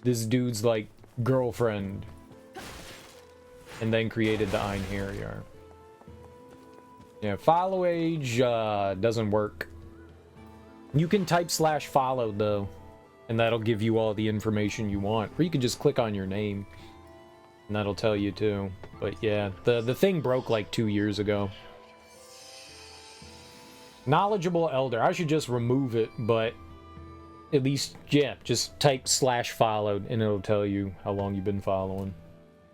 A: this dude's, like, girlfriend and then created the einherjar. Yeah, follow age doesn't work. You can type /follow though, and that'll give you all the information you want. Or you can just click on your name, and that'll tell you too. But yeah, the thing broke like 2 years ago. Knowledgeable elder. I should just remove it, but at least, yeah, just type /followed, and it'll tell you how long you've been following.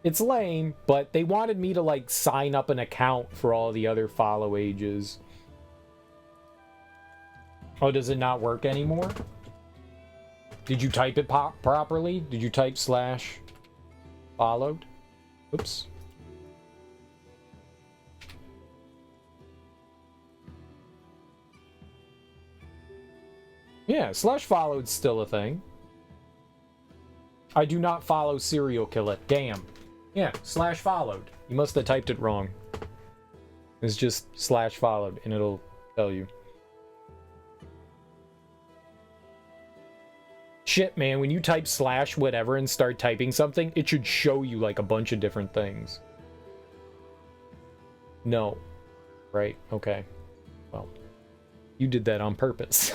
A: It's lame, but they wanted me to, like, sign up an account for all the other follow ages. Oh, does it not work anymore? Did you type it properly? Did you type /followed? Oops. Yeah, /followed's still a thing. I do not follow serial killer. Damn. Yeah, /followed. You must have typed it wrong. It's just /followed, and it'll tell you. Shit, man, when you type /whatever and start typing something, it should show you, like, a bunch of different things. No. Right? Okay. Well, you did that on purpose.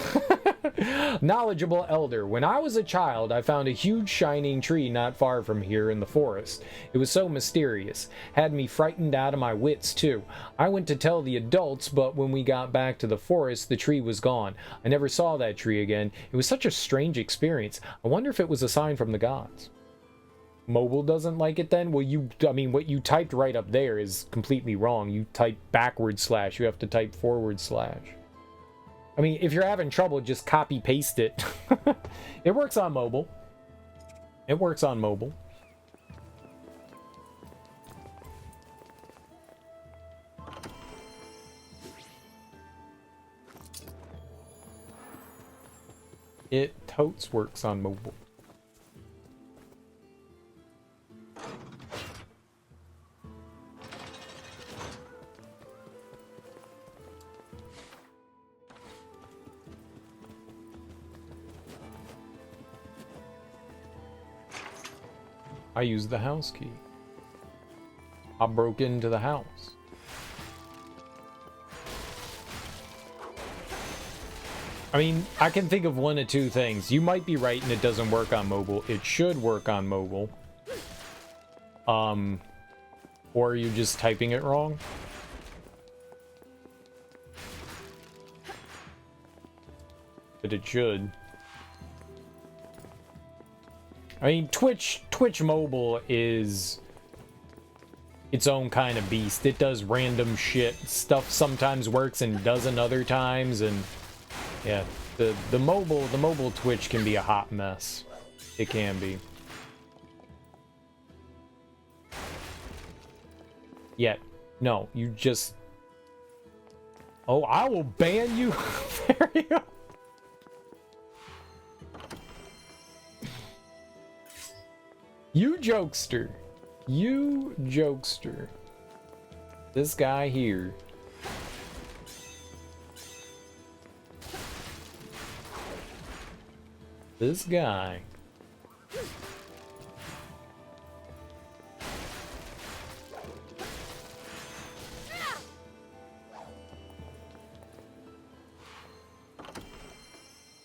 A: Knowledgeable elder. When I was a child, I found a huge shining tree not far from here in the forest. It was so mysterious. Had me frightened out of my wits, too. I went to tell the adults, but when we got back to the forest, the tree was gone. I never saw that tree again. It was such a strange experience. I wonder if it was a sign from the gods. Mobile doesn't like it then? Well, I mean, what you typed right up there is completely wrong. You typed /. You have to type /. I mean, if you're having trouble, just copy paste it. It works on mobile. It works on mobile. It totes works on mobile. I used the house key. I broke into the house. I mean, I can think of one of two things. You might be right and it doesn't work on mobile. It should work on mobile. Or are you just typing it wrong? But it should. I mean, Twitch mobile is its own kind of beast. It does random shit. Stuff sometimes works and doesn't other times, and yeah, the mobile Twitch can be a hot mess. It can be. Yet, no, you just... Oh, I will ban you. There you go. You jokester. You jokester. This guy here. This guy.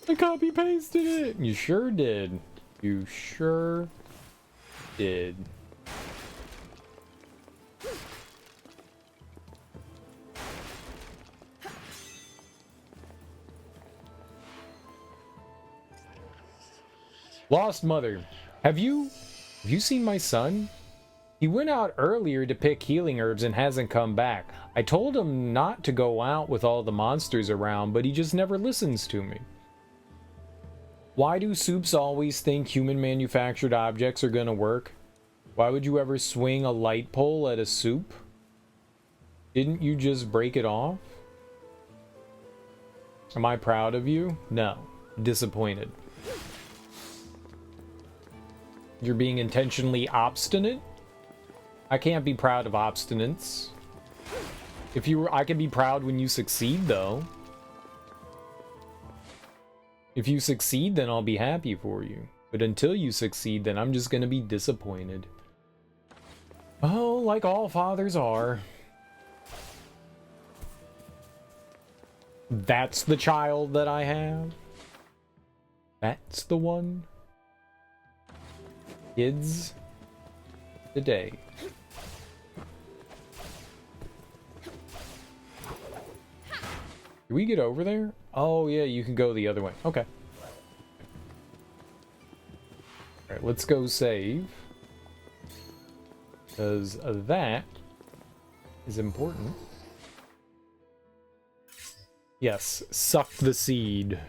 A: I copy pasted it. You sure did. You sure did. Lost mother. Have you seen my son? He went out earlier to pick healing herbs and hasn't come back. I told him not to go out with all the monsters around, but he just never listens to me. Why do soups always think human manufactured objects are gonna work? Why would you ever swing a light pole at a soup? Didn't you just break it off? Am I proud of you? No. Disappointed. You're being intentionally obstinate? I can't be proud of obstinance. If you were, I can be proud when you succeed, though. If you succeed, then I'll be happy for you. But until you succeed, then I'm just gonna be disappointed. Oh, like all fathers are. That's the child that I have. That's the one. Kids today. Do we get over there? Oh yeah, you can go the other way. Okay. Alright, let's go save. Because that is important. Yes, suck the seed.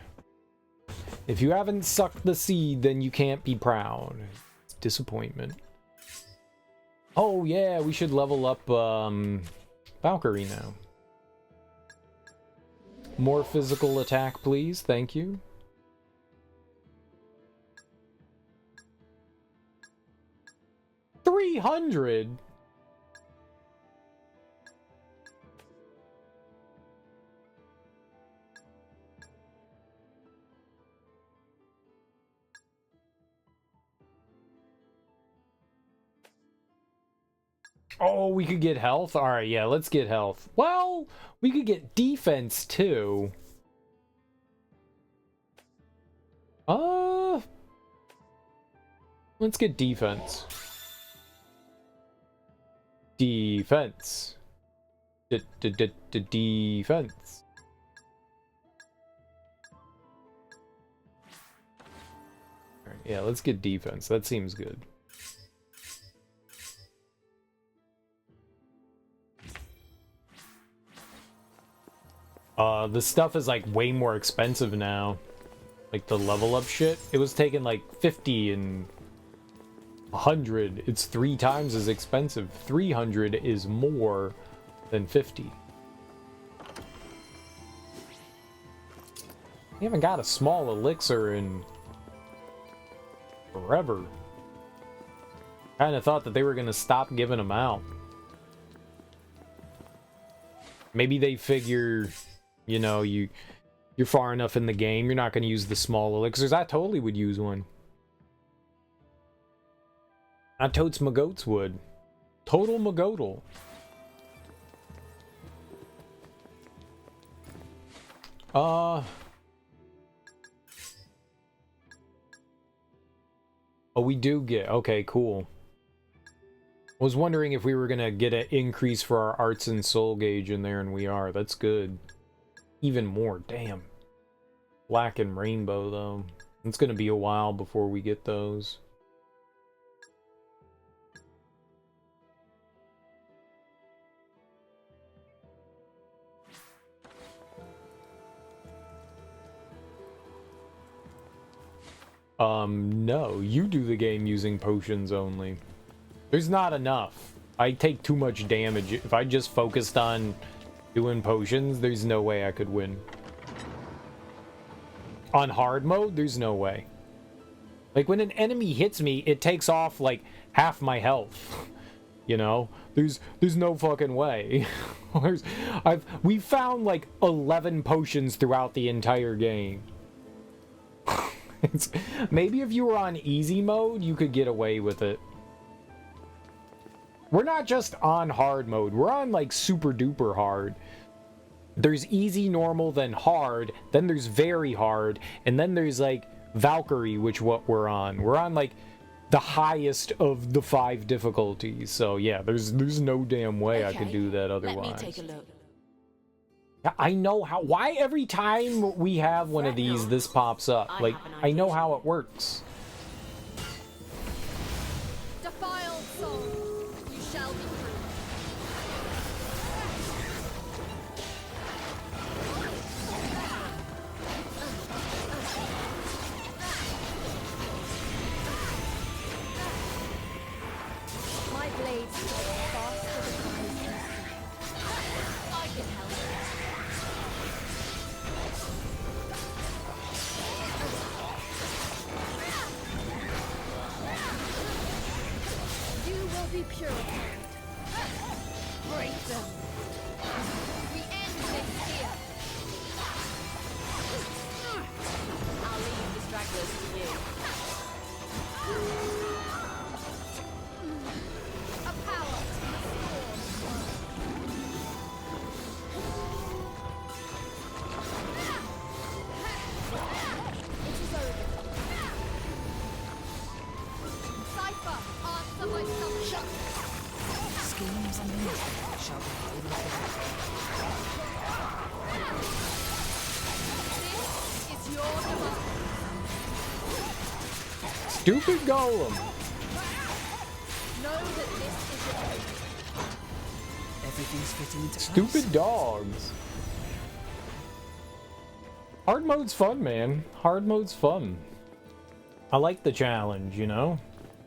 A: If you haven't sucked the seed, then you can't be proud. It's disappointment. Oh yeah, we should level up Valkyrie now. More physical attack, please. Thank you. $300. Oh, we could get health? Alright, yeah, let's get health. Well, we could get defense, too. Let's get defense. Defense. Defense. Alright, yeah, let's get defense. That seems good. The stuff is like way more expensive now. Like the level up shit. It was taking like 50 and 100. It's 3 times as expensive. 300 is more than 50. We haven't got a small elixir in forever. Kind of thought that they were gonna stop giving them out. Maybe they figure, you know, you're far enough in the game, you're not going to use the small elixirs. I totally would use one. I totes my goats would. Total magotal. Oh, we do get... Okay, cool. I was wondering if we were going to get an increase for our arts and soul gauge in there, and we are. That's good. Even more, damn. Black and rainbow, though. It's going to be a while before we get those. No. You do the game using potions only. There's not enough. I take too much damage. If I just focused on doing potions, there's no way I could win. On hard mode, there's no way. Like, when an enemy hits me, it takes off, like, half my health. You know? There's no fucking way. We found, like, 11 potions throughout the entire game. Maybe if you were on easy mode, you could get away with it. We're not just on hard mode. We're on, like, super duper hard. There's easy, normal, then hard. Then there's very hard. And then there's, like, Valkyrie, which what we're on. We're on, like, the highest of the 5 difficulties. So, yeah, there's no damn way I could do that otherwise.
J: Let me take a look.
A: I know how... Why every time we have one of these, this pops up? Like, I know how it works.
B: Defiled soul, you shall be free. blades strike faster than eyes can see. I can help it. You will be purified. Break them. We end this here.
J: I'll leave the stragglers to you.
B: A power to the storm. It is over. Cypher, answer my summons.
F: Schemes and intrigue shall be
B: This is your demand.
A: Stupid golem.
B: Know that this is your
F: Everything's fitting into place.
A: Stupid dogs. Hard mode's fun, man. Hard mode's fun. I like the challenge, you know?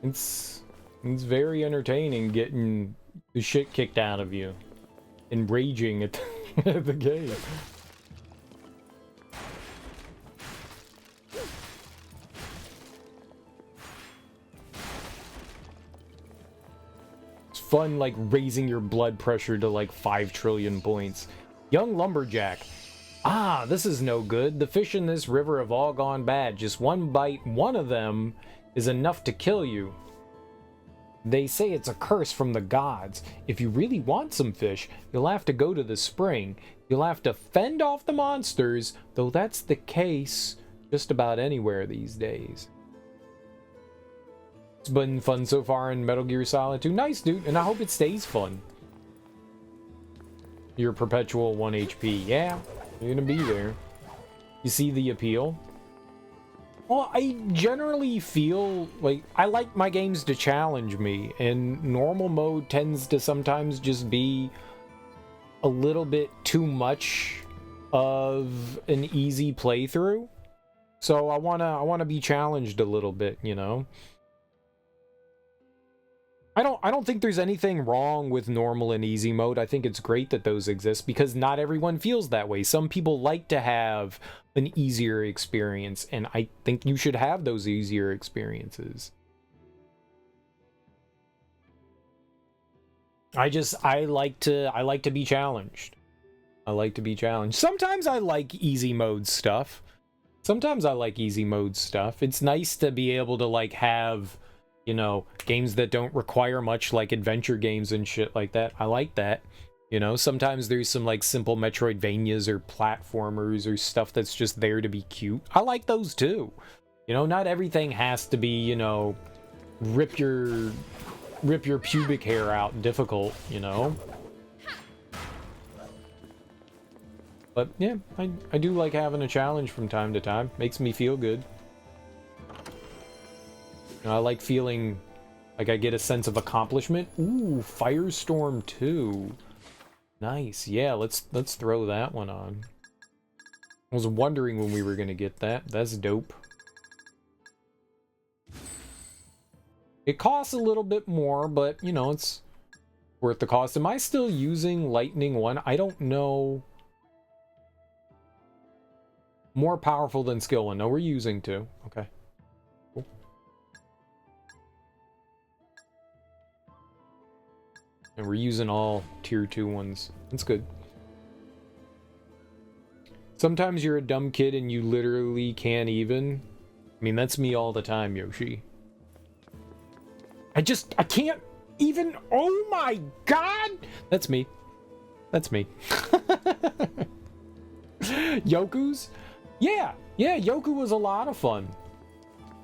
A: It's very entertaining getting the shit kicked out of you and raging at at the game. It's fun, like, raising your blood pressure to like 5 trillion points. Young lumberjack. Ah, this is no good. The fish in this river have all gone bad. Just one bite, one of them, is enough to kill you. They say it's a curse from the gods. If you really want some fish, you'll have to go to the spring. You'll have to fend off the monsters, though that's the case just about anywhere these days. It's been fun so far in Metal Gear Solid 2. Nice, dude, and I hope it stays fun. Your perpetual 1 HP. Yeah, you're gonna be there. You see the appeal? Well, I generally feel like I like my games to challenge me, and normal mode tends to sometimes just be a little bit too much of an easy playthrough. So I wanna be challenged a little bit, you know. I don't think there's anything wrong with normal and easy mode. I think it's great that those exist because not everyone feels that way. Some people like to have an easier experience, and I think you should have those easier experiences. I like to be challenged. I like to be challenged. Sometimes I like easy mode stuff. It's nice to be able to like have, you know, games that don't require much, like adventure games and shit like that. I like that. You know, sometimes there's some like simple Metroidvanias or platformers or stuff that's just there to be cute. I like those too. You know, not everything has to be, you know, rip your pubic hair out difficult, you know. But yeah, I do like having a challenge from time to time. Makes me feel good. You know, I like feeling like I get a sense of accomplishment. Ooh, Firestorm 2. Nice. Yeah, let's throw that one on. I was wondering when we were gonna get that. That's dope. It costs a little bit more, but you know, it's worth the cost. Am I still using Lightning 1? I don't know. More powerful than Skill 1. No, we're using 2. Okay. Cool. And we're using all tier 2 ones. That's good. Sometimes you're a dumb kid and you literally can't even. I mean, that's me all the time, Yoshi. I can't even. Oh my god! That's me. That's me. Yoku's? Yeah, Yoku was a lot of fun.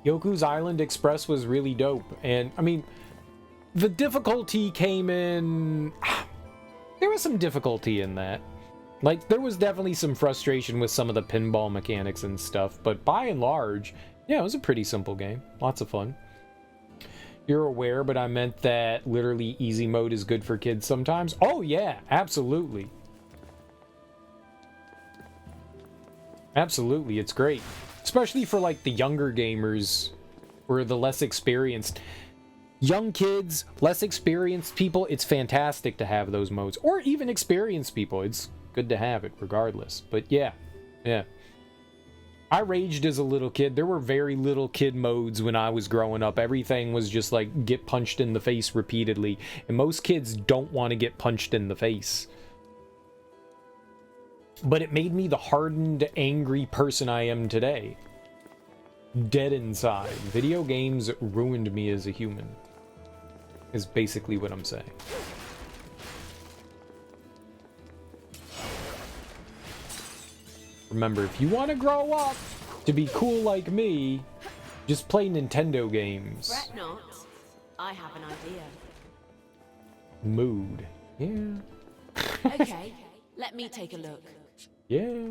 A: Yoku's Island Express was really dope. And, I mean, the difficulty came in... There was some difficulty in that. Like, there was definitely some frustration with some of the pinball mechanics and stuff. But by and large, yeah, it was a pretty simple game. Lots of fun. You're aware, but I meant that literally easy mode is good for kids sometimes. Oh, yeah, absolutely. Absolutely, it's great. Especially for, like, the younger gamers or the less experienced. young kids, less experienced people, it's fantastic to have those modes. Or even experienced people, it's good to have it regardless. But yeah. I raged as a little kid. There were very little kid modes when I was growing up. Everything was just like get punched in the face repeatedly. And most kids don't want to get punched in the face. But it made me the hardened, angry person I am today. Dead inside. Video games ruined me as a human. Is basically what I'm saying. Remember, if you want to grow up to be cool like me, just play Nintendo games.
J: Fret not. I have an idea.
A: Mood. Yeah.
J: Okay, let me take a look.
A: Yeah.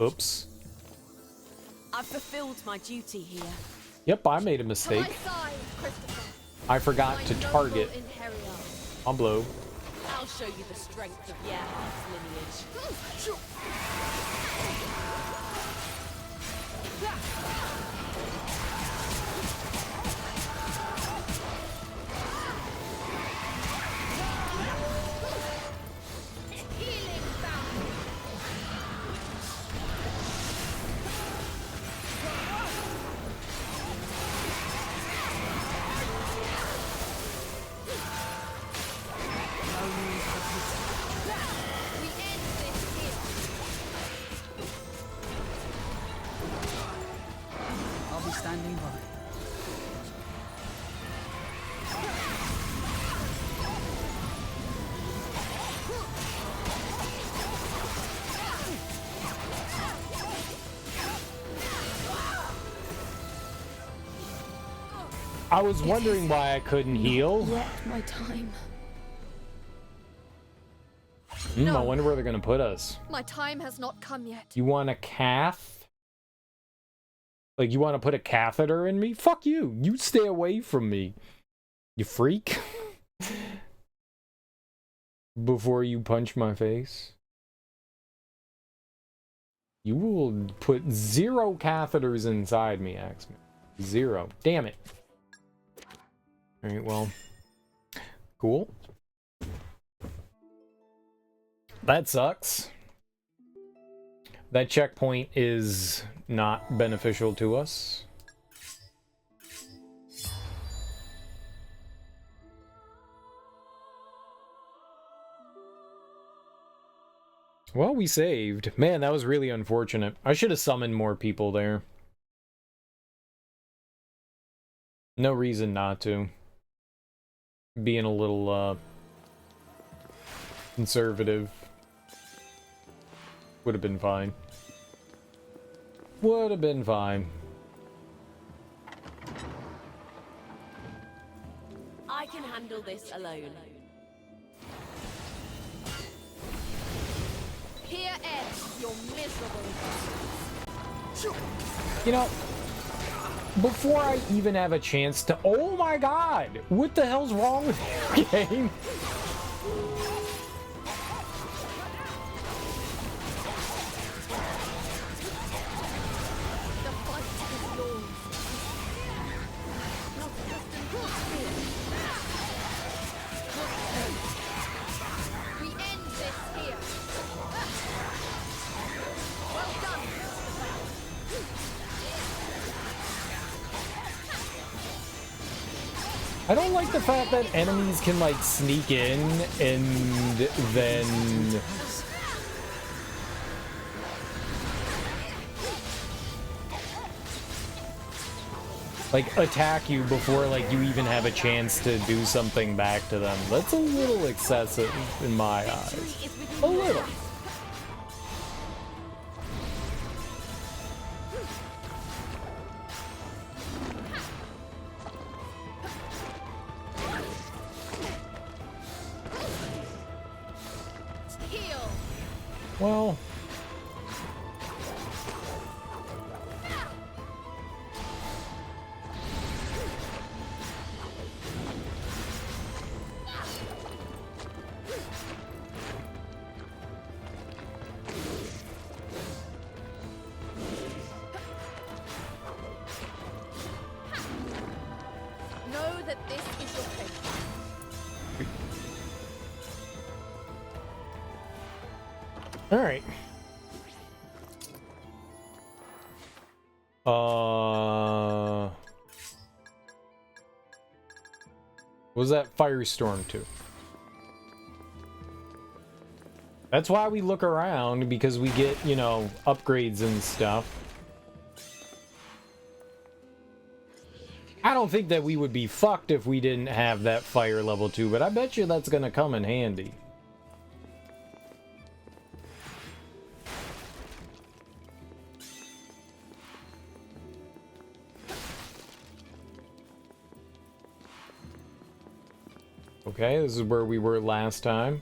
A: Oops.
J: I've fulfilled my duty here.
A: Yep, I made a mistake. I forgot to target. I'll blow.
J: I'll show you the strength of Gerhardt's lineage.
E: I'll be standing by.
A: I was wondering why I couldn't heal.
B: Yet my time.
A: I wonder where they're gonna put us.
B: My time has not come yet.
A: You want a cath? Like, you want to put a catheter in me? Fuck you. You stay away from me. You freak. Before you punch my face. You will put 0 catheters inside me, Axeman. 0. Damn it. Alright, well. Cool. That sucks. That checkpoint is not beneficial to us. Well, we saved. Man, that was really unfortunate. I should have summoned more people there. No reason not to. Being a little, conservative. Would have been fine. Would have been fine.
J: I can handle this alone.
B: Here ends your miserable.
A: You know, before I even have a chance to... Oh my god! What the hell's wrong with your game? I don't like the fact that enemies can, like, sneak in and then... like, attack you before, like, you even have a chance to do something back to them. That's a little excessive in my eyes. A little. Well...
B: This is your fate.
A: All right. What was that firestorm to? That's why we look around, because we get, you know, upgrades and stuff. I don't think that we would be fucked if we didn't have that fire level 2, but I bet you that's gonna come in handy. Okay, this is where we were last time.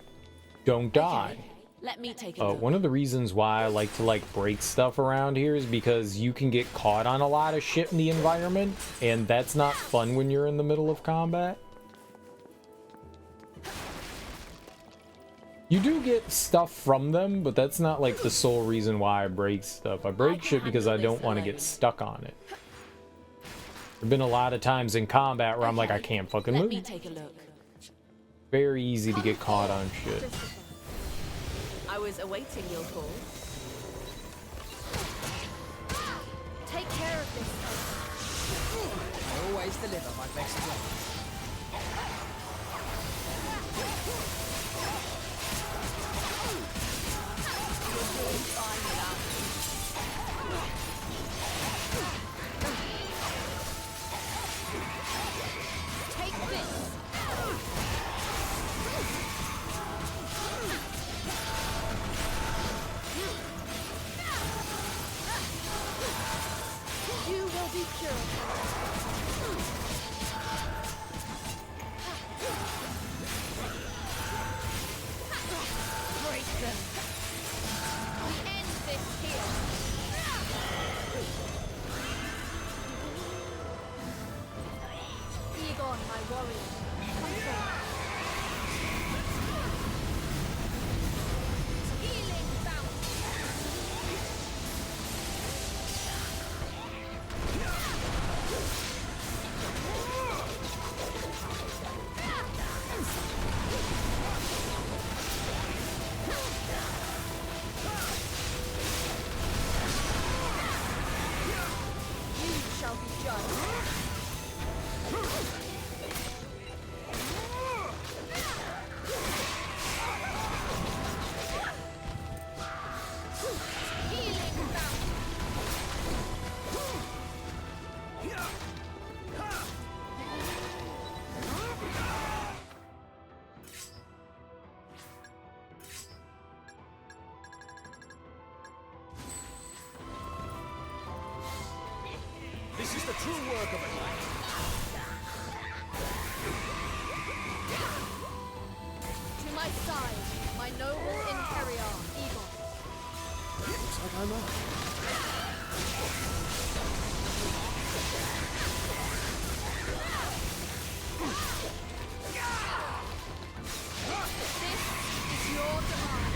A: Don't die.
J: Okay, let me take a look.
A: One of the reasons why I like to break stuff around here is because you can get caught on a lot of shit in the environment, and that's not fun when you're in the middle of combat. You do get stuff from them, but that's not like the sole reason why I break stuff. I break shit because I don't want to get stuck on it. There've been a lot of times in combat where I'm like, I can't fucking move.
J: Let me take a look.
A: Very easy to get caught on shit.
J: I was awaiting your call.
B: Take care of this.
E: I always deliver my best work.
J: You're doing fine without me.
B: Take this. You will be purified. Break them. We end this here. Egon, my warrior. Come forward. Healing bounce. You shall be judged. Healing bounce.
M: This is the true work of a knight.
B: To my side, my noble einherjar, Egon.
C: Looks like I'm up.
B: This is your demand.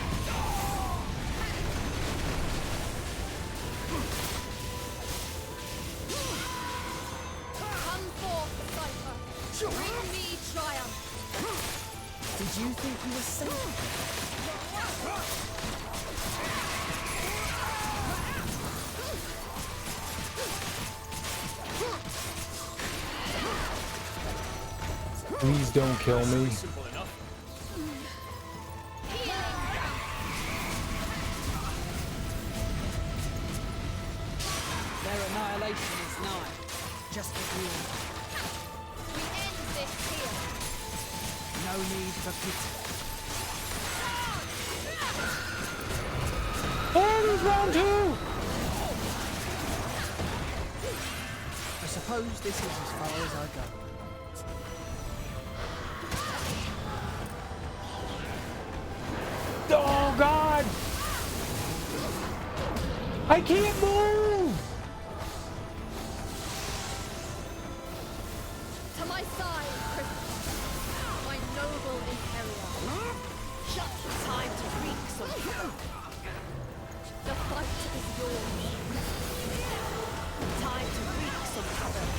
B: Come forth, Cypher. Bring me triumph.
E: Did you think you were safe?
A: Please don't kill me.
M: Simple enough.
E: Their annihilation is nigh. Just get real.
B: We end this here.
E: No need for pity.
A: Oh, there's round 2!
E: I suppose this is as far as I go.
A: Oh god! I can't move!
B: To my side, Christopher. My noble einherjar.
J: Just time to wreak some havoc.
B: The fight is yours.
J: Time to wreak some havoc.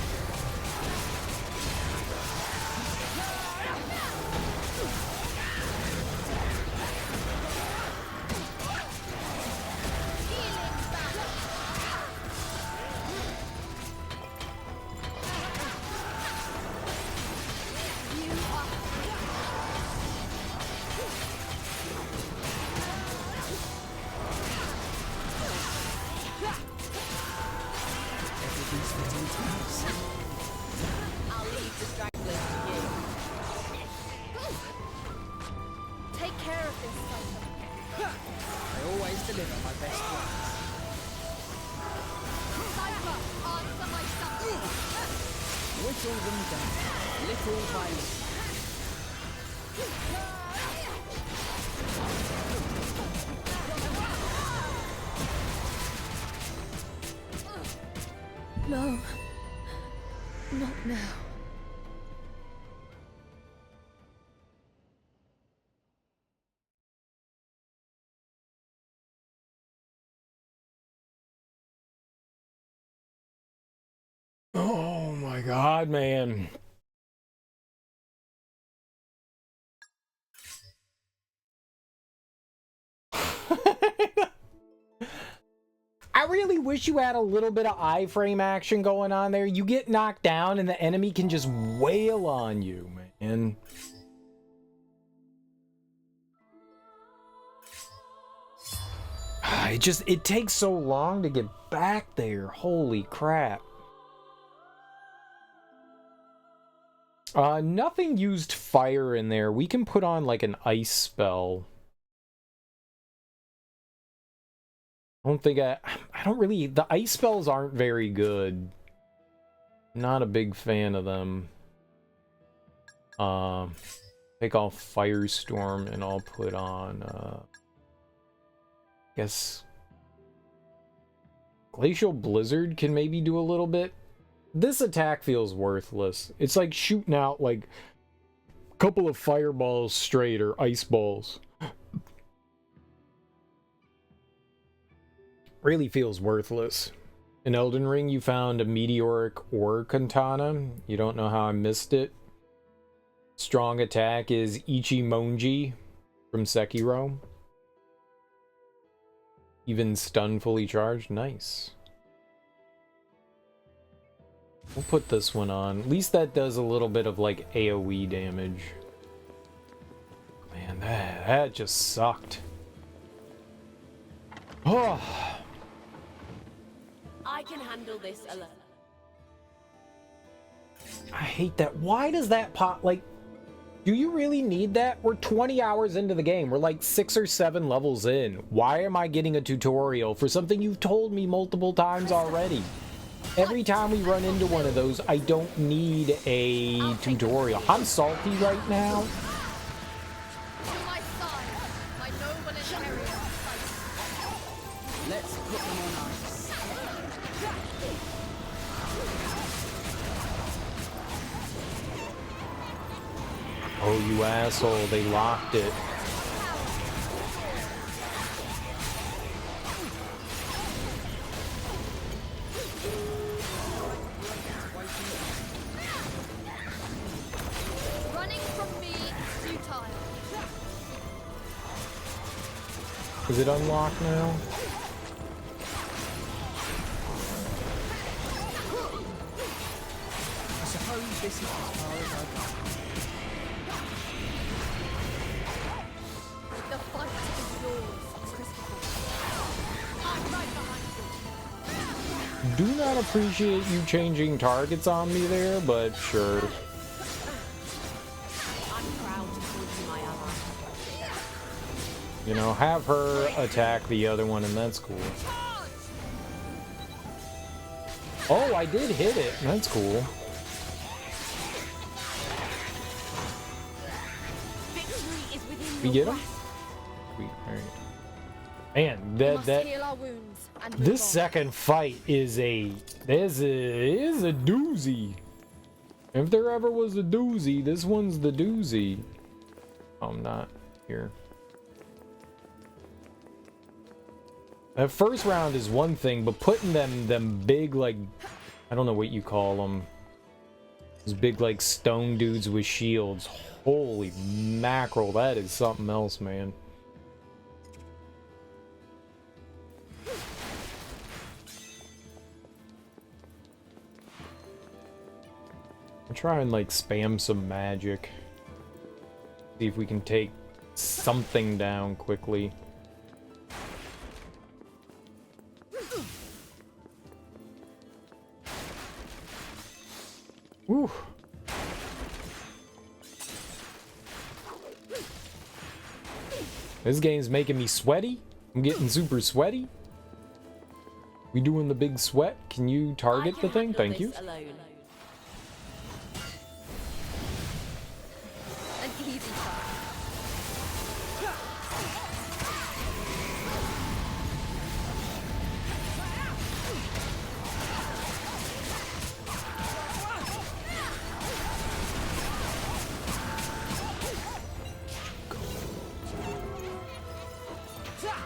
J: I'll leave the stragglers to you.
B: Take care of this, Cypher.
E: I always deliver my best work.
B: Cypher, answer my summons.
E: Whittle them down, little by little.
B: No. Not now.
A: Oh my god, man. I really wish you had a little bit of iframe action going on there. You get knocked down and the enemy can just wail on you, man. It takes so long to get back there. Holy crap. Nothing used fire in there. We can put on like an ice spell. I don't really, the ice spells aren't very good. Not a big fan of them. Take off Firestorm and I'll put on, guess Glacial Blizzard can maybe do a little bit. This attack feels worthless. It's like shooting out like a couple of fireballs straight or ice balls. Really feels worthless. In Elden Ring, you found a meteoric ore katana. You don't know how I missed it. Strong attack is Ichimonji from Sekiro. Even stun fully charged. Nice. We'll put this one on. At least that does a little bit of like AoE damage. Man, that just sucked. Oh.
J: I can handle this alone.
A: I hate that. Why does that pop? Like, do you really need that? We're 20 hours into the game. We're like 6 or 7 levels in. Why am I getting a tutorial for something you've told me multiple times already? Every time we run into one of those, I don't need a tutorial. I'm salty right now.
E: Let's put them on ice.
A: Oh, you asshole. They locked it.
B: Running from me, futile.
A: Is it unlocked now?
E: I suppose this is as far as I go.
B: The fight is yours, Christopher. I'm right behind you.
A: Do not appreciate you changing targets on me there, but sure.
J: I'm proud to call you my ally.
A: You know, have her attack the other one and that's cool. Oh, I did hit it. That's cool.
J: Victory is within
A: We
J: your
A: get him?
J: grasp.
A: Sweet. Alright. Man, that
B: Heal our wounds and move
A: this
B: on.
A: second fight is a doozy. If there ever was a doozy, this one's the doozy. Oh, I'm not here. That first round is one thing, but putting them big, like, I don't know what you call them. Those big, like, stone dudes with shields. Holy mackerel, that is something else, man. I'll try and, like, spam some magic. See if we can take something down quickly. Whew. This game's making me sweaty. I'm getting super sweaty. We doing the big sweat? Can you target the thing? Thank you.
B: An easy fight.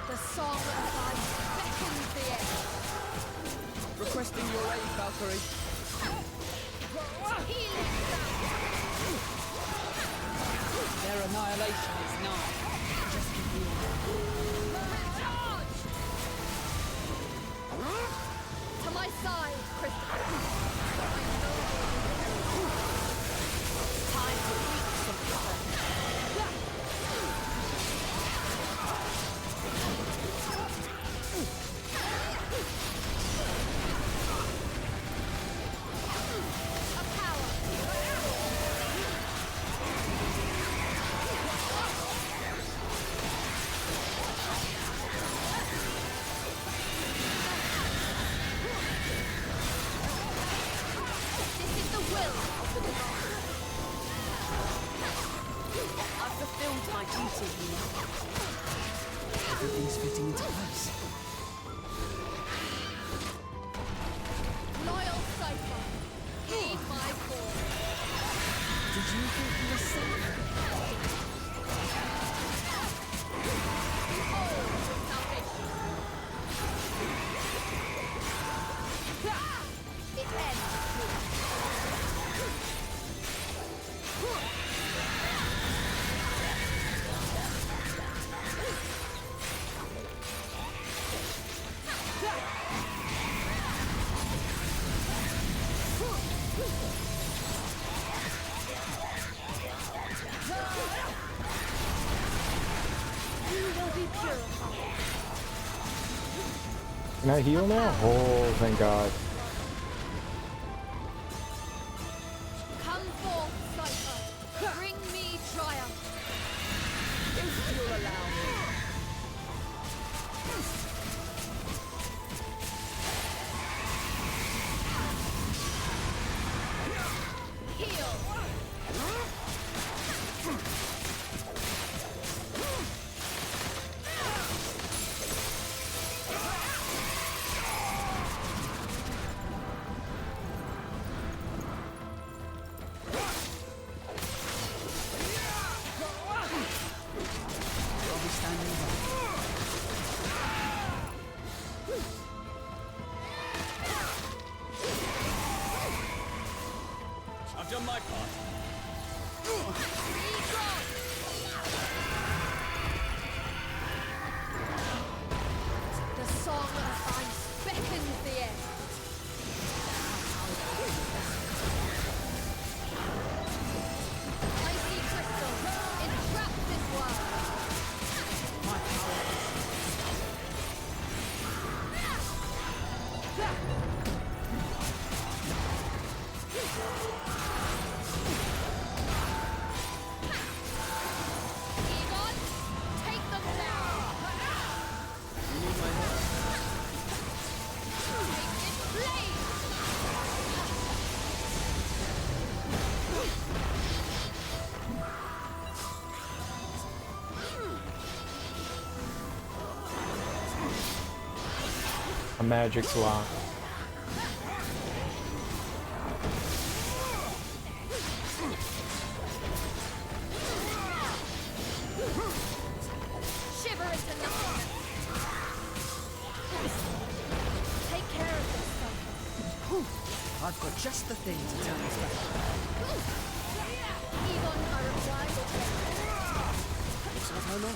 B: The song of life beckons the end.
E: Requesting your aid, Valkyrie. Their annihilation is nigh. Just
B: To my side, Christopher. Time to reach some cover.
E: everything's fitting into place.
B: Loyal Cypher, heed my call.
E: Did you think you were safe?
B: Behold your salvation. It ends here.
A: Can I heal now? Oh, thank God.
B: Come forth, Cypher. Bring me triumph. If you'll allow me. Heal.
E: I'll be standing by.
M: I've done my part.
B: The song of ice beckons the end. Icy crystal, entrapped in blood.
E: My power.
B: Egon, take them down.
E: You need my help?
B: Take it, blade.
A: A magic's locked.
B: Shiver into nothingness. Take care of this, Cypher.
E: I've got just the thing to turn this back.
B: Egon, I reply.
E: Looks like I'm on.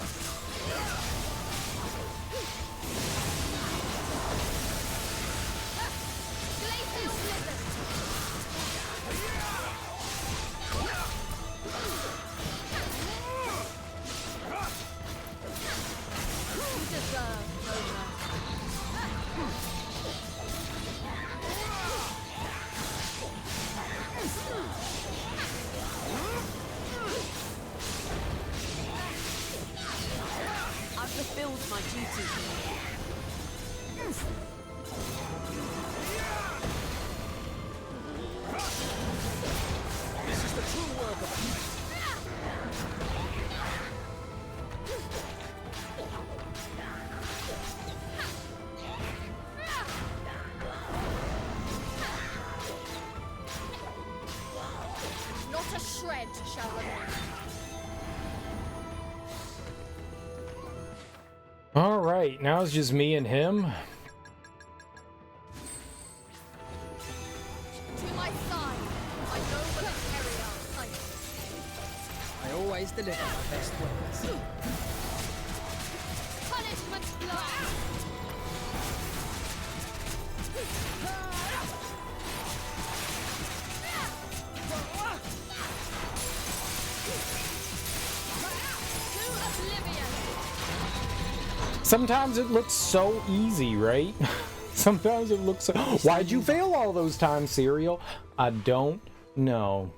B: Glacial blizzard. You deserve no
J: I've fulfilled my duty.
M: This is the true work of
B: Not a shred shall remain.
A: All right, now it's just me and him.
B: To my side, I know what a carrier I am.
E: I always deliver my best works.
B: Punishment blood. To oblivion.
A: Sometimes it looks so easy, right? Sometimes it looks so... Why'd you fail all those times, Serial? I don't know.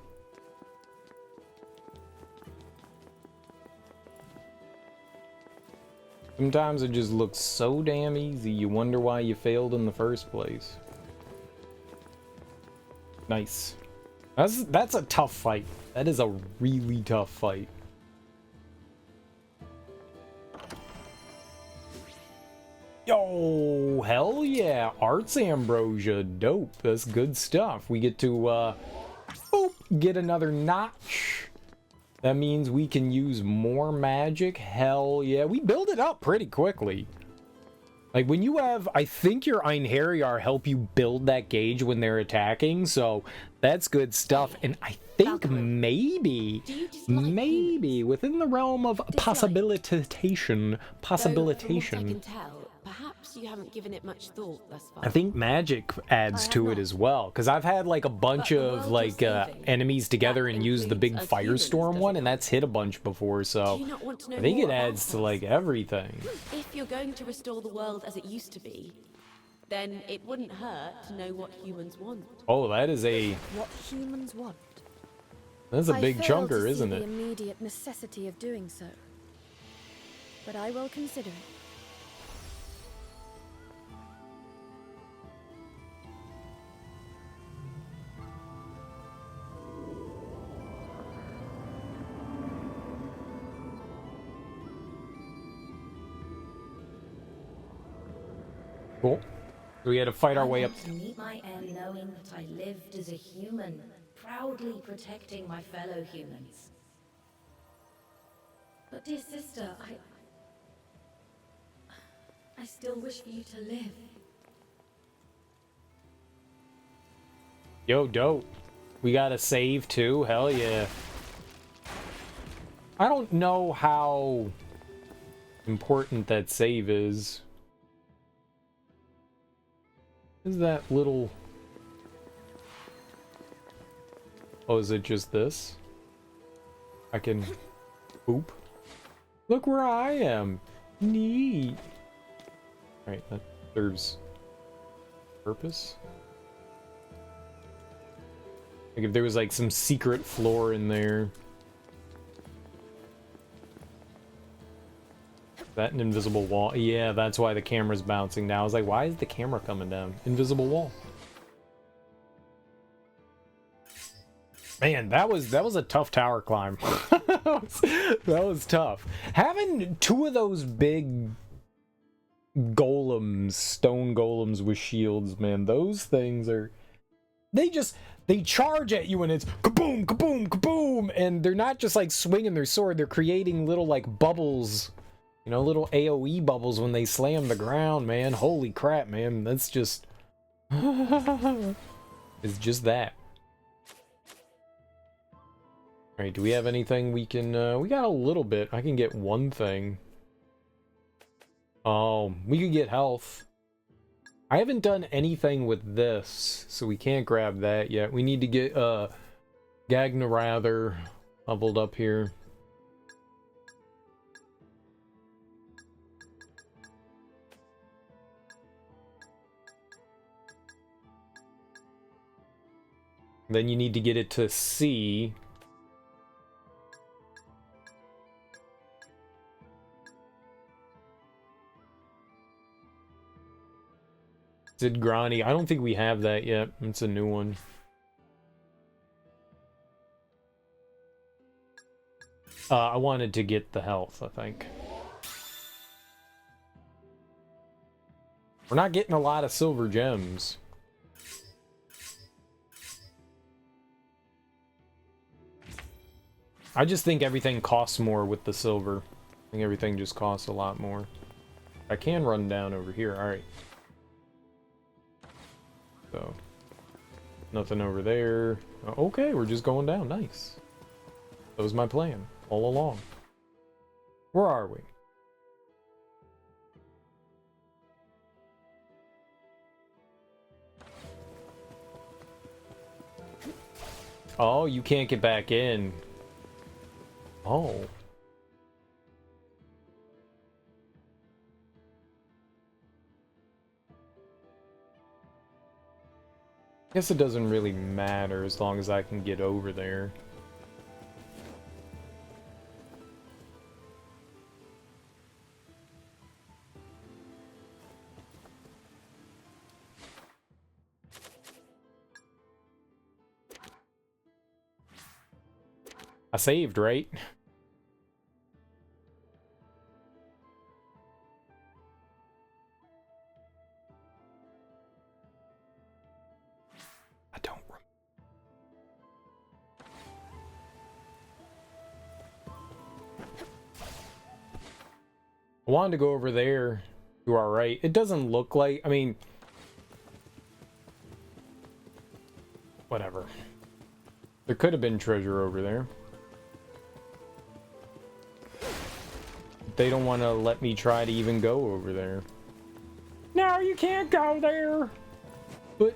A: Sometimes it just looks so damn easy, you wonder why you failed in the first place. Nice. That's a tough fight. That is a really tough fight. Yo, hell yeah. Arts Ambrosia. Dope. That's good stuff. We get to, boop, get another notch. That means we can use more magic. Hell yeah. We build it up pretty quickly. Like, when you have, I think your einherjar help you build that gauge when they're attacking, so that's good stuff. And I think
J: Valkyrie,
A: maybe within the realm of possibilitation,
J: From what I can tell, perhaps you haven't given it much thought thus far.
A: I think magic adds to it as well, because I've had like a bunch of like enemies together and used the big firestorm one, and that's hit a bunch before, so I think it adds to like everything.
J: If you're going to restore the world as it used to be, then it wouldn't hurt to know what humans want.
A: Oh, that is
B: What humans want.
A: that's a big
B: I fail
A: chunker,
B: to
A: isn't
B: see
A: it?
B: the immediate necessity of doing so, but I will consider it.
A: Cool. So we had to fight our way up.
O: To meet my end knowing that I lived as a human, proudly protecting my fellow humans.
K: But dear sister, I still wish for you to live.
A: Yo, dope. We got a save too. Hell yeah. I don't know how important that save is. Is that little... Oh, is it just this? I can... Oop. Look where I am. Neat. Alright, that serves purpose. Like if there was like some secret floor in there. That an invisible wall? Yeah, that's why the camera's bouncing now. I was like, why is the camera coming down? Invisible wall. Man, that was a tough tower climb. That was tough. Having two of those big golems, stone golems with shields, man, those things are... They charge at you and it's kaboom, kaboom, kaboom! And they're not just like swinging their sword, they're creating little like bubbles. You know, little AoE bubbles when they slam the ground, man. Holy crap, man. That's just... is just that. Alright, do we have anything we can, we got a little bit. I can get one thing. Oh, we could get health. I haven't done anything with this, so we can't grab that yet. We need to get, Gagnarather leveled up here. Then you need to get it to C. Zidgrani. I don't think we have that yet. It's a new one. I wanted to get the health, I think. We're not getting a lot of silver gems. I just think everything costs more with the silver. I think everything just costs a lot more. I can run down over here. Alright. So, nothing over there. Okay, we're just going down. Nice. That was my plan all along. Where are we? Oh, you can't get back in. Oh. Guess it doesn't really matter as long as I can get over there. I saved, right? I don't remember. I wanted to go over there to our right. It doesn't look like, I mean, whatever. There could have been treasure over there. They don't want to let me try to even go over there. No, you can't go there. But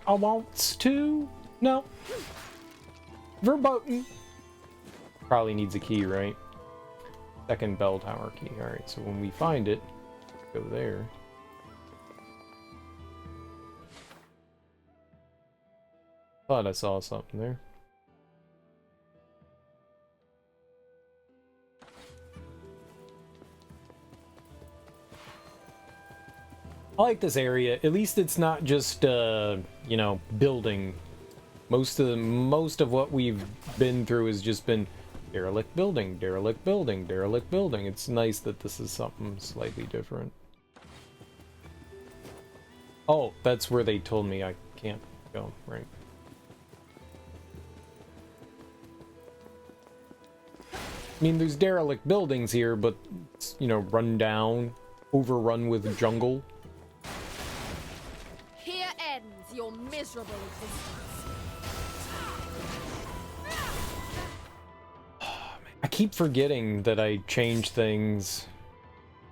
A: I want to. No. Verboten. Probably needs a key, right? Second bell tower key. Alright, so when we find it, go there. Thought I saw something there. I like this area. At least it's not just you know, building. Most of what we've been through has just been derelict building, derelict building, derelict building. It's nice that this is something slightly different. Oh, that's where they told me I can't go, right? I mean, there's derelict buildings here, but it's, you know, run down, overrun with jungle.
B: Here ends your miserable existence.
A: I keep forgetting that I change things.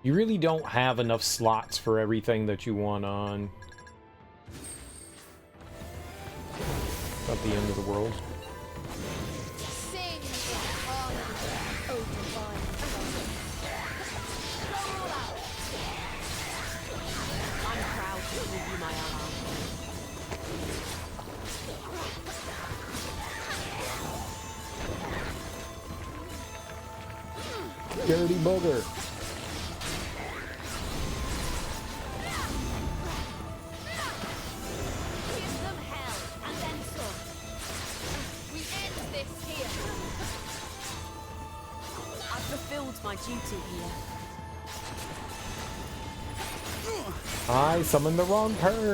A: You really don't have enough slots for everything that you want on. Not the end of the world. Dirty booger.
B: Give them hell, and then some. We end this here.
J: I've fulfilled my duty here.
A: I summoned the wrong person.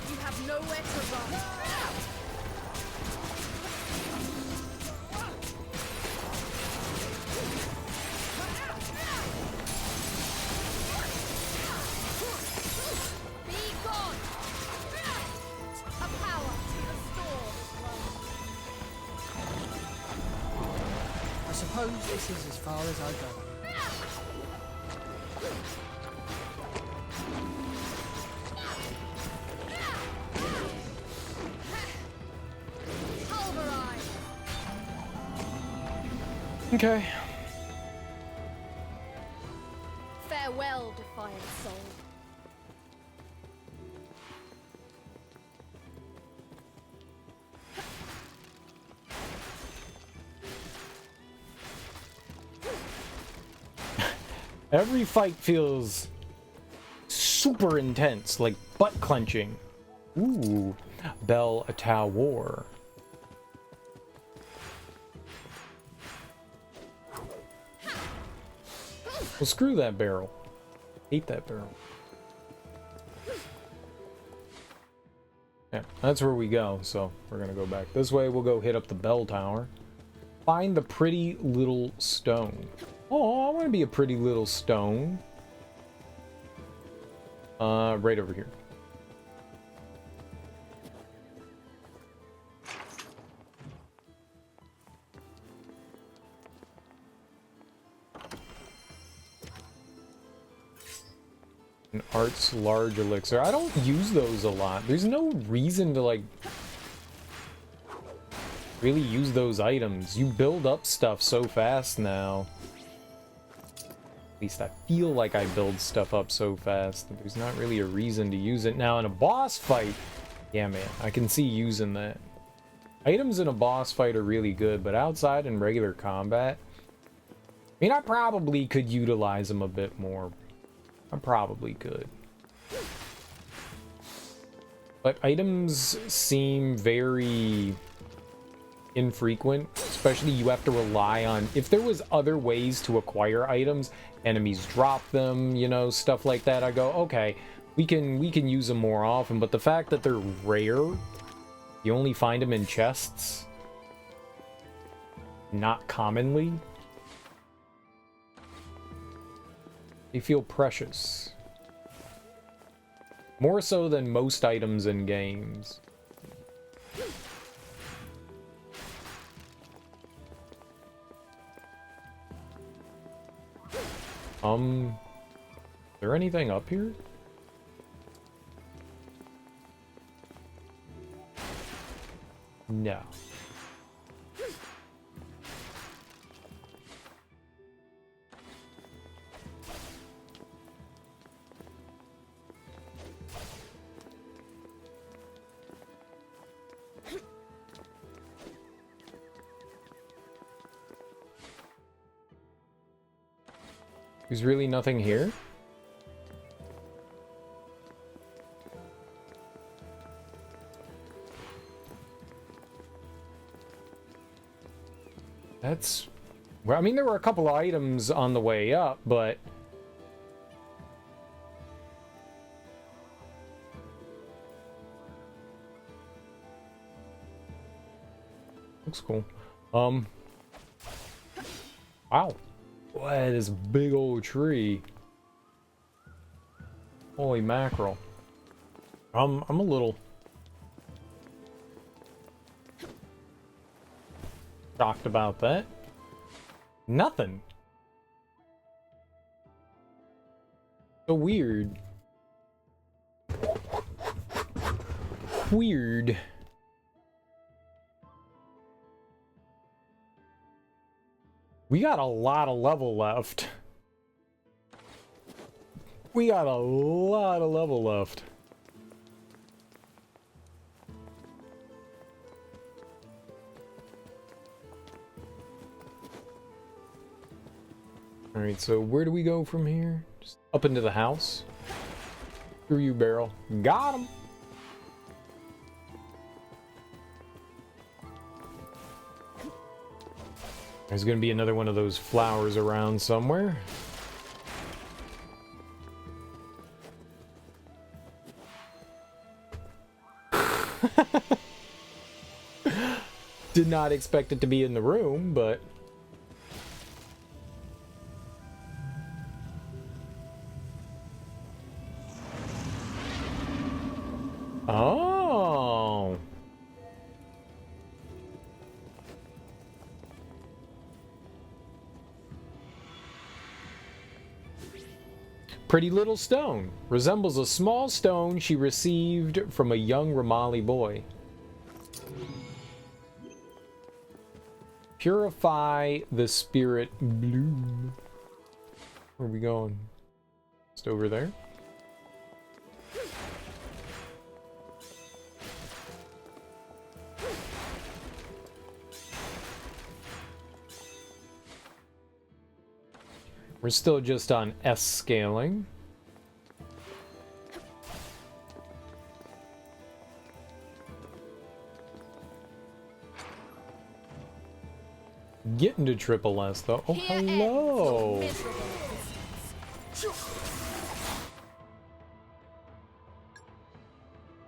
B: You have nowhere to run.
E: suppose this is as far as I go.
A: Okay.
B: Farewell, defiant soul.
A: Every fight feels super intense, like butt clenching. Ooh, Bell a Tower. Well, screw that barrel. Hate that barrel. Yeah, that's where we go, so we're gonna go back this way. We'll go hit up the bell tower. Find the pretty little stone. Oh, I want to be a pretty little stone. Right over here. An art's large elixir. I don't use those a lot. There's no reason to, like, really use those items. You build up stuff so fast now. At least I feel like I build stuff up so fast that there's not really a reason to use it. Now, in a boss fight, yeah, man, I can see using that. Items in a boss fight are really good, but outside in regular combat, I mean, I probably could utilize them a bit more. I probably could. But items seem very infrequent, especially you have to rely on, if there was other ways to acquire items, enemies drop them, you know, stuff like that, I go, okay, we can use them more often, but the fact that they're rare, you only find them in chests, not commonly, they feel precious. More so than most items in games. Is there anything up here? No. There's really nothing here? That's... well, I mean, there were a couple of items on the way up, but... looks cool. Wow. Boy, this big old tree. Holy mackerel. I'm a little shocked about that. Nothing. So weird. Weird. We got a lot of level left. We got a lot of level left. Alright, so where do we go from here? Just up into the house? Screw you, barrel. Got him! There's gonna be another one of those flowers around somewhere. Did not expect it to be in the room, but... oh! Pretty little stone. Resembles a small stone she received from a young Ramali boy. Purify the spirit bloom. Where are we going? Just over there? We're still just on S scaling. Getting to triple S though. Oh, hello.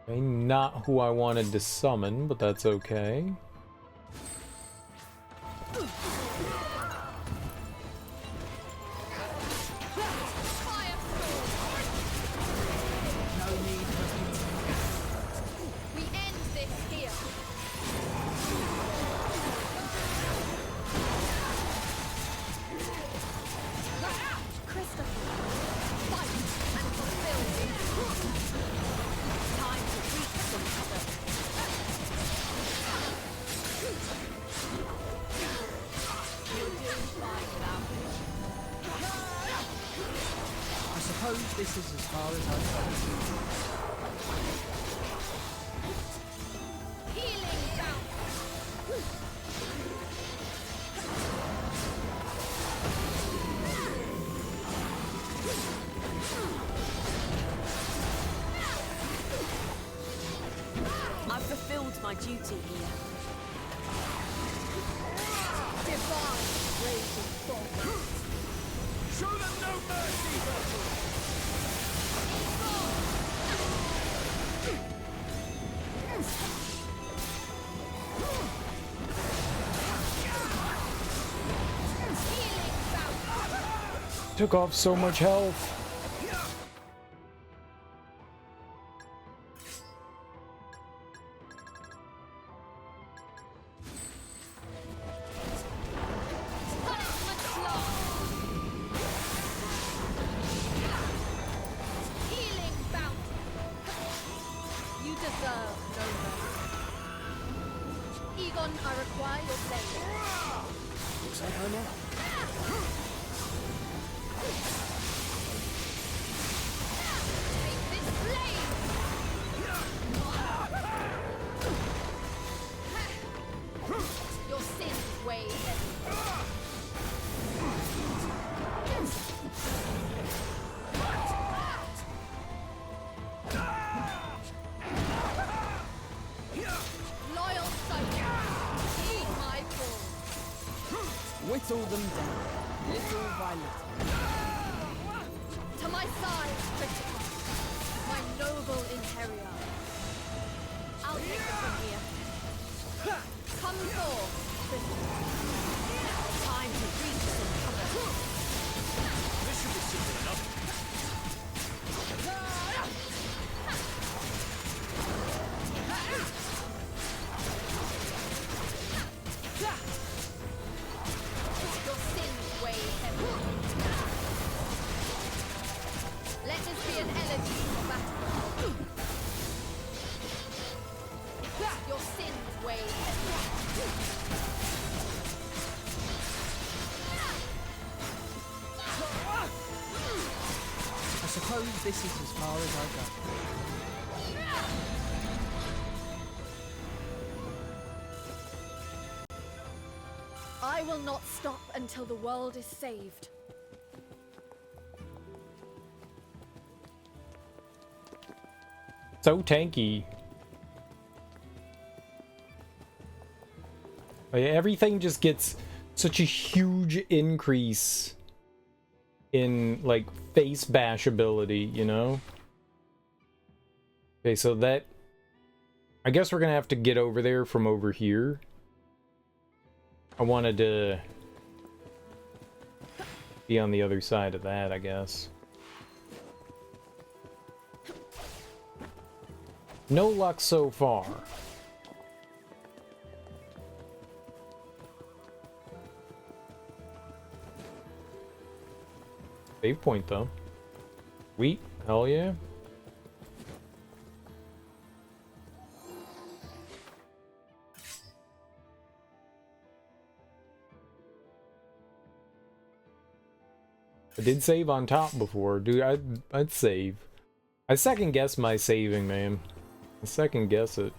A: Okay, not who I wanted to summon, but that's okay.
E: This is as far as I've gone.
B: Healing bounce.
J: I've fulfilled my duty here.
B: Divine raging thought.
M: Show them no mercy, Valkyrie!
A: Took off so much health.
E: Whittle them down, little by little.
B: To my side, critical. My noble interior. I'll take it from here. Come forth, critical. Time to reach some cover.
M: This should be simple enough.
B: Your sins weigh heavy. Let this be an elegy for battle. Your sins weigh heavy.
E: I suppose this is as far as I go.
B: I will not stop until the world is saved.
A: So tanky. Like, everything just gets such a huge increase in like face bash ability, you know? Okay, so that, I guess we're gonna have to get over there from over here. I wanted to be on the other side of that, I guess. No luck so far. Save point, though. Sweet. Hell yeah. I did save on top before, dude. I'd save. I second guess my saving, man. I second guess it.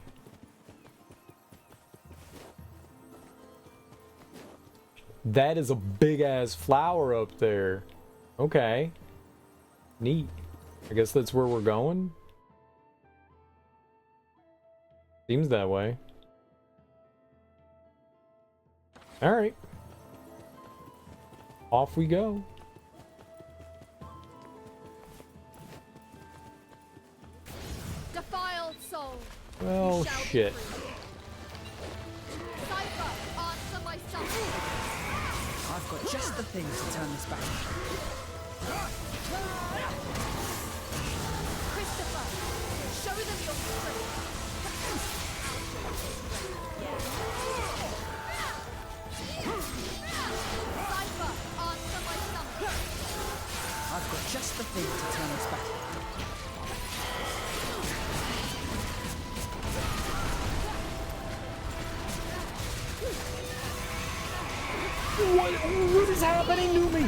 A: That is a big ass flower up there. Okay. Neat. I guess that's where we're going. Seems that way. Alright. Off we go.
B: Defiled soul.
A: Oh shit.
B: Cypher, answer my summons.
E: I've got just the thing to turn this back.
B: Christopher, show them your strength. Cypher, answer my summons.
E: I've got just the thing to turn this back.
A: What is happening to me?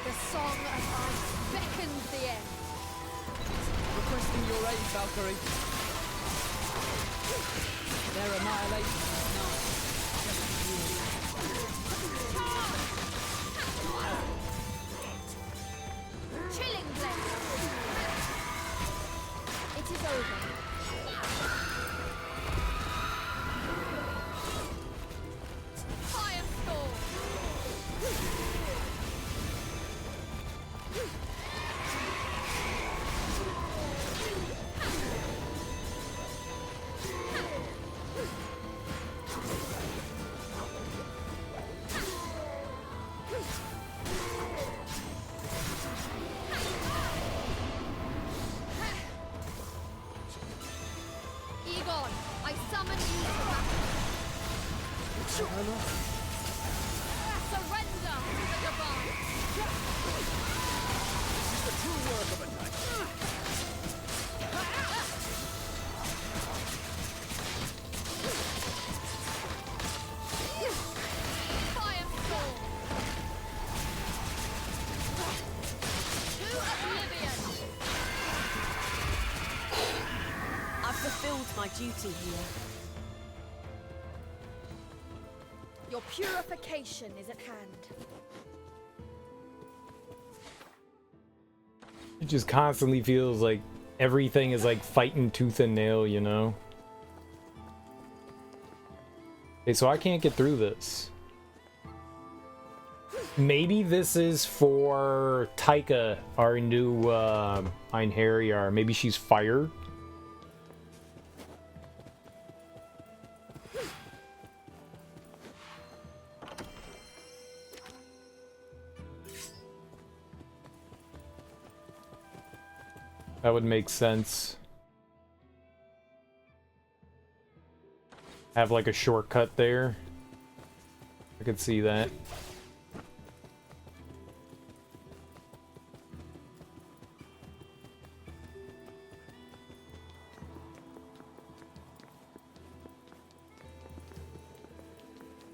B: The song of ice beckons the end.
E: Requesting your aid, Valkyrie. Their annihilation is nigh.
B: Chilling blade. It is over. Firestorm. Egon, I summon you to battle. Surrender to the divine.
M: This is the true work of a knight.
B: Firestorm. To oblivion.
J: I've fulfilled my duty here.
B: Your purification is at hand.
A: It just constantly feels like everything is like fighting tooth and nail, you know? Okay, so I can't get through this. Maybe this is for Taika, our new einherjar. Maybe she's fire. That would make sense. Have like a shortcut there. I could see that.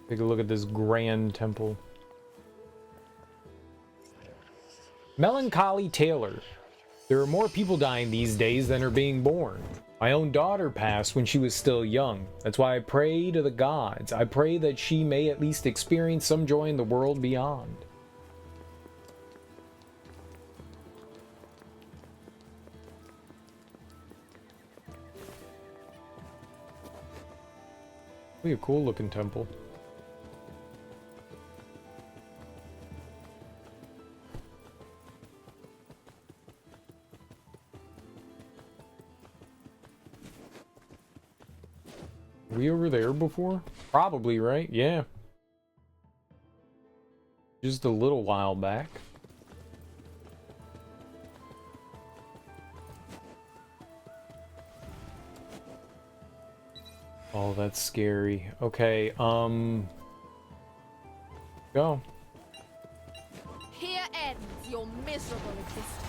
A: Take a look at this grand temple. Melancholy Taylor. There are more people dying these days than are being born. My own daughter passed when she was still young. That's why I pray to the gods. I pray that she may at least experience some joy in the world beyond. Be a cool looking temple. Were we over there before? Probably, right? Yeah. just a little while back. Oh, that's scary. Okay, go.
B: Here ends your miserable existence.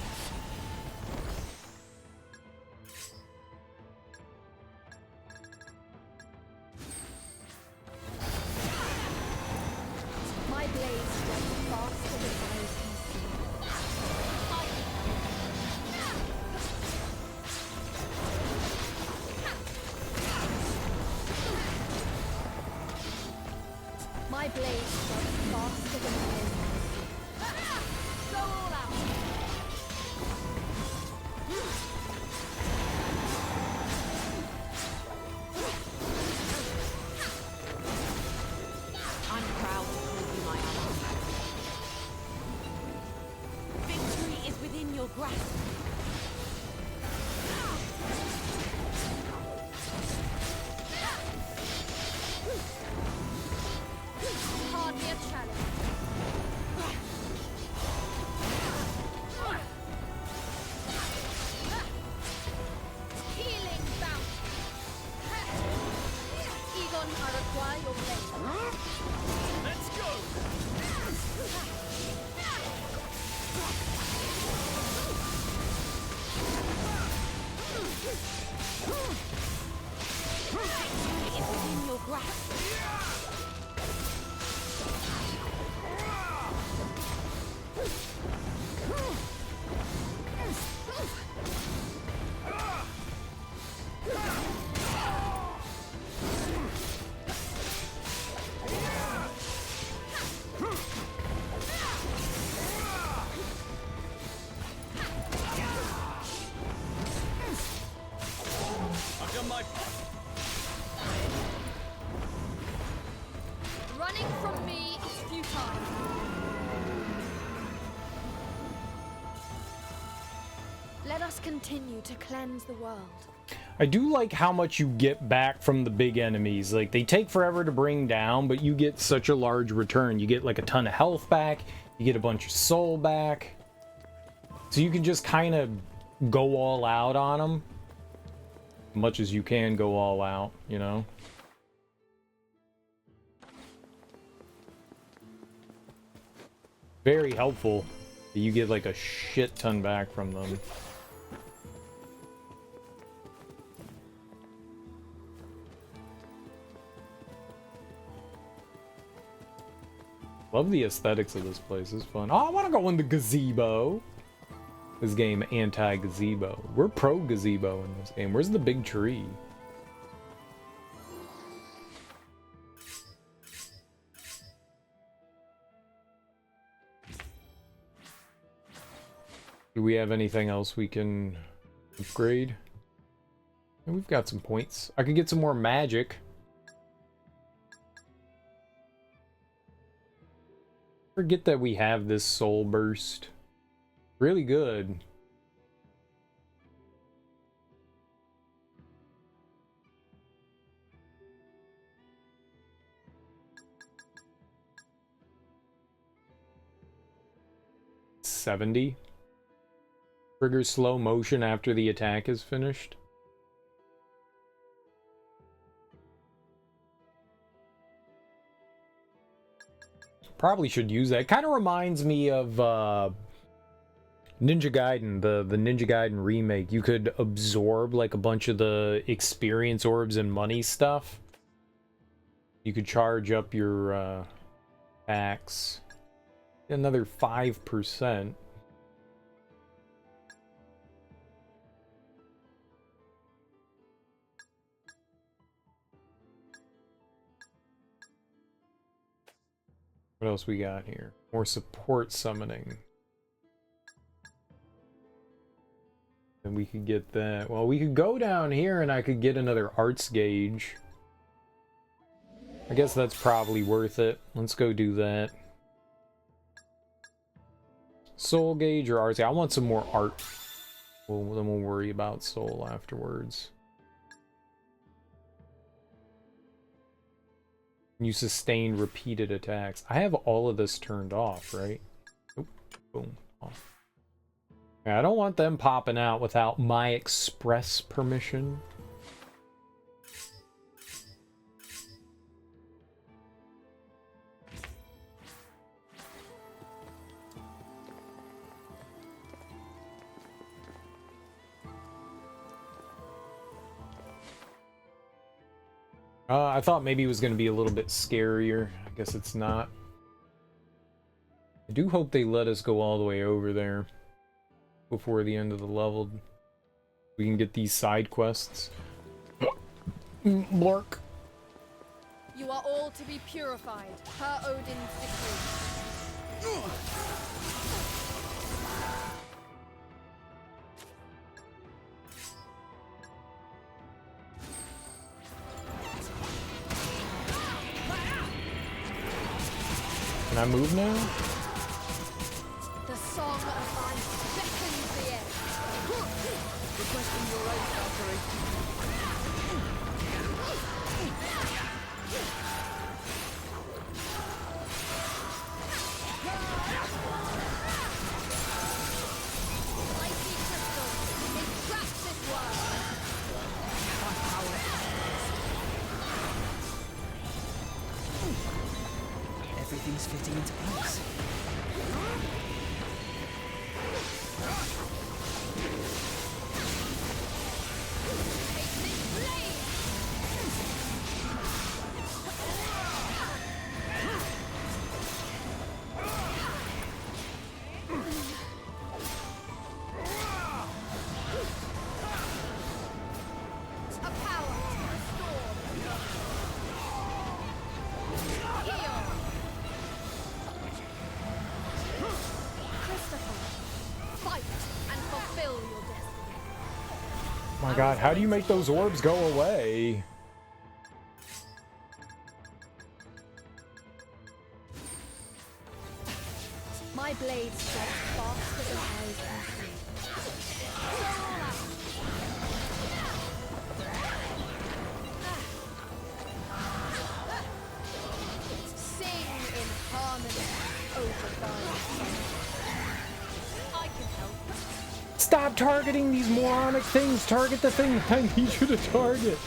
B: My blade strikes faster than eyes can see. My blade strikes faster than eyes can see. Go all out!
J: I'm proud to call you my ally. Victory is within your grasp.
B: Hardly a challenge. Healing bounty. Egon, I require your blade.
M: Let's go!
J: Victory is within your grasp.
M: I've done my part.
B: Running from me is futile. Let us continue to cleanse the world.
A: I do like how much you get back from the big enemies. Like, they take forever to bring down, but you get such a large return. You get like a ton of health back, you get a bunch of soul back. So you can just kind of go all out on them. As much as you can go all out, you know? Very helpful. You get like a shit ton back from them. Love the aesthetics of this place. It's fun. Oh, I want to go in the gazebo. This game anti-gazebo. We're pro-gazebo in this game. Where's the big tree? Do we have anything else we can upgrade? And we've got some points. I could get some more magic. Forget that we have this soul burst. Really good. $70. Triggers slow motion after the attack is finished. Probably should use that. It kind of reminds me of Ninja Gaiden, the Ninja Gaiden remake. You could absorb like a bunch of the experience orbs and money stuff. You could charge up your packs. Another 5%. What else we got here? More support summoning. And we could get that. Well, we could go down here and I could get another arts gauge. I guess that's probably worth it. Let's go do that. Soul gauge or arts? I want some more art. Well, then we'll worry about soul afterwards. You sustain repeated attacks. I have all of this turned off, right? Oop, boom, off. Yeah, I don't want them popping out without my express permission. I thought maybe it was going to be a little bit scarier. I guess it's not. I do hope they let us go all the way over there before the end of the level. We can get these side quests. Blark.
B: You are all to be purified, per Odin's decree.
A: Can I move now?
B: The song of life beckons the air.
E: Requesting your aid, Valkyrie.
B: Mighty crystals, entrap this world.
F: Everything's fitting into place.
A: Oh my god, how do you make those orbs go away?
B: My blades strike faster than eyes can see. Sing in harmony over thy. I can help.
A: Stop targeting these moronic things! Target the thing I need you to target!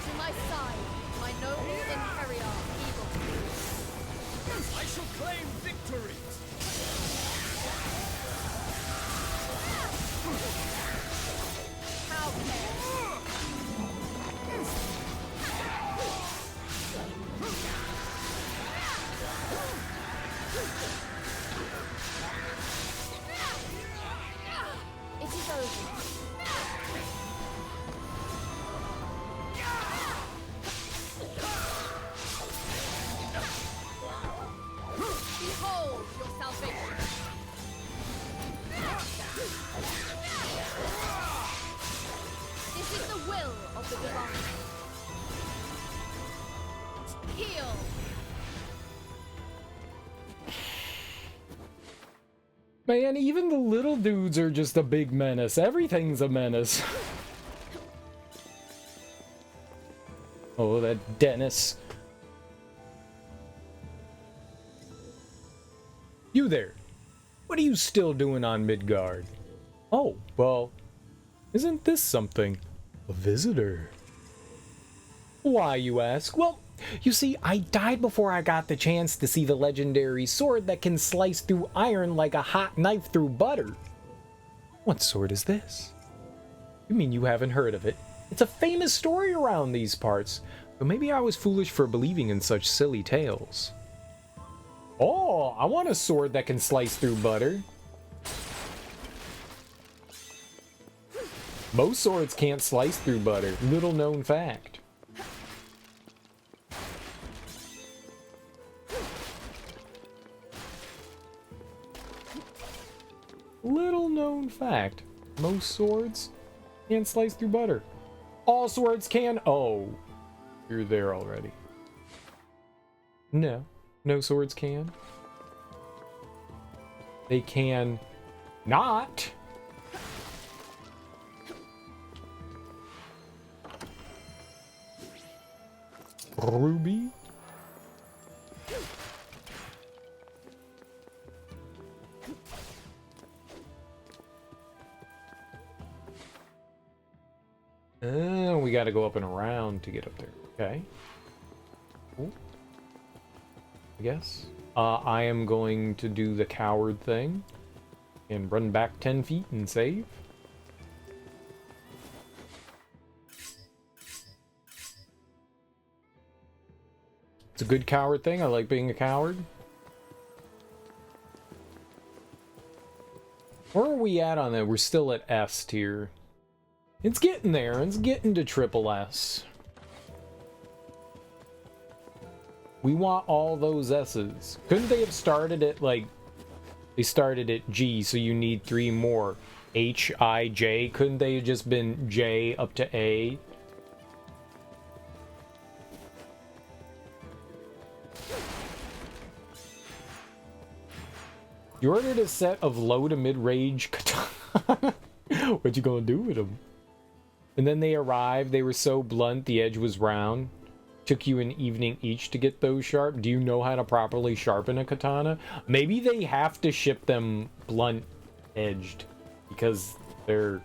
B: To my side, my noble einherjar eagle.
M: I shall claim victory!
B: How can it is over. Behold your salvation. This is the will of the divine. Heal.
A: Man, even the little dudes are just a big menace. Everything's a menace. Oh, that Dennis. You there. What are you still doing on Midgard? Oh, well, isn't this something? A visitor. Why, you ask? Well, you see, I died before I got the chance to see the legendary sword that can slice through iron like a hot knife through butter. What sword is this? You mean you haven't heard of it? It's a famous story around these parts, but maybe I was foolish for believing in such silly tales. Oh, I want a sword that can slice through butter. Most swords can't slice through butter. Little known fact. Little known fact. Most swords can't slice through butter. All swords can. Oh, you're there already. No, no swords can. they can not. Ruby. We gotta go up and around to get up there. Okay. Cool. I guess. I am going to do the coward thing and run back 10 feet and save. It's a good coward thing. I like being a coward. Where are we at on that? We're still at S tier. It's getting there. It's getting to triple S. We want all those S's. Couldn't they have started at, like... They started at G, so you need 3 more. H, I, J. Couldn't they have just been J up to A? You ordered a set of low to mid-range katana. What you gonna do with them? And then they arrived. They were so blunt, the edge was round. Took you an evening each to get those sharp. Do you know how to properly sharpen a katana? Maybe they have to ship them blunt edged because they're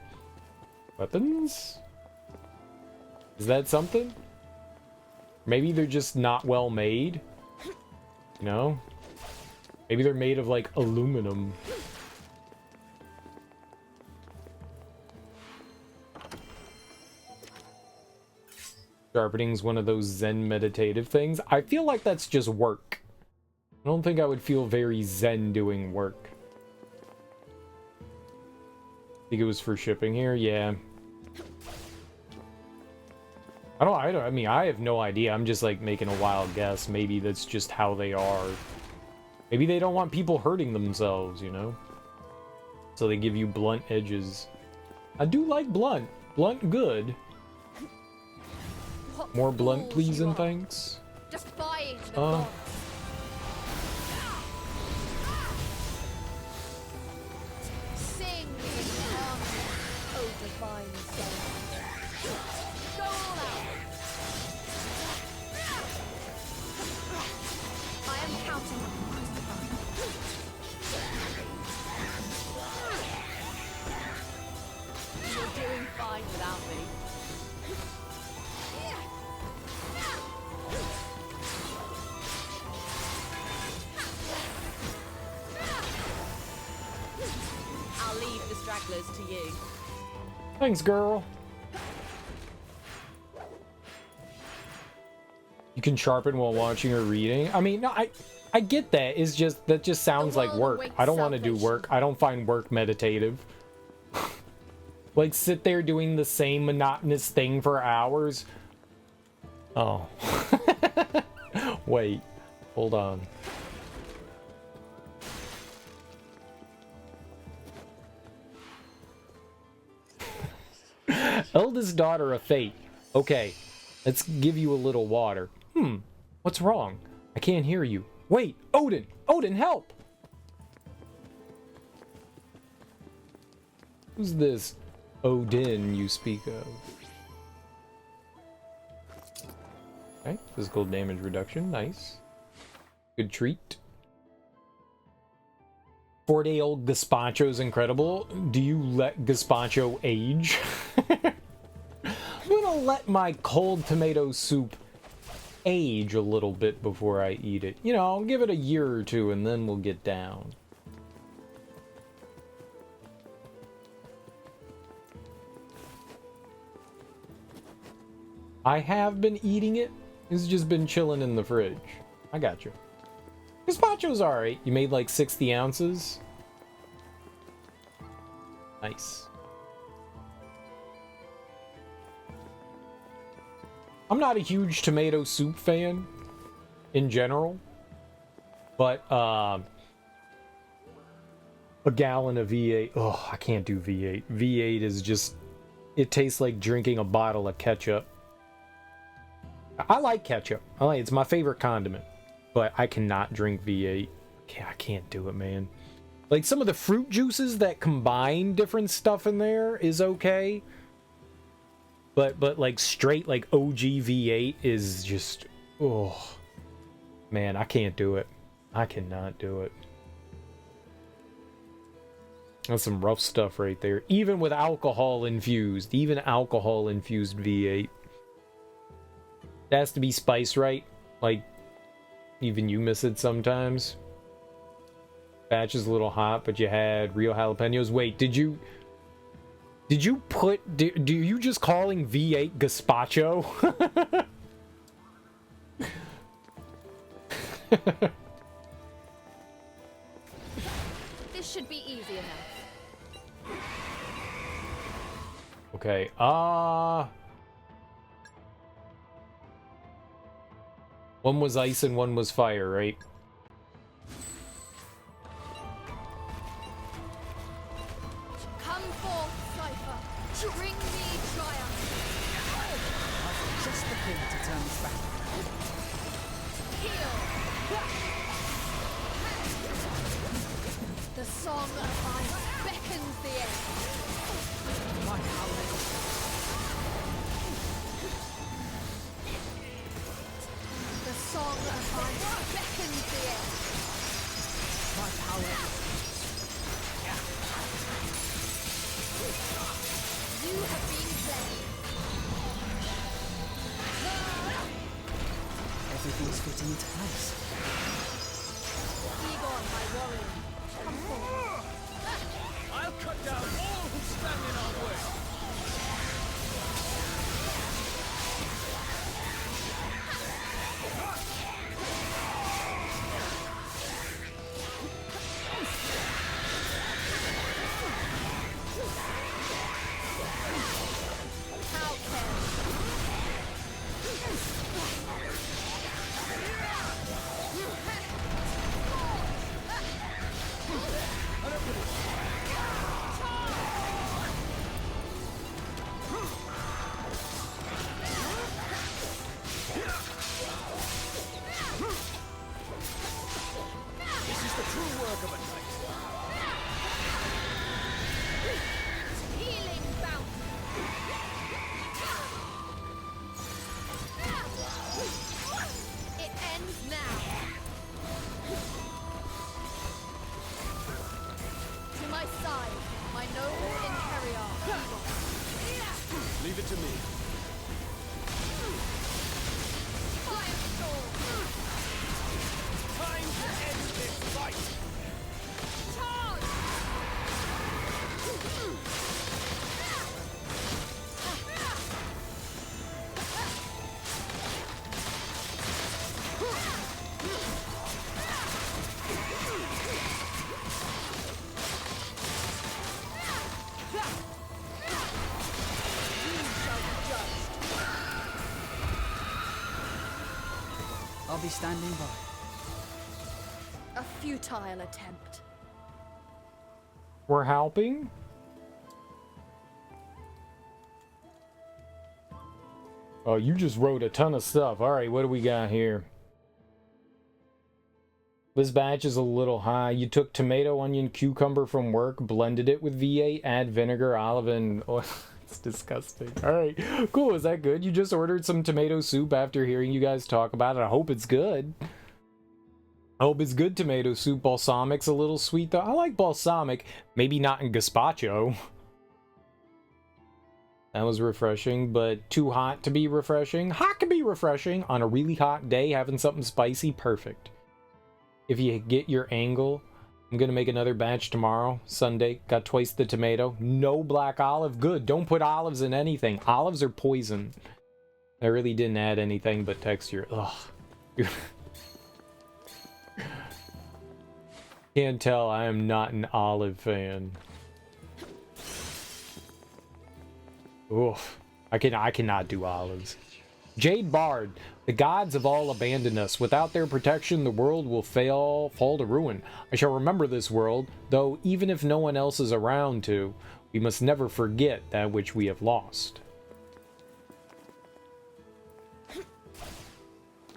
A: weapons? Is that something? Maybe they're just not well made. You know? Maybe they're made of like aluminum. Sharpening's one of those Zen meditative things. I feel like that's just work. I don't think I would feel very Zen doing work. Think it was for shipping here? Yeah. I mean, I have no idea. I'm just like making a wild guess. Maybe that's just how they are. Maybe they don't want people hurting themselves, you know? So they give you blunt edges. I do like blunt. Blunt good. More blunt, please, and thanks.
B: Defying the gods. Sing in harmony, O divine soul. Go all out. I am counting on you, Christopher.
J: You're doing fine without me. I'll leave the stragglers to you.
A: Thanks, girl. You can sharpen while watching or reading. I mean, no, I get that. It's just that just sounds like work. I don't want to do work. I don't find work meditative. Like sit there doing the same monotonous thing for hours. Oh. Wait. Hold on. Eldest daughter of fate. Okay. Let's give you a little water. What's wrong? I can't hear you. Wait, Odin! Odin, help! Who's this Odin you speak of? Okay, physical damage reduction, nice. Good treat. 4-day-old gazpacho's incredible. Do you let gazpacho age? I'm gonna let my cold tomato soup age a little bit before I eat it. You know, I'll give it a year or two and then we'll get down. I have been eating it. It's just been chilling in the fridge. I got you. Gazpacho's alright. You made like 60 ounces. Nice. I'm not a huge tomato soup fan in general, but a gallon of V8. Oh, I can't do V8. V8 is just, it tastes like drinking a bottle of ketchup. I like ketchup. It's my favorite condiment, but I cannot drink V8. I can't do it, man. Like, some of the fruit juices that combine different stuff in there is okay. But like, straight, like, OG V8 is just... Oh. Man, I can't do it. I cannot do it. That's some rough stuff right there. Even with alcohol infused. Even alcohol infused V8. It has to be spiced right. Like, even you miss it sometimes. Batch is a little hot, but you had real jalapenos. Wait, did you put... Do you just calling V8 gazpacho?
B: This should be easy enough.
A: Okay, one was ice and one was fire, right?
B: Come forth, Cypher. Bring me triumph.
E: I've just the key to turn this back.
B: Heal. The song of ice beckons the air.
E: My power.
B: The song of ice beckons the air.
E: My power.
B: You have been slain.
E: Everything's fitting into place.
B: Egon, my warrior. Come forward.
M: I'll cut down all who stand in our way.
C: Leave it to me.
M: Time to end this fight!
E: I'll be standing by.
B: A futile attempt.
A: We're helping? Oh, you just wrote a ton of stuff. Alright, what do we got here? This batch is a little high. You took tomato, onion, cucumber from work, blended it with V8, add vinegar, olive, and oil. It's disgusting. Alright, cool. Is that good? You just ordered some tomato soup after hearing you guys talk about it. I hope it's good. I hope it's good tomato soup. Balsamic's a little sweet, though. I like balsamic. Maybe not in gazpacho. That was refreshing, but too hot to be refreshing. Hot can be refreshing. On a really hot day, having something spicy, perfect. If you get your angle, I'm gonna make another batch tomorrow, Sunday. Got twice the tomato. No black olive. Good. Don't put olives in anything. Olives are poison. I really didn't add anything but texture. Ugh. Can't tell I am not an olive fan. Oof. I cannot do olives. Jade Bard. The gods have all abandoned us. Without their protection, the world will fall to ruin. I shall remember this world, though even if no one else is around to, we must never forget that which we have lost.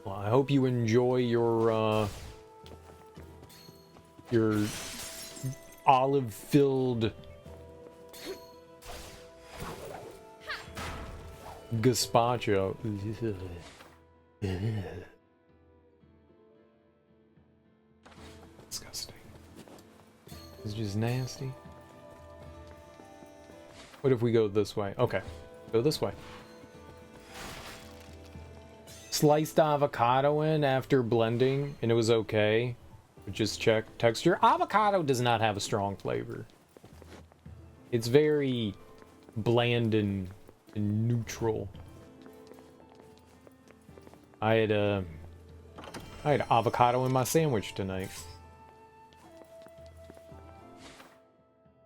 A: Well, I hope you enjoy your olive-filled gazpacho. Disgusting. It's just nasty. What if we go this way? Okay, go this way. Sliced avocado in after blending, and it was okay. Just check texture. Avocado does not have a strong flavor. It's very bland and neutral. I had avocado in my sandwich tonight.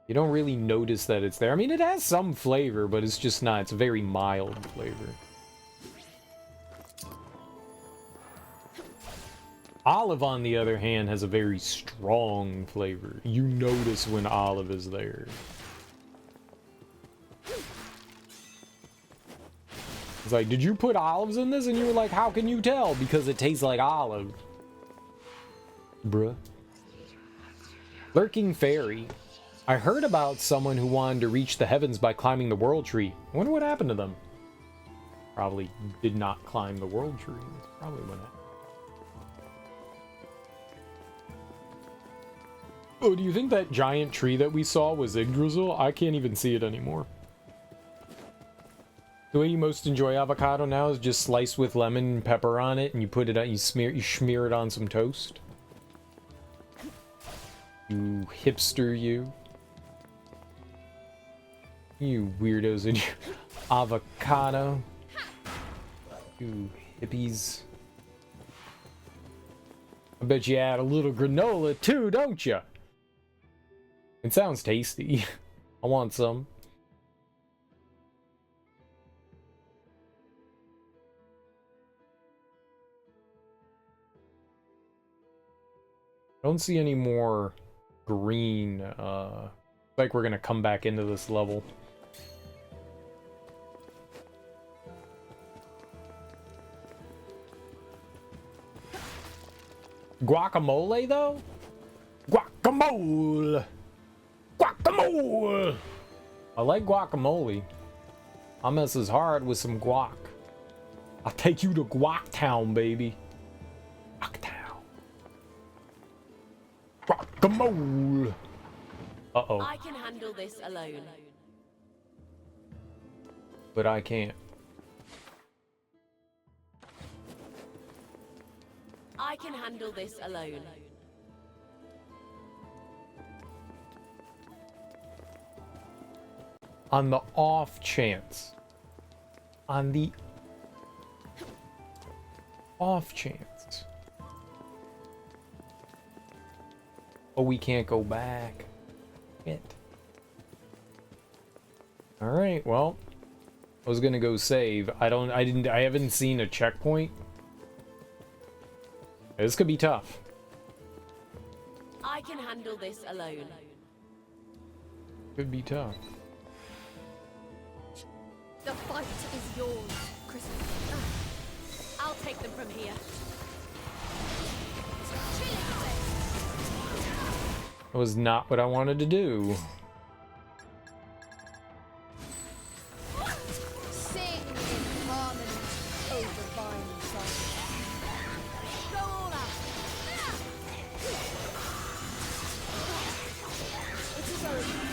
A: You don't really notice that it's there. I mean, it has some flavor, but it's just not. It's a very mild flavor. Olive, on the other hand, has a very strong flavor. You notice when olive is there. It's like, did you put olives in this? And you were like, how can you tell? Because it tastes like olive. Bruh. Lurking Fairy. I heard about someone who wanted to reach the heavens by climbing the world tree. I wonder what happened to them. Probably did not climb the world tree. That's probably what happened. Oh, do you think that giant tree that we saw was Yggdrasil? I can't even see it anymore. The way you most enjoy avocado now is just sliced with lemon and pepper on it, and you put it on, you smear it on some toast. You hipster, you. You weirdos in your avocado. You hippies. I bet you add a little granola too, don't you? It sounds tasty. I want some. I don't see any more green. Like we're gonna come back into this level. Guacamole, though? Guacamole! Guacamole! I like guacamole. I mess as hard with some guac. I'll take you to Guac Town, baby. Guac Town. Guacamole! Uh-oh.
J: I can handle this alone.
A: But I can't.
J: I can handle this alone.
A: On the off chance. On the off chance. Oh, we can't go back. Shit. Alright, well. I was gonna go save. I haven't seen a checkpoint. This could be tough.
J: I can handle this alone.
A: Could be tough.
B: The fight is yours, Christmas.
J: I'll take them from here.
A: That was not what I wanted to do.
B: Sing in harmony, O divine song. Go all out. It is over.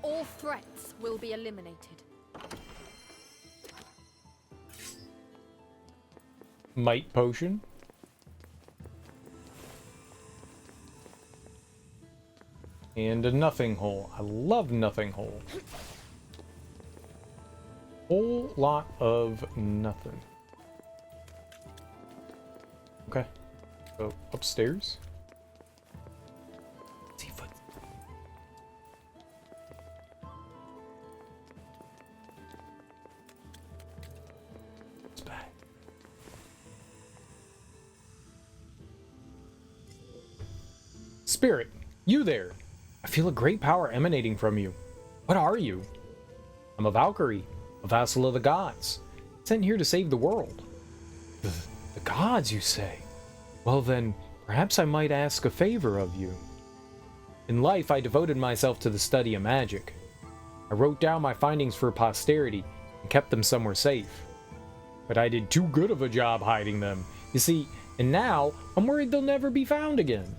B: All threats will be eliminated.
A: might potion. And a nothing hole. I love nothing hole. Whole lot of nothing. Okay. So upstairs. Seafoot. It's back. Spirit, you there. I feel a great power emanating from you. What are you? I'm a Valkyrie, a vassal of the gods, sent here to save the world. The gods, you say? Well then, perhaps I might ask a favor of you. In life, I devoted myself to the study of magic. I wrote down my findings for posterity and kept them somewhere safe. But I did too good of a job hiding them, you see, and now I'm worried they'll never be found again.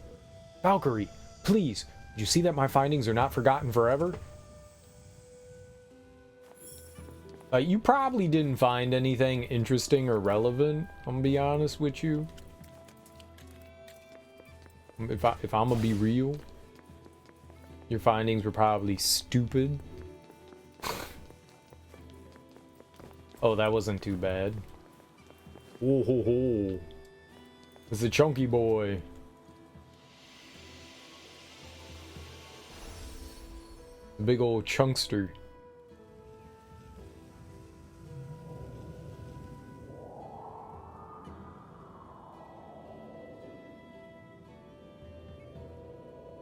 A: Valkyrie, please, did you see that my findings are not forgotten forever? You probably didn't find anything interesting or relevant, I'm gonna be honest with you. If I'm gonna be real, your findings were probably stupid. Oh, that wasn't too bad. Oh ho ho. It's a chunky boy. A big old chunkster.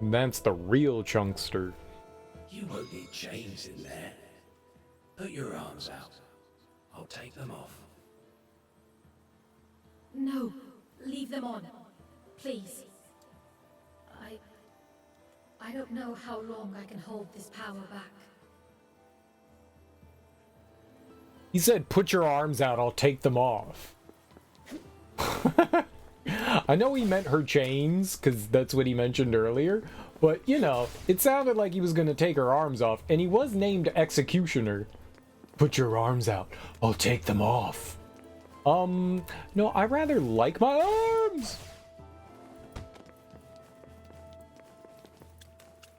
A: That's the real chunkster.
N: You won't need chains in there. Put your arms out. I'll take them off.
K: No, leave them on. Please. I don't know how long I can hold this power back.
A: He said, put your arms out, I'll take them off. I know he meant her chains, because that's what he mentioned earlier. But, you know, it sounded like he was going to take her arms off. And he was named Executioner. Put your arms out, I'll take them off. No, I rather like my arms.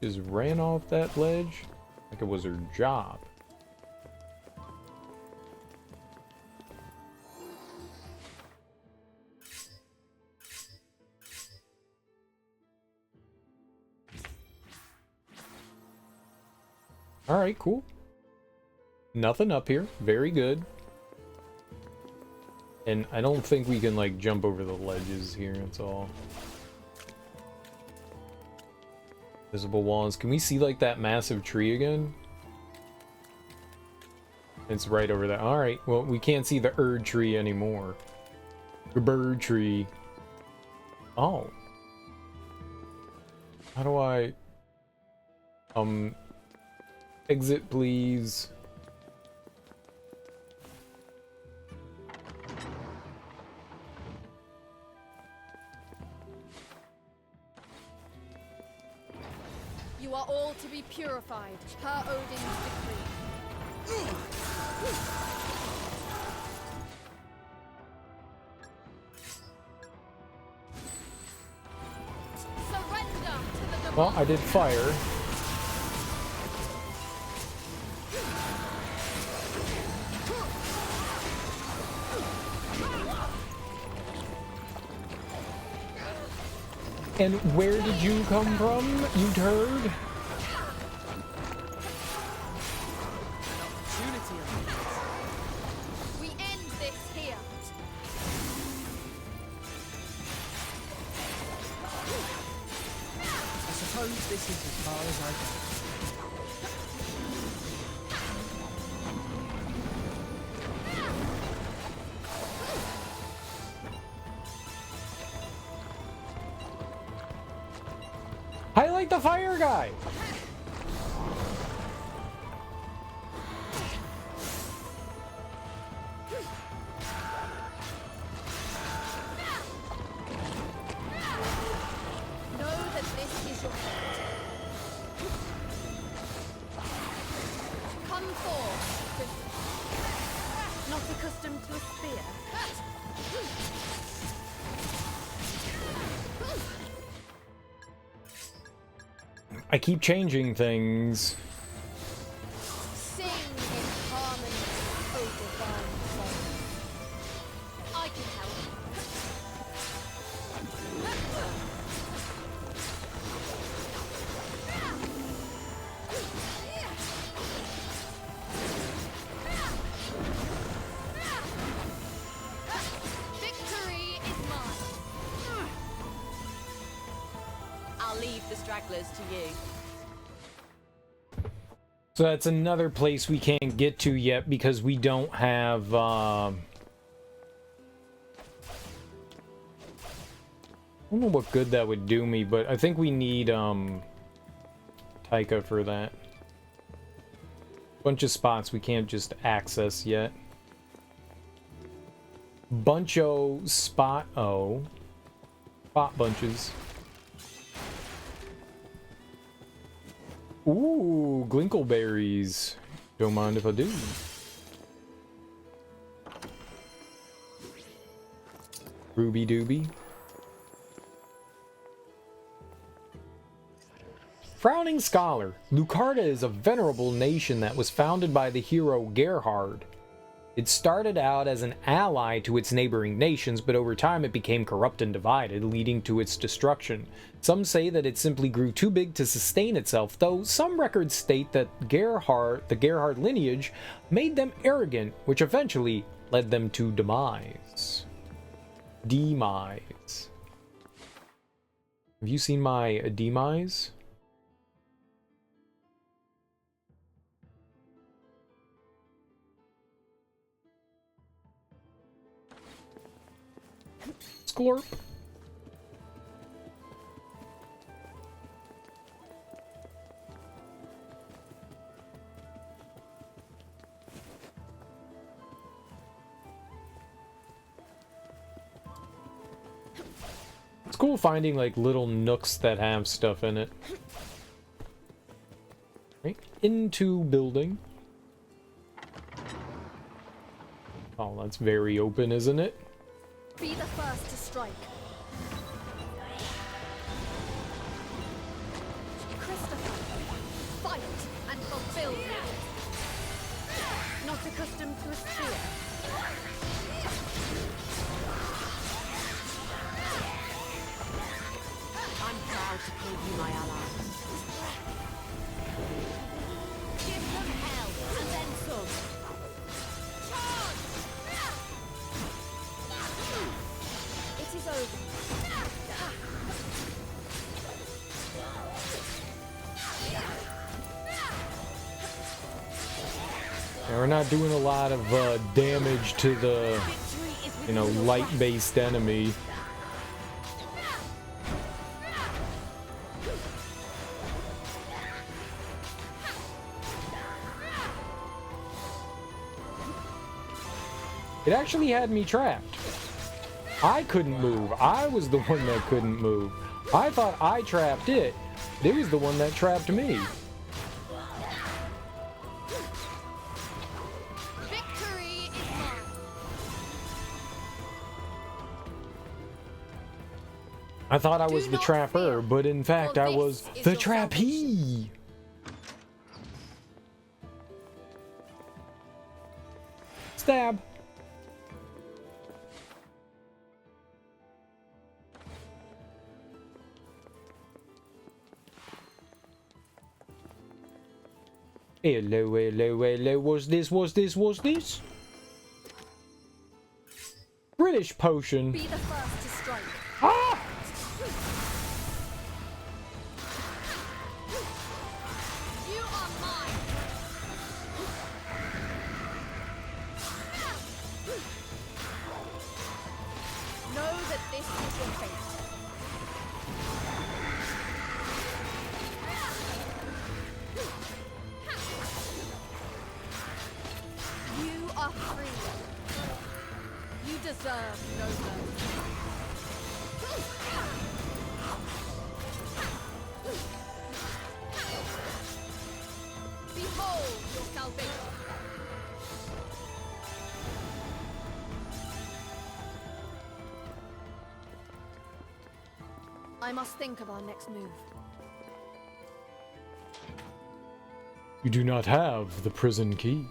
A: Just ran off that ledge like it was her job. Alright, cool. Nothing up here. Very good. And I don't think we can, like, jump over the ledges here, that's all. Visible walls. Can we see, like, that massive tree again? It's right over there. Alright, well, we can't see the Erd tree anymore. The bird tree. Oh. How do I... Exit, please.
B: You are all to be purified, per Odin's decree. Surrender to the
A: Well, I did fire. And where did you come from, you turd?
B: We end this here.
E: I suppose this is as far as I go.
A: I like the fire guy.
B: Know that this is your fault. Come forth, not accustomed to a spear.
A: I keep changing things.
B: Sing in harmony, O divine soul. I can help. Victory is mine.
J: I'll leave the stragglers to you.
A: So that's another place we can't get to yet because we don't have, I don't know what good that would do me, but I think we need, Taika for that. Bunch of spots we can't just access yet. Buncho spot-o. Spot bunches. Ooh, glinkleberries. Don't mind if I do. Ruby Dooby. Frowning Scholar. Lucarda is a venerable nation that was founded by the hero Gerhard. It started out as an ally to its neighboring nations, but over time it became corrupt and divided, leading to its destruction. Some say that it simply grew too big to sustain itself, though some records state that the Gerhard lineage made them arrogant, which eventually led them to demise. Demise. Have you seen my demise? Scorp. It's cool finding like little nooks that have stuff in it. Right into building. Oh, that's very open, isn't it?
B: Be the first to strike. Christopher, fight and fulfill me. Not accustomed to a spear.
J: I'm proud to call you my ally.
B: Give them hell and then some. It is over.
A: Yeah, we're not doing a lot of damage to the, you know, light-based enemy. It actually had me trapped. I couldn't move. I was the one that couldn't move. I thought I trapped it. It was the one that trapped me.
B: Victory is mine.
A: I thought I was the trapper, but in fact I was the trappee. Stab. Hello, hello, hello. What's this? What's this? What's this? British potion.
B: Be the first to strike.
A: Ah!
B: You are mine. Know that this is your fate. You are free. You deserve no mercy. Behold your salvation. I must think of our next move.
A: You do not have the prison key.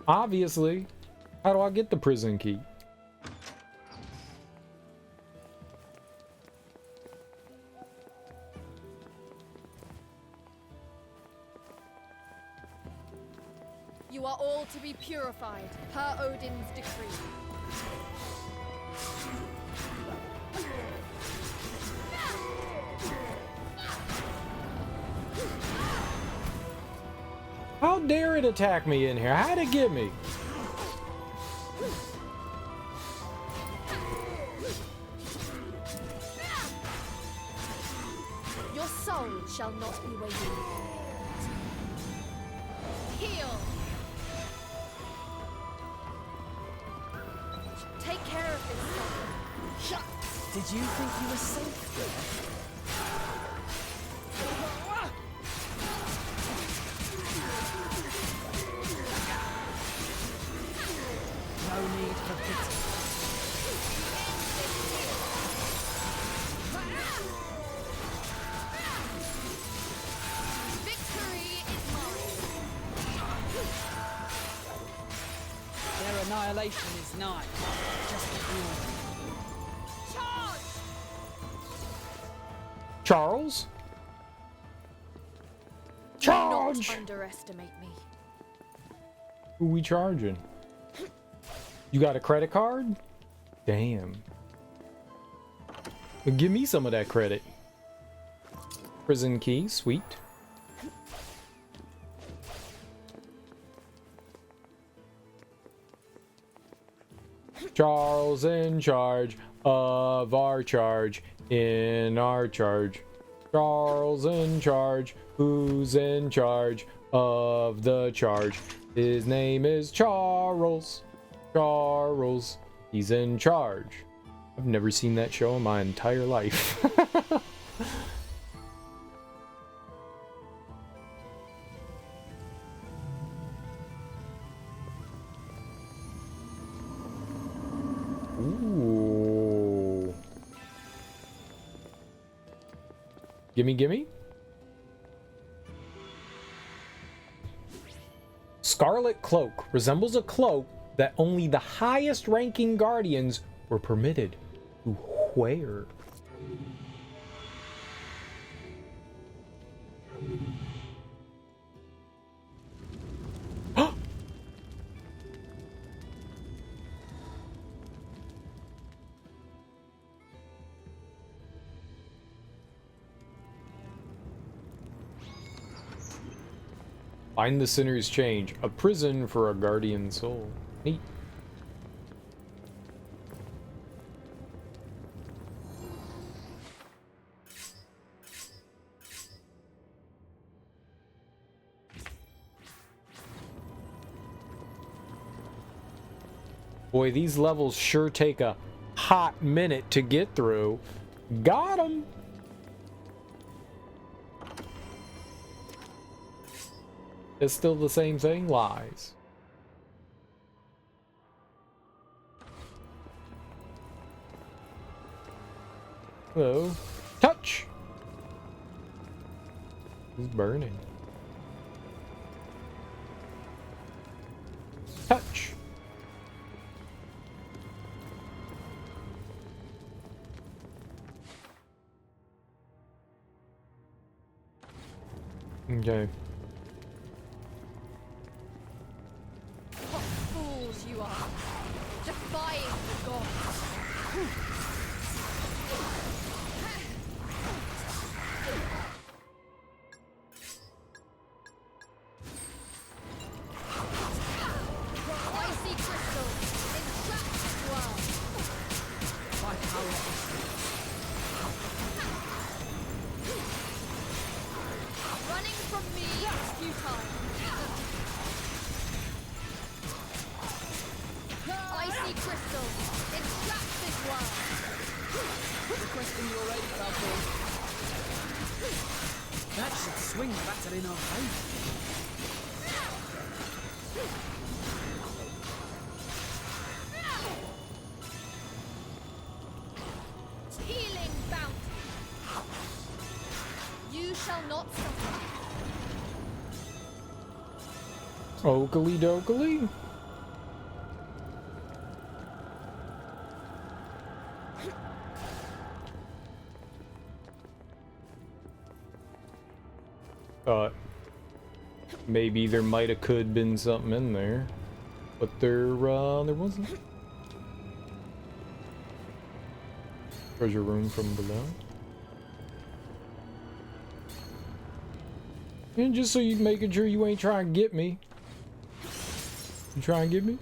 A: Obviously. How do I get the prison key?
B: You are all to be purified, per Odin's decree.
A: How dare it attack me in here? How'd it get me?
B: Your soul shall not be waiting. Heal! Take care of this soul.
E: Did you think you were safe there? No need for pity.
B: Victory is mine.
E: Their annihilation is nigh. Just before.
A: Charles? Charge!
B: Do not underestimate me.
A: Who we charging? You got a credit card? Damn. Well, give me some of that credit. Prison key, sweet. Charles in charge of our charge. In our charge. Charles in charge. Who's in charge of the charge? His name is Charles. Charles. He's in charge. I've never seen that show in my entire life. Ooh. Gimme, gimme. Scarlet Cloak resembles a cloak that only the highest ranking guardians were permitted to wear. Find the sinner's change. A prison for a guardian soul. Neat. Boy, these levels sure take a hot minute to get through. Got 'em! It's still the same thing? Lies. Hello. Touch! He's burning. Touch! Okay.
B: What fools you are, defying the gods. Icy crystal entraps this world.
E: My power is
B: running from me is futile. Icy crystal entraps this world.
E: requesting your aid, Valkyrie. That should swing the battle in our favour.
B: Healing bounty. You shall not suffer.
A: Oakley dokley. Thought maybe there might have could been something in there, but there wasn't. Treasure room from below. And just so you making sure you ain't trying to get me. You trying to get me?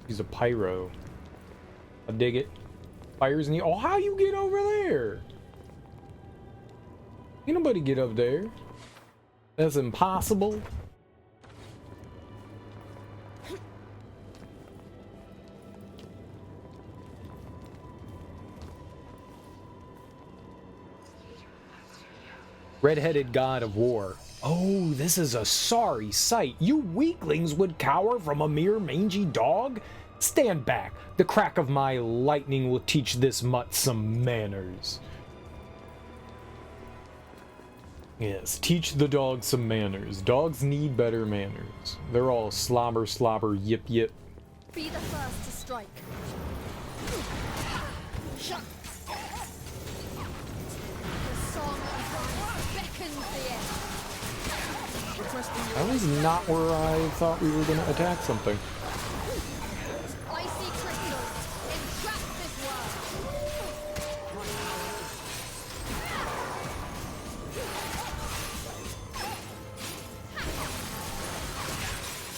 A: He's a pyro. I dig it. Fires in the— oh, how you get over there? Ain't nobody get up there. That's impossible. Red-headed god of war. Oh, this is a sorry sight. You weaklings would cower from a mere mangy dog? Stand back. The crack of my lightning will teach this mutt some manners. Yes, teach the dog some manners. Dogs need better manners. They're all slobber, slobber, yip, yip.
B: Be the first to strike. Shut. The song of life beckons the air.
A: That was not where I thought we were going to attack something.
B: Icy crystals entrap this world.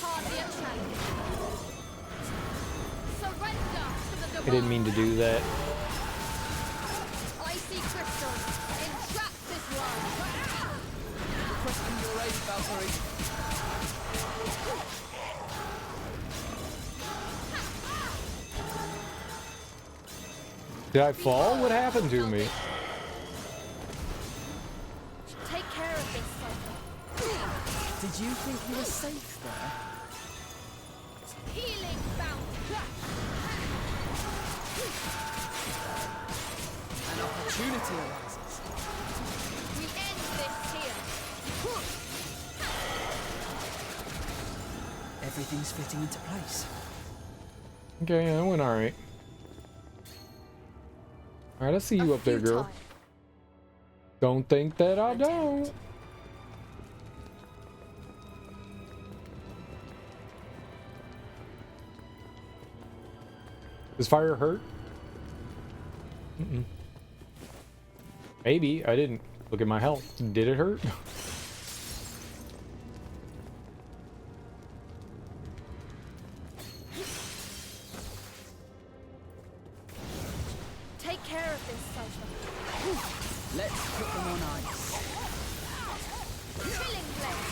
B: Hardly a challenge. Surrender to the demand.
A: I didn't mean to do that.
B: Icy crystals entrap this world.
E: Requesting your aid, Valkyrie.
A: Did I fall? What happened to me?
B: Take care of this, Cypher.
E: Did you think you were safe there?
B: Healing bounty.
E: An opportunity arises.
B: We end this here.
E: Everything's fitting into place.
A: Okay, that went alright. Alright, I see you up there, girl. Don't think that I don't. Does fire hurt? Mm-mm. Maybe. I didn't look at my health. Did it hurt?
B: Take care of this, Cypher.
E: Let's put them on ice.
B: Chilling blade.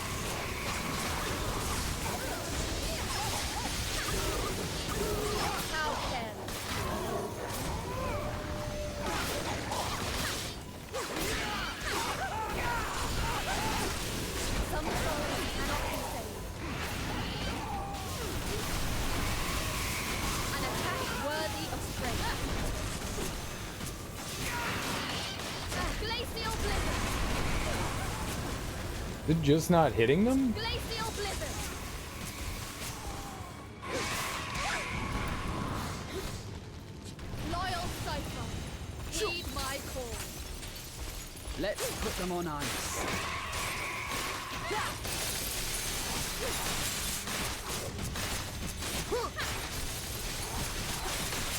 B: How careless. Some souls cannot be saved. An attack worthy of strength. Glacial blizzard.
A: Is it just not hitting them?
B: Glacial blizzard. Loyal Cypher, heed my call.
E: Let's put them on ice.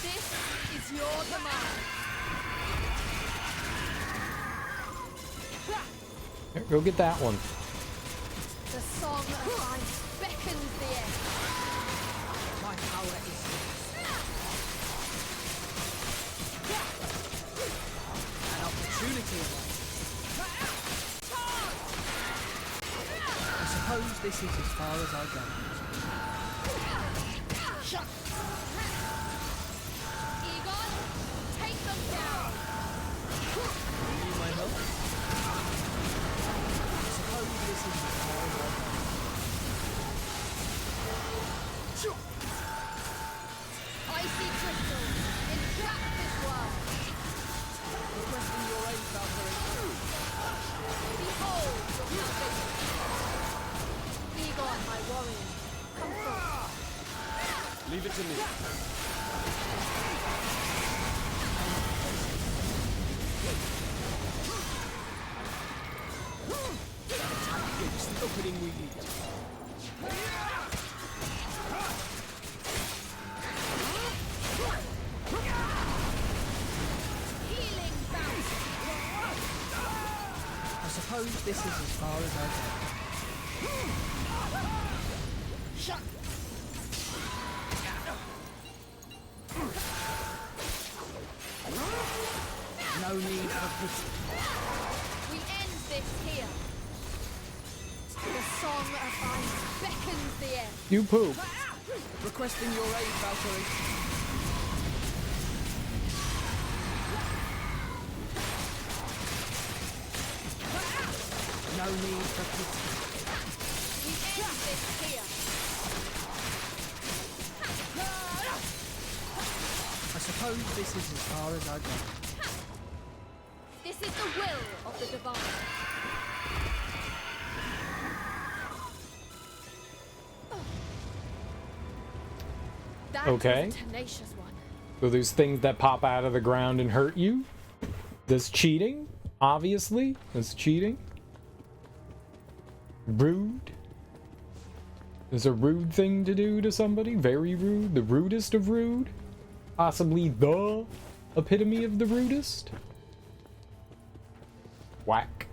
B: This is your command.
A: Here, go get that one.
B: The song of ice beckons the air.
E: My power is an opportunity arises. I suppose this is as far as I go.
B: Egon, take them down.
E: You need my help? I suppose this is as far as I go.
B: Icy crystals entrap this world.
M: it to me. Attack gives the opening we need.
B: Healing bounce.
E: I suppose this is as far as I go.
B: Shut.
E: No need for pity.
B: We end this here. The song of ice beckons the end.
A: You poop.
E: Requesting your aid, Valkyrie. No need for pity.
B: We end this here.
E: I suppose this is as far as I go.
B: This is the will of the divine. That
A: Okay.
B: was a tenacious one.
A: So there's things that pop out of the ground and hurt you. That's cheating, obviously. That's cheating. Rude. Is a rude thing to do to somebody. Very rude. The rudest of rude. Possibly the epitome of the rudest. Whack.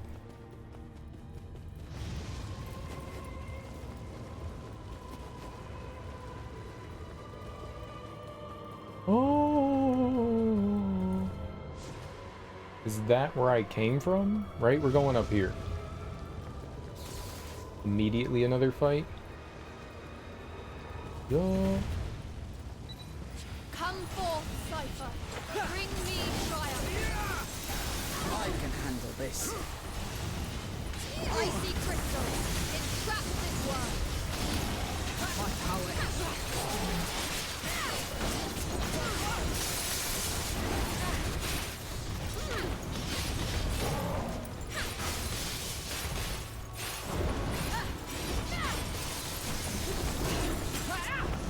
A: Oh. Is that where I came from? Right? We're going up here. Immediately another fight. Yo.
B: Come forth, Cypher. Bring me triumph.
E: I can handle this.
B: Icy crystal. Entrap this world.
E: My power is...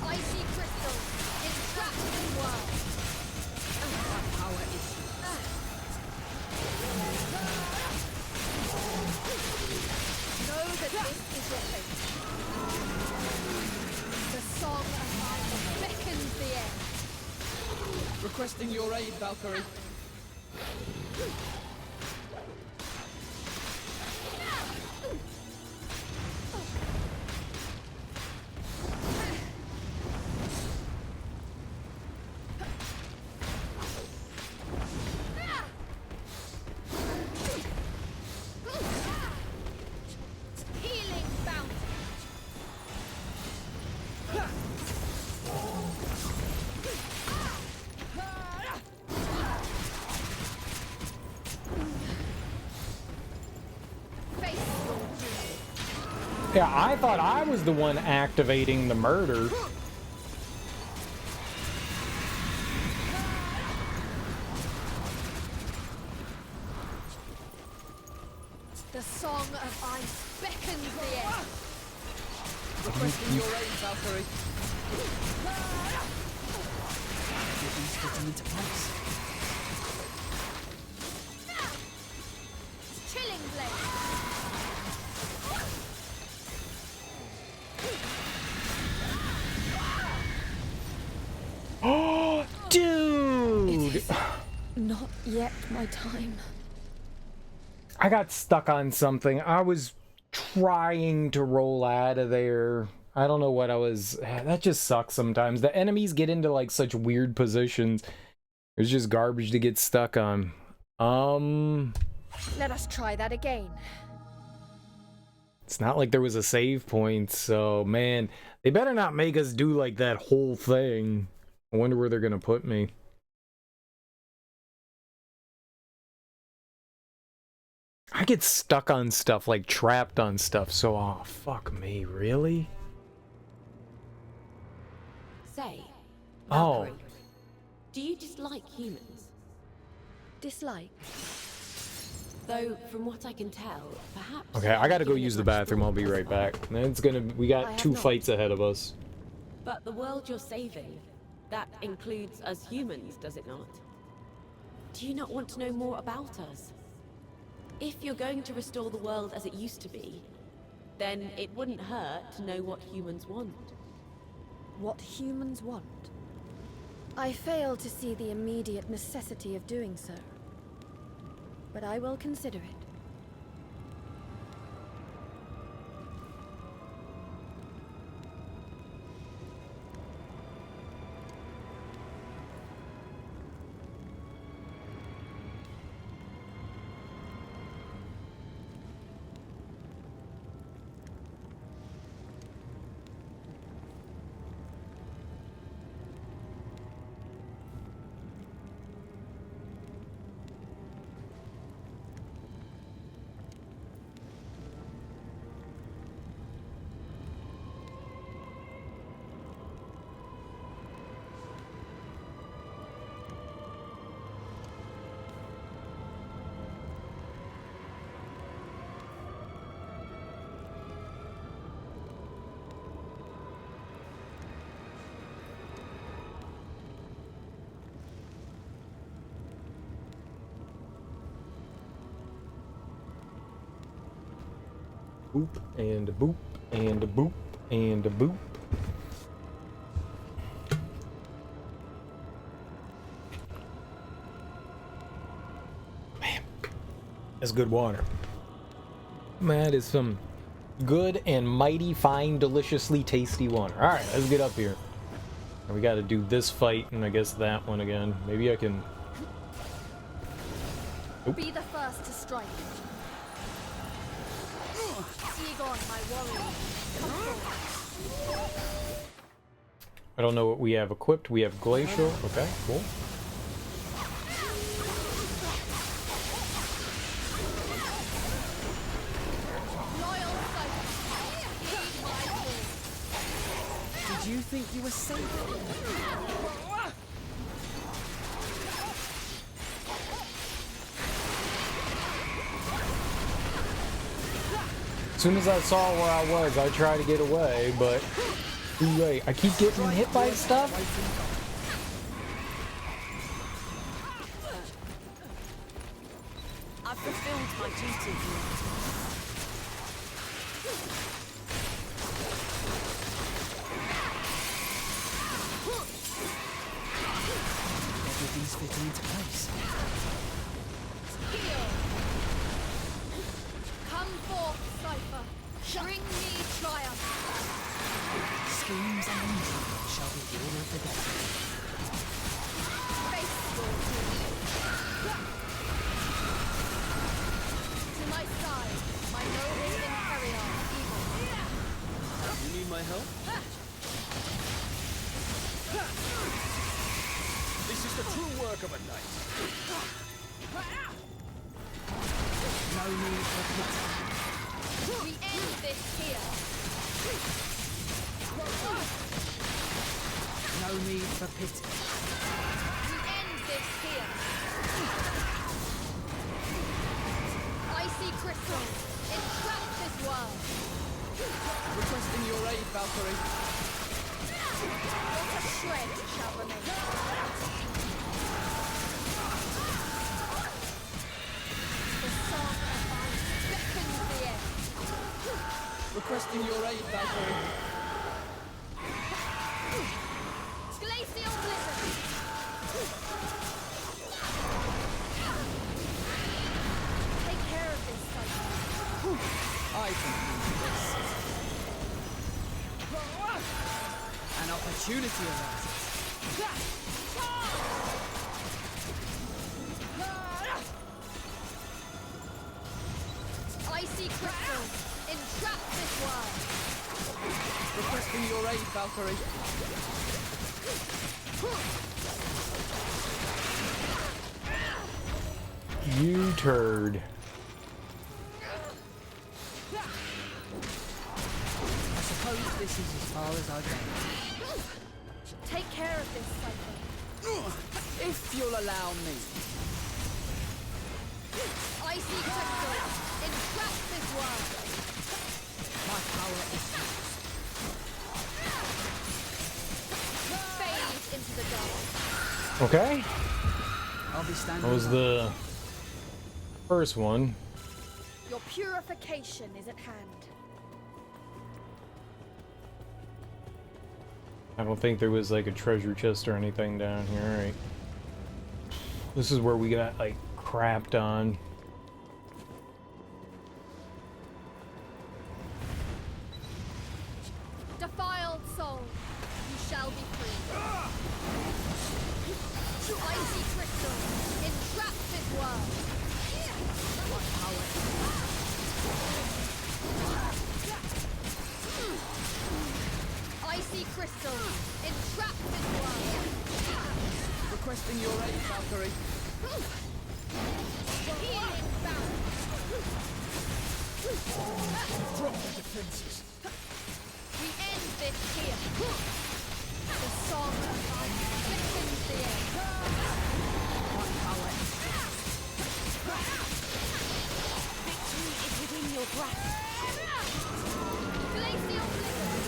B: Icy crystal. Entrap this world.
E: My power is...
B: Know that this is your fate. The song of ice beckons the end.
E: Requesting your aid, Valkyrie.
B: Healing bounty. Face your doom.
A: Yeah, I thought I was the one activating the murder.
B: The song of ice beckons the end.
E: Requesting your aid, Valkyrie. Everything's fitting into place.
B: Chilling blade.
A: Oh, dude!
B: Not yet my time.
A: I got stuck on something. I was trying to roll out of there. I don't know what I was... That just sucks sometimes. The enemies get into like such weird positions. It's just garbage to get stuck on.
B: Let us try that again.
A: It's not like there was a save point, so man, they better not make us do like that whole thing. I wonder where they're gonna put me. I get stuck on stuff, like trapped on stuff, so oh fuck me, really?
J: Say,
A: Oh.
J: Valkyrie, do you dislike humans?
B: Dislike?
J: Though, from what I can tell, perhaps...
A: Okay, I gotta go use the bathroom. I'll be right back. We got two fights ahead of us.
J: But the world you're saving, that includes us humans, does it not? Do you not want to know more about us? If you're going to restore the world as it used to be, then it wouldn't hurt to know what humans want.
B: What humans want? I fail to see the immediate necessity of doing so. But I will consider it.
A: Boop and a boop and a boop and a boop. Man, that's good water. That is some good and mighty fine, deliciously tasty water. All right, let's get up here. And we got to do this fight and I guess that one again. Maybe I can. Oop.
B: Be the first to strike. Egon, my warrior. Come forward.
A: I don't know what we have equipped. We have glacial. Okay, cool.
E: Did you think you were safe?
A: As soon as I saw where I was, I tried to get away, but too late. I keep getting hit by stuff.
D: I've fulfilled my duty.
E: Everything's fitting into place.
B: Come forth, Cypher. Bring me triumph.
E: Schemes and intrigue shall be the order of the day.
B: Faithful to my side, my noble einherjar, evil.
C: You need my help? This is the true work of a knight.
E: No need for pity.
B: We end this here.
E: No need for pity.
B: We end this here. Icy crystals, entrap this world.
E: Requesting your aid, Valkyrie.
B: Not a shred shall remain. The song of ice beckons the air.
E: Requesting your aid, Valkyrie.
B: Glacial blizzard. Take care of this, Cypher.
E: I can do this. An opportunity arises.
B: Icy crystals, entrap this world.
E: Requesting your aid, Valkyrie.
A: You turd.
E: I suppose this is as far as I go.
B: Take care of this, Cypher.
E: If you'll allow me.
B: Icy crystals, entrap this world.
E: My power is yours.
A: Okay.
E: I'll be standing.
A: That was the first one.
B: Your purification is at hand.
A: I don't think there was like a treasure chest or anything down here. All right. This is where we got like crapped on.
B: Defiled soul, you shall be free. Icy crystal, entrap this world. Icy crystal, entrap this world.
E: Requesting your aid, Valkyrie.
B: Healing bound.
M: Drop the defenses.
B: We end this here. The song of ice thickens the air.
J: Victory is within your grasp.
B: Glacial blizzard.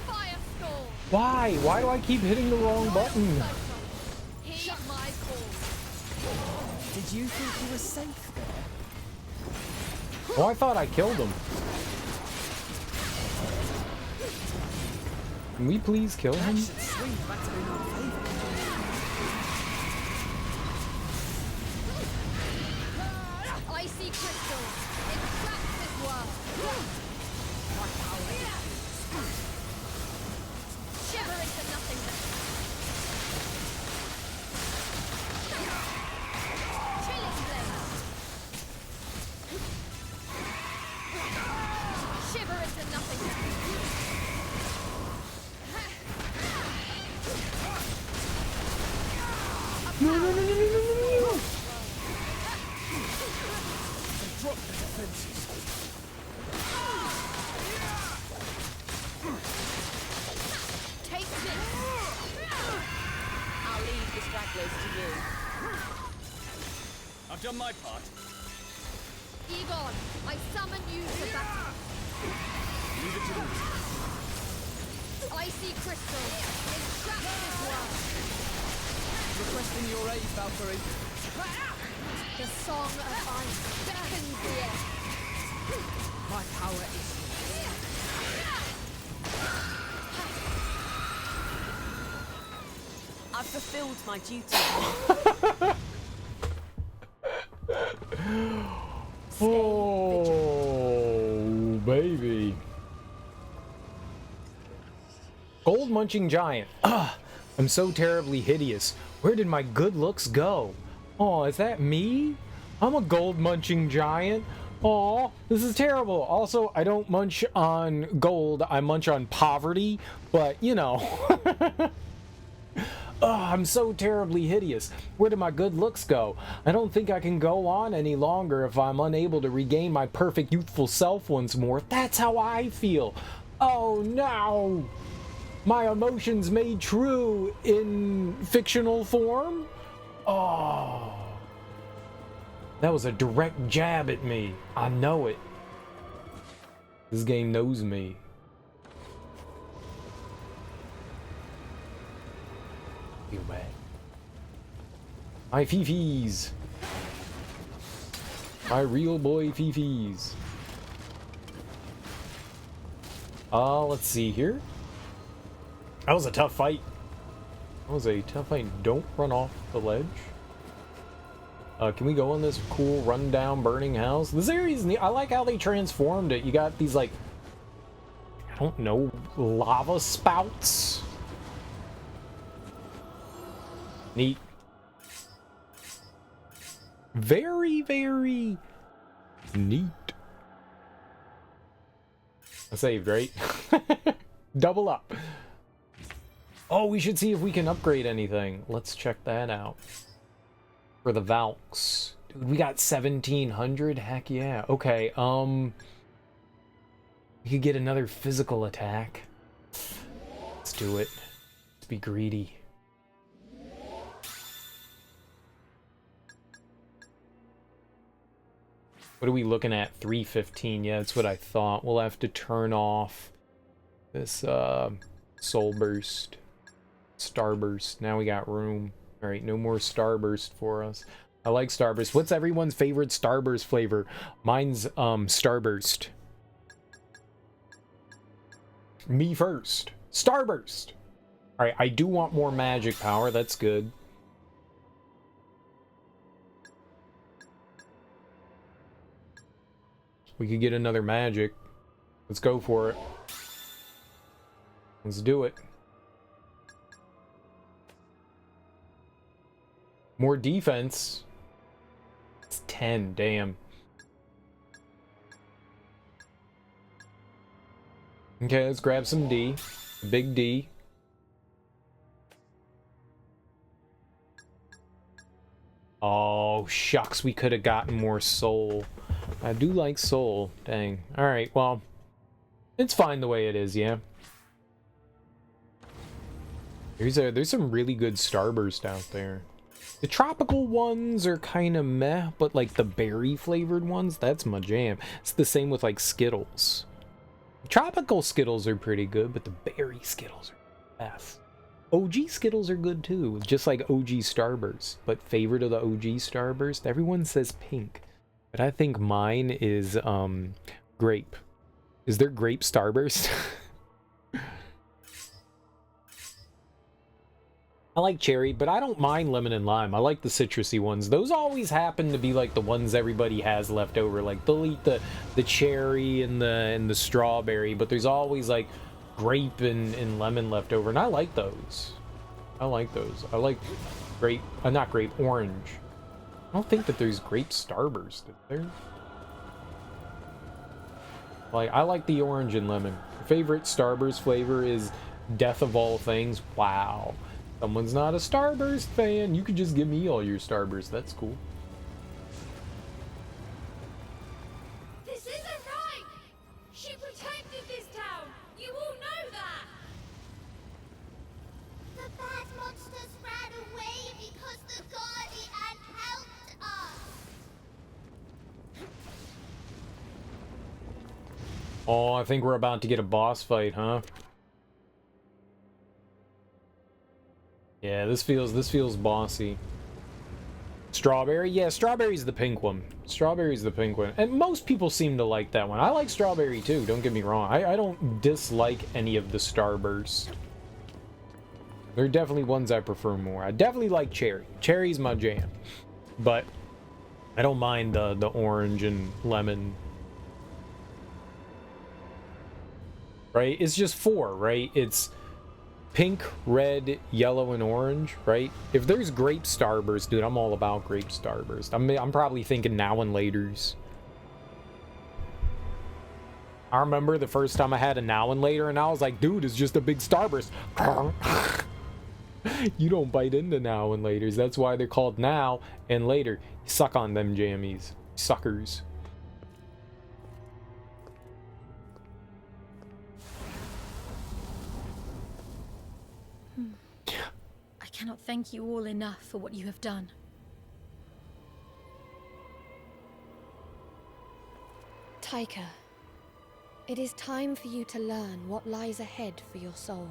B: Firestorm.
A: Why? Why do I keep hitting the wrong button?
B: Heed my call.
E: Did you think you were safe there?
A: Oh, I thought I killed him. Can we please kill him?
E: Should swing back to in our favor.
B: Icy crystal, entrap this world. Shiver into nothingness. Chilling blaze. Shiver into nothingness.
A: No, no, no, no, no, no, no, no.
M: Drop the defenses.
B: Take this.
J: I'll leave the stragglers to you.
C: I've done my part.
B: Egon, I summon you to battle.
C: Leave it to me.
B: Icy crystal, entrap this world.
E: Requesting your aid, Valkyrie.
B: The song of ice beckons the air.
E: My power is
J: I've fulfilled my duty.
A: Oh, baby. Gold munching giant. Ah, I'm so terribly hideous. Where did my good looks go? Oh, is that me? I'm a gold munching giant. Oh, this is terrible. Also, I don't munch on gold. I munch on poverty, but you know. Oh, I'm so terribly hideous. Where did my good looks go? I don't think I can go on any longer if I'm unable to regain my perfect youthful self once more. That's how I feel. Oh no! My emotions made true in fictional form? Oh. That was a direct jab at me. I know it. This game knows me. Feel bad. My fifis. My real boy fifis. Let's see here. That was a tough fight. That was a tough fight. Don't run off the ledge. Can we go in this cool rundown burning house? This area is neat. I like how they transformed it. You got these like, I don't know, lava spouts. Neat. Very, very neat. I saved, right? Double up. Oh, we should see if we can upgrade anything. Let's check that out. For the Valks. Dude, we got 1700? Heck yeah. Okay, we could get another physical attack. Let's do it. Let's be greedy. What are we looking at? 315. Yeah, that's what I thought. We'll have to turn off this soul burst. Starburst. Now we got room. All right, no more Starburst for us. I like Starburst. What's everyone's favorite Starburst flavor? Mine's Starburst. Me first. Starburst. All right, I do want more magic power. That's good. We could get another magic. Let's go for it. Let's do it. More defense. It's 10, damn. Okay, let's grab some D. Big D. Oh, shucks, we could have gotten more soul. I do like soul. Dang. Alright, well, it's fine the way it is, yeah. There's some really good Starburst out there. The tropical ones are kind of meh, but like the berry flavored ones, that's my jam. It's the same with like Skittles. Tropical Skittles are pretty good, but the berry Skittles are the best. OG Skittles are good too, just like OG Starburst. But favorite of the OG Starburst, everyone says pink. But I think mine is grape. Is there grape Starburst? I like cherry, but I don't mind lemon and lime. I like the citrusy ones. Those always happen to be like the ones everybody has left over. Like they'll eat the cherry and the strawberry, but there's always like grape and lemon left over, and I like those. I like those. I like grape, not grape, orange. I don't think that there's grape Starburst, is there? Like, I like the orange and lemon. Favorite Starburst flavor is Death of All Things. Wow. Someone's not a Starburst fan. You could just give me all your Starburst. That's cool.
P: This isn't right! She protected this town! You all know that! The bad monsters ran away because the Guardian helped us!
A: Oh, I think we're about to get a boss fight, huh? Yeah, this feels bossy. Strawberry? Yeah, strawberry's the pink one. Strawberry's the pink one. And most people seem to like that one. I like strawberry too, don't get me wrong. I don't dislike any of the Starbursts. There are definitely ones I prefer more. I definitely like cherry. Cherry's my jam. But I don't mind the orange and lemon. Right? It's just 4, right? It's pink, red, yellow, and orange, right? If there's grape Starburst, dude, I'm all about grape Starburst. I'm probably thinking now and laters. I remember the first time I had a now and later, and I was like, dude, it's just a big Starburst. You don't bite into now and laters. That's why they're called now and later. You suck on them jammies. Suckers.
K: I cannot thank you all enough for what you have done.
B: Taika, it is time for you to learn what lies ahead for your soul.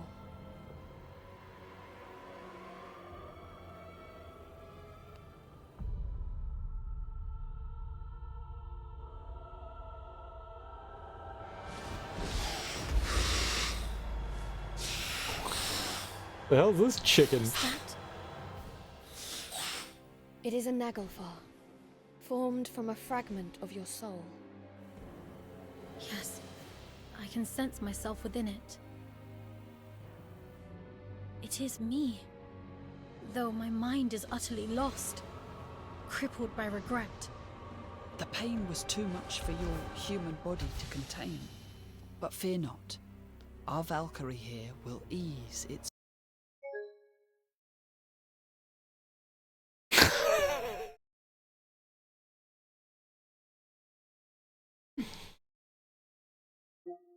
A: The hell's this chicken?
B: It is a Naglfar, formed from a fragment of your soul.
K: Yes, I can sense myself within it. It is me, though my mind is utterly lost, crippled by regret.
E: The pain was too much for your human body to contain. But fear not. Our Valkyrie here will ease its...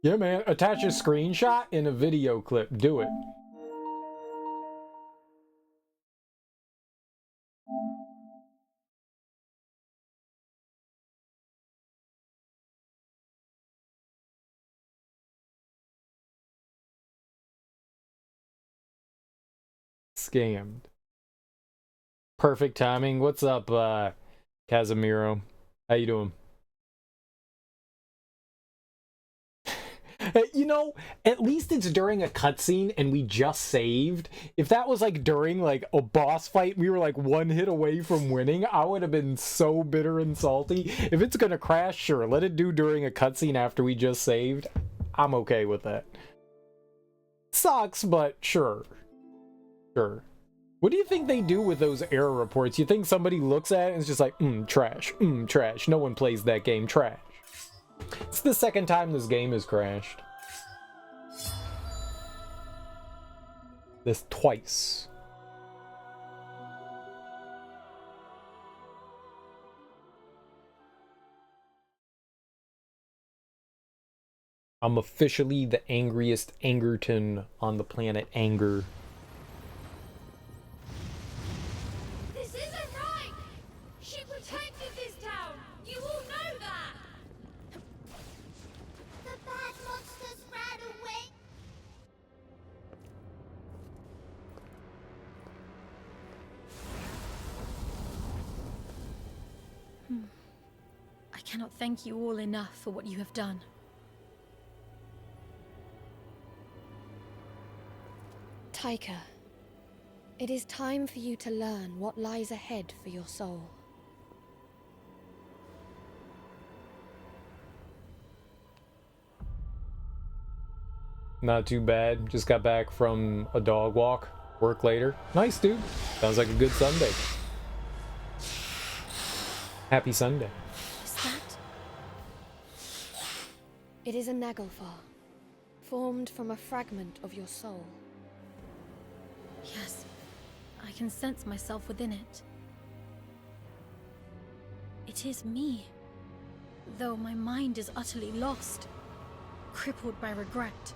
A: Yeah, man. Attach a screenshot in a video clip. Do it. scammed. Perfect timing. What's up, Casemiro? How you doing? You know, at least it's during a cutscene and we just saved. If that was like during like a boss fight, we were like one hit away from winning, I would have been so bitter and salty. If it's gonna crash, sure, let it do during a cutscene after we just saved. I'm okay with that. Sucks, but sure. Sure. What do you think they do with those error reports? You think somebody looks at it and is just like, trash, trash. No one plays that game, trash. It's the second time this game has crashed. This twice. I'm officially the angriest Angerton on the planet Anger.
P: This isn't right! She protected this town! You all know that! The bad monsters ran away!
K: I cannot thank you all enough for what you have done.
B: Taika, it is time for you to learn what lies ahead for your soul.
A: Not too bad. Just got back from a dog walk. Work later. Nice, dude. Sounds like a good Sunday. Happy Sunday.
B: Is that? It is a nagelfar, formed from a fragment of your soul.
K: Yes, I can sense myself within it. It is me, though my mind is utterly lost, crippled by regret.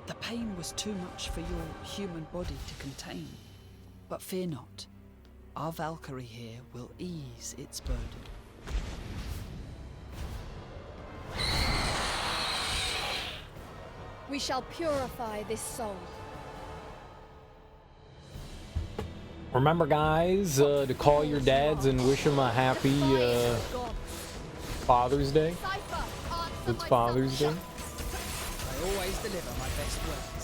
E: The pain was too much for your human body to contain. But fear not. Our Valkyrie here will ease its burden.
B: We shall purify this soul.
A: Remember, guys, to call your dads and wish them a happy Father's Day. It's Father's Day.
E: I always deliver my best works.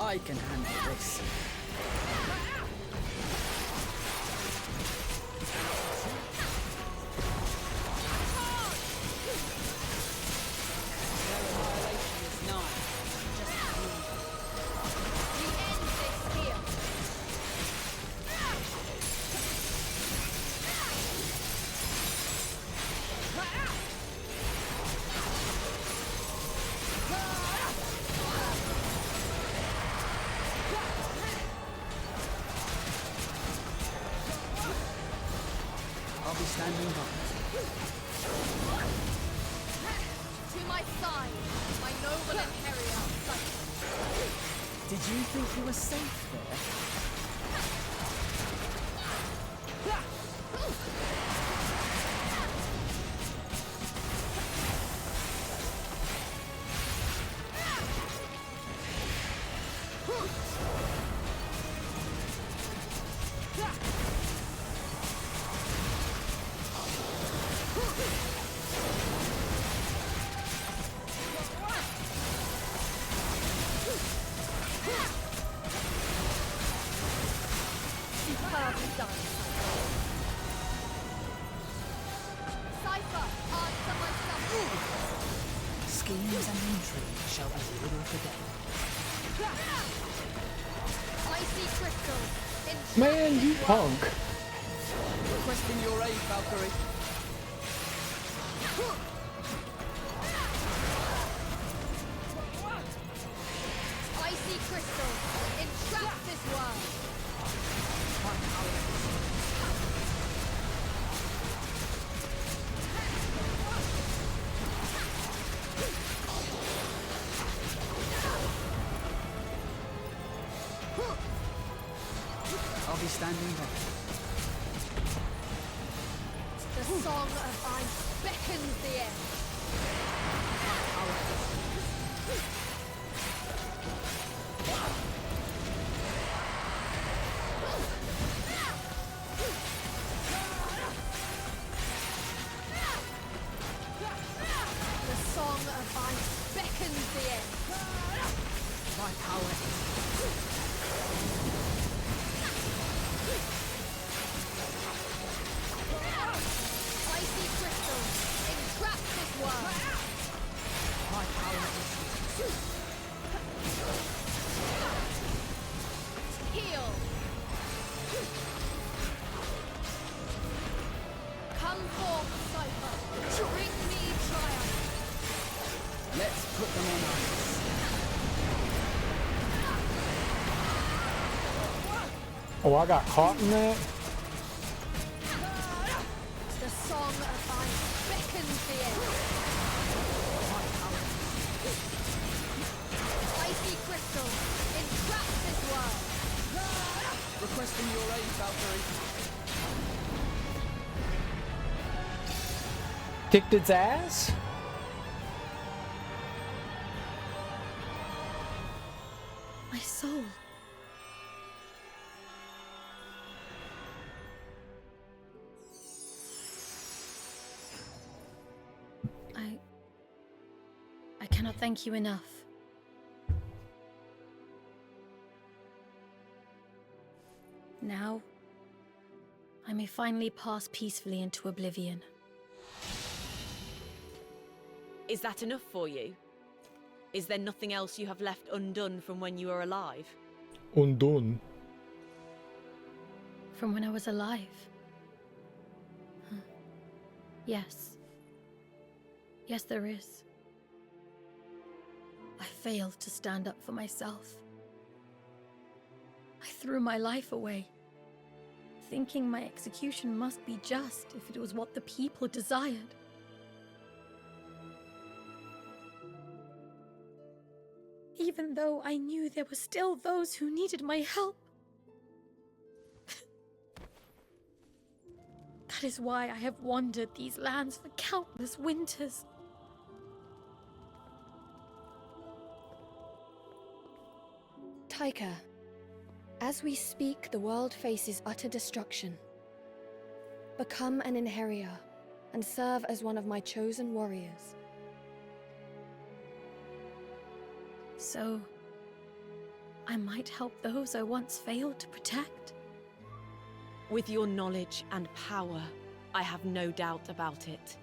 E: I can handle this. Standing by.
P: To my side, my noble inheritor.
E: Did you think you were safe there? Schemes and intrigue shall be the order of the day.
P: I
B: Icy crystal. Entrap
A: Man, you
B: this
A: punk.
E: Requesting your aid, Valkyrie.
B: Icy crystal. Entrap this world.
E: I'll be standing there.
B: The song of ice beckons the end. The song of ice beckons the end.
E: My power is...
B: Icy crystal. Entrap this world.
E: My power is...
B: Heal. Come forth, Cypher. Bring me triumph.
E: Let's put them on ice.
A: Oh, I got caught in that?
B: The song of ice beckons the end. Icy crystal. Entrap this world.
E: Requesting your aid, Valkyrie.
A: Kicked its ass?
K: My soul. I cannot thank you enough. Now, I may finally pass peacefully into oblivion.
J: Is that enough for you? Is there nothing else you have left undone from when you were alive?
A: Undone.
K: From when I was alive? Huh. Yes. Yes, there is. I failed to stand up for myself. I threw my life away, thinking my execution must be just if it was what the people desired. Even though I knew there were still those who needed my help. That is why I have wandered these lands for countless winters.
B: Taika, as we speak, the world faces utter destruction. Become an einherjar and serve as one of my chosen warriors.
K: So, I might help those I once failed to protect.
J: With your knowledge and power, I have no doubt about it.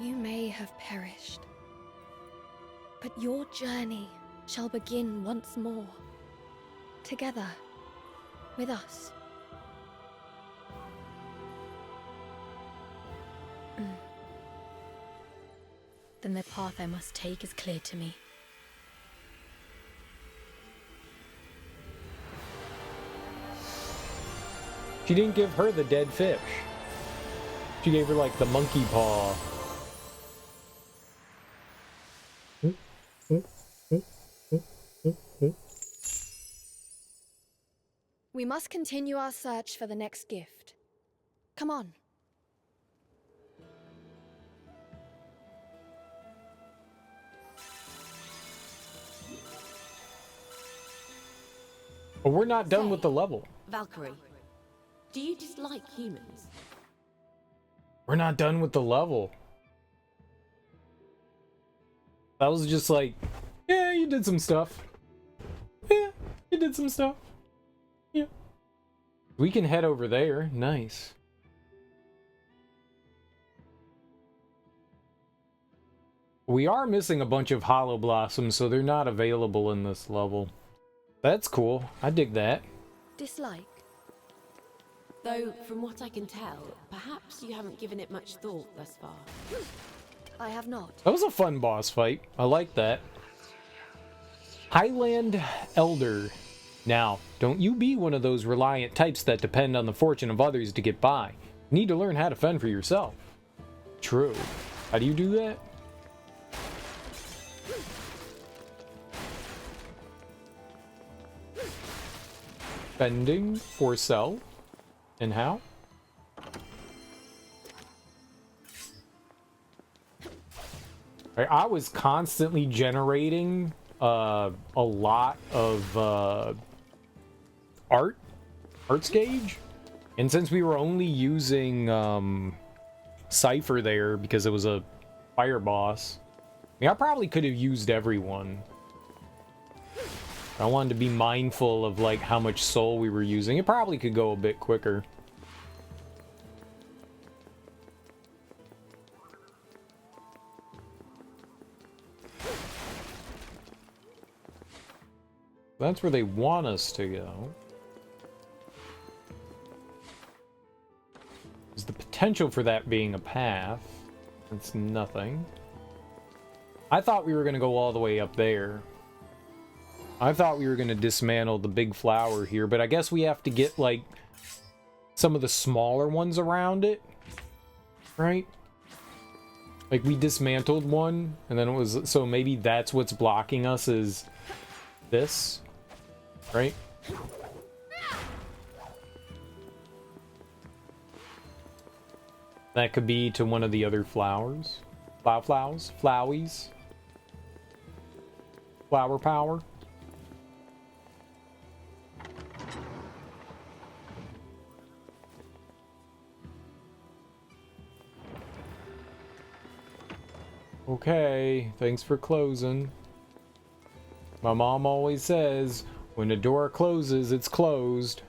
B: You may have perished, but your journey shall begin once more, together with us.
K: Then the path I must take is clear to me.
A: She didn't give her the dead fish. She gave her, like, the monkey paw.
B: We must continue our search for the next gift. Come on.
A: But we're not done with the level.
J: Valkyrie, do you dislike humans?
A: We're not done with the level. That was just like, yeah, you did some stuff. Yeah. it did some stuff. Yeah. We can head over there. Nice. We are missing a bunch of hollow blossoms, so they're not available in this level. That's cool. I dig that.
B: Dislike?
J: Though, from what I can tell, perhaps you haven't given it much thought thus far.
B: I have not.
A: That was a fun boss fight. I like that. Highland Elder. Now, don't you be one of those reliant types that depend on the fortune of others to get by. You need to learn how to fend for yourself. True. How do you do that? Fending for self? And how? I was constantly generating a lot of arts gauge, and since we were only using Cypher there because it was a fire boss, I mean, I probably could have used everyone. I wanted to be mindful of like how much soul we were using. It probably could go a bit quicker. That's where they want us to go. There's the potential for that being a path. It's nothing. I thought we were going to go all the way up there. I thought we were going to dismantle the big flower here, but I guess we have to get, like, some of the smaller ones around it. Right? Like, we dismantled one, and then it was... So maybe that's what's blocking us is this. Right? That could be to one of the other flowers. Flowies. Flower power. Okay, thanks for closing. My mom always says, when a door closes, it's closed.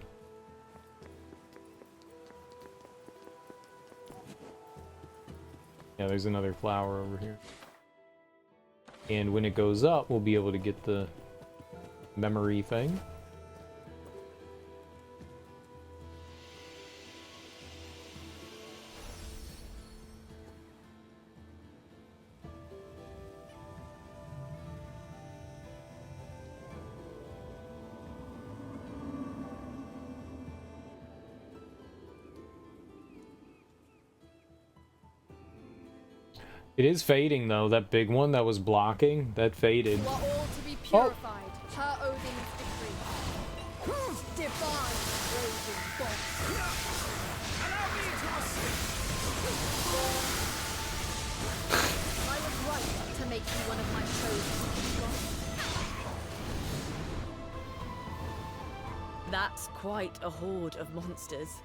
A: Yeah, there's another flower over here. And when it goes up, we'll be able to get the memory thing. It is fading, though. That big one that was blocking, that faded.
B: You are all to be purified. Her Odin's decree. Who's divine raging boss? Allow me to assist. I was right to make you one of my chosen.
J: That's quite a horde of monsters.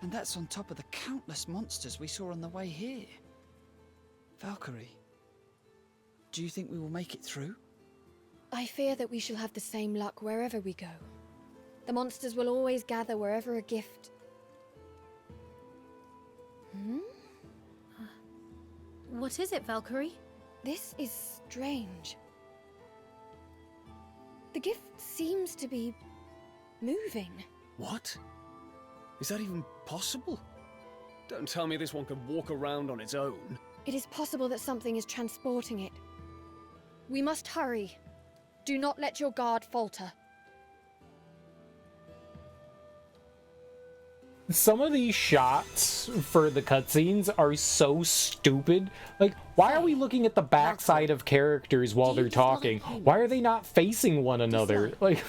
E: And that's on top of the countless monsters we saw on the way here. Valkyrie, do you think we will make it through?
B: I fear that we shall have the same luck wherever we go. The monsters will always gather wherever a gift...
K: What is it, Valkyrie?
B: This is strange. The gift seems to be moving.
C: What? Is that even possible? Don't tell me this one can walk around on its own.
B: It is possible that something is transporting it. We must hurry. Do not let your guard falter.
A: Some of these shots for the cutscenes are so stupid. Like, why are we looking at the backside of characters while they're talking? Why are they not facing one another? Like,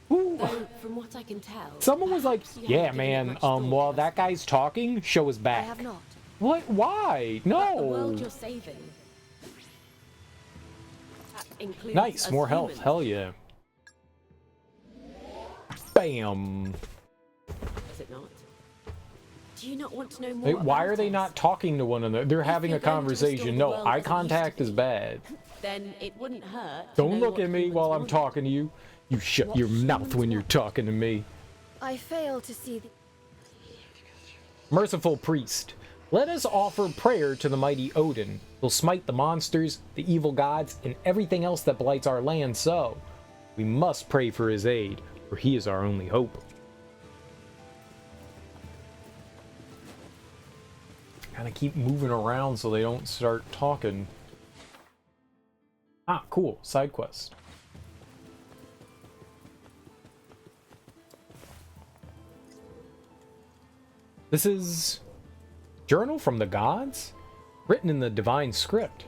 J: Though, from what I can tell,
A: someone was like, yeah, man, while that guy's talking, show his back.
B: I have not.
A: What? Why? No.
J: But the world you're saving.
A: Nice, more health.
J: Humans.
A: Hell yeah. Bam.
J: Is it not? Do you not want to know more?
A: Hey, why
J: about
A: are they
J: us?
A: not talking to one another? They're having a
J: you're going to restore
A: conversation.
J: the
A: No,
J: world
A: eye
J: as it used to
A: contact
J: be,
A: is bad.
J: Then it wouldn't hurt. to
A: Don't
J: know
A: look
J: what
A: at me
J: humans
A: while I'm
J: wanted.
A: talking to you. You shut your mouth when you're talking to me.
B: I fail to see the...
A: Merciful priest, let us offer prayer to the mighty Odin. He'll smite the monsters, the evil gods, and everything else that blights our land, so we must pray for his aid, for he is our only hope. Kind of keep moving around so they don't start talking. Ah, cool. Side quest. This is Journal from the Gods, written in the divine script.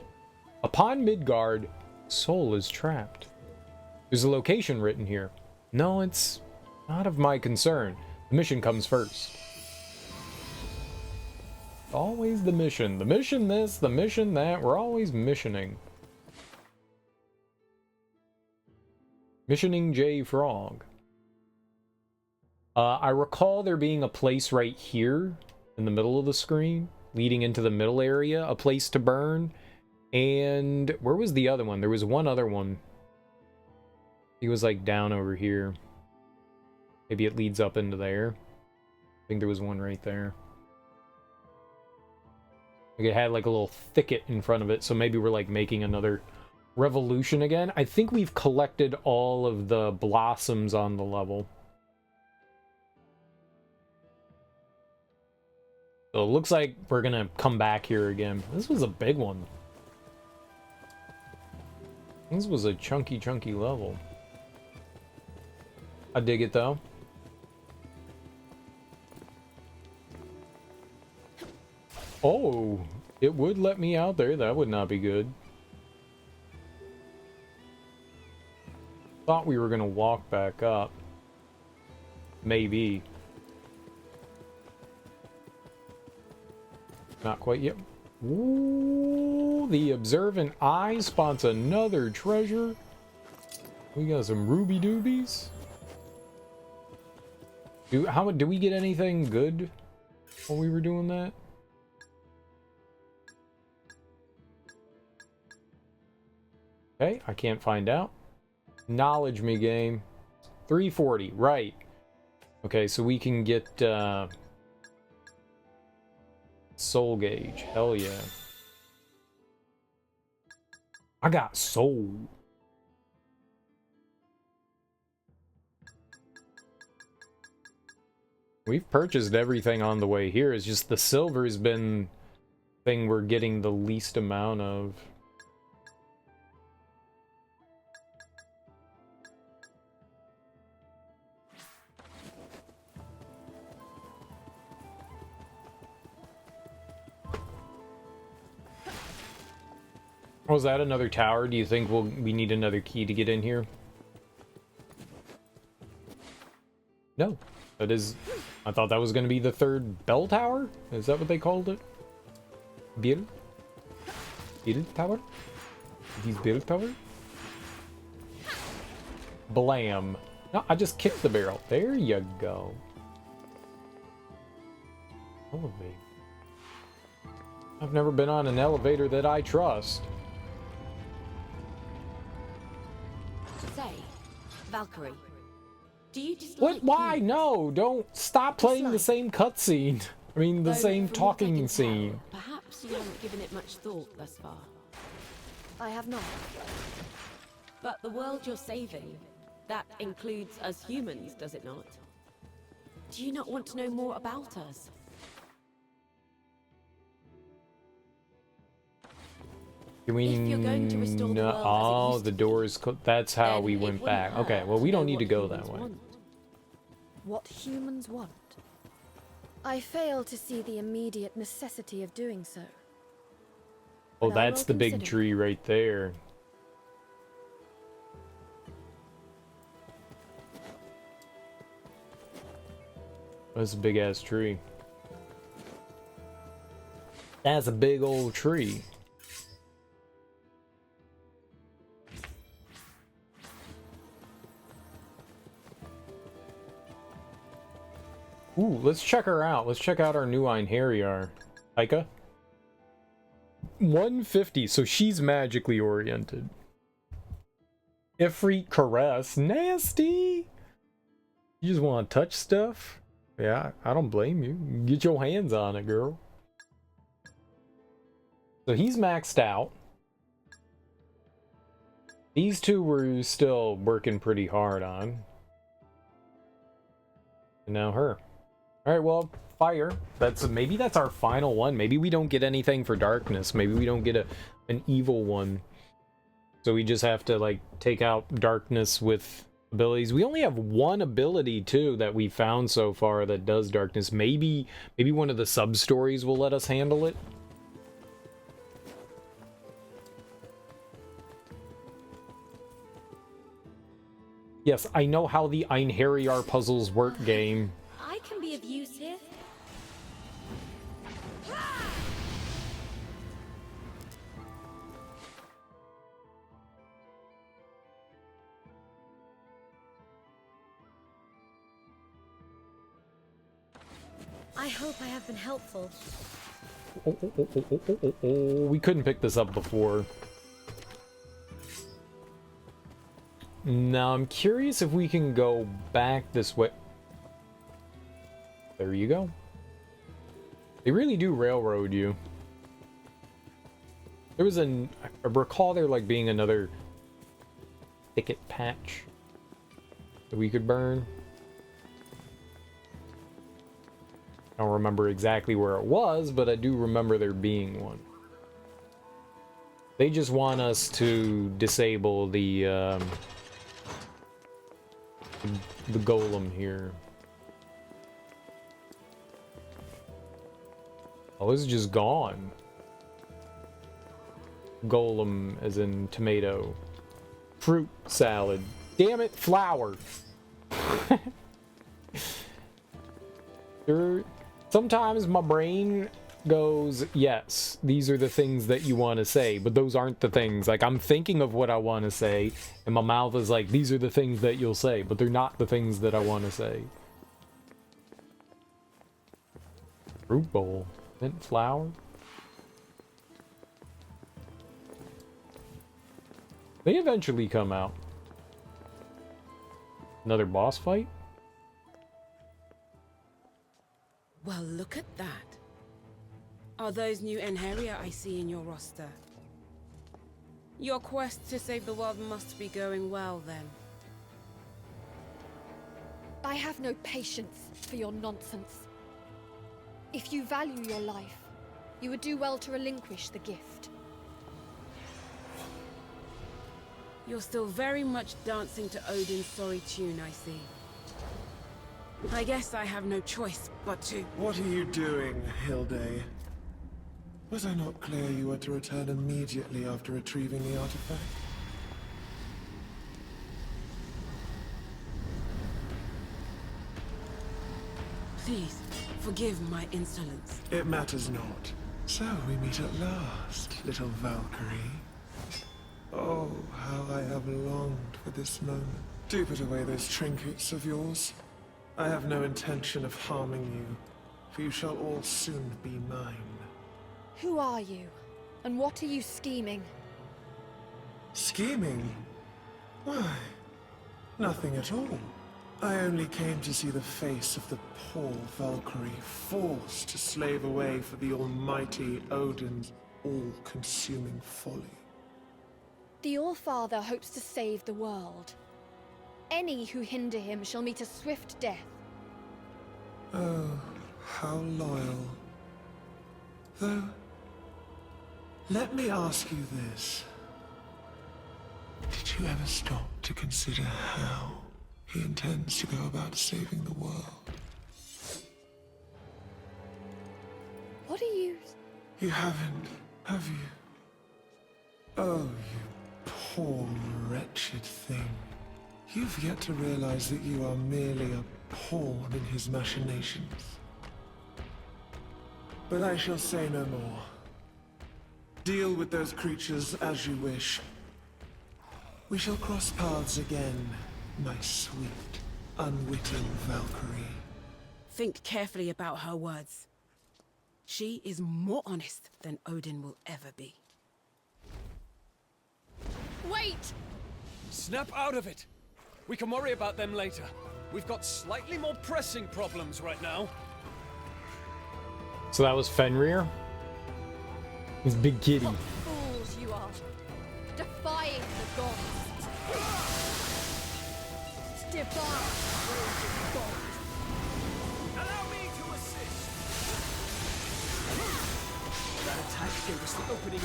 A: Upon Midgard, soul is trapped. There's a location written here. No, it's not of my concern. The mission comes first. Always the mission. The mission this, the mission that. We're always missioning. Missioning J Frog. I recall there being a place right here in the middle of the screen, leading into the middle area, a place to burn. And where was the other one? There was one other one. He was like down over here. Maybe it leads up into there. I think there was one right there. Like it had like a little thicket in front of it, so maybe we're like making another revolution again. I think we've collected all of the blossoms on the level. So it looks like we're gonna come back here again. This was a big one. This was a chunky level. I dig it though. Oh, it would let me out there. That would not be good. Thought we were gonna walk back up. Maybe. Not quite yet. Ooh, the observant eye spots another treasure. We got some ruby doobies. Do we get anything good while we were doing that? Okay, I can't find out. Acknowledge me, game. 340, right. Okay, so we can get soul gauge. Hell yeah. I got soul. We've purchased everything on the way here. It's just the silver's been the thing we're getting the least amount of. Was that another tower? Do you think we need another key to get in here? No. That is... I thought that was going to be the third bell tower? Is that what they called it? Bell? Bell tower? These bell tower? Blam. No, I just kicked the barrel. There you go. Elevate. I've never been on an elevator that I trust.
J: Say, Valkyrie, do you dislike...
A: What? Why? No, don't stop playing the same cutscene. I mean, the same talking scene.
J: Perhaps you haven't given it much thought thus far.
B: I have not.
J: But the world you're saving, that includes us humans, does it not? Do you not want to know more about us?
A: Can we...
J: If you're going to restore the world
A: oh,
J: as it used
A: the door is... That's how we went back. Okay, well, we don't need to go that way.
B: What humans want. I fail to see the immediate necessity of doing so.
A: Oh, that's the big tree right there. That's a big ass tree. That's a big old tree. Ooh, let's check her out. Let's check out our new einherjar. Aika? 150, so she's magically oriented. Ifrit caress. Nasty. You just want to touch stuff? Yeah, I don't blame you. Get your hands on it, girl. So he's maxed out. These two we're still working pretty hard on. And now her. Alright, well, fire. Maybe that's our final one. Maybe we don't get anything for darkness. Maybe we don't get an evil one. So we just have to, like, take out darkness with abilities. We only have one ability, too, that we found so far that does darkness. Maybe one of the sub-stories will let us handle it. Yes, I know how the einherjar puzzles work, game.
J: I can be of use here.
K: I hope I have been helpful.
A: Oh, we couldn't pick this up before. Now, I'm curious if we can go back this way. There you go. They really do railroad you. There was I recall there like being another thicket patch that we could burn. I don't remember exactly where it was, but I do remember there being one. They just want us to disable the golem here. Oh, this is just gone. Golem as in tomato. Fruit salad. Damn it, flour. Sometimes my brain goes, yes, these are the things that you want to say, but those aren't the things. Like, I'm thinking of what I want to say, and my mouth is like, these are the things that you'll say, but they're not the things that I want to say. Fruit bowl. Mint flour. They eventually come out. Another boss fight?
Q: Well, look at that. Are those new einherjar I see in your roster? Your quest to save the world must be going well, then.
B: I have no patience for your nonsense. If you value your life, you would do well to relinquish the gift.
Q: You're still very much dancing to Odin's sorry tune, I see. I guess I have no choice but to...
R: What are you doing, Hilde? Was I not clear you were to return immediately after retrieving the artifact?
Q: Please, forgive my insolence.
R: It matters not. So we meet at last, little Valkyrie. Oh, how I have longed for this moment. Do put away those trinkets of yours. I have no intention of harming you, for you shall all soon be mine.
B: Who are you? And what are you scheming?
R: Scheming? Why, nothing at all. I only came to see the face of the poor Valkyrie forced to slave away for the almighty Odin's all-consuming folly.
B: The All-Father hopes to save the world. Any who hinder him shall meet a swift death.
R: Oh, how loyal. Though, let me ask you this. Did you ever stop to consider how he intends to go about saving the world?
B: What are you...
R: You haven't, have you? Oh, you poor, wretched thing. You've yet to realize that you are merely a pawn in his machinations. But I shall say no more. Deal with those creatures as you wish. We shall cross paths again, my sweet, unwitting Valkyrie.
Q: Think carefully about her words. She is more honest than Odin will ever be.
B: Wait!
C: Snap out of it! We can worry about them later. We've got slightly more pressing problems right now.
A: So that was Fenrir? His big kitty.
B: What fools you are! Defying the gods! Divine raging gods!
M: Allow me to assist.
C: That attack gave us the opening.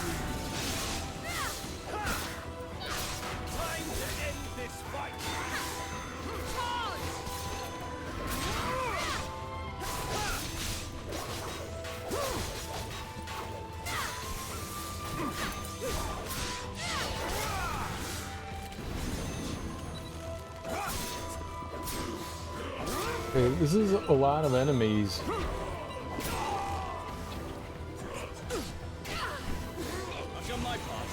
M: Time to end this fight.
A: Okay, this is a lot of enemies.
C: I've done my part.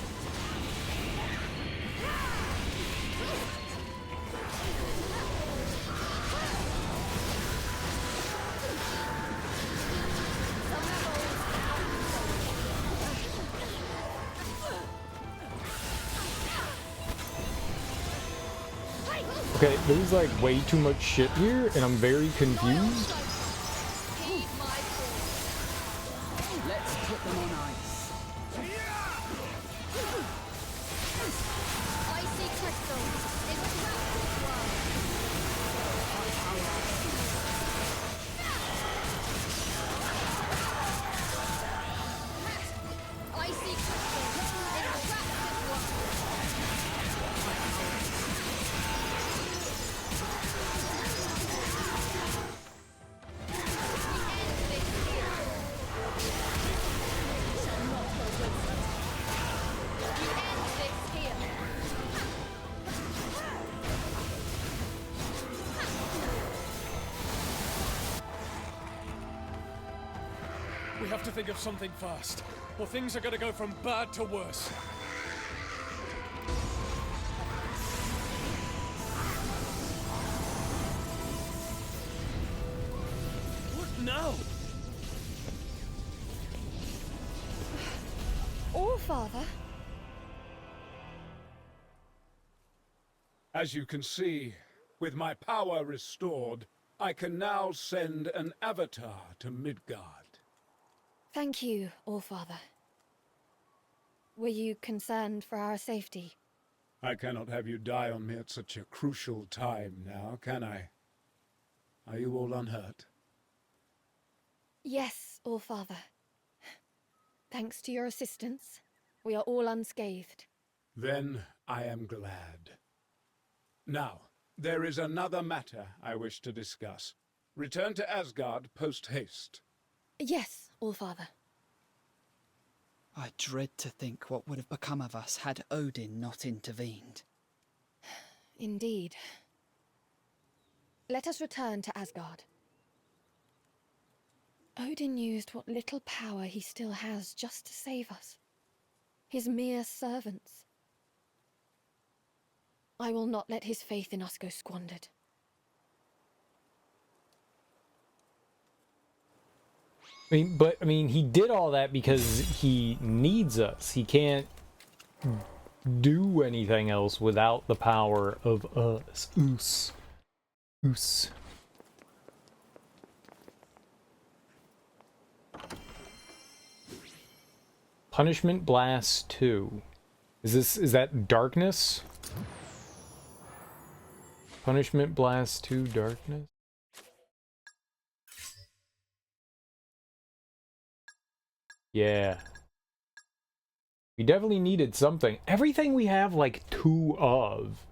A: Okay, there's like way too much shit here, and I'm very confused.
E: Let's put them on ice.
B: Icy crystals! Entrap this world! Icy crystals! Entrap this world!
C: We have to think of something fast, or things are gonna go from bad to worse. What now?
B: All Father?
G: As you can see, with my power restored, I can now send an avatar to Midgard.
B: Thank you, All Father. Were you concerned for our safety?
G: I cannot have you die on me at such a crucial time now, can I? Are you all unhurt?
B: Yes, All Father. Thanks to your assistance, we are all unscathed.
G: Then I am glad. Now, there is another matter I wish to discuss. Return to Asgard post-haste.
B: Yes, All Father.
E: I dread to think what would have become of us had Odin not intervened.
B: Indeed. Let us return to Asgard. Odin used what little power he still has just to save us. His mere servants. I will not let his faith in us go squandered.
A: I mean, he did all that because he needs us. He can't do anything else without the power of us. Oos. Oos. Punishment Blast 2. Is that darkness? Punishment Blast 2 darkness? Yeah. We definitely needed something. Everything we have like two of.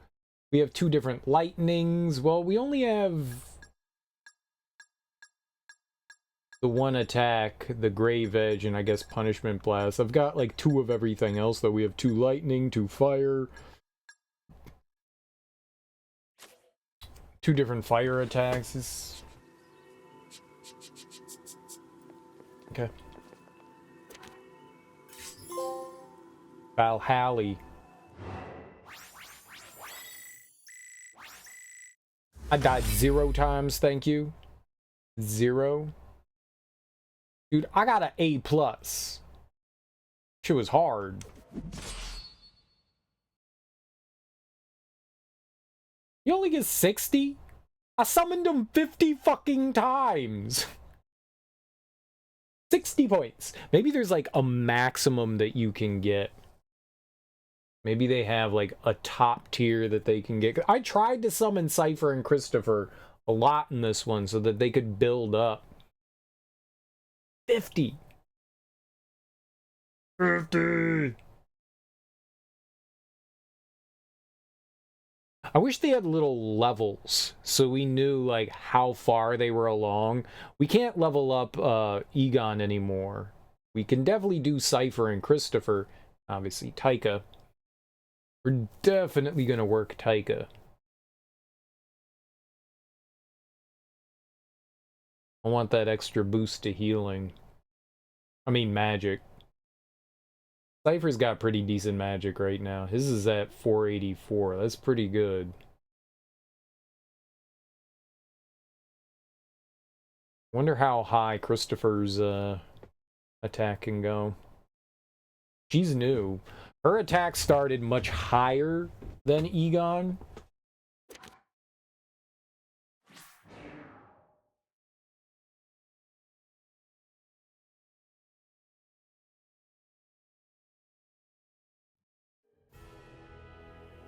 A: We have two different lightnings. Well, we only have the one attack, the Grave Edge, and I guess Punishment Blast. I've got like two of everything else, though. We have two lightning, two fire. Two different fire attacks. Okay. Valkyrie. I died 0 times, thank you. 0. Dude, I got an A+. Shit was hard. You only get 60? I summoned him 50 fucking times. 60 points. Maybe there's like a maximum that you can get. Maybe they have like a top tier that they can get. I tried to summon Cypher and Christopher a lot in this one so that they could build up. 50. 50. I wish they had little levels so we knew like how far they were along. We can't level up Egon anymore. We can definitely do Cypher and Christopher. Obviously Taika. We're definitely gonna work Taika. I want that extra boost to healing. I mean magic. Cypher's got pretty decent magic right now. His is at 484. That's pretty good. Wonder how high Christopher's attack can go. She's new. Her attack started much higher than Egon.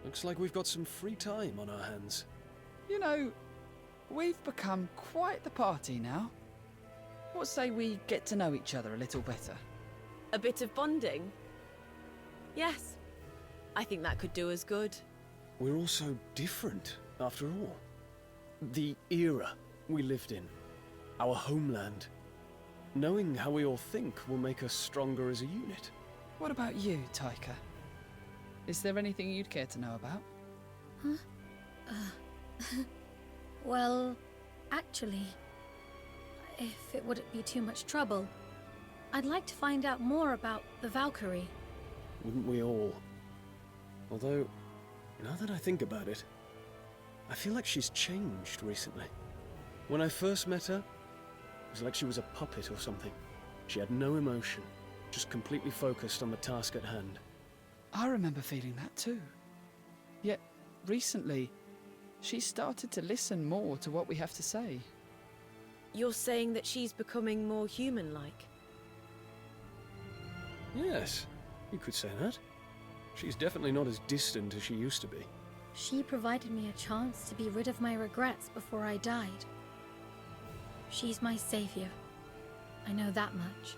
C: Looks like we've got some free time on our hands.
E: You know, we've become quite the party now. What say we get to know each other a little better?
J: A bit of bonding? Yes. I think that could do us good.
C: We're all so different, after all. The era we lived in. Our homeland. Knowing how we all think will make us stronger as a unit.
E: What about you, Taika? Is there anything you'd care to know about?
K: Huh? Well, actually, if it wouldn't be too much trouble, I'd like to find out more about the Valkyrie.
C: Wouldn't we all? Although, now that I think about it, I feel like she's changed recently. When I first met her, it was like she was a puppet or something. She had no emotion, just completely focused on the task at hand.
E: I remember feeling that too. Yet, recently, she started to listen more to what we have to say.
J: You're saying that she's becoming more human-like?
C: Yes, you could say that. She's definitely not as distant as she used to be.
K: She provided me a chance to be rid of my regrets before I died. She's my savior. I know that much.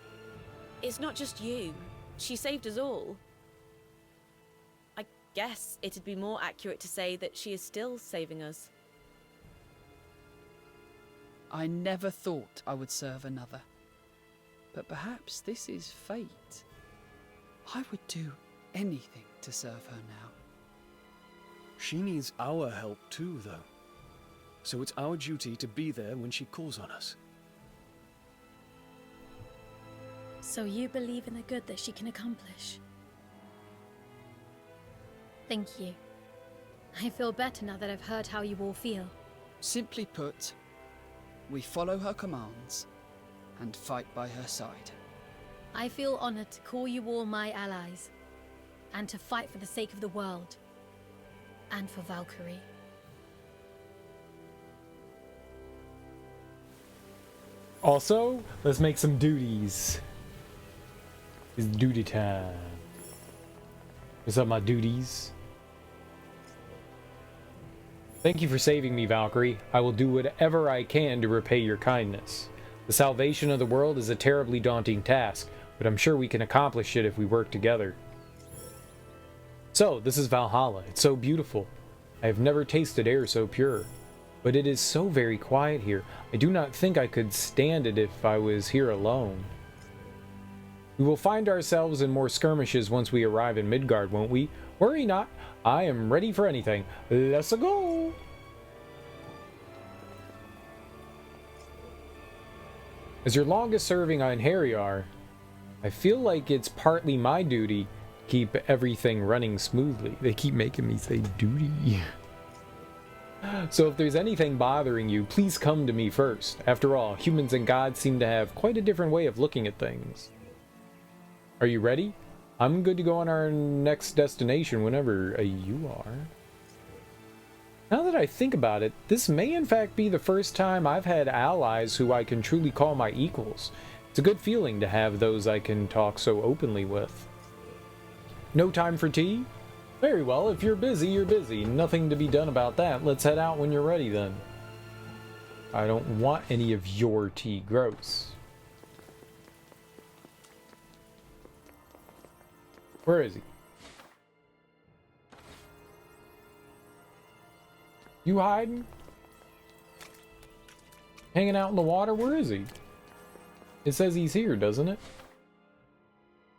J: It's not just you. She saved us all. I guess it'd be more accurate to say that she is still saving us.
E: I never thought I would serve another. But perhaps this is fate. I would do anything to serve her now.
C: She needs our help too, though. So it's our duty to be there when she calls on us.
K: So you believe in the good that she can accomplish? Thank you. I feel better now that I've heard how you all feel.
E: Simply put, we follow her commands and fight by her side.
K: I feel honored to call you all my allies, and to fight for the sake of the world, and for Valkyrie.
A: Also, let's make some duties. It's duty time. What's up, my duties? Thank you for saving me, Valkyrie. I will do whatever I can to repay your kindness. The salvation of the world is a terribly daunting task, but I'm sure we can accomplish it if we work together. So, this is Valhalla. It's so beautiful. I have never tasted air so pure. But it is so very quiet here. I do not think I could stand it if I was here alone. We will find ourselves in more skirmishes once we arrive in Midgard, won't we? Worry not. I am ready for anything. Let's go! As your longest-serving einherjar, I feel like it's partly my duty to keep everything running smoothly. They keep making me say duty. So if there's anything bothering you, please come to me first. After all, humans and gods seem to have quite a different way of looking at things. Are you ready? I'm good to go on our next destination whenever you are. Now that I think about it, this may in fact be the first time I've had allies who I can truly call my equals. It's a good feeling to have those I can talk so openly with. No time for tea? Very well, if you're busy, you're busy. Nothing to be done about that. Let's head out when you're ready then. I don't want any of your tea. Gross. Where is he? You hiding? Hanging out in the water? Where is he? It says he's here, doesn't it?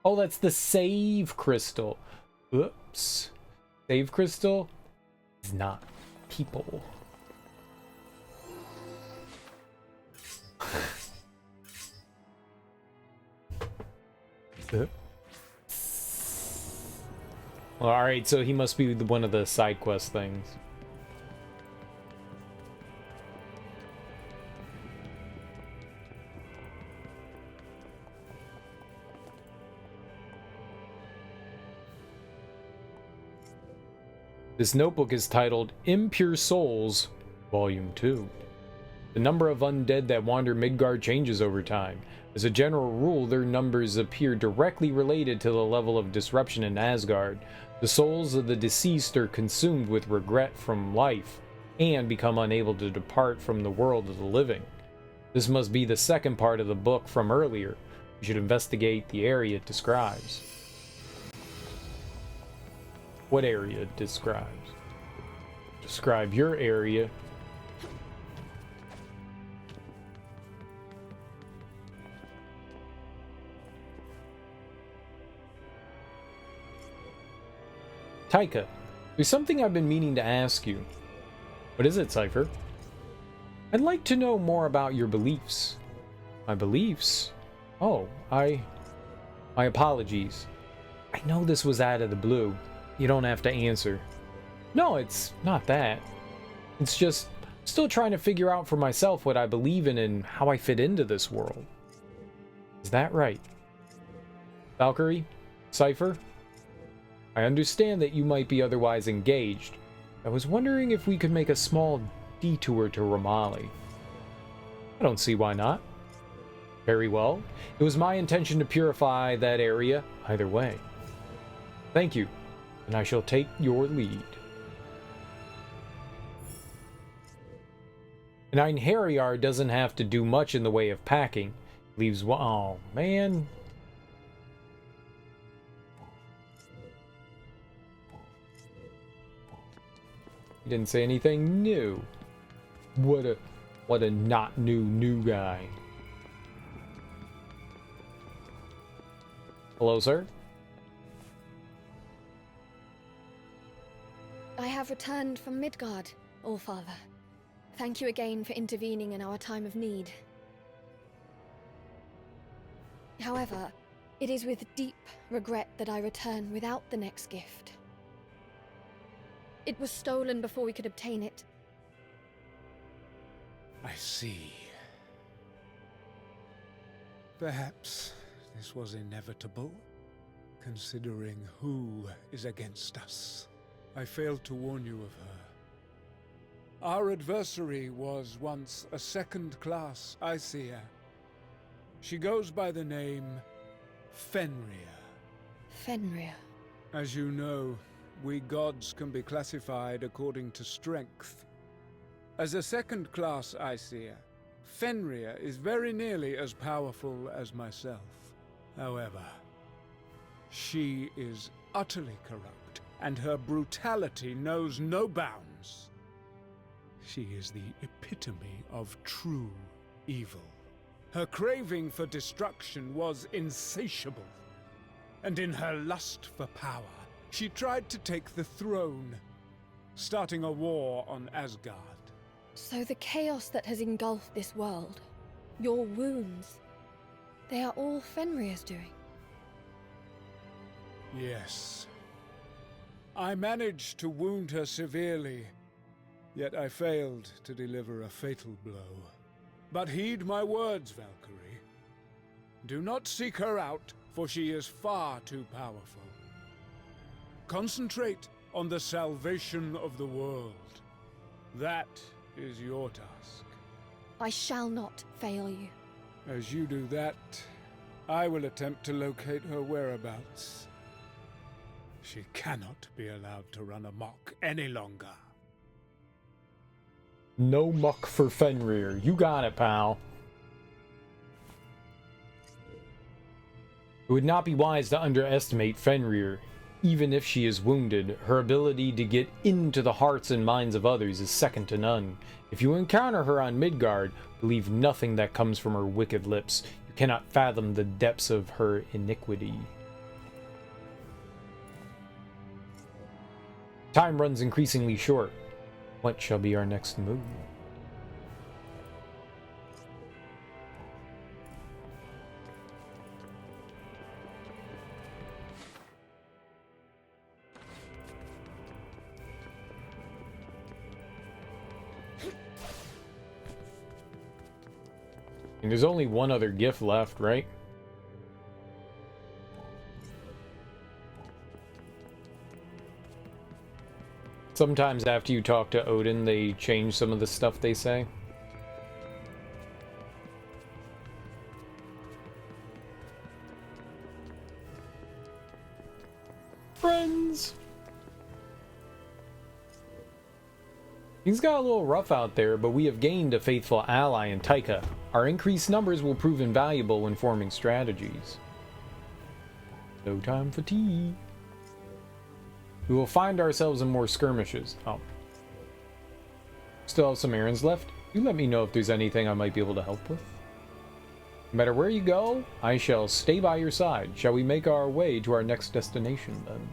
A: Oh, that's the save crystal. Oops. Save crystal is not people. Well, alright, so he must be one of the side quest things. This notebook is titled Impure Souls, Volume 2. The number of undead that wander Midgard changes over time. As a general rule, their numbers appear directly related to the level of disruption in Asgard. The souls of the deceased are consumed with regret from life and become unable to depart from the world of the living. This must be the second part of the book from earlier. We should investigate the area it describes. What area it describes? Describe your area. Taika, there's something I've been meaning to ask you. What is it, Cypher? I'd like to know more about your beliefs. My beliefs? Oh, my apologies. I know this was out of the blue. You don't have to answer. No, it's not that. It's just still trying to figure out for myself what I believe in and how I fit into this world. Is that right? Valkyrie? Cypher? I understand that you might be otherwise engaged. I was wondering if we could make a small detour to Ramali. I don't see why not. Very well. It was my intention to purify that area either way. Thank you, and I shall take your lead. An einherjar doesn't have to do much in the way of packing. Leaves one. Oh, man. He didn't say anything new. What a not new guy. Hello, sir?
B: I have returned from Midgard, Allfather. Thank you again for intervening in our time of need. However, it is with deep regret that I return without the next gift. It was stolen before we could obtain it.
G: I see. Perhaps this was inevitable, considering who is against us. I failed to warn you of her. Our adversary was once a second-class Aesir. She goes by the name Fenrir.
B: Fenrir.
G: As you know, we gods can be classified according to strength. As a second-class Aesir, Fenrir is very nearly as powerful as myself. However, she is utterly corrupt, and her brutality knows no bounds. She is the epitome of true evil. Her craving for destruction was insatiable, and in her lust for power, she tried to take the throne, starting a war on Asgard.
B: So the chaos that has engulfed this world, your wounds, they are all Fenrir's doing?
G: Yes. I managed to wound her severely, yet I failed to deliver a fatal blow. But heed my words, Valkyrie. Do not seek her out, for she is far too powerful. Concentrate on the salvation of the world. That is your task.
B: I shall not fail you.
G: As you do that, I will attempt to locate her whereabouts. She cannot be allowed to run amok any longer.
A: No muck for Fenrir. You got it, pal. It would not be wise to underestimate Fenrir. Even if she is wounded, her ability to get into the hearts and minds of others is second to none. If you encounter her on Midgard, believe nothing that comes from her wicked lips. You cannot fathom the depths of her iniquity. Time runs increasingly short. What shall be our next move? And there's only one other gift left, right? Sometimes after you talk to Odin, they change some of the stuff they say. Friends! Things got a little rough out there, but we have gained a faithful ally in Taika. Our increased numbers will prove invaluable when forming strategies. No time for tea. We will find ourselves in more skirmishes. Oh. Still have some errands left. You let me know if there's anything I might be able to help with. No matter where you go, I shall stay by your side. Shall we make our way to our next destination, then?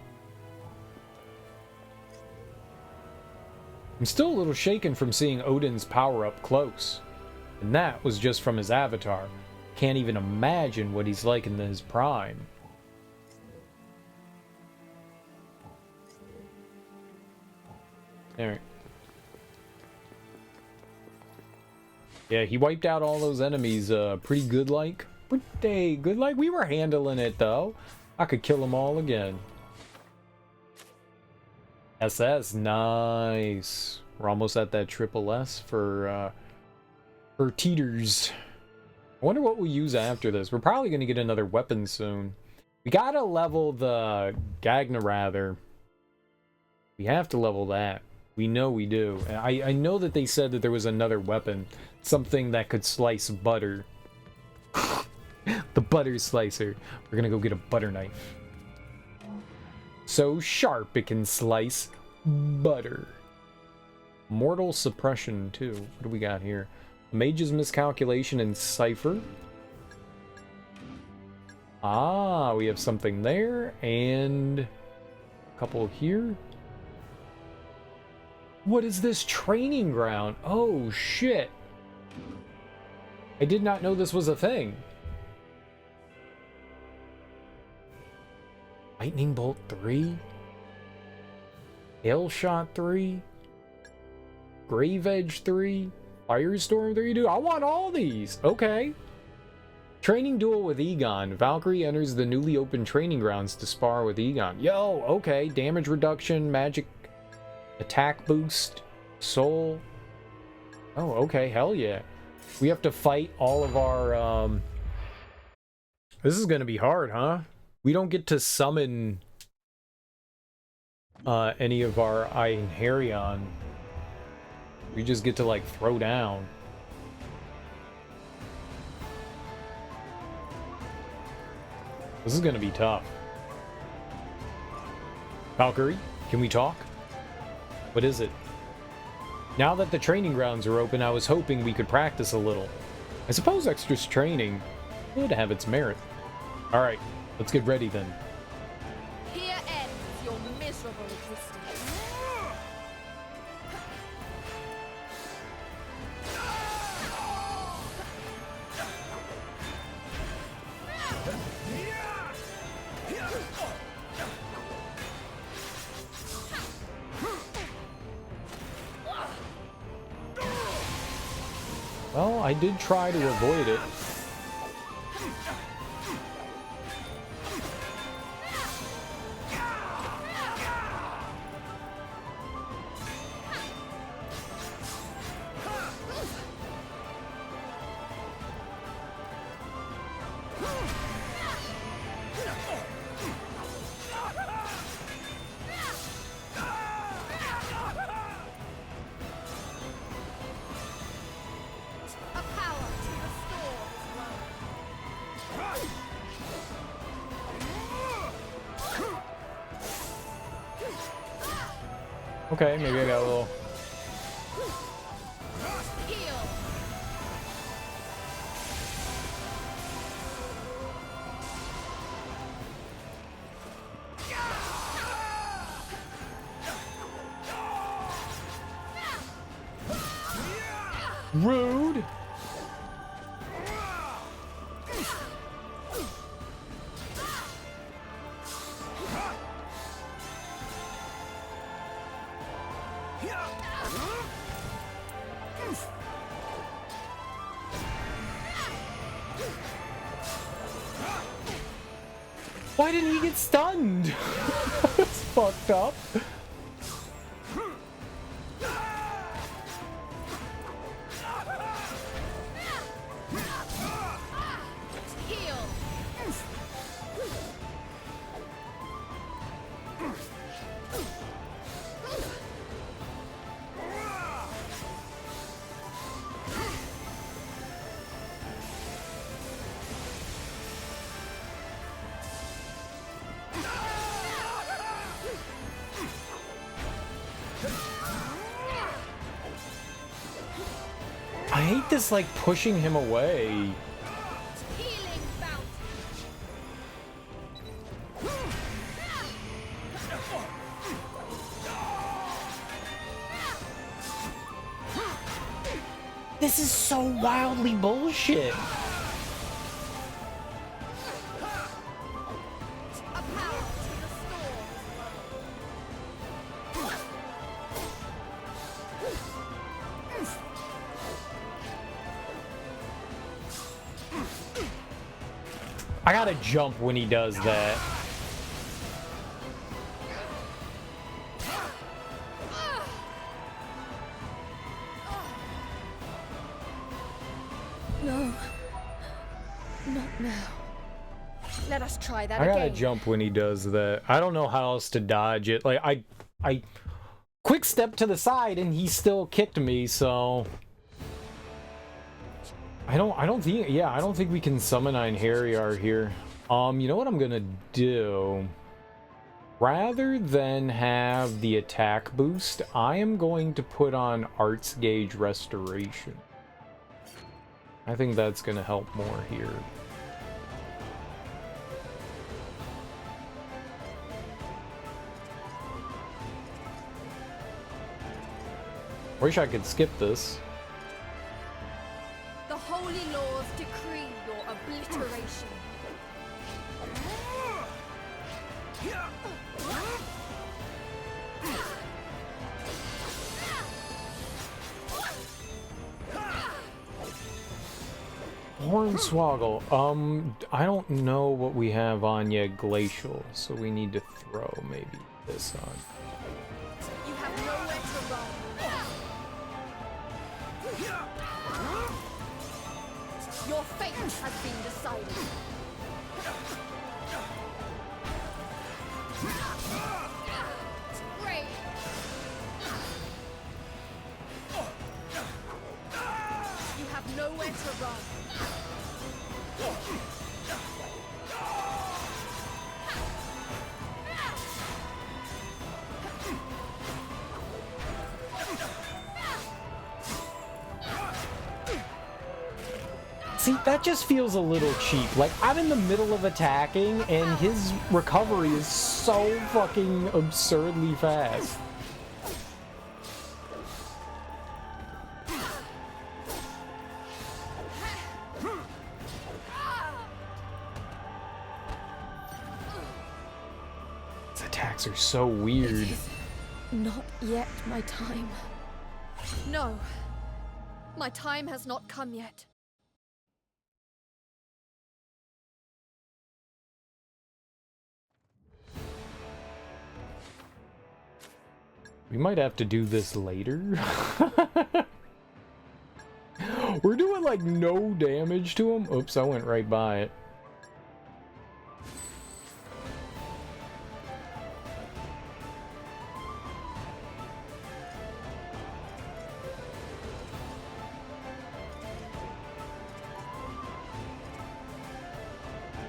A: I'm still a little shaken from seeing Odin's power up close. And that was just from his avatar. Can't even imagine what he's like in his prime. Alright. Yeah, he wiped out all those enemies pretty good like. Pretty good like. We were handling it though. I could kill them all again. SS, nice. We're almost at that triple S for teeters. I wonder what we'll use after this. We're probably going to get another weapon soon. We gotta level the Gagna rather. We have to level that. We know we do. I know that they said that there was another weapon. Something that could slice butter. The butter slicer. We're gonna go get a butter knife. So sharp it can slice butter. Mortal suppression too. What do we got here? Mage's miscalculation and cipher. Ah, we have something there. And a couple here. What is this training ground? Oh, shit. I did not know this was a thing. Lightning Bolt 3? Hail Shot 3? Grave Edge 3? Firestorm 3? Dude, I want all these. Okay. Training duel with Egon. Valkyrie enters the newly opened training grounds to spar with Egon. Yo, okay. Damage reduction, magic attack boost, soul. Oh, okay, hell yeah. We have to fight all of our, This is gonna be hard, huh? We don't get to summon any of our einherjar. We just get to, like, throw down. This is gonna be tough. Valkyrie, can we talk? What is it? Now that the training grounds are open, I was hoping we could practice a little. I suppose extra training would have its merit. Alright, let's get ready then.
P: Here ends your miserable existence.
A: Well, I did try to avoid it. Okay, maybe I got a little... Rude. Why didn't he get stunned? That's fucked up. I hate this, like, pushing him away. This is so wildly bullshit. I gotta jump when he does that.
B: No. Not now. Let us try that again.
A: I gotta jump when he does that. I don't know how else to dodge it. Like, I quick step to the side and he still kicked me, so... I don't think we can summon einherjar here. You know what I'm gonna do? Rather than have the attack boost, I am going to put on Arts Gauge Restoration. I think that's gonna help more here. Wish I could skip this.
B: The holy laws decree your obliteration.
A: Hornswoggle. I don't know what we have on yet. Glacial, so we need to throw maybe this on.
B: You have nowhere to run. Your fate has been decided. Great. You have nowhere to run.
A: See, that just feels a little cheap. Like, I'm in the middle of attacking, and his recovery is so fucking absurdly fast. His attacks are so weird.
B: Not yet my time. No. My time has not come yet.
A: We might have to do this later. We're doing like no damage to him. Oops, I went right by it.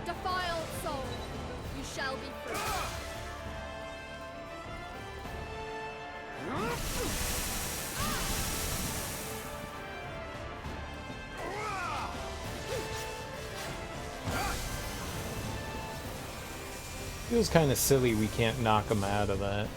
B: Defiled soul, you shall be free.
A: Feels kind of silly we can't knock him out of that.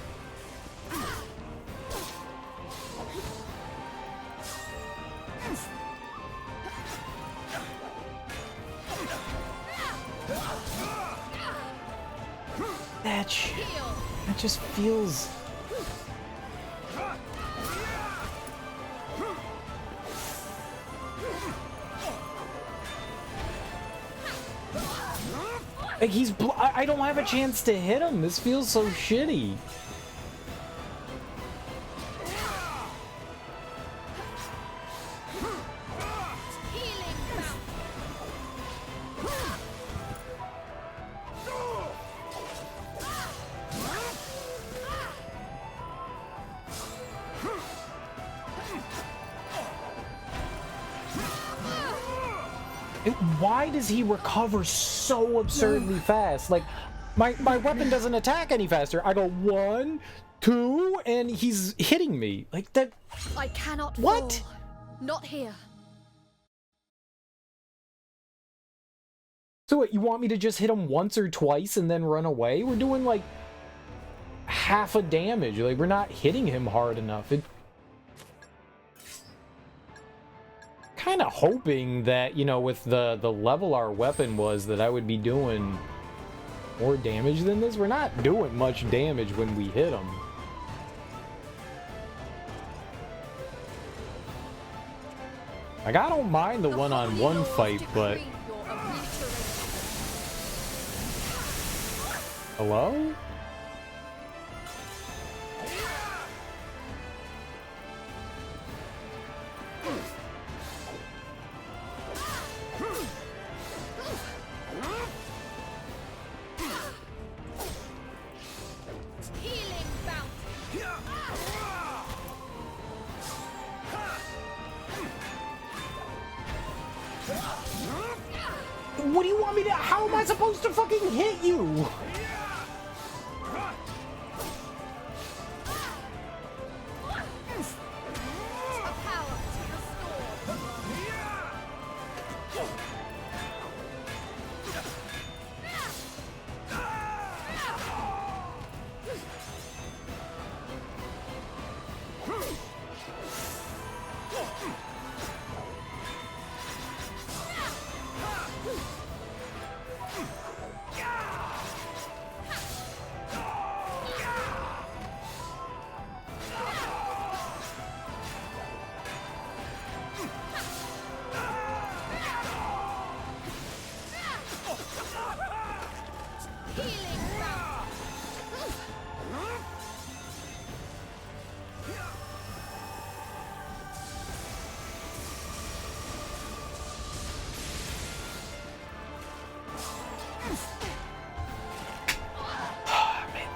A: That shit. That just feels... Like I don't have a chance to hit him. This feels so shitty. Why does he recover so absurdly fast? Like, my weapon doesn't attack any faster. I go 1, 2, and he's hitting me. Like, that...
B: I cannot
A: What?
B: fall. Not here.
A: So what, you want me to just hit him once or twice and then run away? We're doing, like, half a damage. Like, we're not hitting him hard enough. Kind of hoping that, you know, with the level our weapon was, that I would be doing more damage than this. We're not doing much damage when we hit him. Like, I don't mind the one-on-one fight, but... Hello? What do you want me to... How am I supposed to fucking hit you?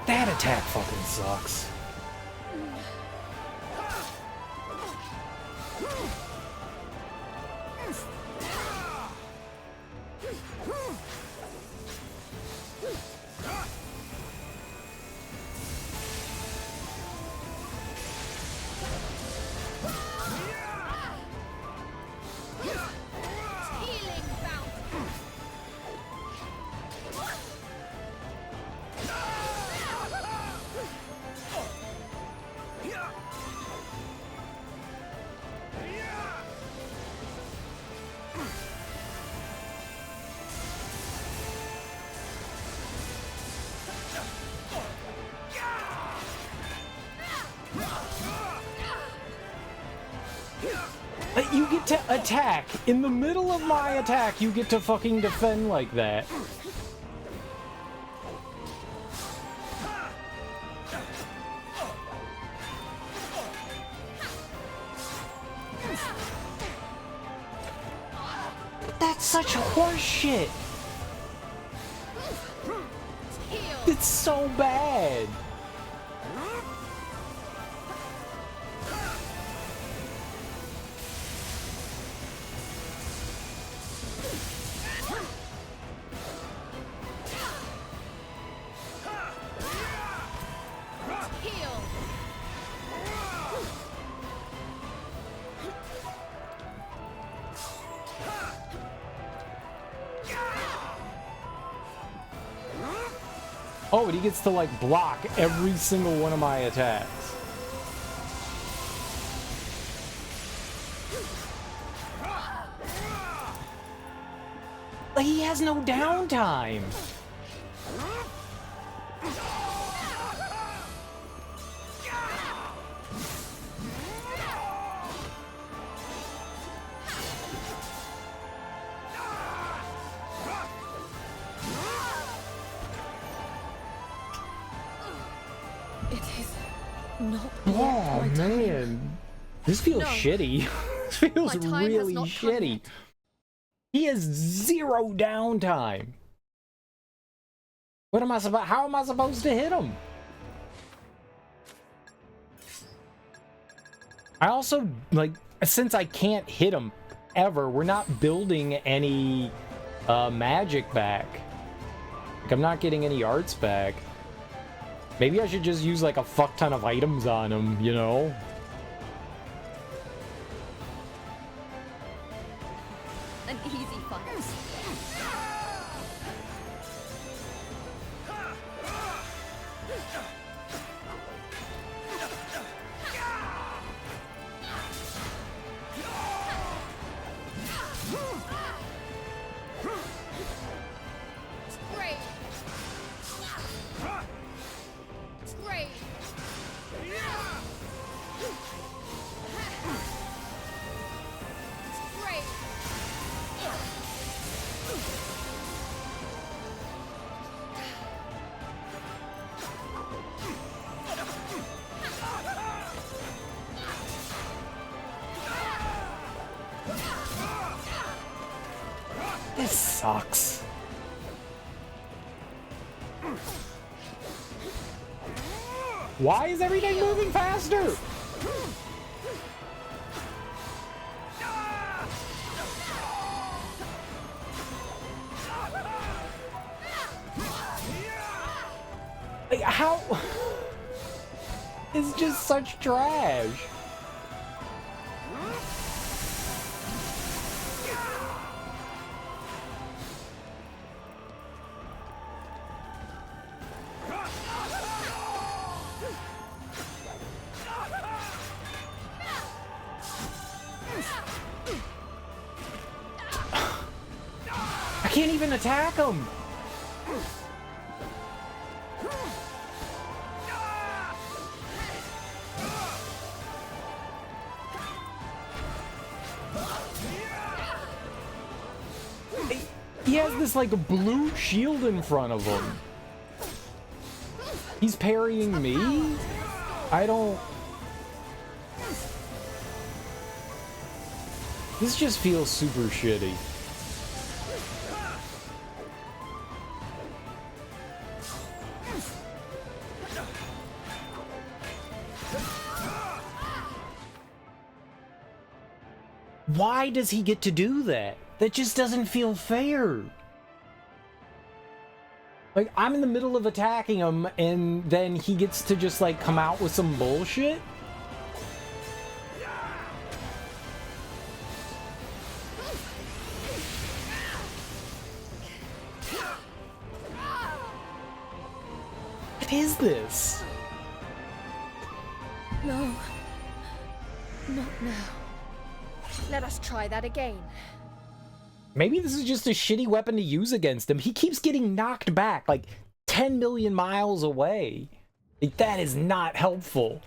A: That attack fucking sucks. You get to attack. In the middle of my attack, you get to fucking defend like that. That's such horse shit. It's so bad. Oh, but he gets to, like, block every single one of my attacks. Like, he has no downtime.
B: Not
A: Oh man, this feels shitty. This feels really shitty. He has zero downtime. What am I supposed? How am I supposed to hit him? I also, like, since I can't hit him ever, we're not building any magic back. Like, I'm not getting any arts back. Maybe I should just use, like, a fuck ton of items on him, you know?
B: An easy fight.
A: This sucks. Why is everything moving faster? Like, how? It's just such trash. I can't even attack him. He has this, like, blue shield in front of him. He's parrying me? I don't... This just feels super shitty. Why does he get to do that? That just doesn't feel fair. Like, I'm in the middle of attacking him, and then he gets to just, like, come out with some bullshit? What is this?
B: No. Not now. Let us try that again.
A: Maybe this is just a shitty weapon to use against him. He keeps getting knocked back, like, 10 million miles away. Like, that is not helpful.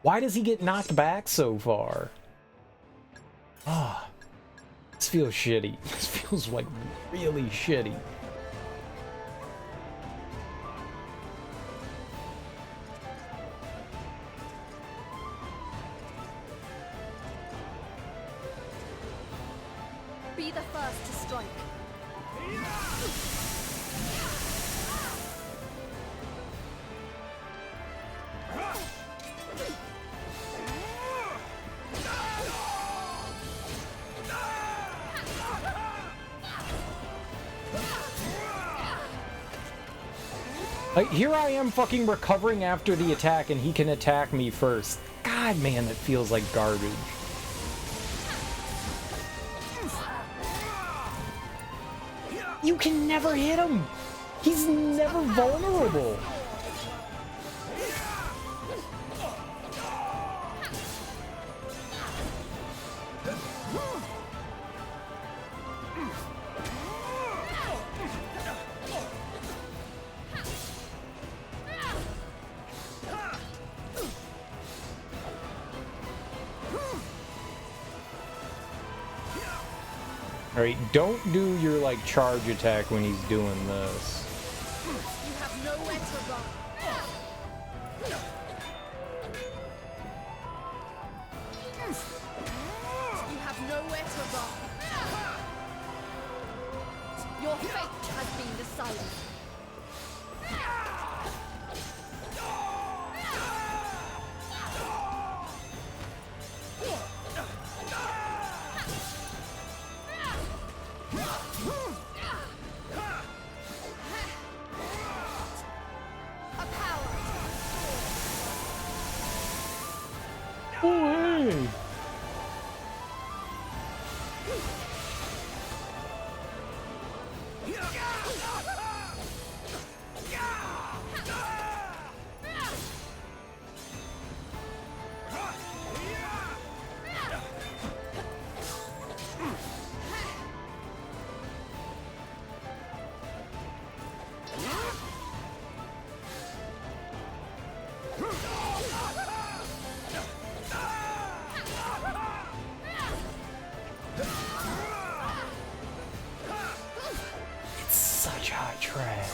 A: Why does he get knocked back so far? Ah, this feels shitty. This feels, like, really shitty.
B: Be the first to strike.
A: Like, here I am fucking recovering after the attack, and he can attack me first. God, man, that feels like garbage. You can never hit him! He's never vulnerable. Alright, don't do your, like, charge attack when he's doing this.
P: You have nowhere to run. You have nowhere to run. Your fate has been decided.
A: Oh, hey. It's such hot trash.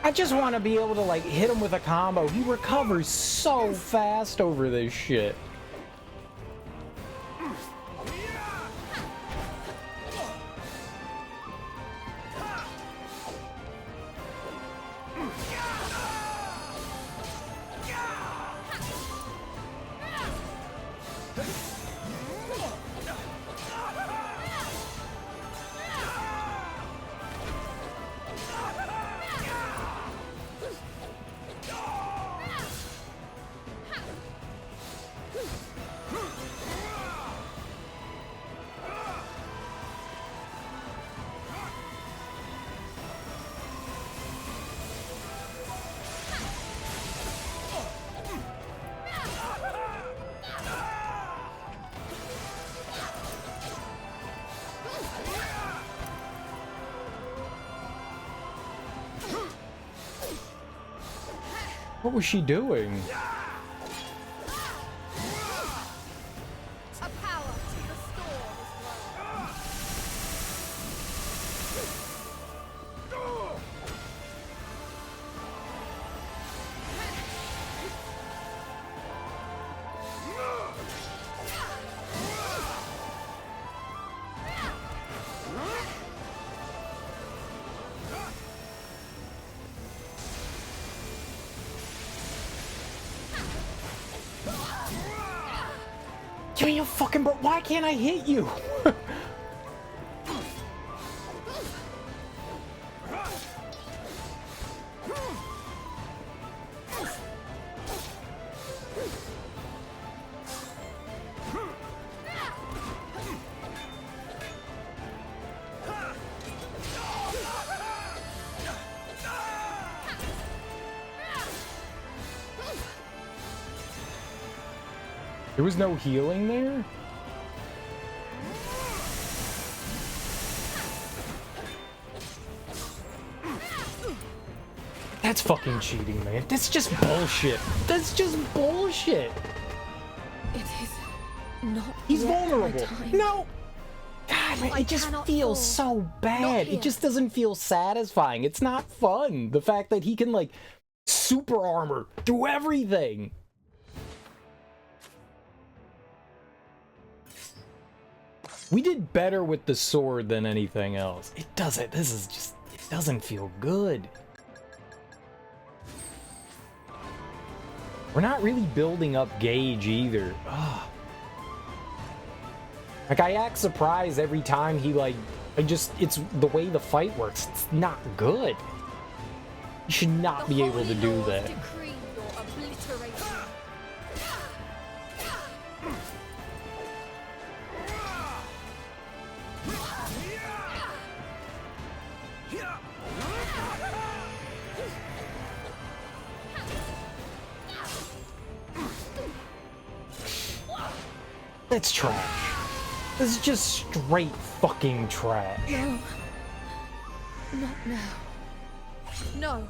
A: I just want to be able to, like, hit him with a combo. He recovers so fast over this shit. What was she doing?
P: A power to restore this world.
A: Give me a fucking bro. Why can't I hit you? There was no healing there? That's fucking cheating, man. That's just bullshit. That's just bullshit.
B: It is not.
A: He's
B: yet my
A: vulnerable.
B: time.
A: No! God, man, it just feels so bad. It just doesn't feel satisfying. It's not fun. The fact that he can, like, super armor through everything. We did better with the sword than anything else. It doesn't. This is just. It doesn't feel good. We're not really building up gauge either. Ugh. Like, I act surprised every time he, like. It's the way the fight works. It's not good. You should not be able to do that. That's trash. This is just straight fucking trash.
B: No. Not now. No.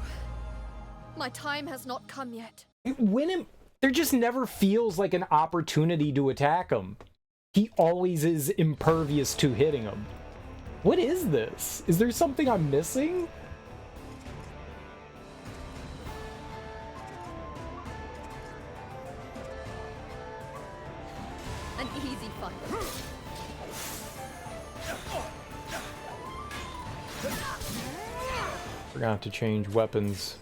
B: My time has not come yet.
A: There just never feels like an opportunity to attack him. He always is impervious to hitting him. What is this? Is there something I'm missing?
B: An easy fight.
A: Forgot to change weapons.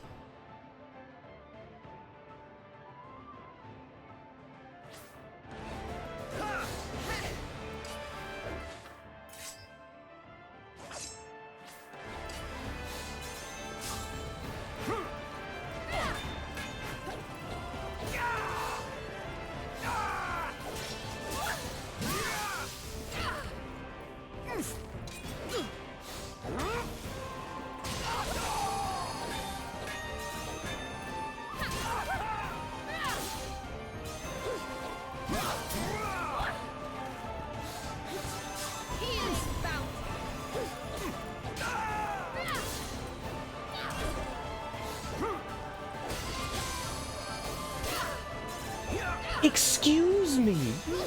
A: Excuse me.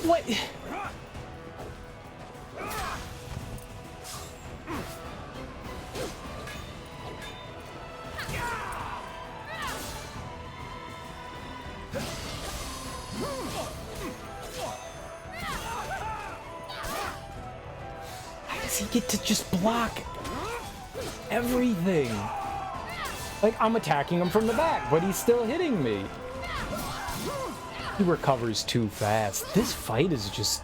A: What? How does he get to just block everything? Like, I'm attacking him from the back, but he's still hitting me. He recovers too fast. This fight is just...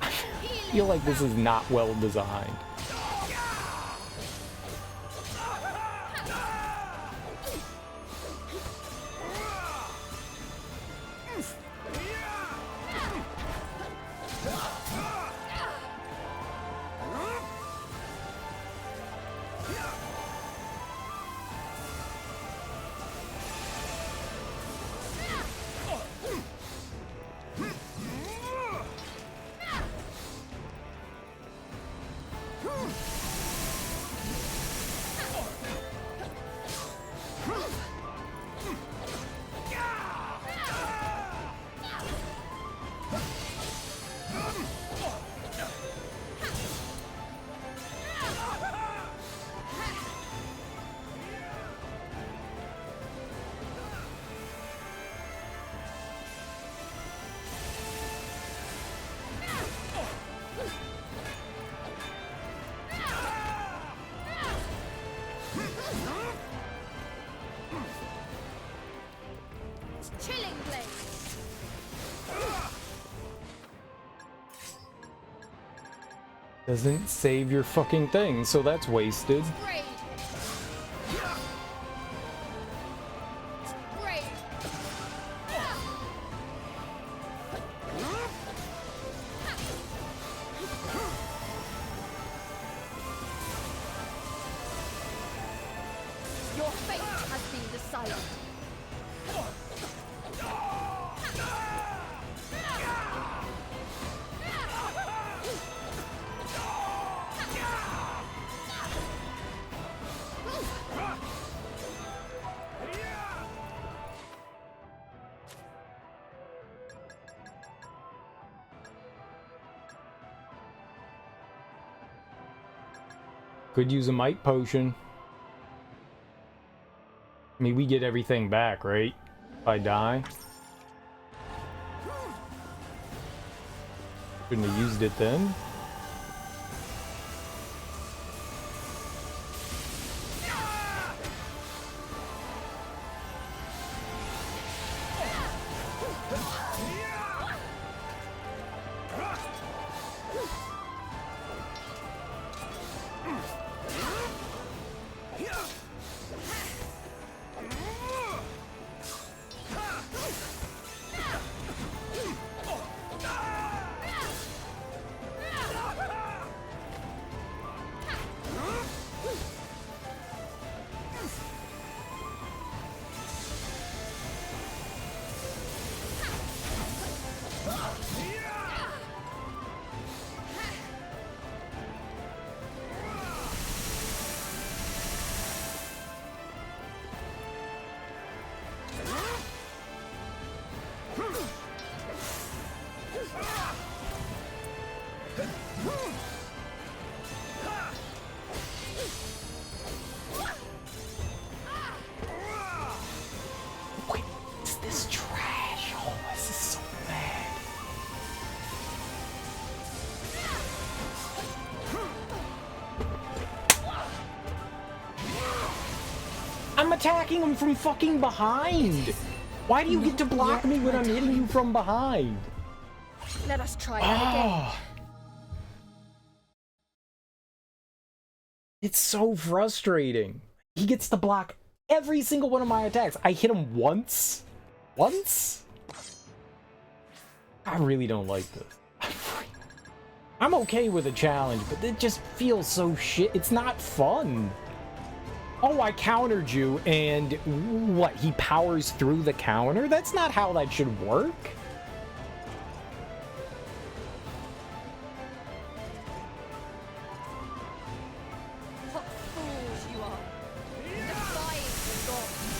A: I feel like this is not well designed.
B: Chilling blade.
A: Doesn't save your fucking thing, so that's wasted.
B: Braid. Braid. Your fate has been decided.
A: Could use a might potion. I mean, we get everything back, right? If I die. Shouldn't have used it then. Wait, is this trash? Oh, this is so bad. I'm attacking him from fucking behind. Why do you get to block me when I'm hitting you from behind?
B: Let us try that again.
A: It's so frustrating. He gets to block every single one of my attacks. I hit him once. Once? I really don't like this. I'm okay with a challenge, but it just feels so shit. It's not fun. Oh, I countered you, and what? He powers through the counter? That's not how that should work.
B: What fools you are. Defying the gods.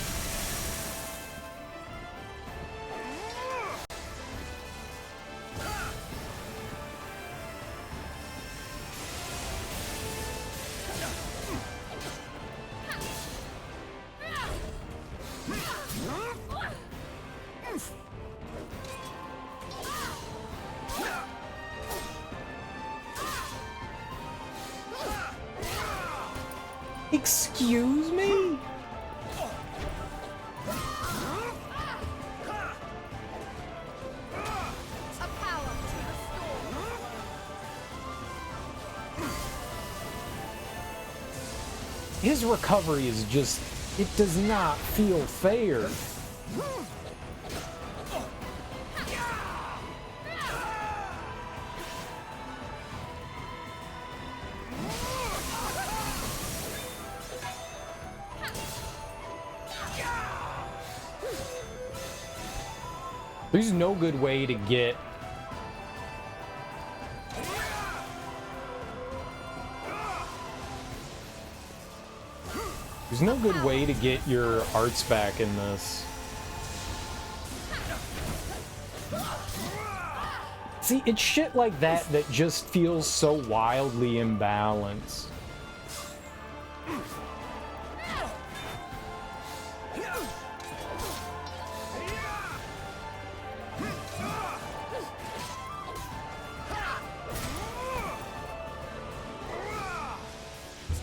A: Excuse me? His recovery is just, it does not feel fair. There's no good way to get your arts back in this. See, it's shit like that that just feels so wildly imbalanced.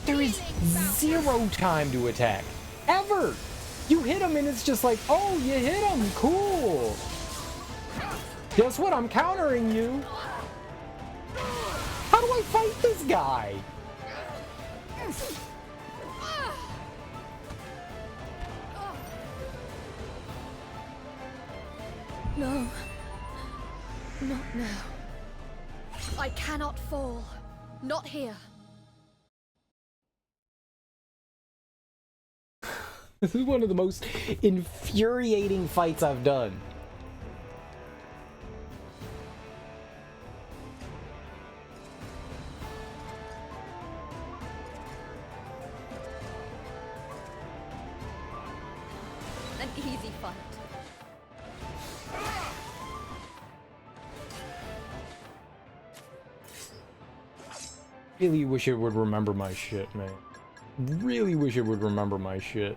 A: There is zero time to attack. Ever! You hit him and it's just like, oh, you hit him, cool! Guess what, I'm countering you! How do I fight this guy?
B: No. Not now. I cannot fall. Not here.
A: This is one of the most infuriating fights I've done.
B: An easy fight.
A: Really wish it would remember my shit, man. Really wish it would remember my shit.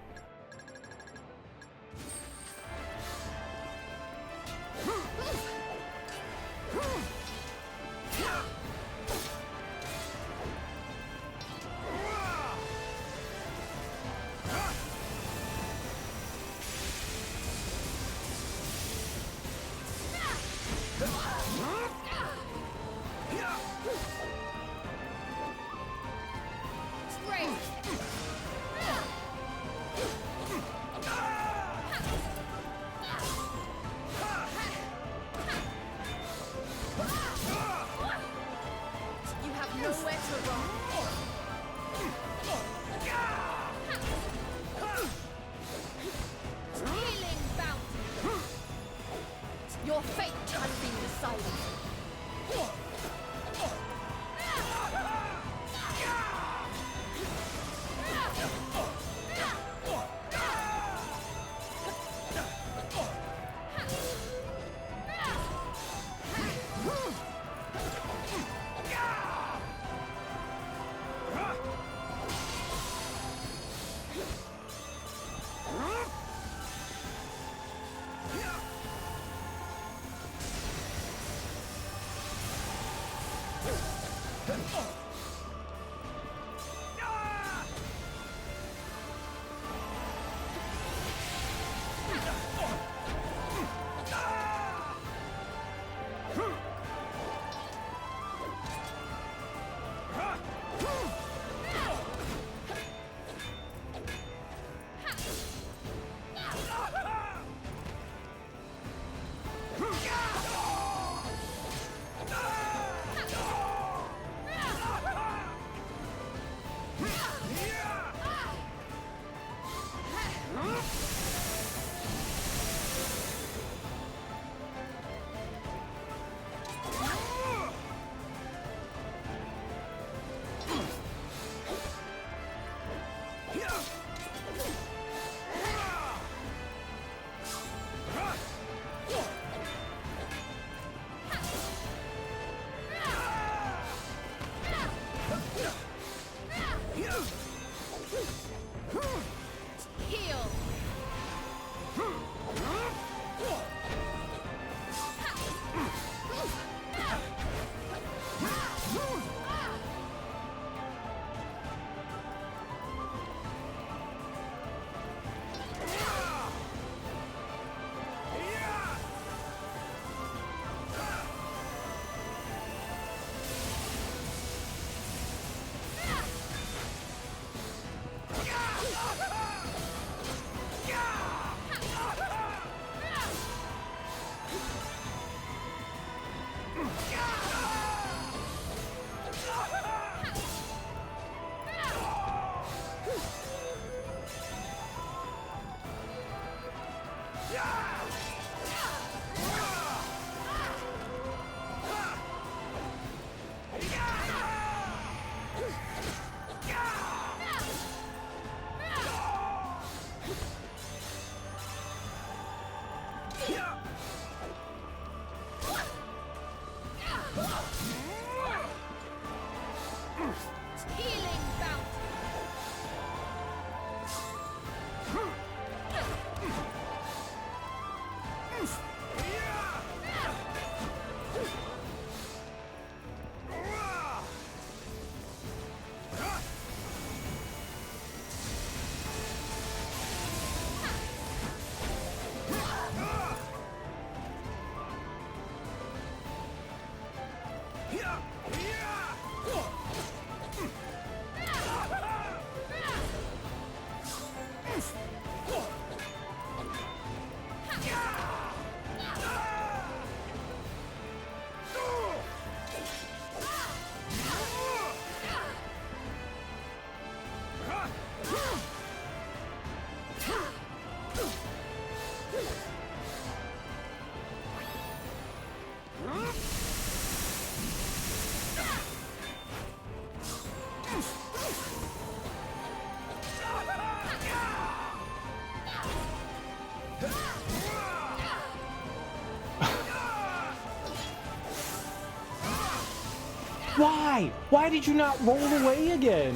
A: Why? Why did you not roll away again?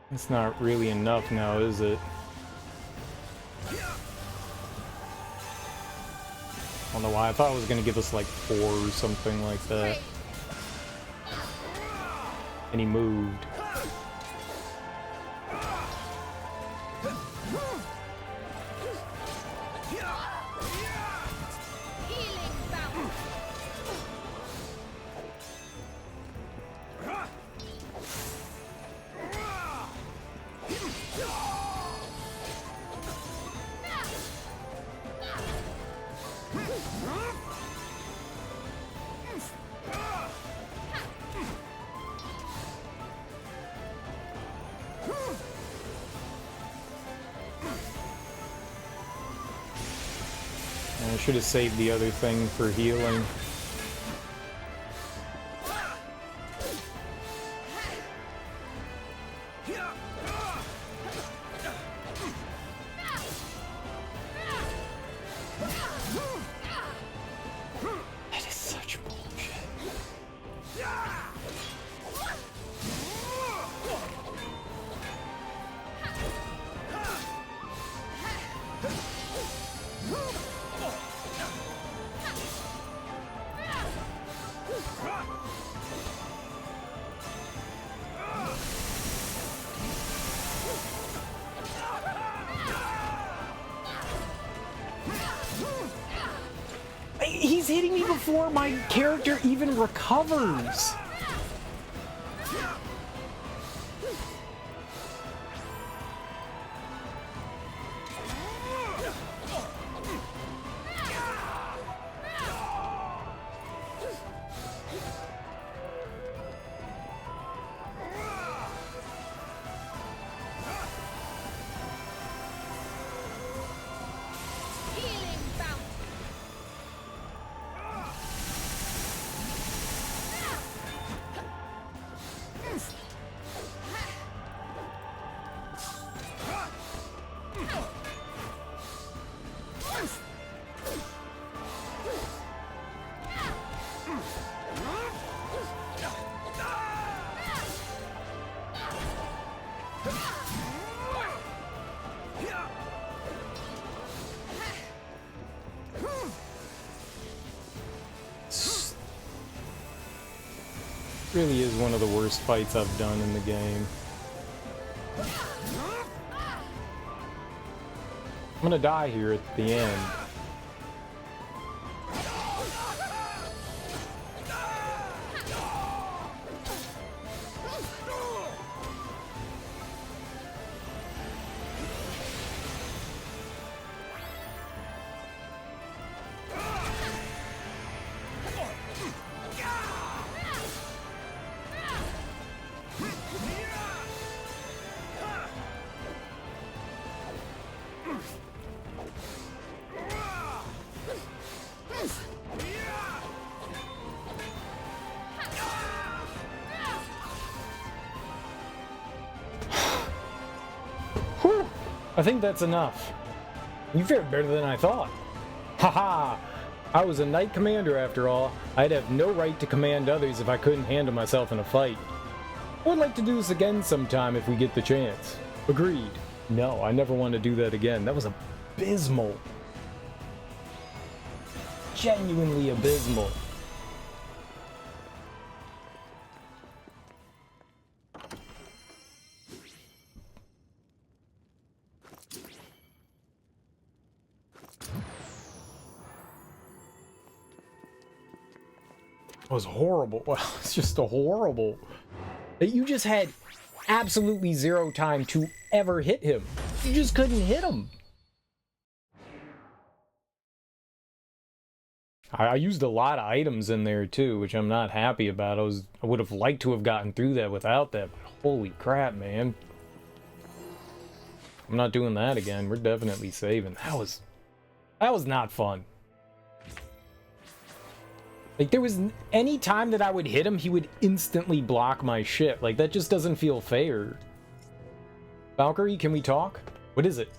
A: It's not really enough now, is it? I don't know why. I thought it was going to give us like 4 or something like that. And he moved. I should have saved the other thing for healing. That is such bullshit. He's hitting me before my character even recovers. Really is one of the worst fights I've done in the game. I'm gonna die here at the end. I think that's enough. You fared better than I thought. Haha! I was a knight commander after all. I'd have no right to command others if I couldn't handle myself in a fight. I would like to do this again sometime if we get the chance. Agreed. No, I never want to do that again. That was abysmal. Genuinely abysmal. It was horrible. Well, it's just horrible. That you just had absolutely zero time to ever hit him. You just couldn't hit him. I used a lot of items in there too, which I'm not happy about. I would have liked to have gotten through that without that, but holy crap, man. I'm not doing that again. We're definitely saving. That was not fun. Like, there was any time that I would hit him, he would instantly block my shit. Like, that just doesn't feel fair. Valkyrie, can we talk? What is it?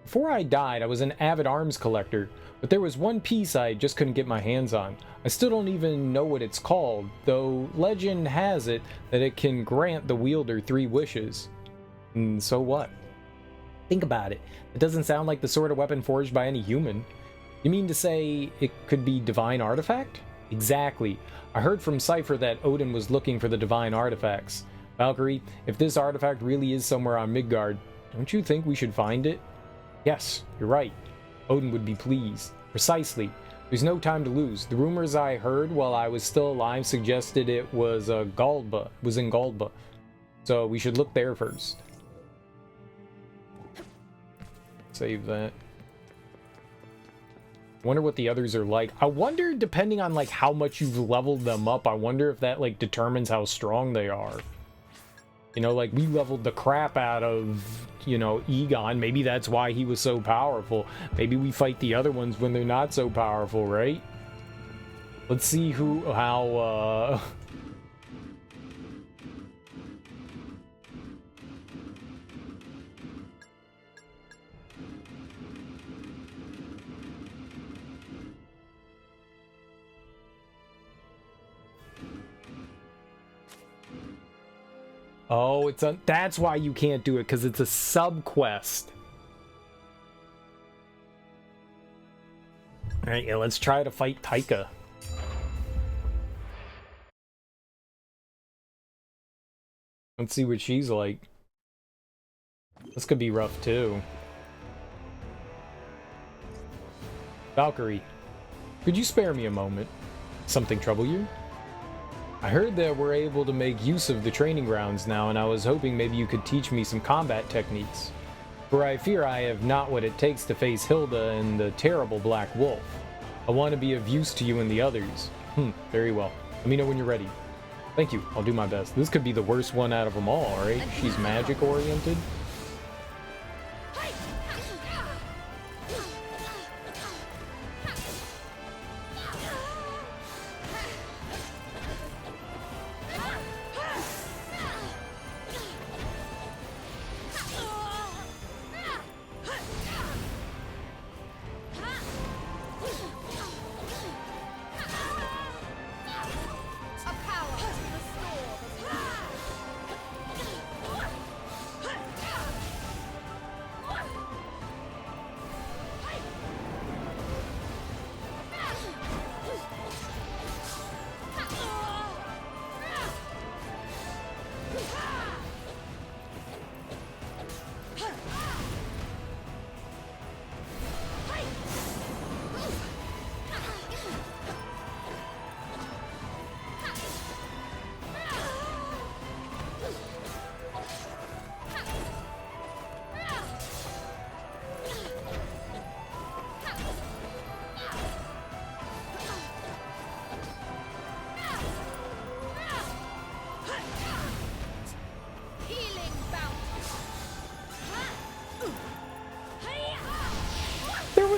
A: Before I died, I was an avid arms collector, but there was one piece I just couldn't get my hands on. I still don't even know what it's called, though legend has it that it can grant the wielder 3 wishes. And so what? Think about it. It doesn't sound like the sort of weapon forged by any human. You mean to say it could be divine artifact? Exactly. I heard from Cypher that Odin was looking for the divine artifacts. Valkyrie, if this artifact really is somewhere on Midgard, don't you think we should find it? Yes, you're right. Odin would be pleased. Precisely. There's no time to lose. The rumors I heard while I was still alive suggested it was in Galdba. So we should look there first. Save that. Wonder what the others are like. I wonder, depending on like how much you've leveled them up, I wonder if that like determines how strong they are. You know, like, we leveled the crap out of, you know, Egon. Maybe that's why he was so powerful. Maybe we fight the other ones when they're not so powerful, right? Let's see how, Oh, that's why you can't do it, because it's a sub-quest. Alright, yeah, let's try to fight Taika. Let's see what she's like. This could be rough, too. Valkyrie, could you spare me a moment? Something trouble you? I heard that we're able to make use of the training grounds now, and I was hoping maybe you could teach me some combat techniques. For I fear I have not what it takes to face Hilde and the terrible Black Wolf. I want to be of use to you and the others. Very well. Let me know when you're ready. Thank you, I'll do my best. This could be the worst one out of them all, right? She's magic-oriented.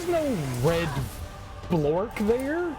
A: No red blork there?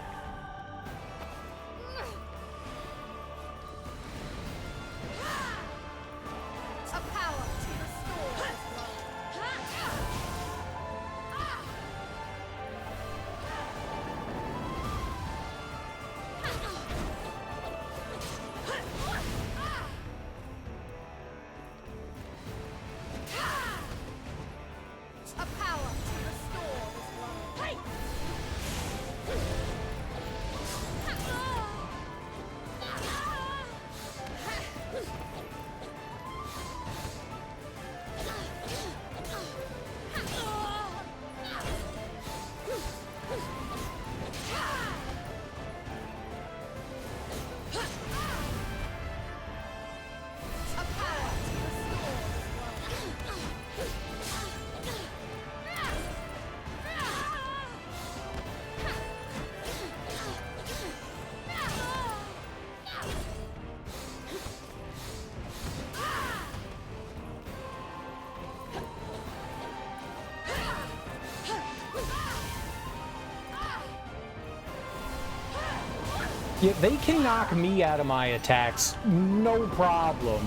A: Yeah, they can knock me out of my attacks, no problem.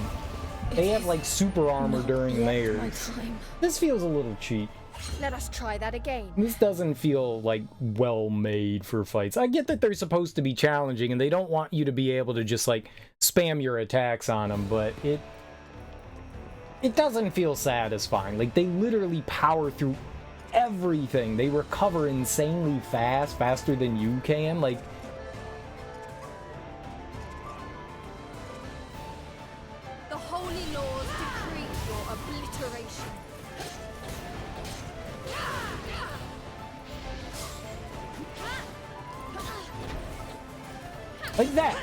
A: They have like super armor during theirs. This feels a little cheap.
B: Let us try that again.
A: This doesn't feel like well made for fights. I get that they're supposed to be challenging and they don't want you to be able to just like spam your attacks on them, but it doesn't feel satisfying. Like they literally power through everything. They recover insanely fast, faster than you can. Like like that.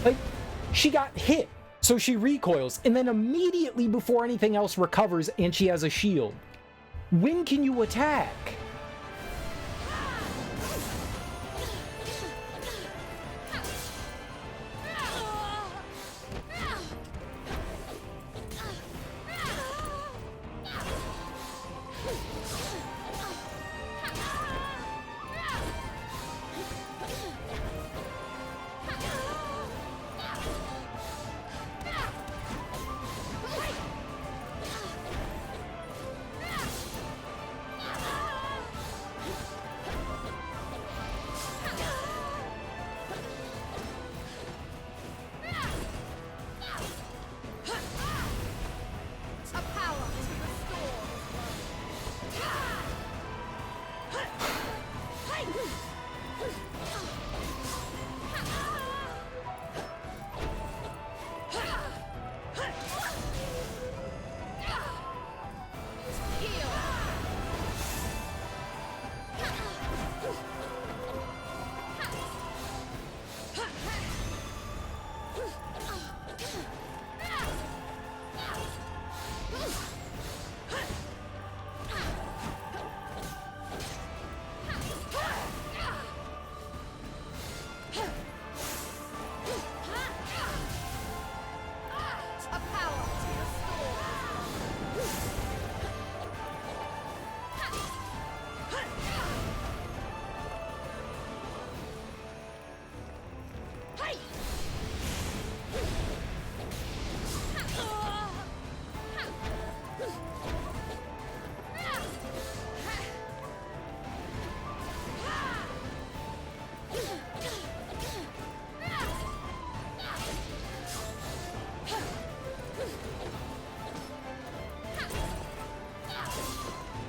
A: Like, she got hit, so she recoils, and then immediately before anything else recovers and she has a shield. When can you attack?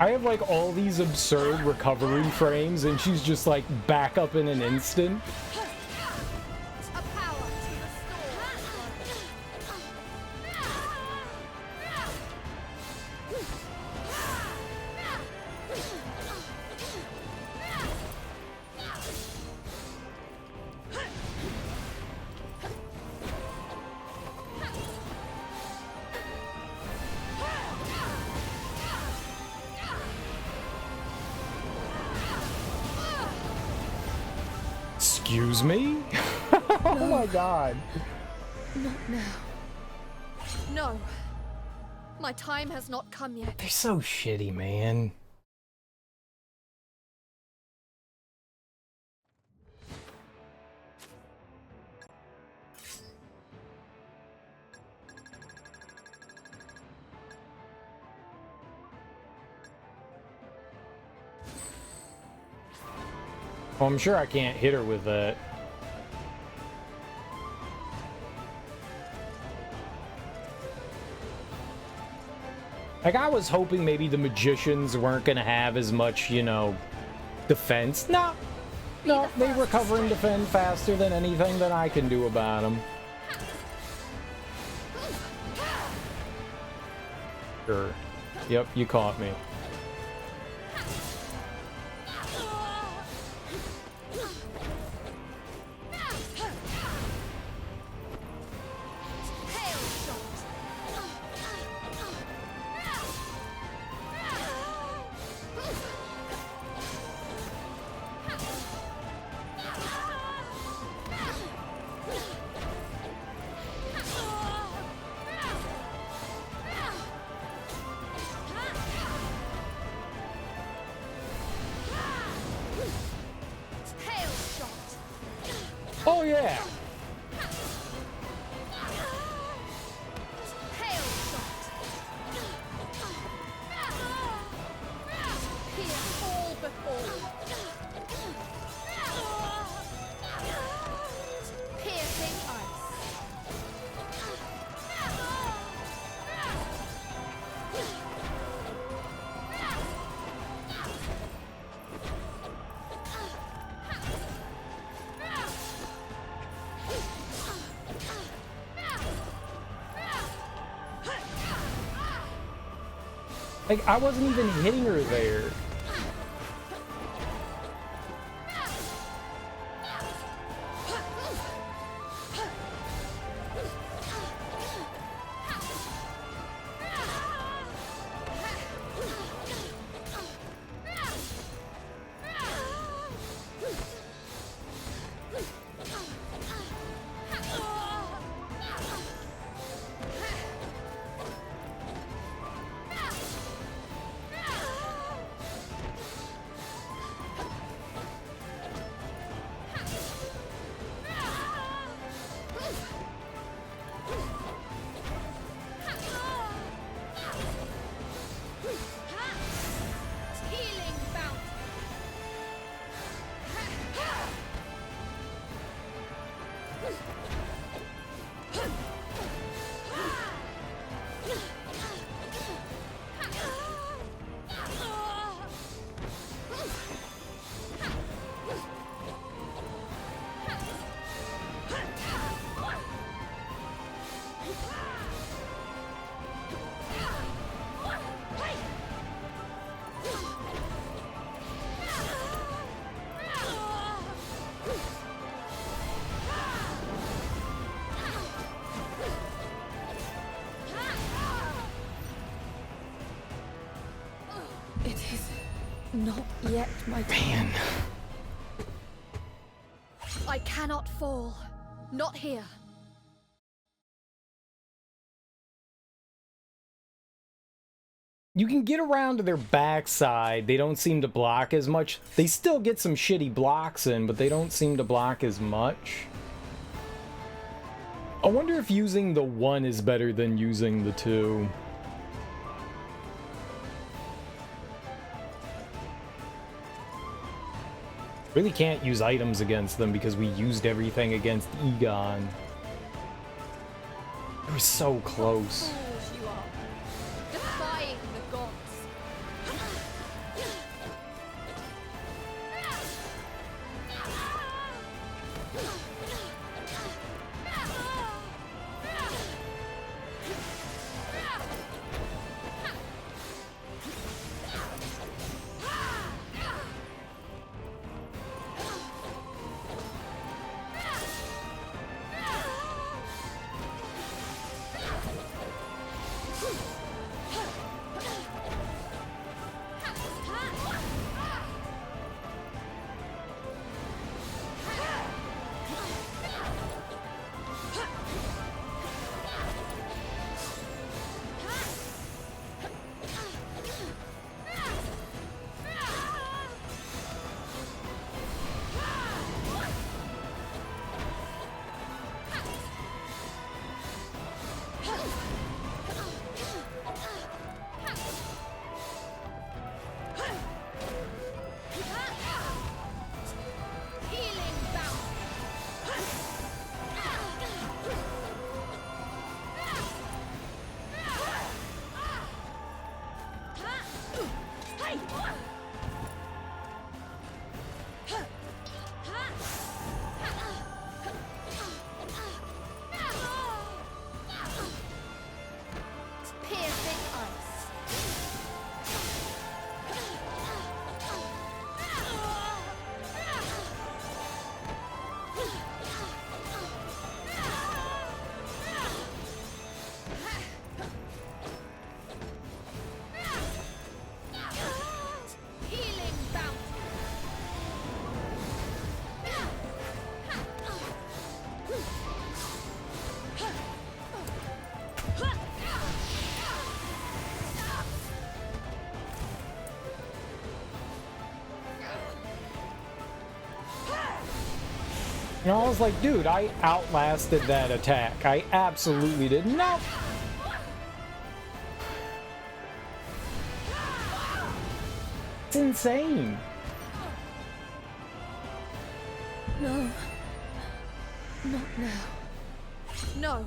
A: I have like all these absurd recovery frames and she's just like back up in an instant. Excuse me? Oh my god.
B: Not now. No. My time has not come yet.
A: They're so shitty, man. Well, I'm sure I can't hit her with that. Like, I was hoping maybe the magicians weren't gonna have as much, you know, defense. No, they recover and defend faster than anything that I can do about them. Sure. Yep, you caught me. Oh yeah. Like, I wasn't even hitting her there.
B: Not yet, my
A: Man.
B: I cannot fall. Not here.
A: You can get around to their backside. They don't seem to block as much. They still get some shitty blocks in, but they don't seem to block as much. I wonder if using the 1 is better than using the 2. Really can't use items against them because we used everything against Egon. It was so close.
B: Fools you are. Defying the gods.
A: And I was like, dude, I outlasted that attack. I absolutely did. No! It's insane.
B: No. Not now. No.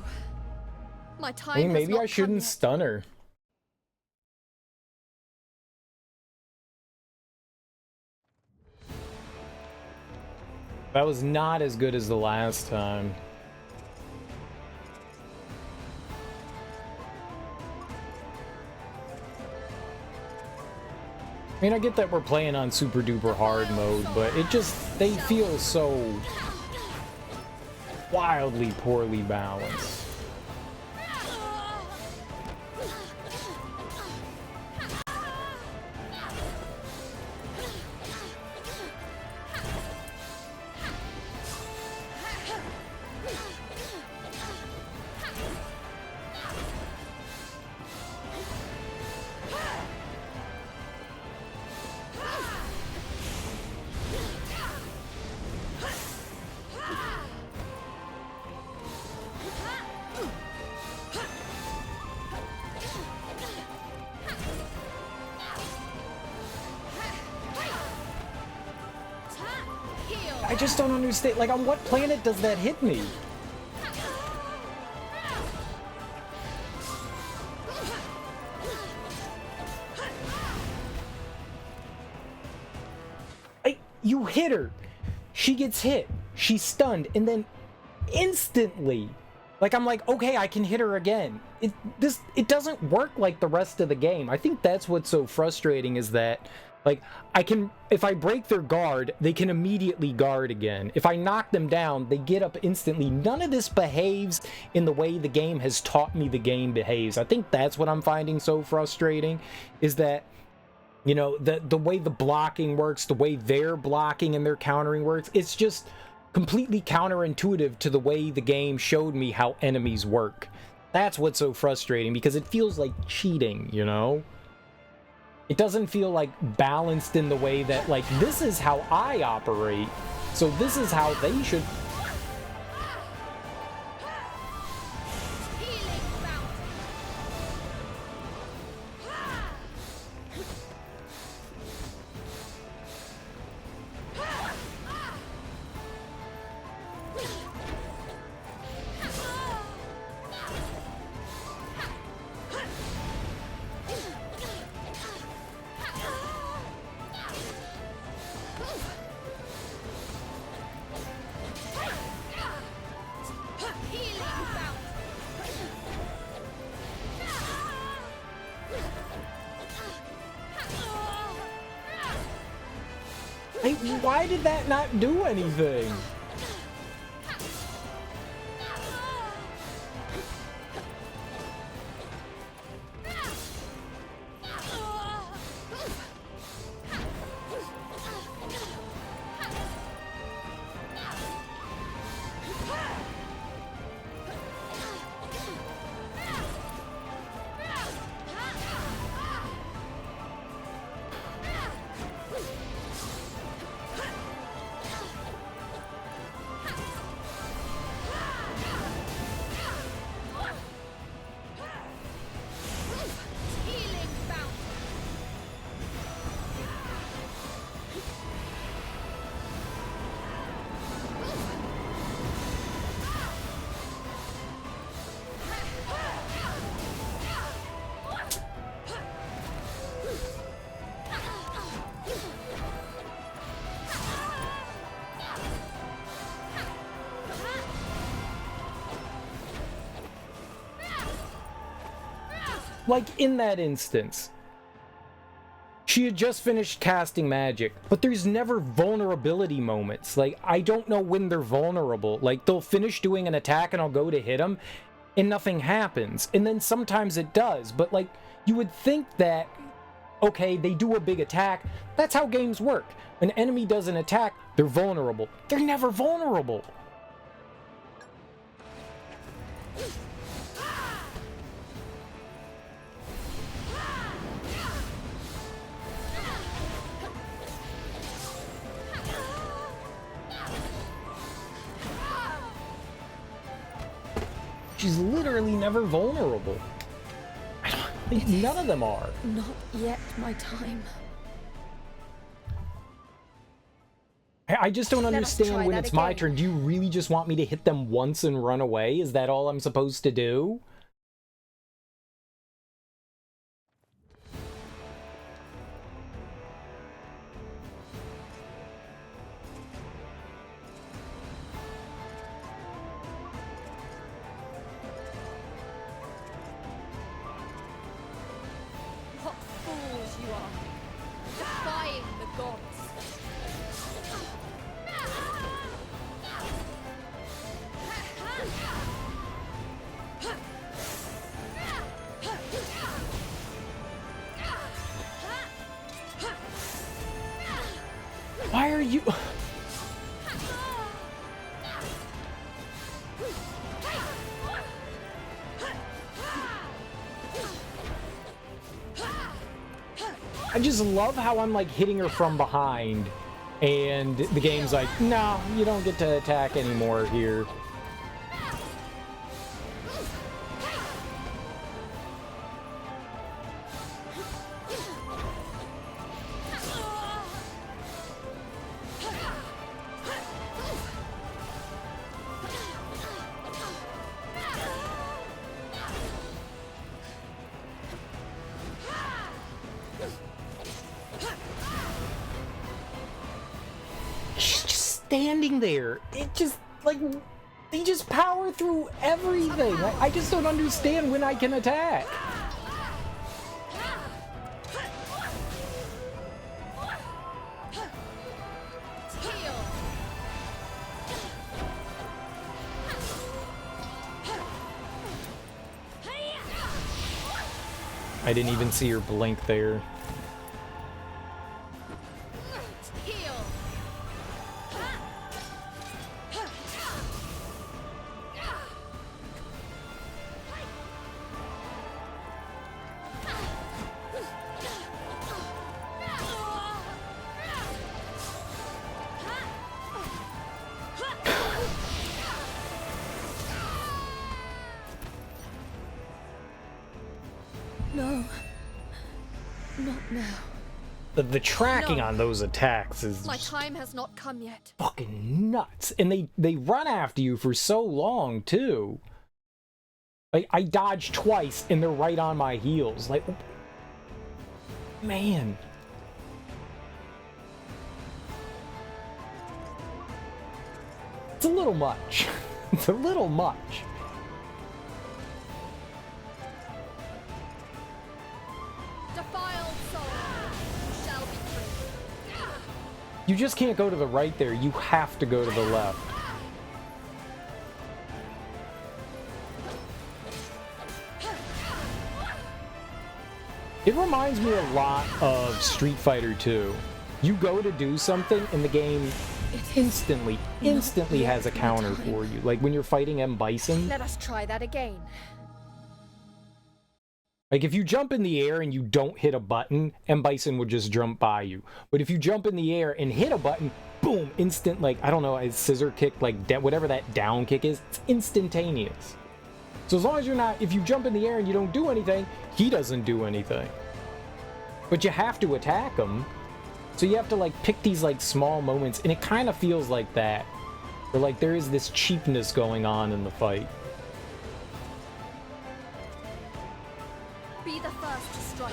B: My time
A: I mean,
B: has
A: maybe
B: not
A: I
B: come
A: shouldn't
B: yet.
A: stun her. That was not as good as the last time. I mean, I get that we're playing on super duper hard mode, but it just, they feel so wildly poorly balanced. I just don't understand. Like, on what planet does that hit me? You hit her. She gets hit. She's stunned. And then instantly, like, I'm like, okay, I can hit her again. It doesn't work like the rest of the game. I think that's what's so frustrating is that, like, if I break their guard, they can immediately guard again. If I knock them down, they get up instantly. None of this behaves in the way the game has taught me the game behaves. I think that's what I'm finding so frustrating, is that You know, the way the blocking works, the way their blocking and their countering works, it's just completely counterintuitive to the way the game showed me how enemies work. That's what's so frustrating, because it feels like cheating, you know? It doesn't feel like balanced in the way that, like, this is how I operate, so this is how they should... Hey, why did that not do anything? Like, in that instance, she had just finished casting magic, but there's never vulnerability moments. Like, I don't know when they're vulnerable. Like, they'll finish doing an attack and I'll go to hit them, and nothing happens. And then sometimes it does, but, like, you would think that, okay, they do a big attack. That's how games work. An enemy does an attack, they're vulnerable. They're never vulnerable. She's literally never vulnerable. I don't think none of them are.
B: Not yet my time.
A: I just don't understand when it's my turn. Do you really just want me to hit them once and run away? Is that all I'm supposed to do?
P: What fools you are! Defying the gods!
A: Why are you... I just love how I'm like hitting her from behind and the game's like, no, you don't get to attack anymore here. Standing there, it just like they just power through everything. I just don't understand when I can attack. I didn't even see her blink there.
B: Not now.
A: The tracking
B: No.
A: on those attacks is
B: My time has not come yet.
A: fucking nuts. And they run after you for so long, too. Like, I dodged twice, and they're right on my heels. Like, man. It's a little much. It's a little much.
B: Defiled soul shall be free.
A: You just can't go to the right there. You have to go to the left. It reminds me a lot of Street Fighter 2. You go to do something and the game instantly has a counter for you. Like when you're fighting M. Bison.
B: Let us try that again.
A: Like if you jump in the air and you don't hit a button, M. Bison would just jump by you. But if you jump in the air and hit a button, boom, instant, like, I don't know, a scissor kick, like whatever that down kick is, it's instantaneous. So as long as you're not, if you jump in the air and you don't do anything, he doesn't do anything. But you have to attack him. So you have to like pick these like small moments, and it kind of feels like that. Where like there is this cheapness going on in the fight.
B: Be the first to strike.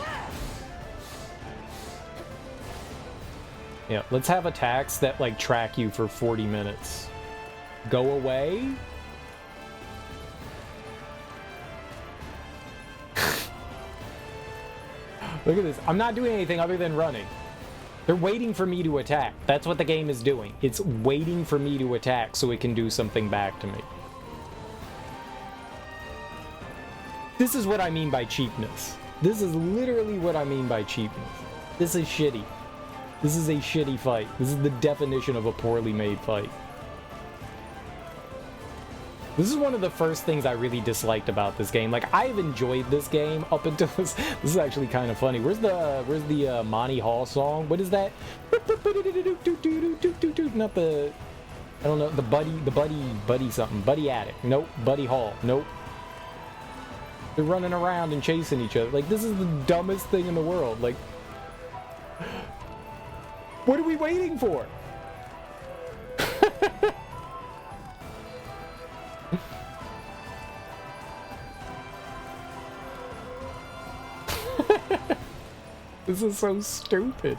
A: Yeah, let's have attacks that like track you for 40 minutes. Go away. Look at this. I'm not doing anything other than running. They're waiting for me to attack. That's what the game is doing. It's waiting for me to attack so it can do something back to me. This is what I mean by cheapness. This is literally what I mean by cheapness. This is shitty. This is a shitty fight. This is the definition of a poorly made fight. This is one of the first things I really disliked about this game. Like, I've enjoyed this game up until this. This is actually kind of funny. Where's the Monty Hall song? What is that? Not the, I don't know, the Buddy something. Buddy Addict. Nope. Buddy Hall. Nope. They're running around and chasing each other. Like, this is the dumbest thing in the world. Like, what are we waiting for? This is so stupid.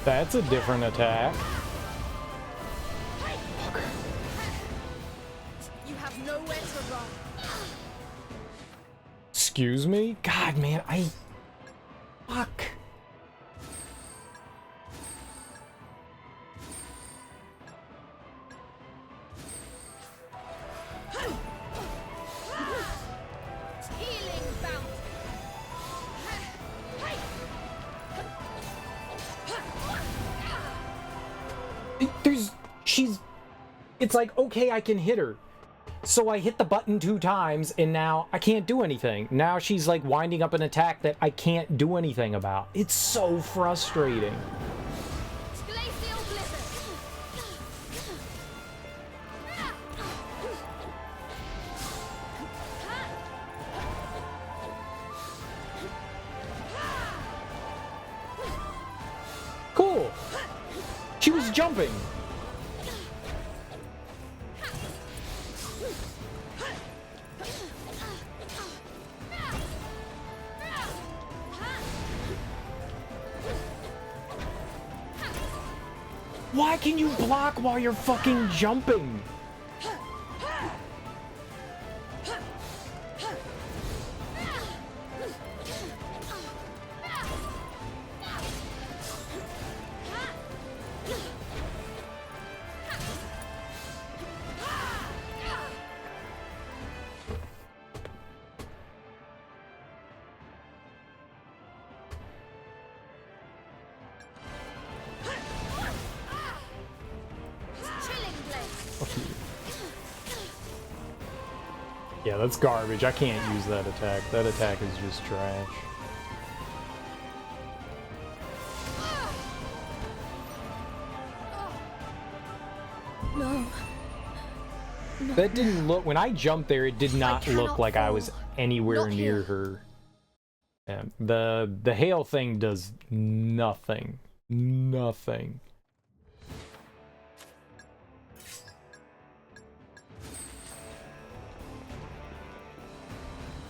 A: That's a different attack.
B: You have nowhere to run.
A: Excuse me? God, man, fuck. It's like, okay, I can hit her. So I hit the button 2 times, and now I can't do anything. Now she's like winding up an attack that I can't do anything about. It's so frustrating. Cool. She was jumping. Why can you block while you're fucking jumping? Yeah, that's garbage. I can't use that attack. That attack is just trash.
B: No.
A: That didn't look... When I jumped there, it did not look like I was anywhere
B: Not
A: near
B: here.
A: her. Yeah, the hail thing does nothing. Nothing.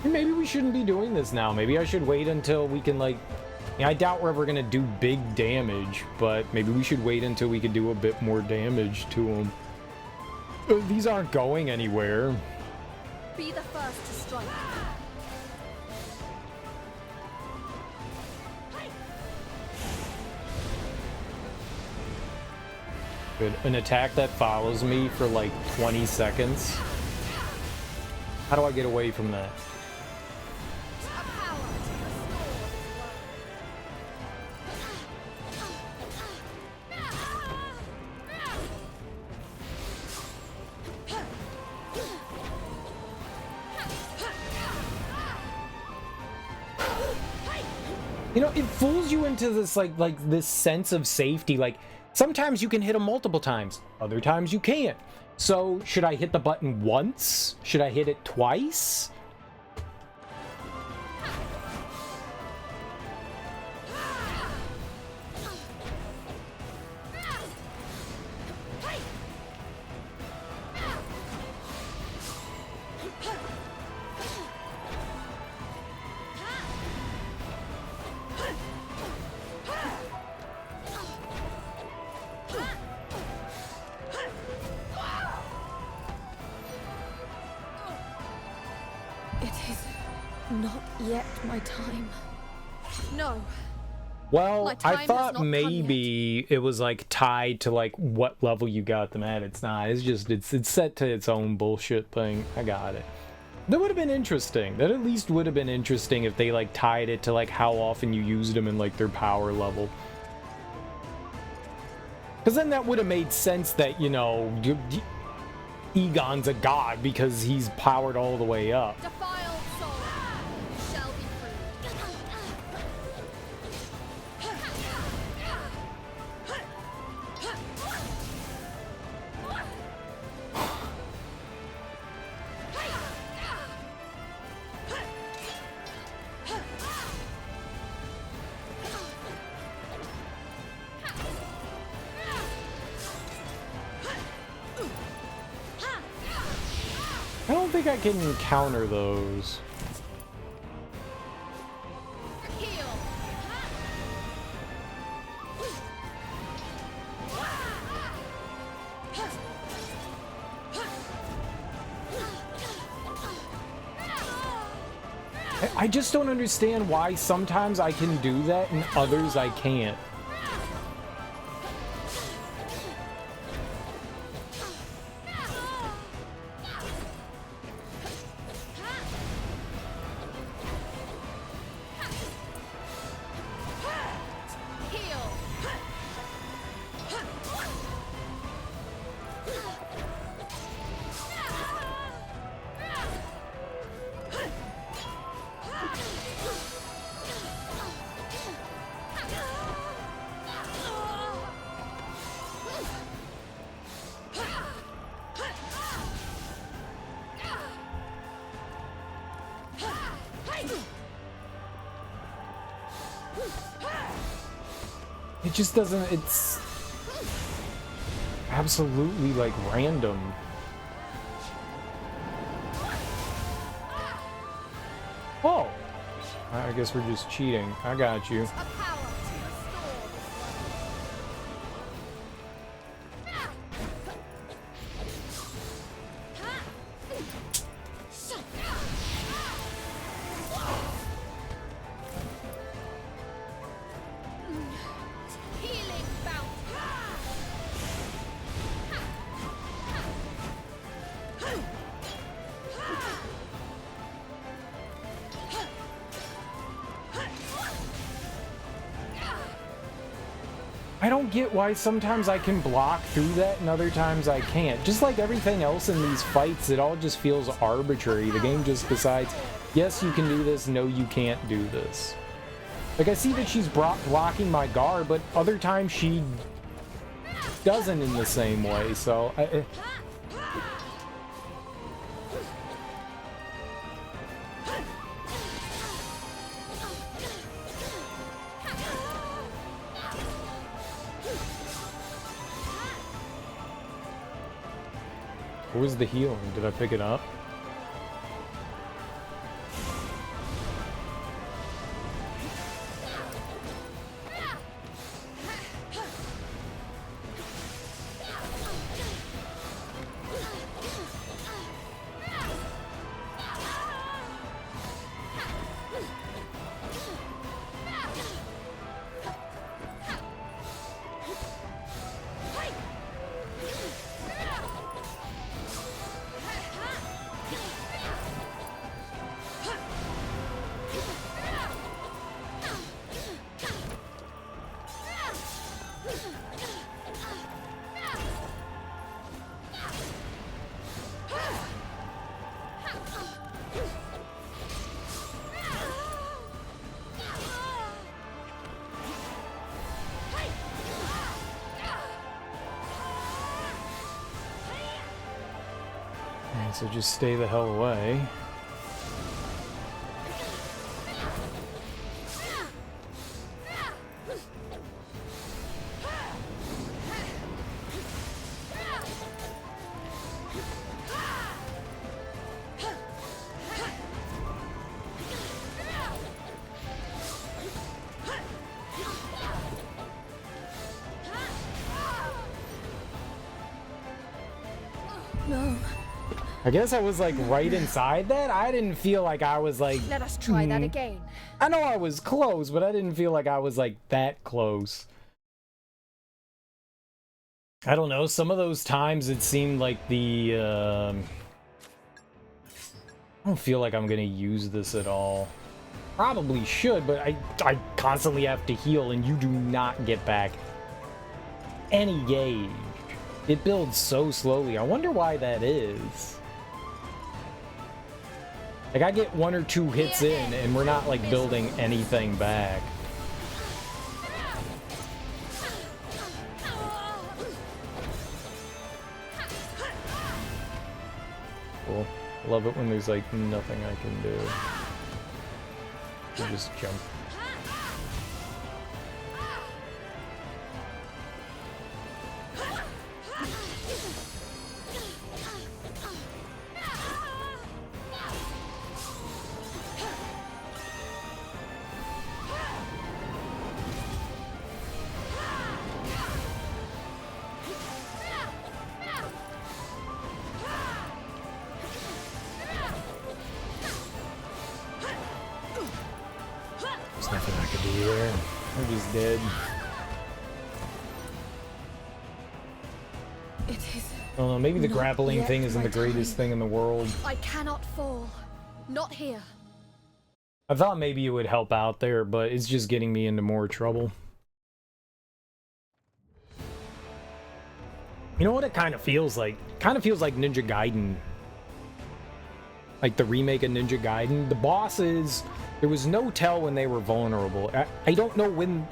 A: Maybe we shouldn't be doing this now. Maybe I should wait until we can, like... I doubt we're ever going to do big damage, but maybe we should wait until we can do a bit more damage to them. These aren't going anywhere.
B: Be the first to strike.
A: Good. An attack that follows me for like 20 seconds. How do I get away from that? You know, it fools you into this like this sense of safety. Like sometimes you can hit them multiple times, other times you can't. So should I hit the button once? Should I hit it twice?
B: Not yet my time. No.
A: Well,
B: My time
A: I
B: has
A: thought
B: not come
A: maybe it was like tied to like what level you got them at. It's not. It's just it's set to its own bullshit thing. I got it. That would have been interesting. That at least would have been interesting if they like tied it to like how often you used them and like their power level. Because then that would have made sense that, you know, Egon's a god because he's powered all the way up.
B: Defiled soul shall be
A: I don't think I can counter those. I just don't understand why sometimes I can do that and others I can't. It just doesn't, it's absolutely like random. Oh, I guess we're just cheating. I got you. I don't get why sometimes I can block through that and other times I can't. Just like everything else in these fights, it all just feels arbitrary. The game just decides, yes, you can do this, no, you can't do this. Like, I see that she's blocking my guard, but other times she doesn't in the same way, so... Where's the healing? Did I pick it up? So just stay the hell away.
B: No.
A: I guess I was like right inside that. I didn't feel like I was like...
B: Let us try that again.
A: I know I was close, but I didn't feel like I was like that close. I don't know, some of those times it seemed like the... I don't feel like I'm gonna use this at all. Probably should, but I constantly have to heal and you do not get back any gauge. It builds so slowly. I wonder why that is. Like, I get 1 or 2 hits in, and we're not, like, building anything back. Cool. Love it when there's, like, nothing I can do. I just jump. Dead.
B: It is.
A: I don't know, maybe the grappling thing isn't the greatest thing in the world.
B: I cannot fall. Not here.
A: I thought maybe it would help out there, but it's just getting me into more trouble. You know what it kind of feels like? It kind of feels like Ninja Gaiden. Like the remake of Ninja Gaiden. The bosses, there was no tell when they were vulnerable. I don't know when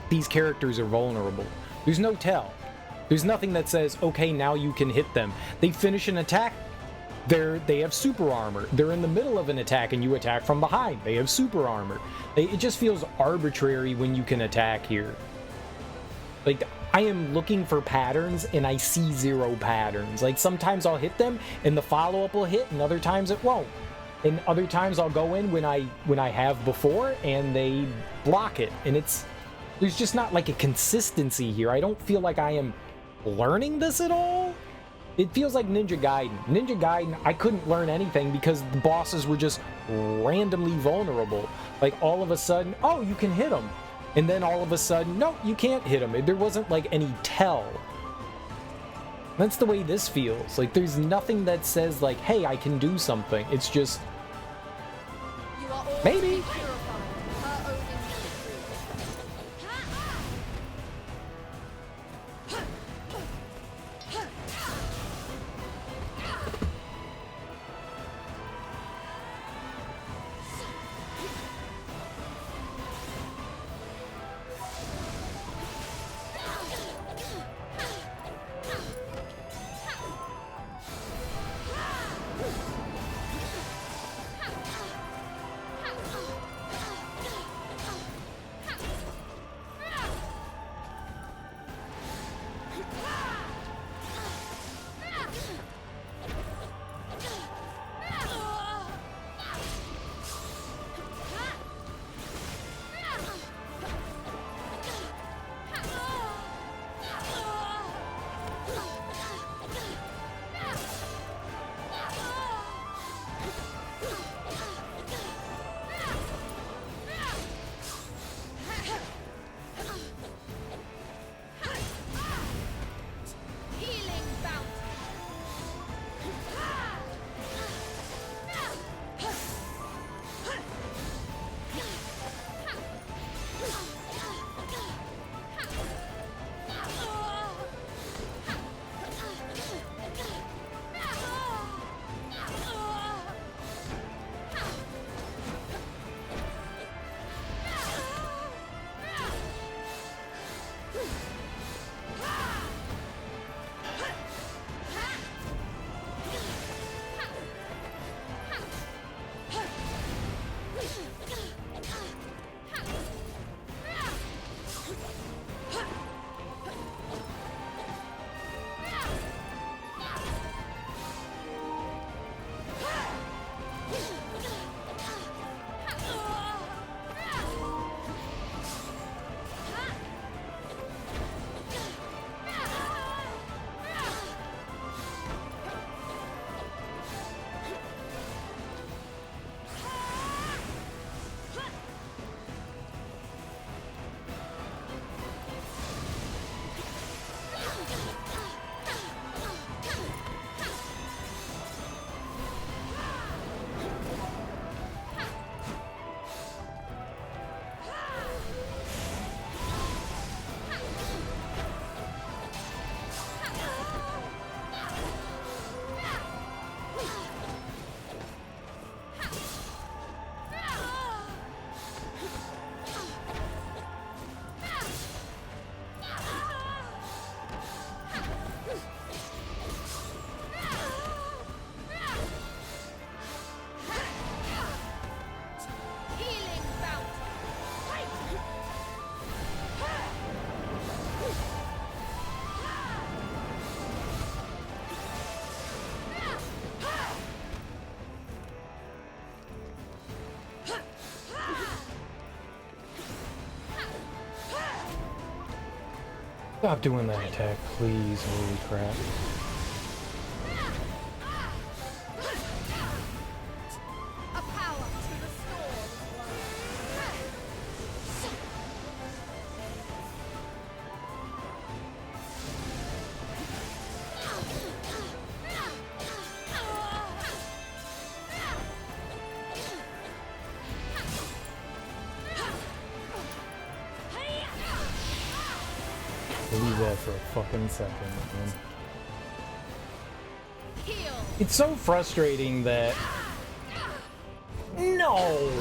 A: these characters are vulnerable. There's no tell. There's nothing that says, okay, now you can hit them. They finish an attack, they have super armor. They're in the middle of an attack and you attack from behind. They have super armor. It just feels arbitrary when you can attack here. Like, I am looking for patterns and I see 0 patterns. Like, sometimes I'll hit them and the follow-up will hit, and other times it won't. And other times I'll go in when I have before and they block it. And there's just not like a consistency here. I don't feel like I am learning this at all. It feels like Ninja Gaiden. Ninja Gaiden, I couldn't learn anything because the bosses were just randomly vulnerable. Like, all of a sudden, oh, you can hit them. And then all of a sudden, no, you can't hit them. There wasn't like any tell. That's the way this feels. Like, there's nothing that says like, hey, I can do something. It's just, maybe. Stop doing that attack, please. Holy crap. Leave that for a fucking second, man. It's so frustrating that... No!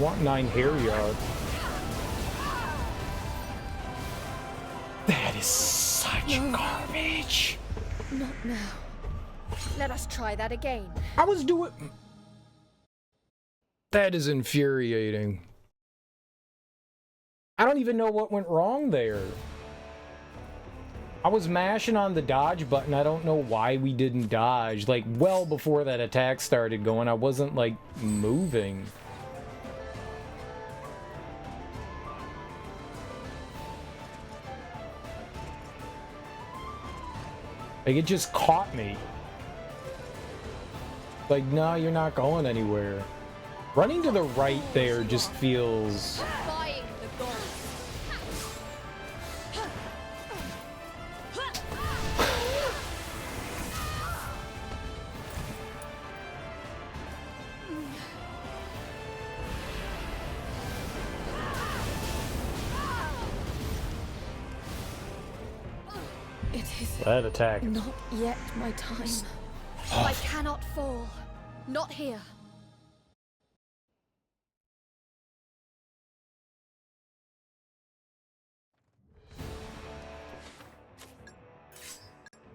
A: want 9 einherjar. That is such garbage.
B: Not now. Let us try that again.
A: I was doing... That is infuriating. I don't even know what went wrong there. I was mashing on the dodge button. I don't know why we didn't dodge. Like, well before that attack started going, I wasn't, like, moving. Like, it just caught me. Like, no, you're not going anywhere. Running to the right there just feels...
P: Defying the gods.
B: It is
A: that attack.
B: not yet my time. I cannot fall. Not here.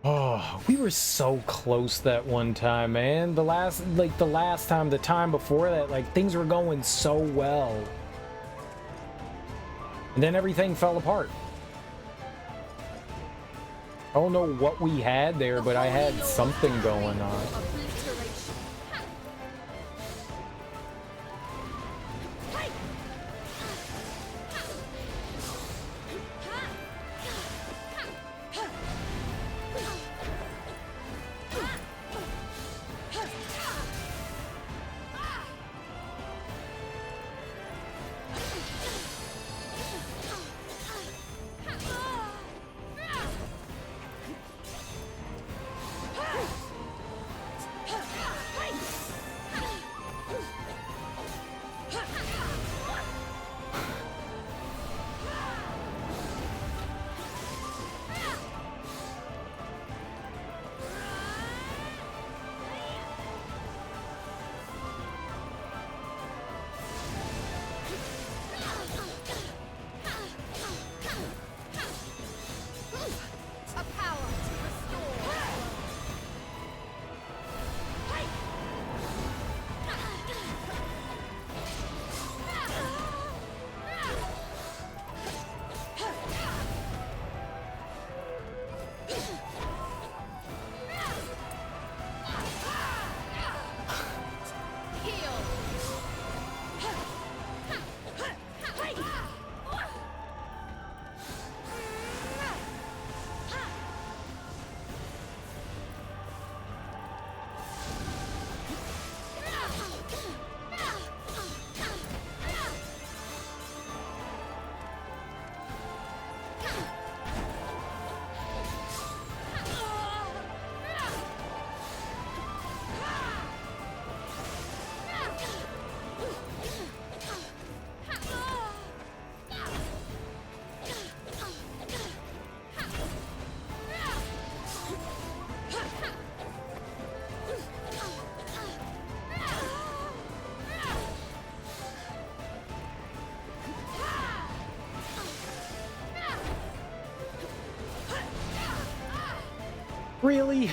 A: Oh, we were so close that one time, man. The last time, the time before that, like, things were going so well. And then everything fell apart. I don't know what we had there, but I had something going on. Really?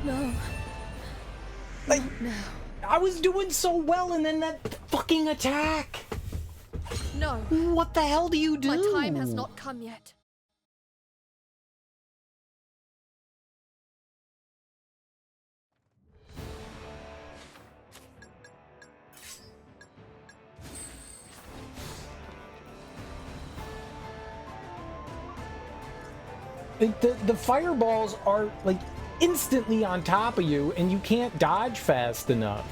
B: No.
A: Like,
B: Not now.
A: I was doing so well, and then that fucking attack.
B: No.
A: What the hell do you do?
B: My time has not come yet.
A: The fireballs are like instantly on top of you, and you can't dodge fast enough.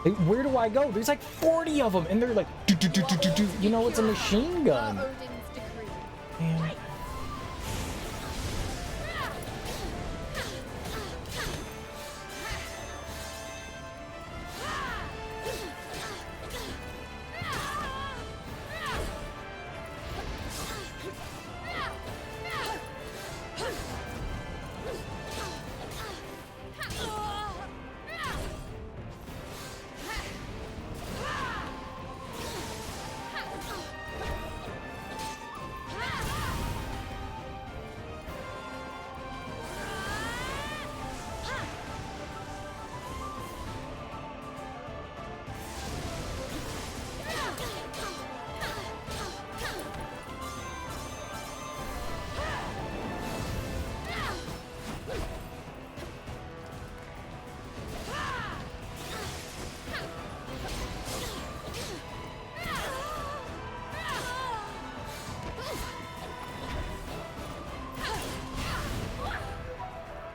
A: Like, where do I go? There's like 40 of them, and they're like, do, do, do, do, do, do. You know, it's a machine gun. Man.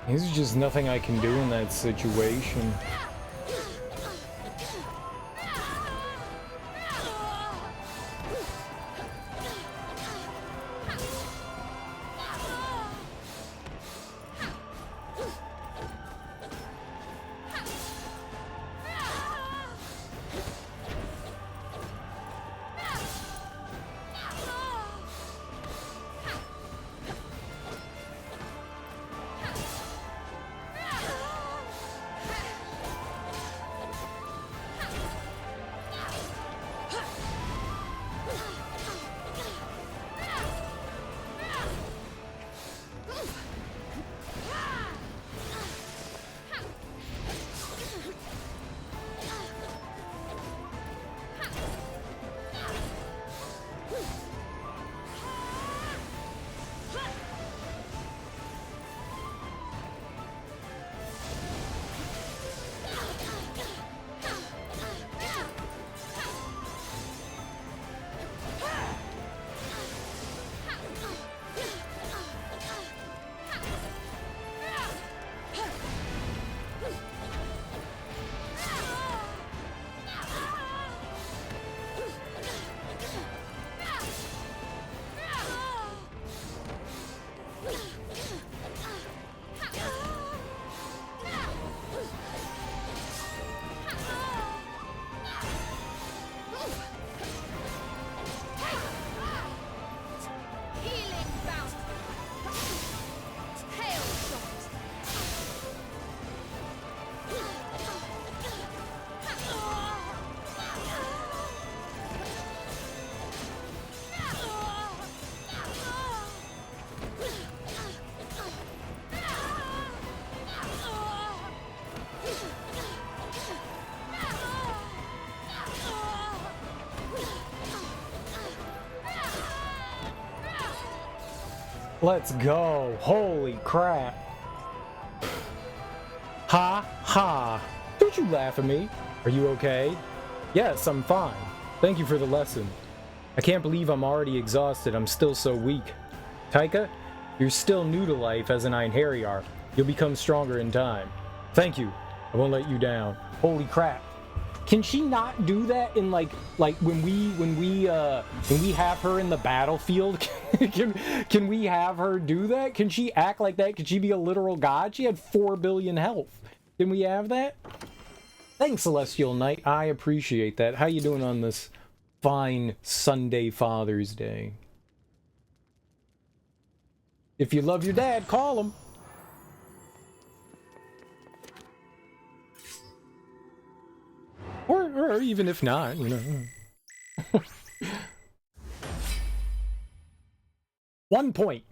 A: There's just nothing I can do in that situation. Let's go. Holy crap. Ha ha. Don't you laugh at me. Are you okay? Yes, I'm fine. Thank you for the lesson. I can't believe I'm already exhausted. I'm still so weak. Taika, you're still new to life as an einherjar. You'll become stronger in time. Thank you. I won't let you down. Holy crap. Can she not do that in like when we have her in the battlefield? can we have her do that? Can she act like that? Can she be a literal god? She had 4 billion health. Can we have that? Thanks, Celestial Knight. I appreciate that. How you doing on this fine Sunday Father's Day? If you love your dad, call him. Or even if not, you know. 1 point.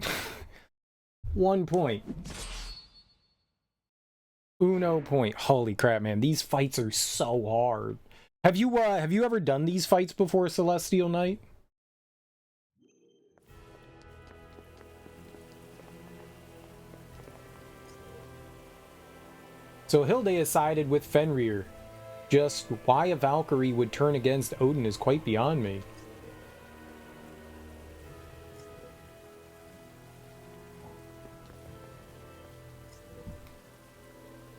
A: 1 point. Uno point. Holy crap, man. These fights are so hard. Have you ever done these fights before, Celestial Knight? So Hilde has sided with Fenrir. Just why a Valkyrie would turn against Odin is quite beyond me.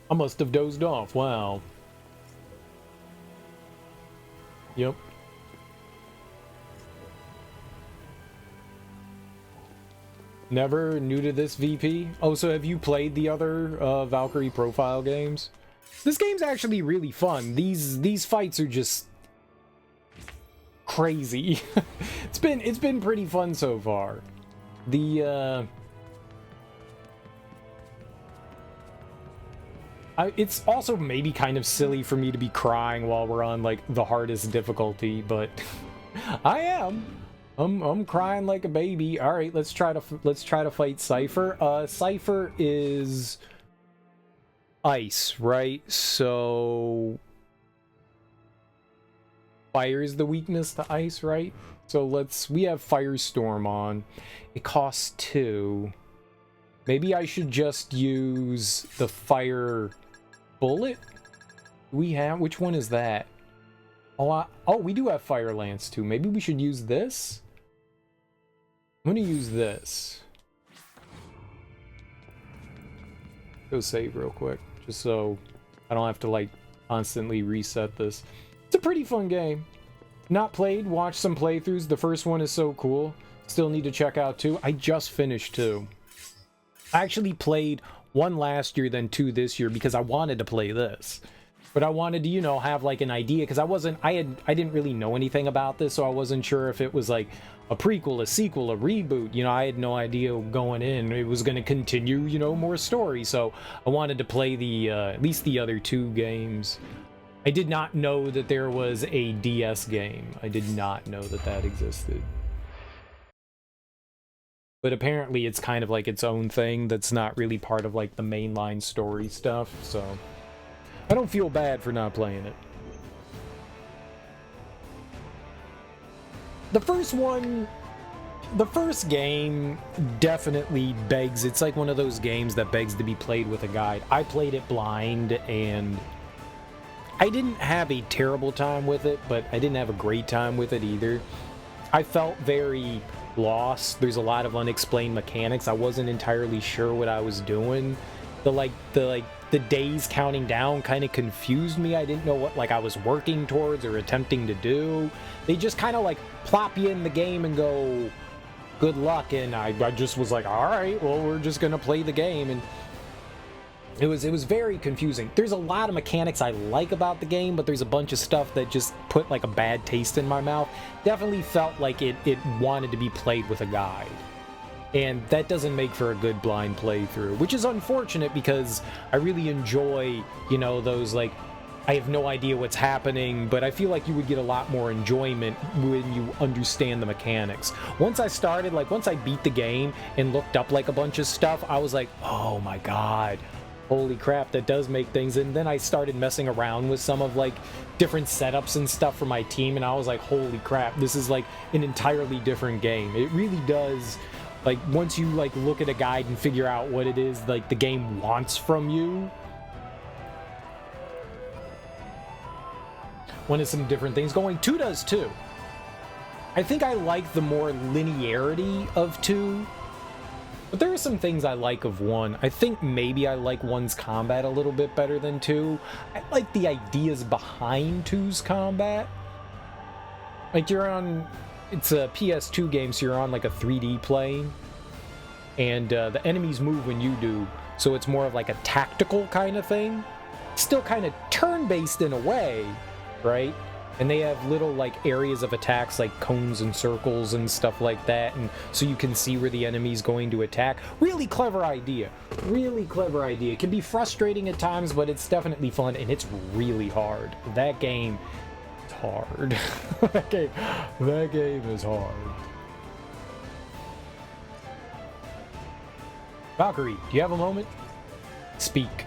A: I must have dozed off. Wow. Yep. Never new to this VP? Oh, so have you played the other Valkyrie profile games? This game's actually really fun. These fights are just crazy. It's been pretty fun so far. It's also maybe kind of silly for me to be crying while we're on like the hardest difficulty, but I am. I'm crying like a baby. All right, let's try to fight Cypher. Cypher is ice, right? So fire is the weakness to ice, right? So we have Firestorm on. It costs 2. Maybe I should just use the fire bullet. Which one is that? Oh, we do have Fire Lance too. Maybe we should use this. I'm gonna use this. Go save real quick, just so I don't have to like constantly reset this. It's a pretty fun game. Not played, watched some playthroughs. The first one is so cool. Still need to check out 2. I just finished 2. I actually played 1 last year, then 2 this year because I wanted to play this. But I wanted to, you know, have like an idea because I didn't really know anything about this, so I wasn't sure if it was like a prequel, a sequel, a reboot. You know, I had no idea going in. It was going to continue, you know, more story. So I wanted to play the at least the other 2 games. I did not know that there was a DS game. I did not know that that existed. But apparently it's kind of like its own thing that's not really part of like the mainline story stuff, so I don't feel bad for not playing it. The first game definitely begs, it's like one of those games that begs to be played with a guide. I played it blind and I didn't have a terrible time with it, but I didn't have a great time with it either. I felt very lost. There's a lot of unexplained mechanics. I wasn't entirely sure what I was doing. The days counting down kind of confused me. I didn't know what like I was working towards or attempting to do. They just kind of like plop you in the game and go, good luck, and I just was like, all right, well, we're just gonna play the game. And it was very confusing. There's a lot of mechanics I like about the game, but there's a bunch of stuff that just put like a bad taste in my mouth. Definitely felt like it wanted to be played with a guide. And that doesn't make for a good blind playthrough, which is unfortunate because I really enjoy, you know, those like, I have no idea what's happening, but I feel like you would get a lot more enjoyment when you understand the mechanics. Once I beat the game and looked up like a bunch of stuff, I was like, oh my god, holy crap, that does make things. And then I started messing around with some of like different setups and stuff for my team, and I was like, holy crap, this is like an entirely different game. It really does. Like, once you, like, look at a guide and figure out what it is, like, the game wants from you. One is some different things going. 2 does, too. I think I like the more linearity of 2. But there are some things I like of 1. I think maybe I like 1's combat a little bit better than 2. I like the ideas behind 2's combat. Like, it's a PS2 game, so you're on like a 3D plane, and the enemies move when you do, so it's more of like a tactical kind of thing. Still kind of turn-based in a way, right? And they have little like areas of attacks like cones and circles and stuff like that, and so you can see where the enemy's going to attack. Really clever idea. Really clever idea. It can be frustrating at times, but it's definitely fun, and it's really hard. That game hard. that game is hard. Valkyrie, do you have a moment? Speak.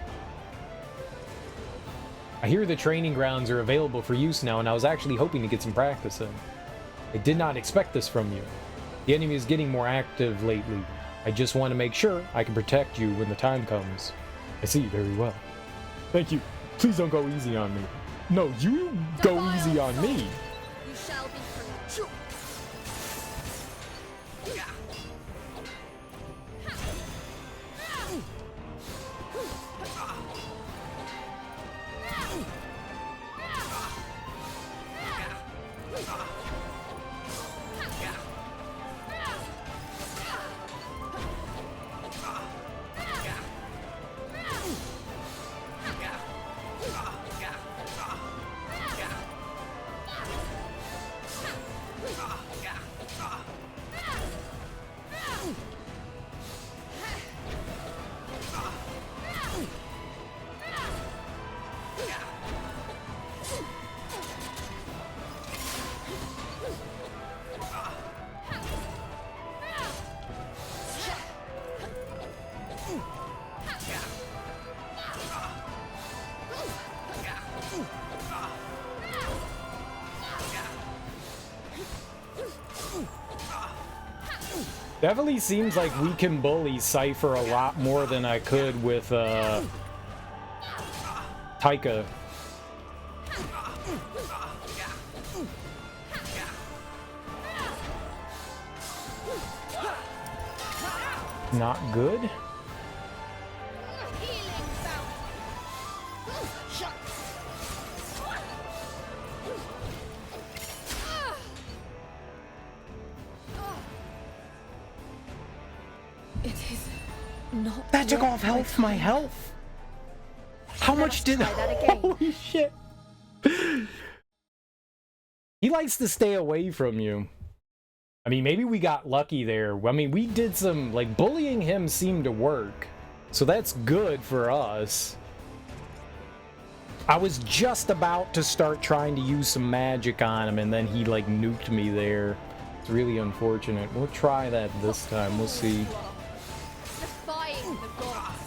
A: I hear the training grounds are available for use now, and I was actually hoping to get some practice in. I did not expect this from you. The enemy is getting more active lately. I just want to make sure I can protect you when the time comes. I see very well. Thank you. Please don't go easy on me. No, you go easy on me.
P: You shall be free.
A: Definitely seems like we can bully Cypher a lot more than I could with Taika. Not good.
B: It is not.
A: That took
B: yet
A: off half my health. How much did? Holy shit! He likes to stay away from you. I mean, maybe we got lucky there. I mean, we did some, like, bullying him seemed to work. So that's good for us. I was just about to start trying to use some magic on him, and then he, like, nuked me there. It's really unfortunate. We'll try that this time. We'll see.
P: Defying the gods.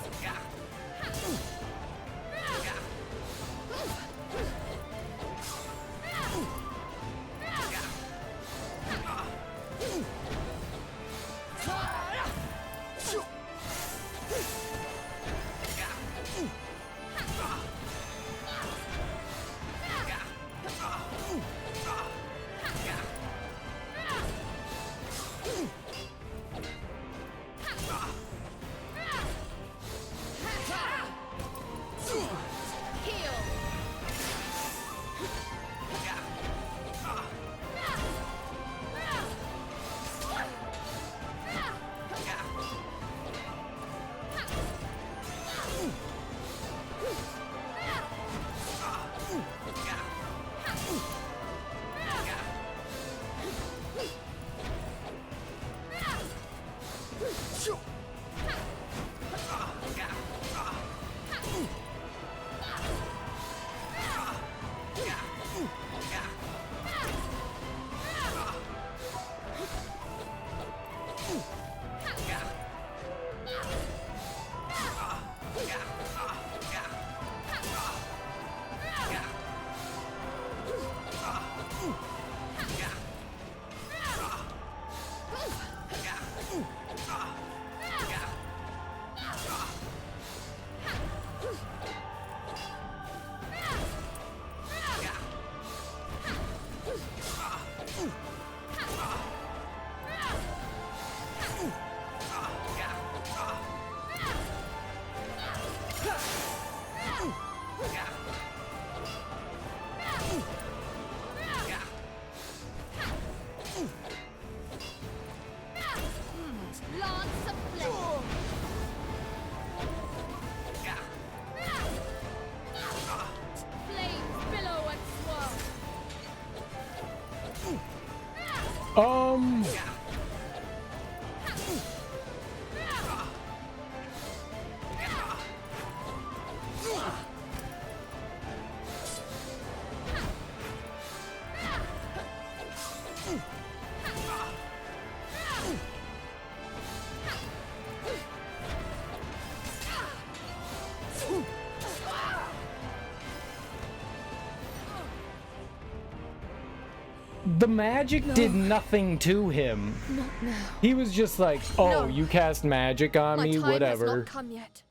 A: The magic did nothing to him.
B: Not now.
A: He was just like, oh,
B: No.
A: you cast magic on
B: My
A: me,
B: time
A: whatever.
B: has not come yet.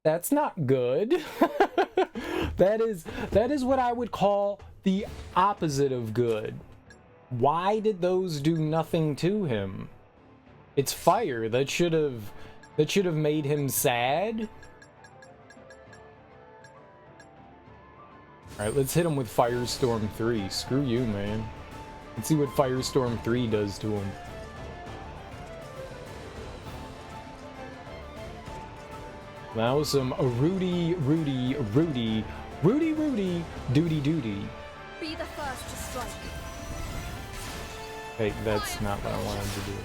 A: That's not good. that is what I would call the opposite of good. Why did those do nothing to him? It's fire. That should have made him sad. Alright, let's hit him with Firestorm 3. Screw you, man. Let's see what Firestorm 3 does to him. Now some Rudy, duty.
B: Be the first to strike.
A: Hey, that's not what I wanted to do.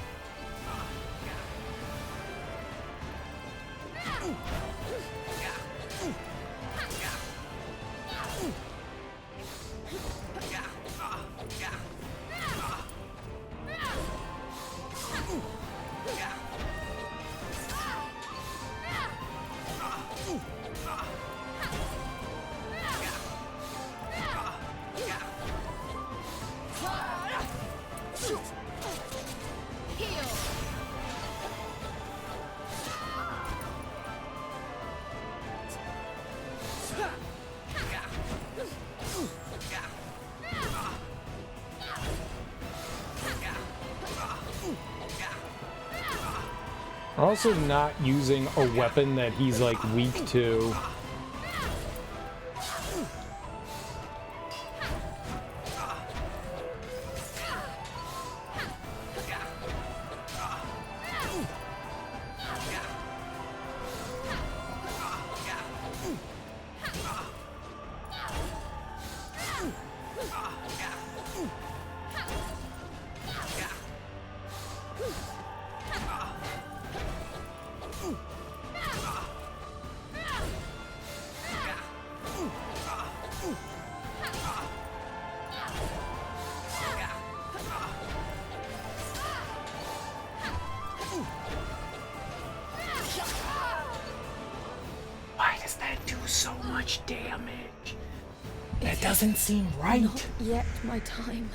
A: Also not using a weapon that he's like weak to. Doesn't seem right.
B: Not yet my time.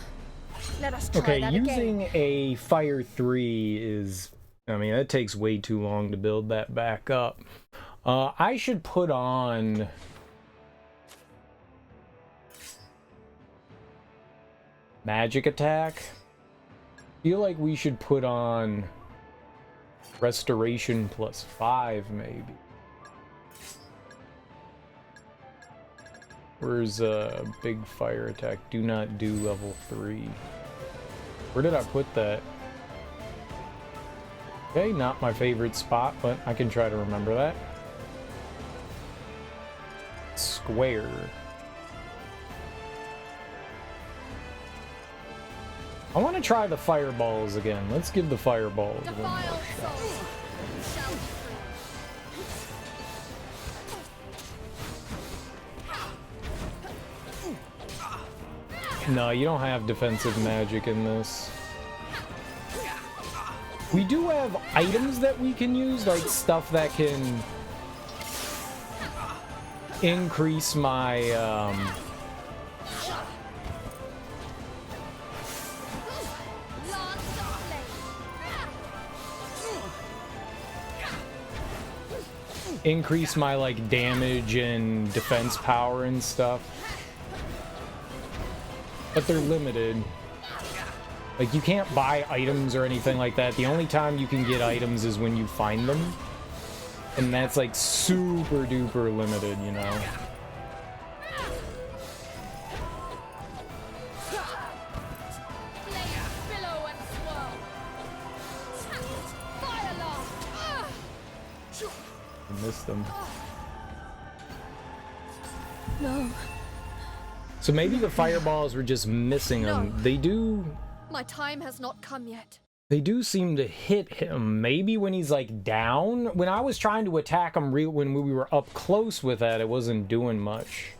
B: Let us try
A: Okay,
B: that
A: using
B: again.
A: a Fire 3 is... I mean, that takes way too long to build that back up. I should put on... Magic attack. Feel like we should put on Restoration +5, maybe. Where's big fire attack? Do not do level 3. Where did I put that? Okay, not my favorite spot, but I can try to remember that. Square. I want to try the fireballs again. Let's give the fireballs one more shot. No, you don't have defensive magic in this. We do have items that we can use, like stuff that can increase my like damage and defense power and stuff. But they're limited. Like, you can't buy items or anything like that. The only time you can get items is when you find them. And that's, like, super duper limited, you know? I missed them.
B: No.
A: So maybe the fireballs were just missing them. They do...
B: My time has not come yet.
A: They do seem to hit him. Maybe when he's, like, down. When I was trying to attack him when we were up close with that, it wasn't doing much.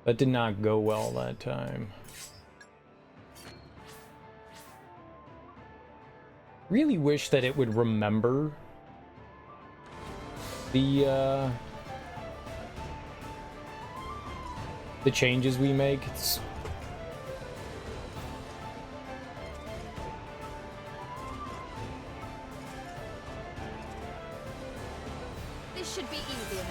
A: That did not go well that time. Really wish that it would remember the changes we make.
B: This should be easy enough.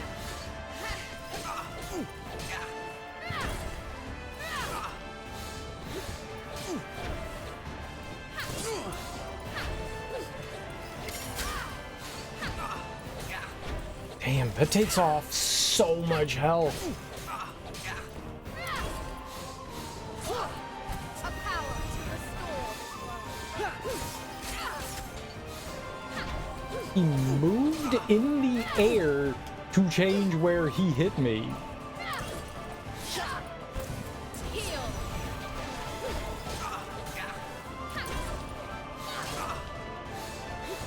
A: Damn, that takes off so much health. He moved in the air to change where he hit me.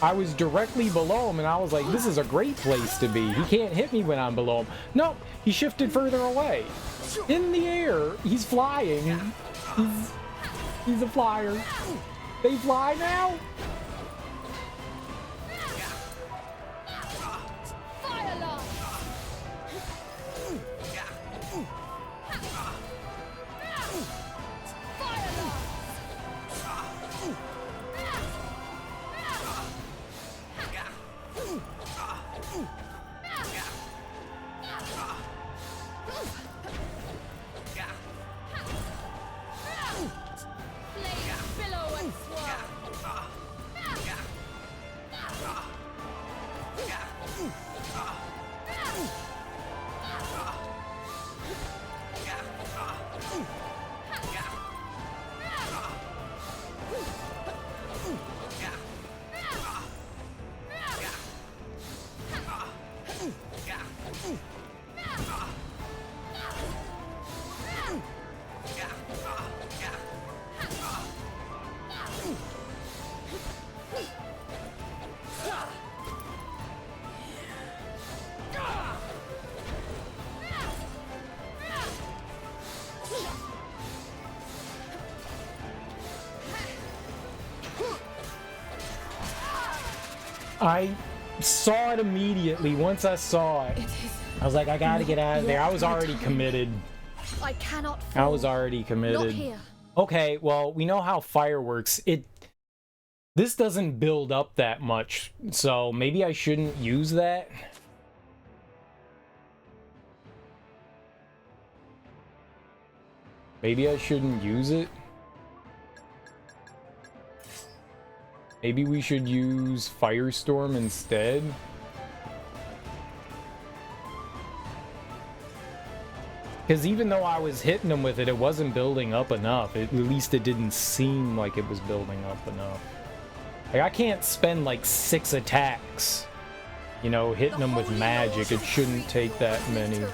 A: I was directly below him and I was like, this is a great place to be. He can't hit me when I'm below him. Nope, he shifted further away. In the air, he's flying. He's a flyer. They fly now? I saw it immediately. Once I saw it, I was like, I gotta get out of there. I was already committed.
B: I cannot.
A: I was already committed.
B: Not here.
A: Okay, well, we know how fire works. This doesn't build up that much, so maybe I shouldn't use that. Maybe I shouldn't use it. Maybe we should use Firestorm instead. Because even though I was hitting him with it, it wasn't building up enough. At least it didn't seem like it was building up enough. Like, I can't spend like 6 attacks, you know, hitting him with magic. It shouldn't take that many.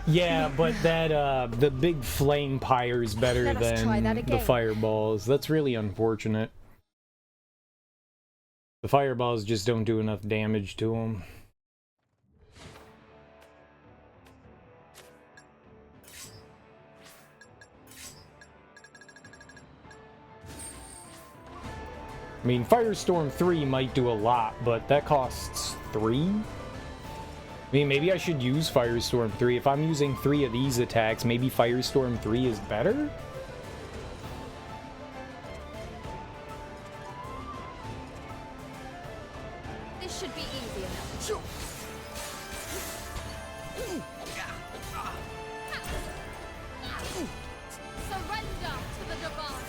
A: Yeah, but that the big flame pyre is better than the fireballs. That's really unfortunate. The fireballs just don't do enough damage to them. I mean, Firestorm 3 might do a lot, but that costs 3? I mean, maybe I should use Firestorm 3. If I'm using 3 of these attacks, maybe Firestorm 3 is better?
P: This should be easy enough. Surrender to the divine.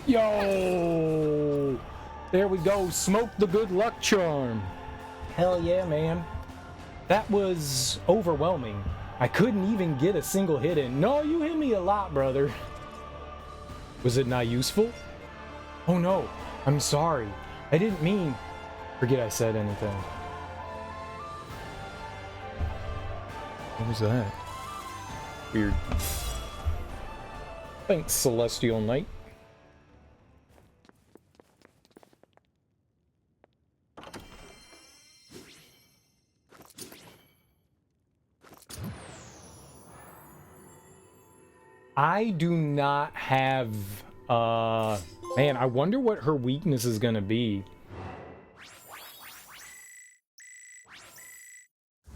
A: Yo! There we go. Smoke the good luck charm. Hell yeah, man. That was overwhelming. I couldn't even get a single hit in. No, you hit me a lot, brother. Was it not useful? Oh no, I'm sorry. I didn't mean... Forget I said anything. What was that? Weird. Thanks, Celestial Knight. I do not have, man, I wonder what her weakness is gonna be.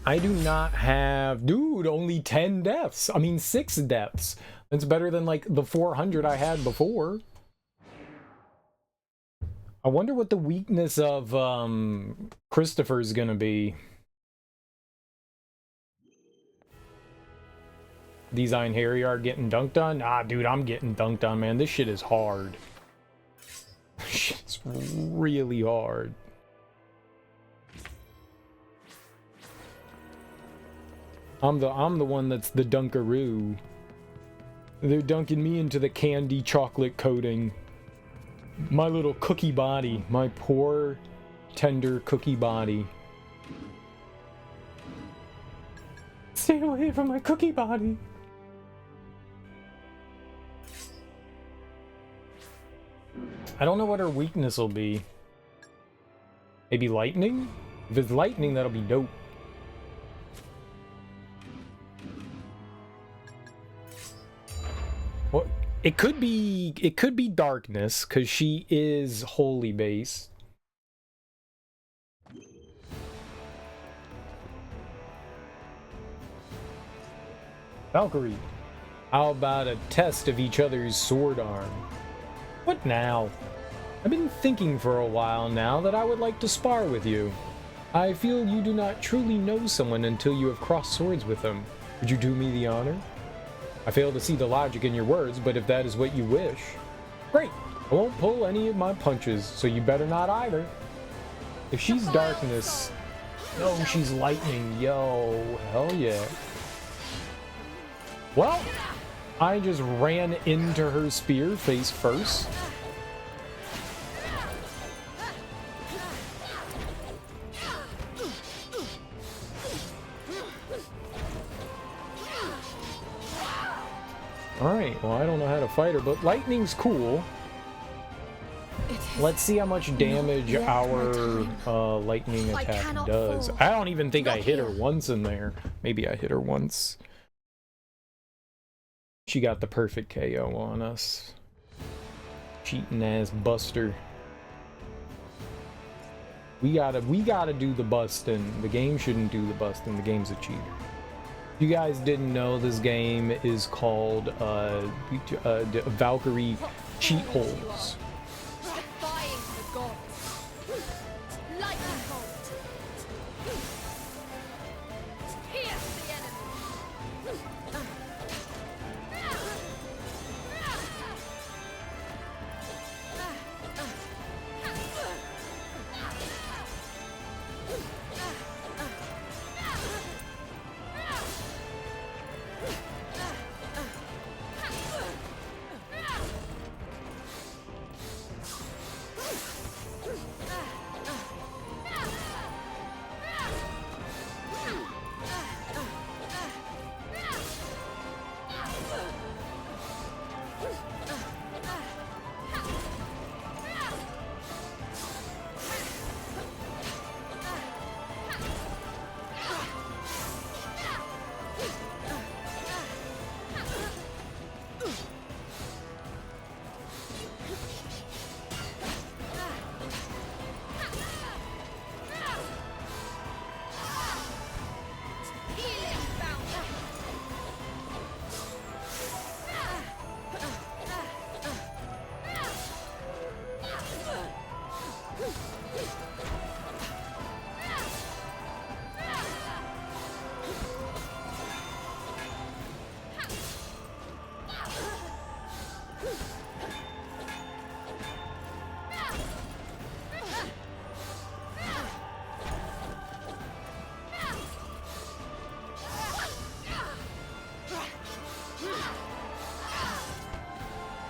A: I do not have, dude, only 10 deaths. I mean, 6 deaths. That's better than, like, the 400 I had before. I wonder what the weakness of, Christopher's gonna be. These einherjar getting dunked on? Nah, dude, I'm getting dunked on, man. This shit is hard. This shit's really hard. I'm the one that's the dunkaroo. They're dunking me into the candy chocolate coating. My little cookie body. My poor, tender cookie body. Stay away from my cookie body. I don't know what her weakness will be. Maybe lightning? If it's lightning, that'll be dope. Well, it could be darkness, because she is holy based. Valkyrie, how about a test of each other's sword arm? What now? I've been thinking for a while now that I would like to spar with you. I feel you do not truly know someone until you have crossed swords with them. Would you do me the honor? I fail to see the logic in your words, but if that is what you wish... Great! I won't pull any of my punches, so you better not either. If she's darkness... No, she's lightning. Yo, hell yeah. Well, I just ran into her spear face first. Alright, well I don't know how to fight her, but lightning's cool. Let's see how much damage our lightning attack does. I don't even think I hit her once in there. Maybe I hit her once. She got the perfect KO on us. Cheating ass buster. We gotta do the busting. The game shouldn't do the busting. The game's a cheater. If you guys didn't know, this game is called Valkyrie Cheat Holes.
P: Defying the gods. Lightning bolt. Pierce the enemy.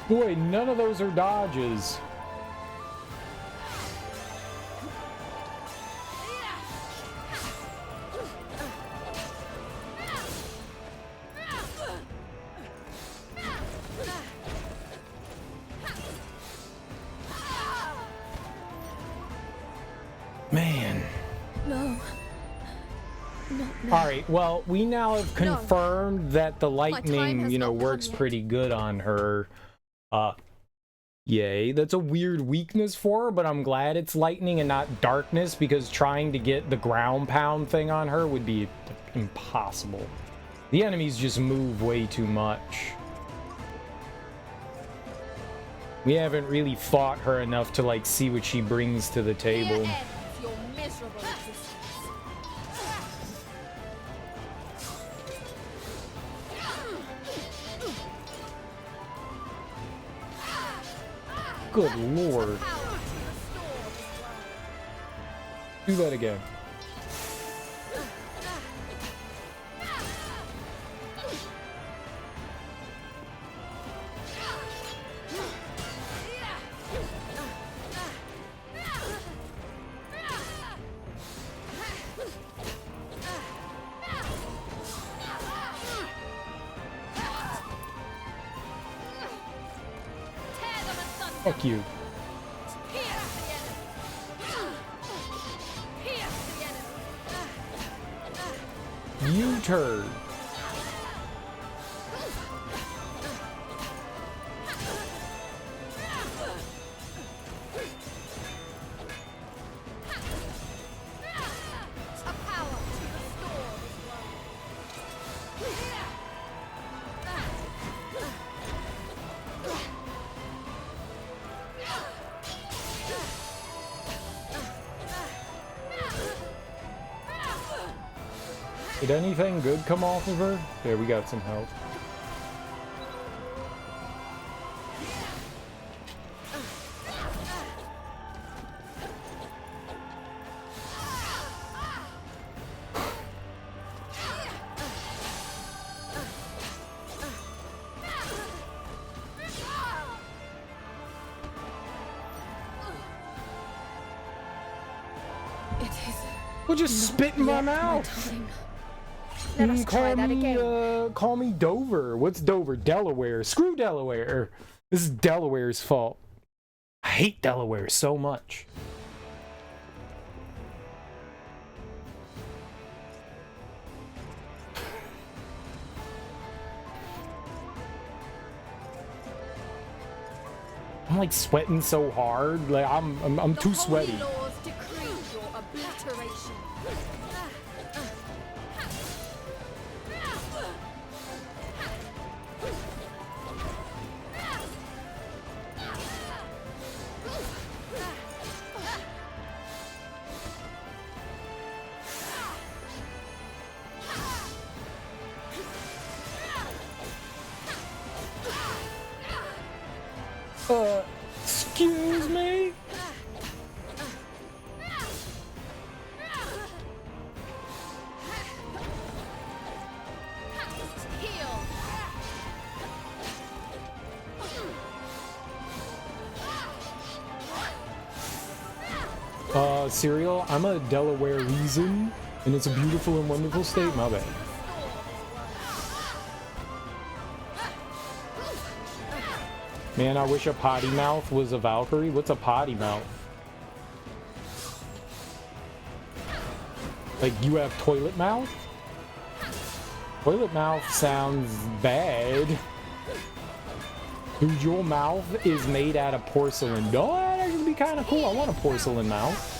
A: Boy, none of those are dodges. Man.
B: No.
A: Alright, well, we now have confirmed that the lightning, you know, works pretty good on her. Yay. That's a weird weakness for her, but I'm glad it's lightning and not darkness, because trying to get the ground pound thing on her would be impossible. The enemies just move way too much. We haven't really fought her enough to, like, see what she brings to the table.
P: Your miserable existence.
A: Good lord. Do that again. Fuck you. You turd. Did anything good come off of her? Yeah, we got some health. We'll just spit in my mouth.
B: Let us try that again.
A: Call me Dover. What's Dover? Delaware. Screw Delaware. This is Delaware's fault. I hate Delaware so much. I'm like sweating so hard. Like I'm too sweaty.
B: The holy laws decree your obliteration.
A: Excuse me? Cereal, I'm a Delaware reason, and it's a beautiful and wonderful state, my bad. Man, I wish a potty mouth was a Valkyrie. What's a potty mouth? Like, you have toilet mouth? Toilet mouth sounds bad. Dude, your mouth is made out of porcelain. Oh, that actually be kind of cool. I want a porcelain mouth.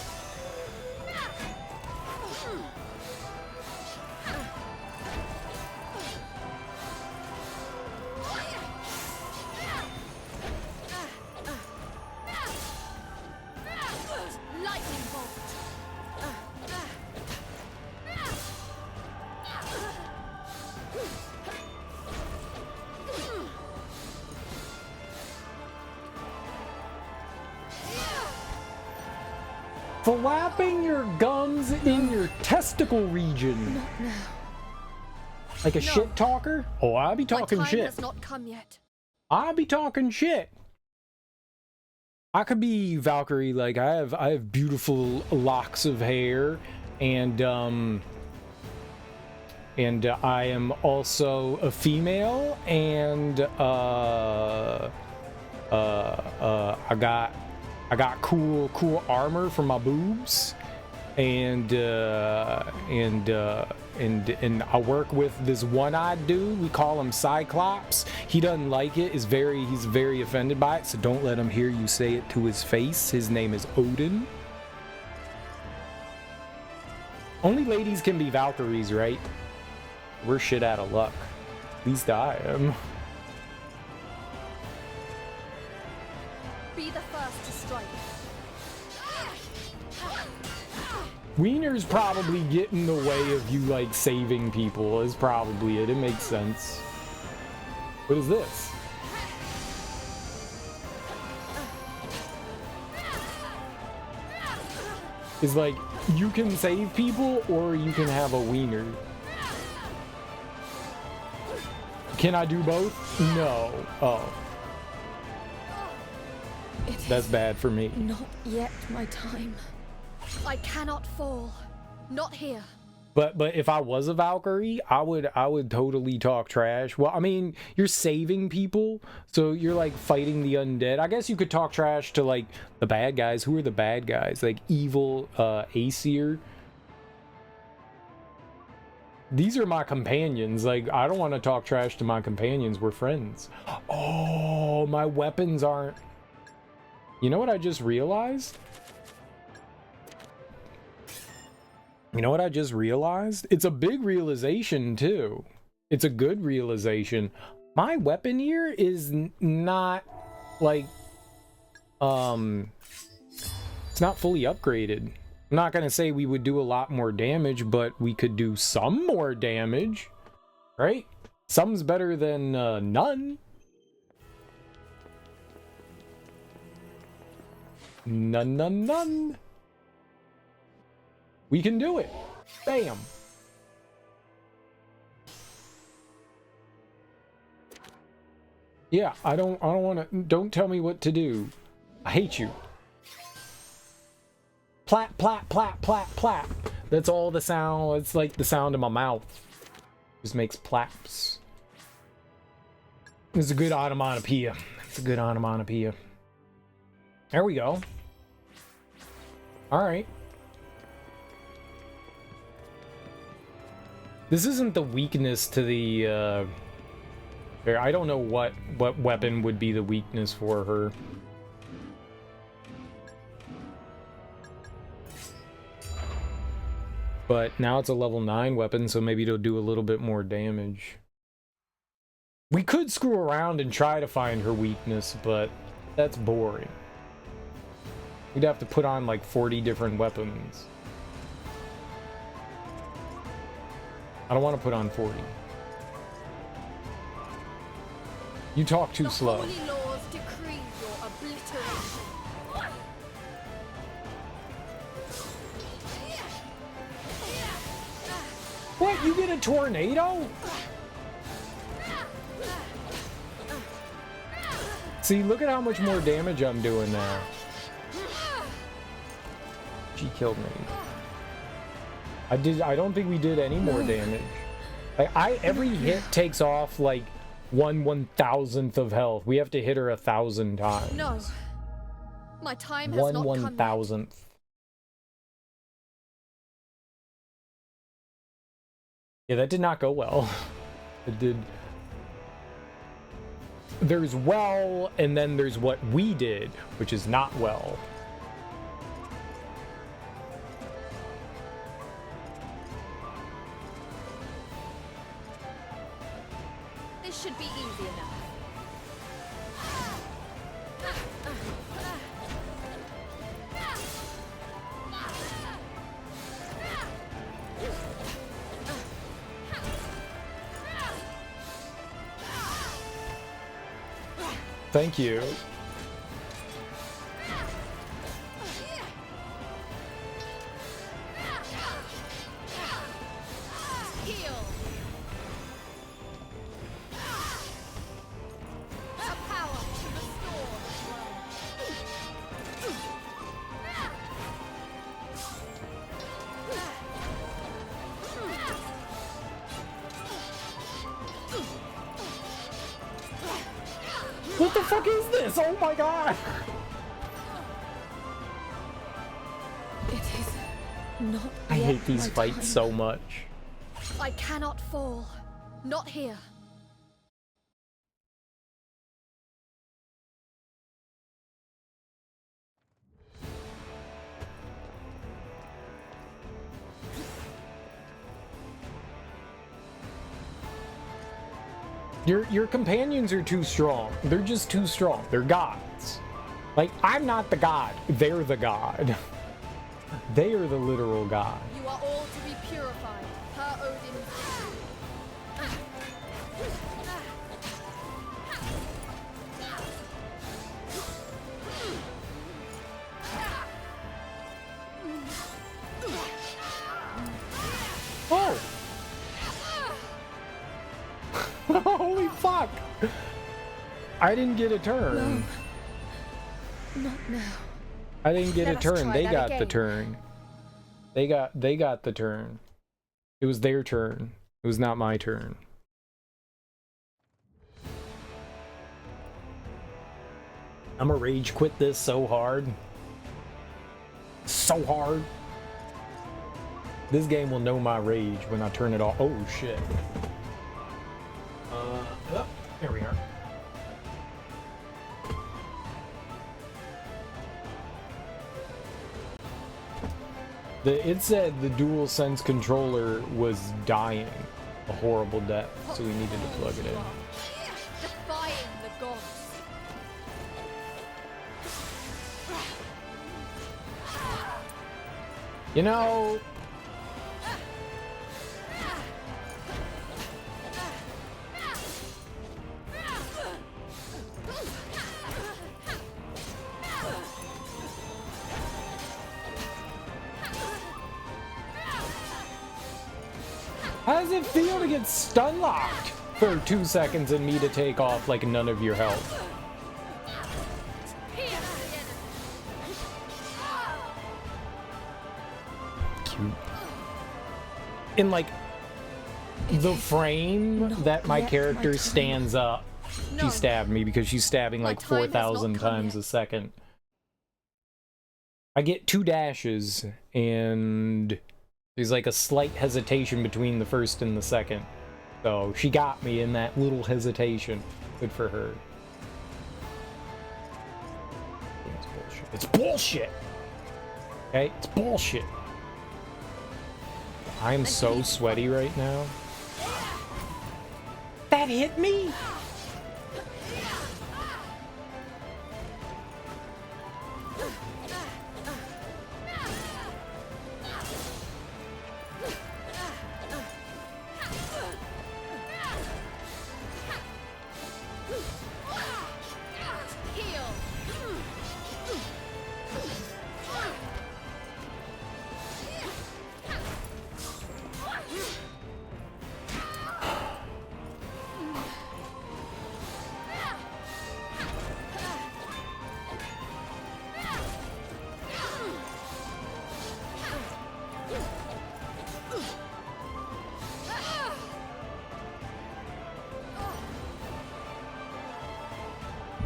A: Flapping your gums in your testicle region.
B: Not now.
A: Like a shit talker? Oh, I'll be talking
B: My time
A: shit.
B: has not come yet.
A: I'll be talking shit. I could be Valkyrie. Like I have beautiful locks of hair, and I am also a female, and I got cool armor for my boobs, and I work with this one-eyed dude. We call him Cyclops. He doesn't like it. He's very offended by it. So don't let him hear you say it to his face. His name is Odin. Only ladies can be Valkyries, right? We're shit out of luck. At least I am.
B: Be the first to strike.
A: Wieners probably get in the way of you, like, saving people is probably it. It makes sense. What is this? It's like, you can save people or you can have a wiener. Can I do both? No. Oh. That's bad for me.
B: Not yet my time. I cannot fall. Not here.
A: But if I was a Valkyrie, I would totally talk trash. Well, I mean, you're saving people, so you're like fighting the undead. I guess you could talk trash to like the bad guys. Who are the bad guys? Like evil Aesir. These are my companions. Like, I don't want to talk trash to my companions. We're friends. Oh, my weapons aren't... You know what I just realized? You know what I just realized? It's a big realization, too. It's a good realization. My weapon here is not, like... It's not fully upgraded. I'm not going to say we would do a lot more damage, but we could do some more damage, right? Some's better than none. None. We can do it. Bam. Yeah, I don't want to... Don't tell me what to do. I hate you. Plat, plat, plat, plat, plat. That's all the sound. It's like the sound of my mouth. Just makes plaps. It's a good onomatopoeia. It's a good onomatopoeia. There we go. All right. This isn't the weakness to the... I don't know what weapon would be the weakness for her. But now it's a level 9 weapon, so maybe it'll do a little bit more damage. We could screw around and try to find her weakness, but that's boring. We'd have to put on like 40 different weapons. I don't want to put on 40. You talk too slow.
B: Holy laws decree your obliteration.
A: What? You get a tornado? See, look at how much more damage I'm doing now. She killed me. I don't think we did any more damage. Like every hit takes off like 1/1000th of health. We have to hit her 1,000 times.
B: No. My time has not come yet.
A: 1/1000th. Yeah, that did not go well. It did. There's well, and then there's what we did, which is not well.
B: This should be easy enough.
A: Thank you. What the fuck is this? Oh my god!
B: It is not
A: I
B: yet
A: hate these
B: my
A: fights
B: time.
A: so much.
B: I cannot fall. Not here.
A: Your companions are too strong. They're just too strong. They're gods. Like, I'm not the god. They're the god. They are the literal god.
B: You are all to be purified, per Odin's
A: Oh! Holy fuck! I didn't get a turn.
B: No. Not now.
A: I didn't get
B: Let
A: a
B: us
A: turn.
B: try
A: They
B: that
A: got the
B: again.
A: turn. They got the turn. It was their turn. It was not my turn. I'm gonna rage quit this so hard. So hard. This game will know my rage when I turn it off. Oh, shit. Oh, there we are. It said the DualSense controller was dying a horrible death, so we needed to plug it in.
B: Defying the gods.
A: You know, how does it feel to get stun locked for 2 seconds and me to take off like none of your health? Cute. In like the frame that my character stands up, she stabbed me because she's stabbing like 4,000 times a second. I get 2 dashes and there's like a slight hesitation between the first and the second. So she got me in that little hesitation. Good for her. It's bullshit. It's bullshit! Okay? It's bullshit. I am so sweaty right now. That hit me?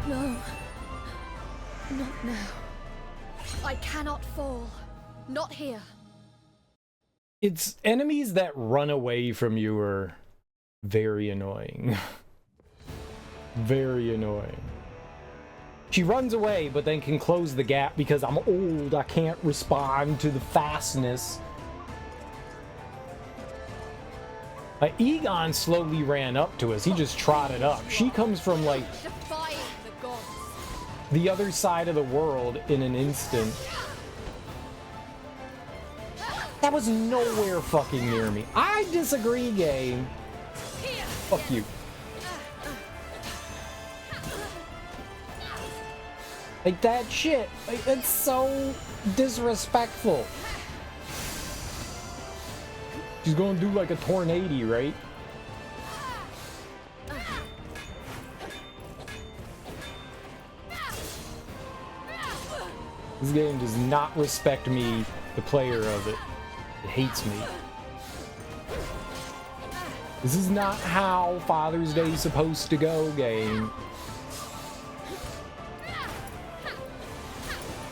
B: No. Not now. I cannot fall. Not here.
A: It's enemies that run away from you are very annoying. Very annoying. She runs away, but then can close the gap because I'm old. I can't respond to the fastness. Egon slowly ran up to us. He just trotted up. She comes from like the other side of the world in an instant. That was nowhere fucking near me. I disagree, game. Fuck you. Like that shit. Like, it's so disrespectful. She's gonna do like a tornado, right? This game does not respect me, the player of it. It hates me. This is not how Father's Day is supposed to go, game.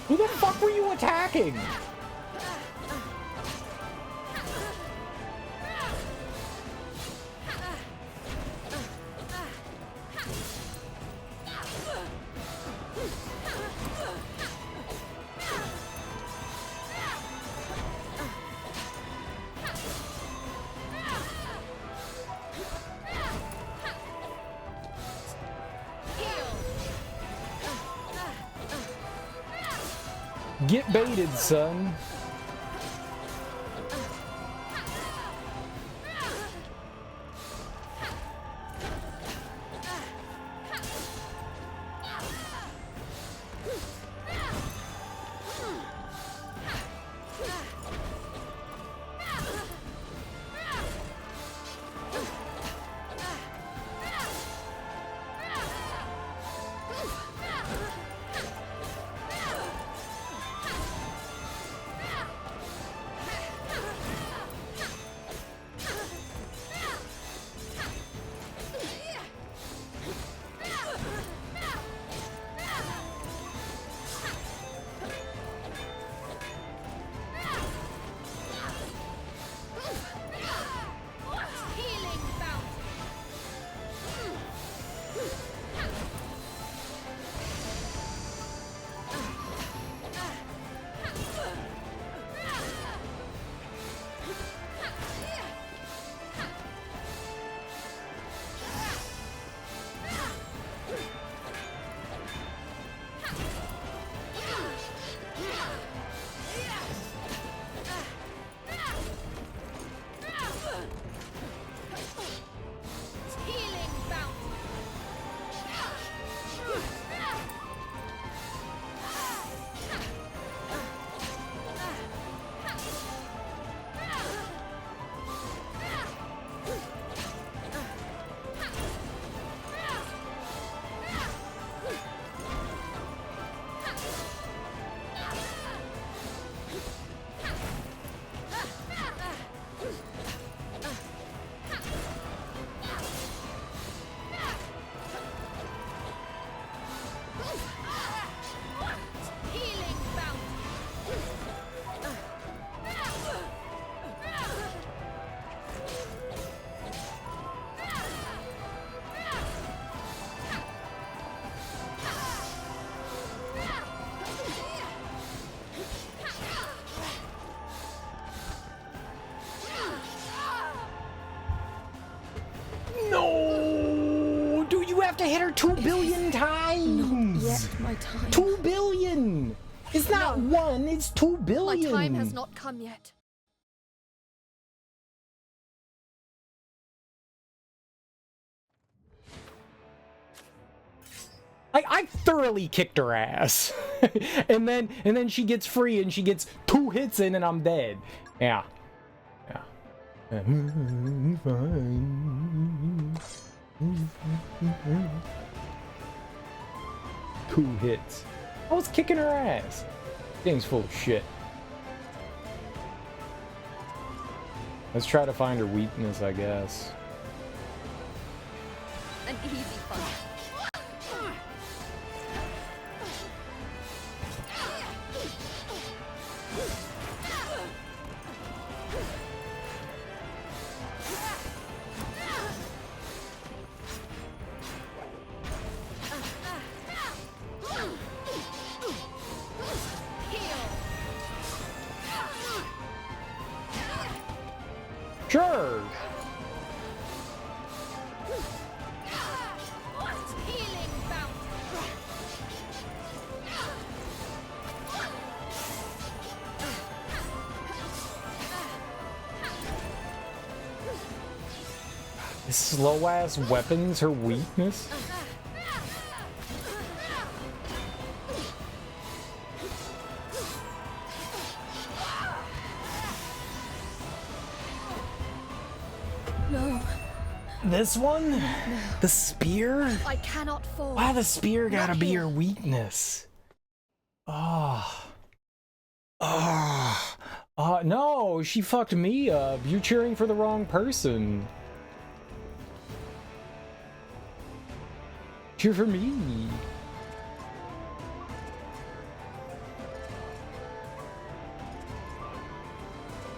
A: Who the fuck were you attacking? Get baited, son. hit her 2 billion times.
B: Not yet my time.
A: 2 billion. It's not one, it's 2 billion.
B: My time has not come yet.
A: I thoroughly kicked her ass. and then she gets free and she gets 2 hits in and I'm dead. Yeah. Fine. 2 hits. I was kicking her ass. Game's full of shit. Let's try to find her weakness, I guess.
B: An easy fight.
A: Sure. Slow ass weapons her weakness?
B: No.
A: This one? No. The spear?
B: I cannot fall.
A: Why the spear gotta be
B: here.
A: her weakness? No, she fucked me up. You're cheering for the wrong person. Cheer for me.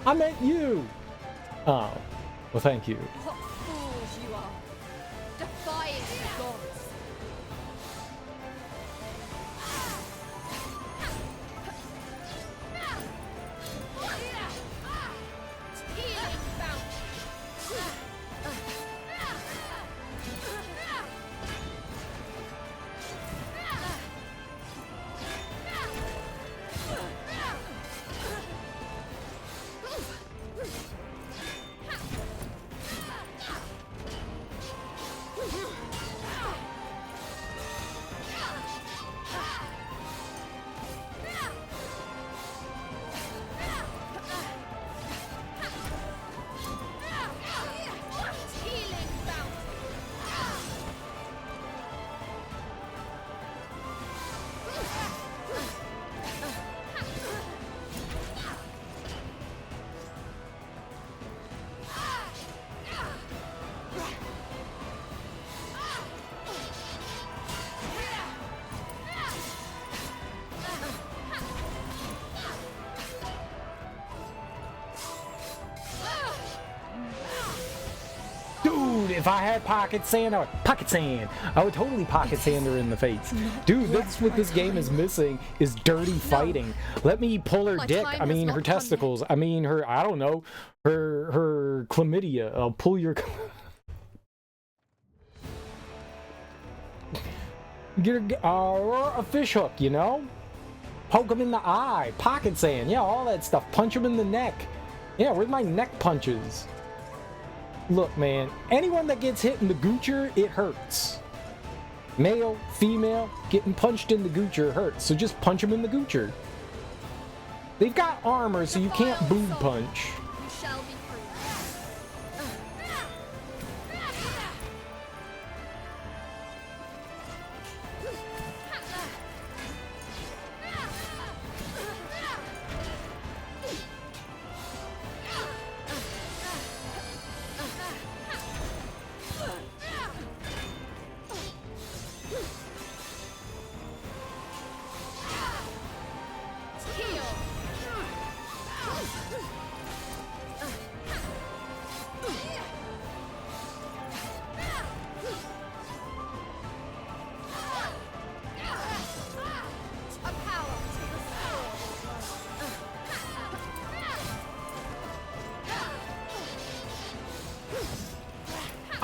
A: I meant you. Oh, well, thank you.
B: What fools you are. Defying the gods.
A: If I had pocket sand, I would totally pocket sand her in the face. Dude, that's what this game is missing, is dirty fighting. Let me pull her dick, I mean her testicles, I mean her, I don't know, her chlamydia. I'll pull your... Get a fish hook, you know? Poke him in the eye, pocket sand, yeah, all that stuff. Punch him in the neck. Yeah, where's my neck punches? Look, man, anyone that gets hit in the goocher, it hurts. Male, female, getting punched in the goocher hurts, so just punch them in the goocher. They've got armor, so you can't boob punch.
B: You shall be free.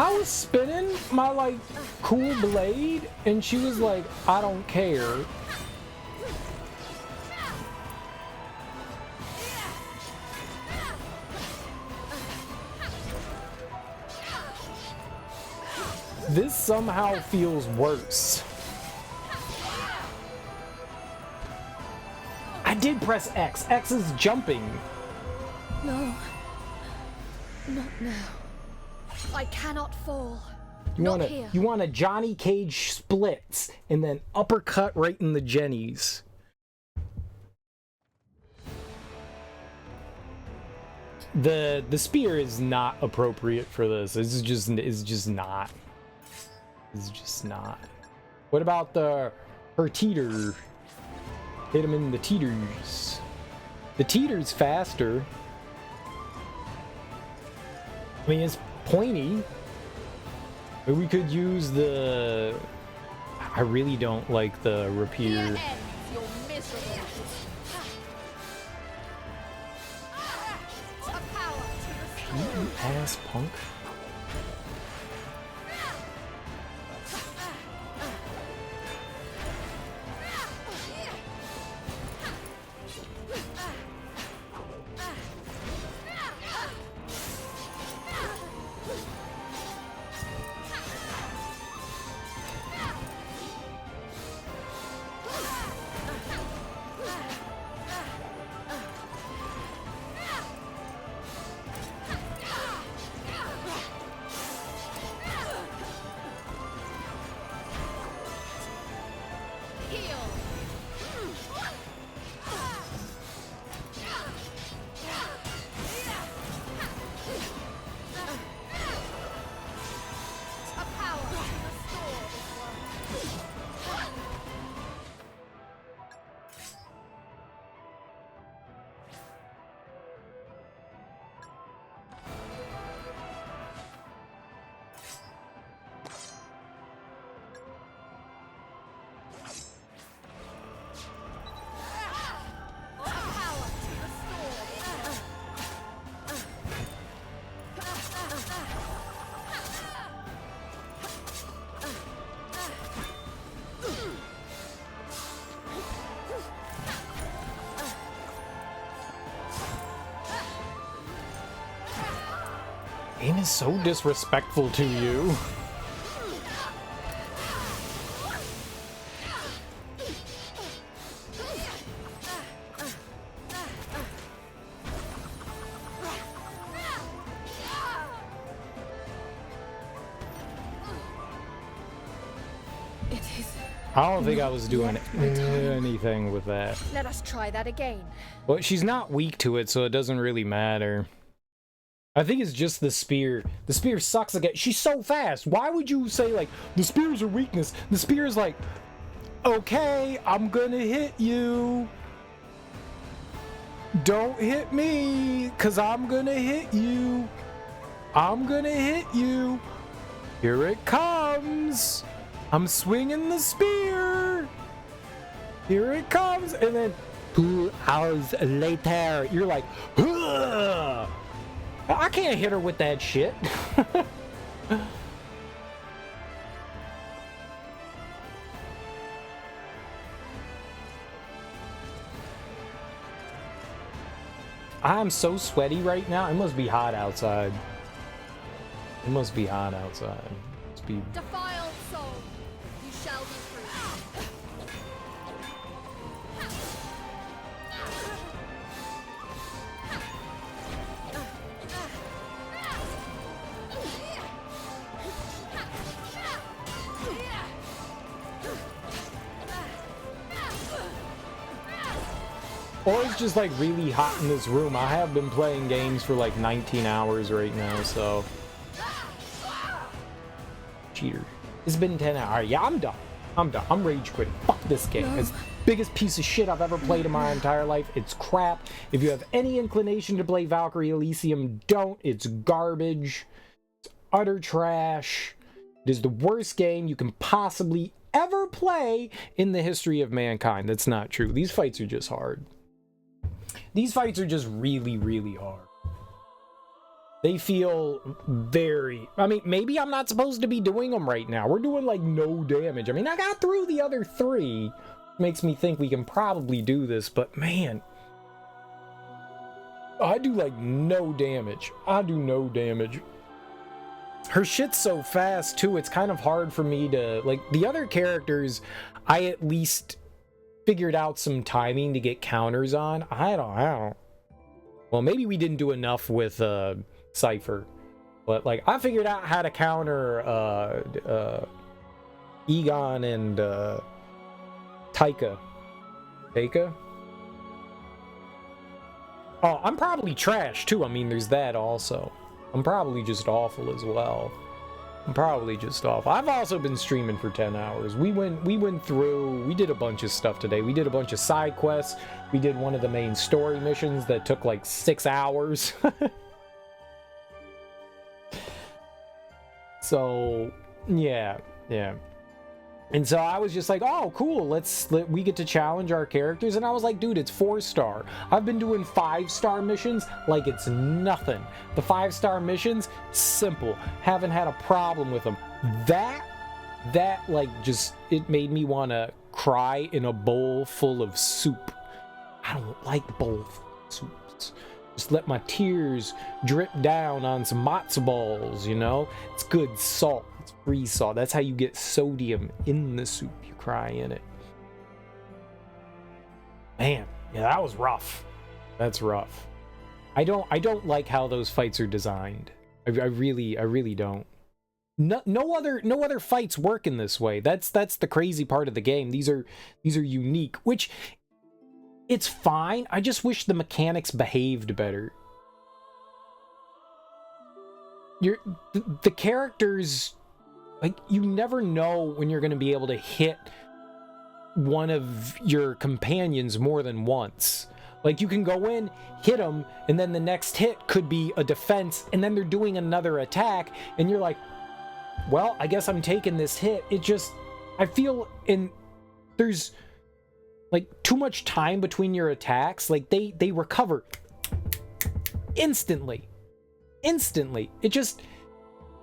A: I was spinning my, like, cool blade, and she was like, I don't care. This somehow feels worse. I did press X. X is jumping.
B: No. Not now. I cannot fall.
A: You want a Johnny Cage splits and then uppercut right in the jennies. The spear is not appropriate for this. It's just not. It's just not. What about her teeter? Hit him in the teeters. The teeter's faster. I mean, it's pointy. But we could use the... I really don't like the rapier. You ass punk. Game is so disrespectful to you. I don't think I was doing anything with that.
B: Let us try that again.
A: Well, she's not weak to it, so it doesn't really matter. I think it's just the spear. The spear sucks again. She's so fast. Why would you say, like, the spear's a weakness? The spear is like, okay, I'm gonna hit you. Don't hit me, because I'm gonna hit you. I'm gonna hit you. Here it comes. I'm swinging the spear. Here it comes. And then 2 hours later, you're like, ugh. I can't hit her with that shit. I'm so sweaty right now. It must be hot outside. It must be hot outside. It must be...
B: Defiled soul, you shall be free.
A: Or it's just like really hot in this room. I have been playing games for like 19 hours right now, so... Cheater. It's been 10 hours. Yeah, I'm done. I'm done. I'm rage quitting. Fuck this game.
B: No.
A: It's the biggest piece of shit I've ever played in my entire life. It's crap. If you have any inclination to play Valkyrie Elysium, don't. It's garbage. It's utter trash. It is the worst game you can possibly ever play in the history of mankind. That's not true. These fights are just hard. These fights are just really, really hard. They feel very... I mean, maybe I'm not supposed to be doing them right now. We're doing, like, no damage. I mean, I got through the other 3. Makes me think we can probably do this, but man... I do, like, no damage. I do no damage. Her shit's so fast, too, it's kind of hard for me to... Like, the other characters, I at least figured out some timing to get counters on. I don't... Well, maybe we didn't do enough with, Cypher, but like I figured out how to counter Egon and Taika. Oh, I'm probably trash too. I mean, there's that also. I'm probably just awful as well. I'm probably just awful. I've also been streaming for 10 hours. We went through, we did a bunch of stuff today. We did a bunch of side quests. We did one of the main story missions that took like 6 hours. So, yeah. And so I was just like, oh, cool, we get to challenge our characters. And I was like, dude, it's 4-star. I've been doing 5-star missions like it's nothing. The 5-star missions, simple. Haven't had a problem with them. That like, just, it made me want to cry in a bowl full of soup. I don't like bowl soups. Just let my tears drip down on some matzo balls, you know? It's good salt. It's free salt. That's how you get sodium in the soup. You cry in it. Man, yeah, that was rough. That's rough. I don't like how those fights are designed. I really don't. No other fights work in this way. That's the crazy part of the game. These are unique, which it's fine. I just wish the mechanics behaved better. The characters, like, you never know when you're going to be able to hit one of your companions more than once. Like, you can go in, hit them, and then the next hit could be a defense, and then they're doing another attack, and you're like, well, I guess I'm taking this hit. It just, I feel there's like too much time between your attacks. Like they recover instantly. It just,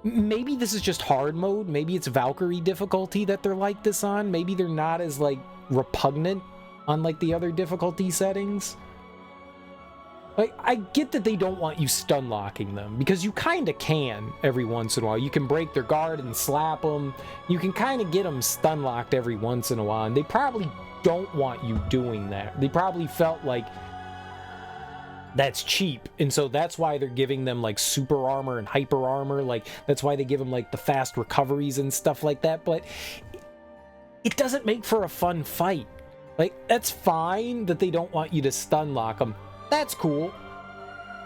A: maybe this is just hard mode. Maybe it's Valkyrie difficulty that they're like this on. Maybe they're not as like repugnant on like the other difficulty settings. Like, I get that they don't want you stun locking them, because you kind of can every once in a while. You can break their guard and slap them. You can kind of get them stun locked every once in a while, and they probably don't want you doing that. They probably felt like that's cheap, and so that's why they're giving them like super armor and hyper armor. Like, that's why they give them like the fast recoveries and stuff like that, but it doesn't make for a fun fight. Like, that's fine that they don't want you to stun lock them. That's cool.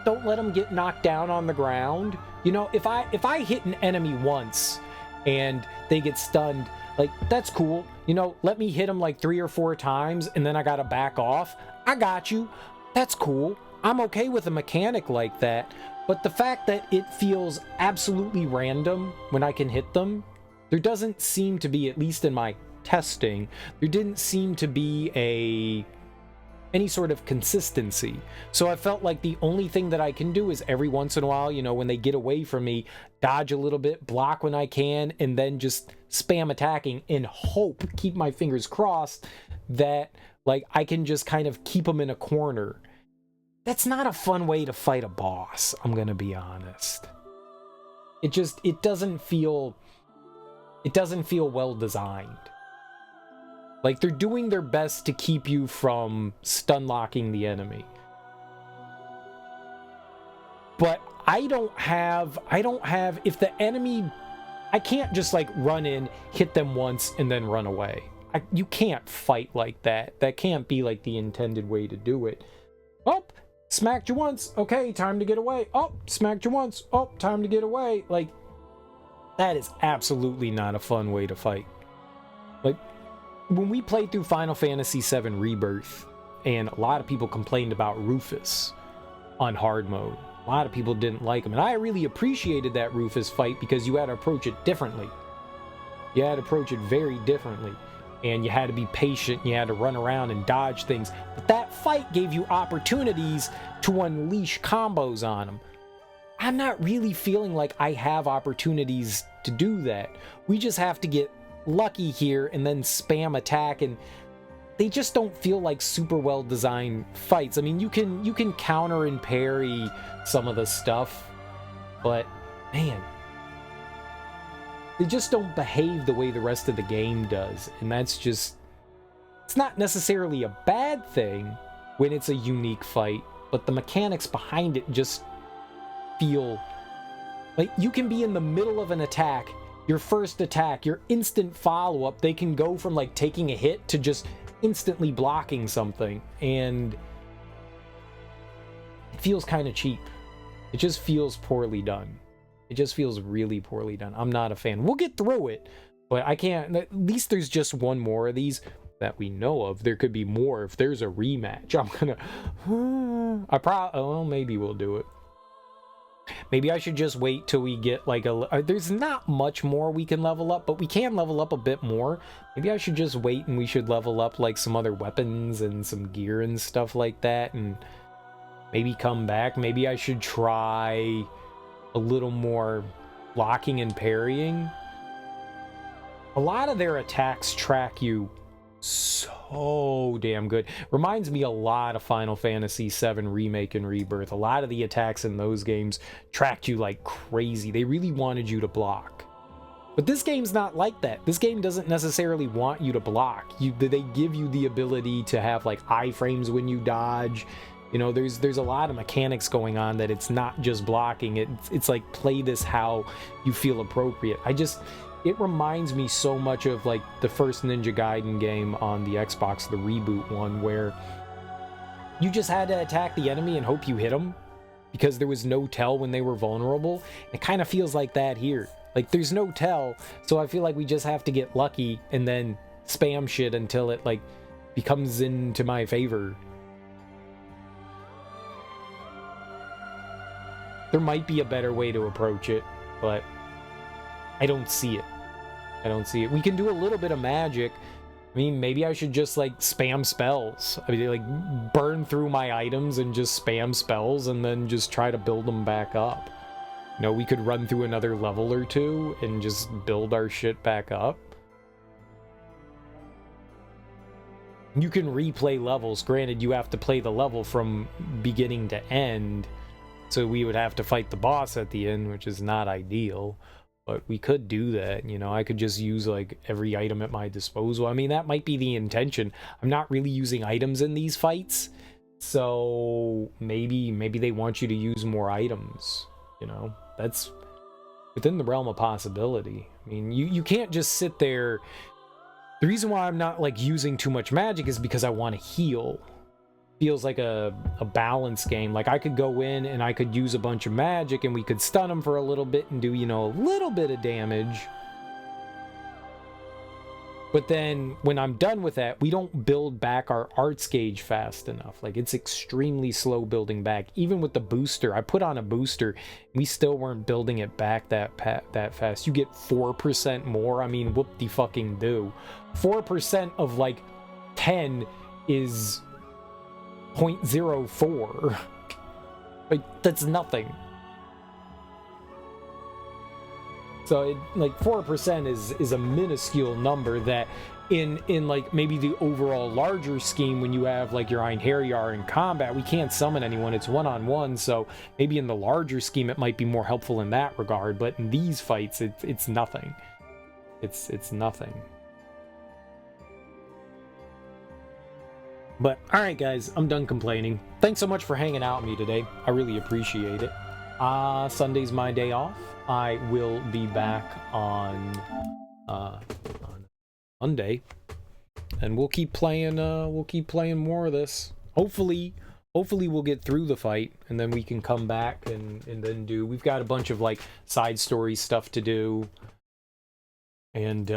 A: Don't let them get knocked down on the ground. You know, if I hit an enemy once and they get stunned, like, that's cool. You know, let me hit them like 3 or 4 times and then I gotta back off. I got you. That's cool. I'm okay with a mechanic like that. But the fact that it feels absolutely random when I can hit them, there doesn't seem to be, at least in my testing, there didn't seem to be any sort of consistency. So I felt like the only thing that I can do is every once in a while, you know, when they get away from me, dodge a little bit, block when I can, and then just spam attacking and hope, keep my fingers crossed, that like I can just kind of keep them in a corner. That's not a fun way to fight a boss, I'm gonna be honest. It doesn't feel well designed. Like, they're doing their best to keep you from stun locking the enemy. But I don't have, if the enemy, I can't just like run in, hit them once, and then run away. You can't fight like that. That can't be like the intended way to do it. Oh, smacked you once. Okay, time to get away. Oh, smacked you once. Oh, time to get away. Like, that is absolutely not a fun way to fight. Like, when we played through Final Fantasy VII Rebirth, and a lot of people complained about Rufus on hard mode. A lot of people didn't like him, and I really appreciated that Rufus fight because you had to approach it differently. You had to approach it very differently, and you had to be patient, and you had to run around and dodge things. But that fight gave you opportunities to unleash combos on him. I'm not really feeling like I have opportunities to do that. We just have to get lucky here and then spam attack, and they just don't feel like super well designed fights. I mean, you can counter and parry some of the stuff, but man, they just don't behave the way the rest of the game does. And that's just, it's not necessarily a bad thing when it's a unique fight, but the mechanics behind it just feel like you can be in the middle of an attack, your first attack, your instant follow-up, they can go from like taking a hit to just instantly blocking something, and it feels kind of cheap. It just feels poorly done. It just feels really poorly done. I'm not a fan. We'll get through it, but I can't. At least there's just one more of these that we know of. There could be more if there's a rematch. I'm gonna well, maybe we'll do it. Maybe I should just wait till we get like there's not much more we can level up, but we can level up a bit more. Maybe I should just wait and we should level up like some other weapons and some gear and stuff like that, and maybe come back. Maybe I should try a little more blocking and parrying. A lot of their attacks track you so damn good. Reminds me a lot of Final Fantasy VII Remake and Rebirth. A lot of the attacks in those games tracked you like crazy. They really wanted you to block. But this game's not like that. This game doesn't necessarily want you to block. They give you the ability to have like iframes when you dodge. You know, there's a lot of mechanics going on that it's not just blocking. It's like play this how you feel appropriate. It reminds me so much of like the first Ninja Gaiden game on the Xbox, the reboot one, where you just had to attack the enemy and hope you hit them because there was no tell when they were vulnerable. It kind of feels like that here. Like there's no tell, so I feel like we just have to get lucky and then spam shit until it like becomes into my favor. There might be a better way to approach it, but I don't see it. I don't see it. We can do a little bit of magic. I mean, maybe I should just like spam spells. I mean, like burn through my items and just spam spells and then just try to build them back up. You know, we could run through another level or two and just build our shit back up. You can replay levels. Granted, you have to play the level from beginning to end. So we would have to fight the boss at the end, which is not ideal. But we could do that, you know. I could just use like every item at my disposal. I mean, that might be the intention. I'm not really using items in these fights, so maybe they want you to use more items, you know. That's within the realm of possibility. I mean, you can't just sit there. The reason why I'm not like using too much magic is because I want to heal. Feels like a balance game. Like I could go in and I could use a bunch of magic and we could stun them for a little bit and do, you know, a little bit of damage. But then when I'm done with that, we don't build back our arts gauge fast enough. Like it's extremely slow building back. Even with the booster, I put on a booster, we still weren't building it back that fast. You get 4% more. I mean, whoop-de-fucking do. 4% of like 10 is 0.04. Like that's nothing. So it, like 4% is a minuscule number that in like maybe the overall larger scheme, when you have like your einherjar in combat, we can't summon anyone, it's one-on-one, so maybe in the larger scheme it might be more helpful in that regard, but in these fights it's nothing. It's nothing. But, alright guys, I'm done complaining. Thanks so much for hanging out with me today. I really appreciate it. Sunday's my day off. I will be back on Monday. And we'll keep playing more of this. Hopefully we'll get through the fight, and then we can come back and then do... We've got a bunch of, like, side story stuff to do. And,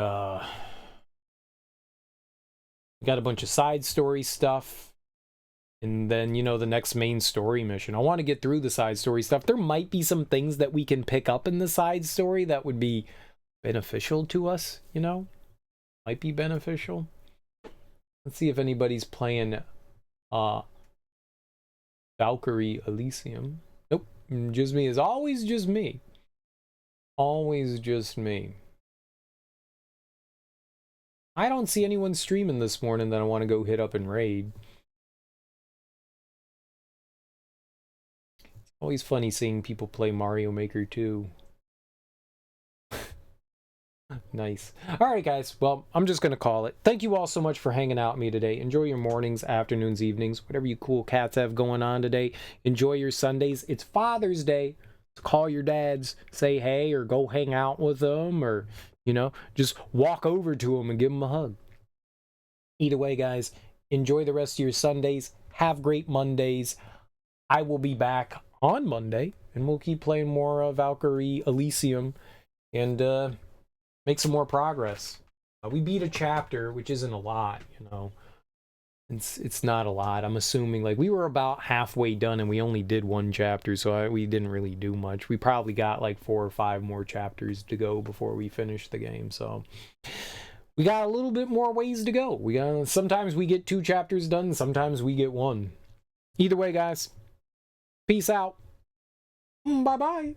A: got a bunch of side story stuff, and then, you know, the next main story mission. I want to get through the side story stuff. There might be some things that we can pick up in the side story that would be beneficial to us, you know? Might be beneficial. Let's see if anybody's playing Valkyrie Elysium. Nope, Just me. It's always just me. Always just me. I don't see anyone streaming this morning that I want to go hit up and raid. It's always funny seeing people play Mario Maker 2. Nice. All right, guys. Well, I'm just going to call it. Thank you all so much for hanging out with me today. Enjoy your mornings, afternoons, evenings, whatever you cool cats have going on today. Enjoy your Sundays. It's Father's Day. So call your dads, say hey, or go hang out with them, or, you know, just walk over to them and give them a hug. Either way, guys, enjoy the rest of your Sundays. Have great Mondays. I will be back on Monday, and we'll keep playing more Valkyrie, Elysium, and make some more progress. We beat a chapter, which isn't a lot, you know. It's not a lot. I'm assuming, like, we were about halfway done, and we only did one chapter, so we didn't really do much. We probably got like 4 or 5 more chapters to go before we finish the game, so we got a little bit more ways to go. Sometimes we get 2 chapters done, sometimes we get 1. Either way, guys, peace out. Bye-bye.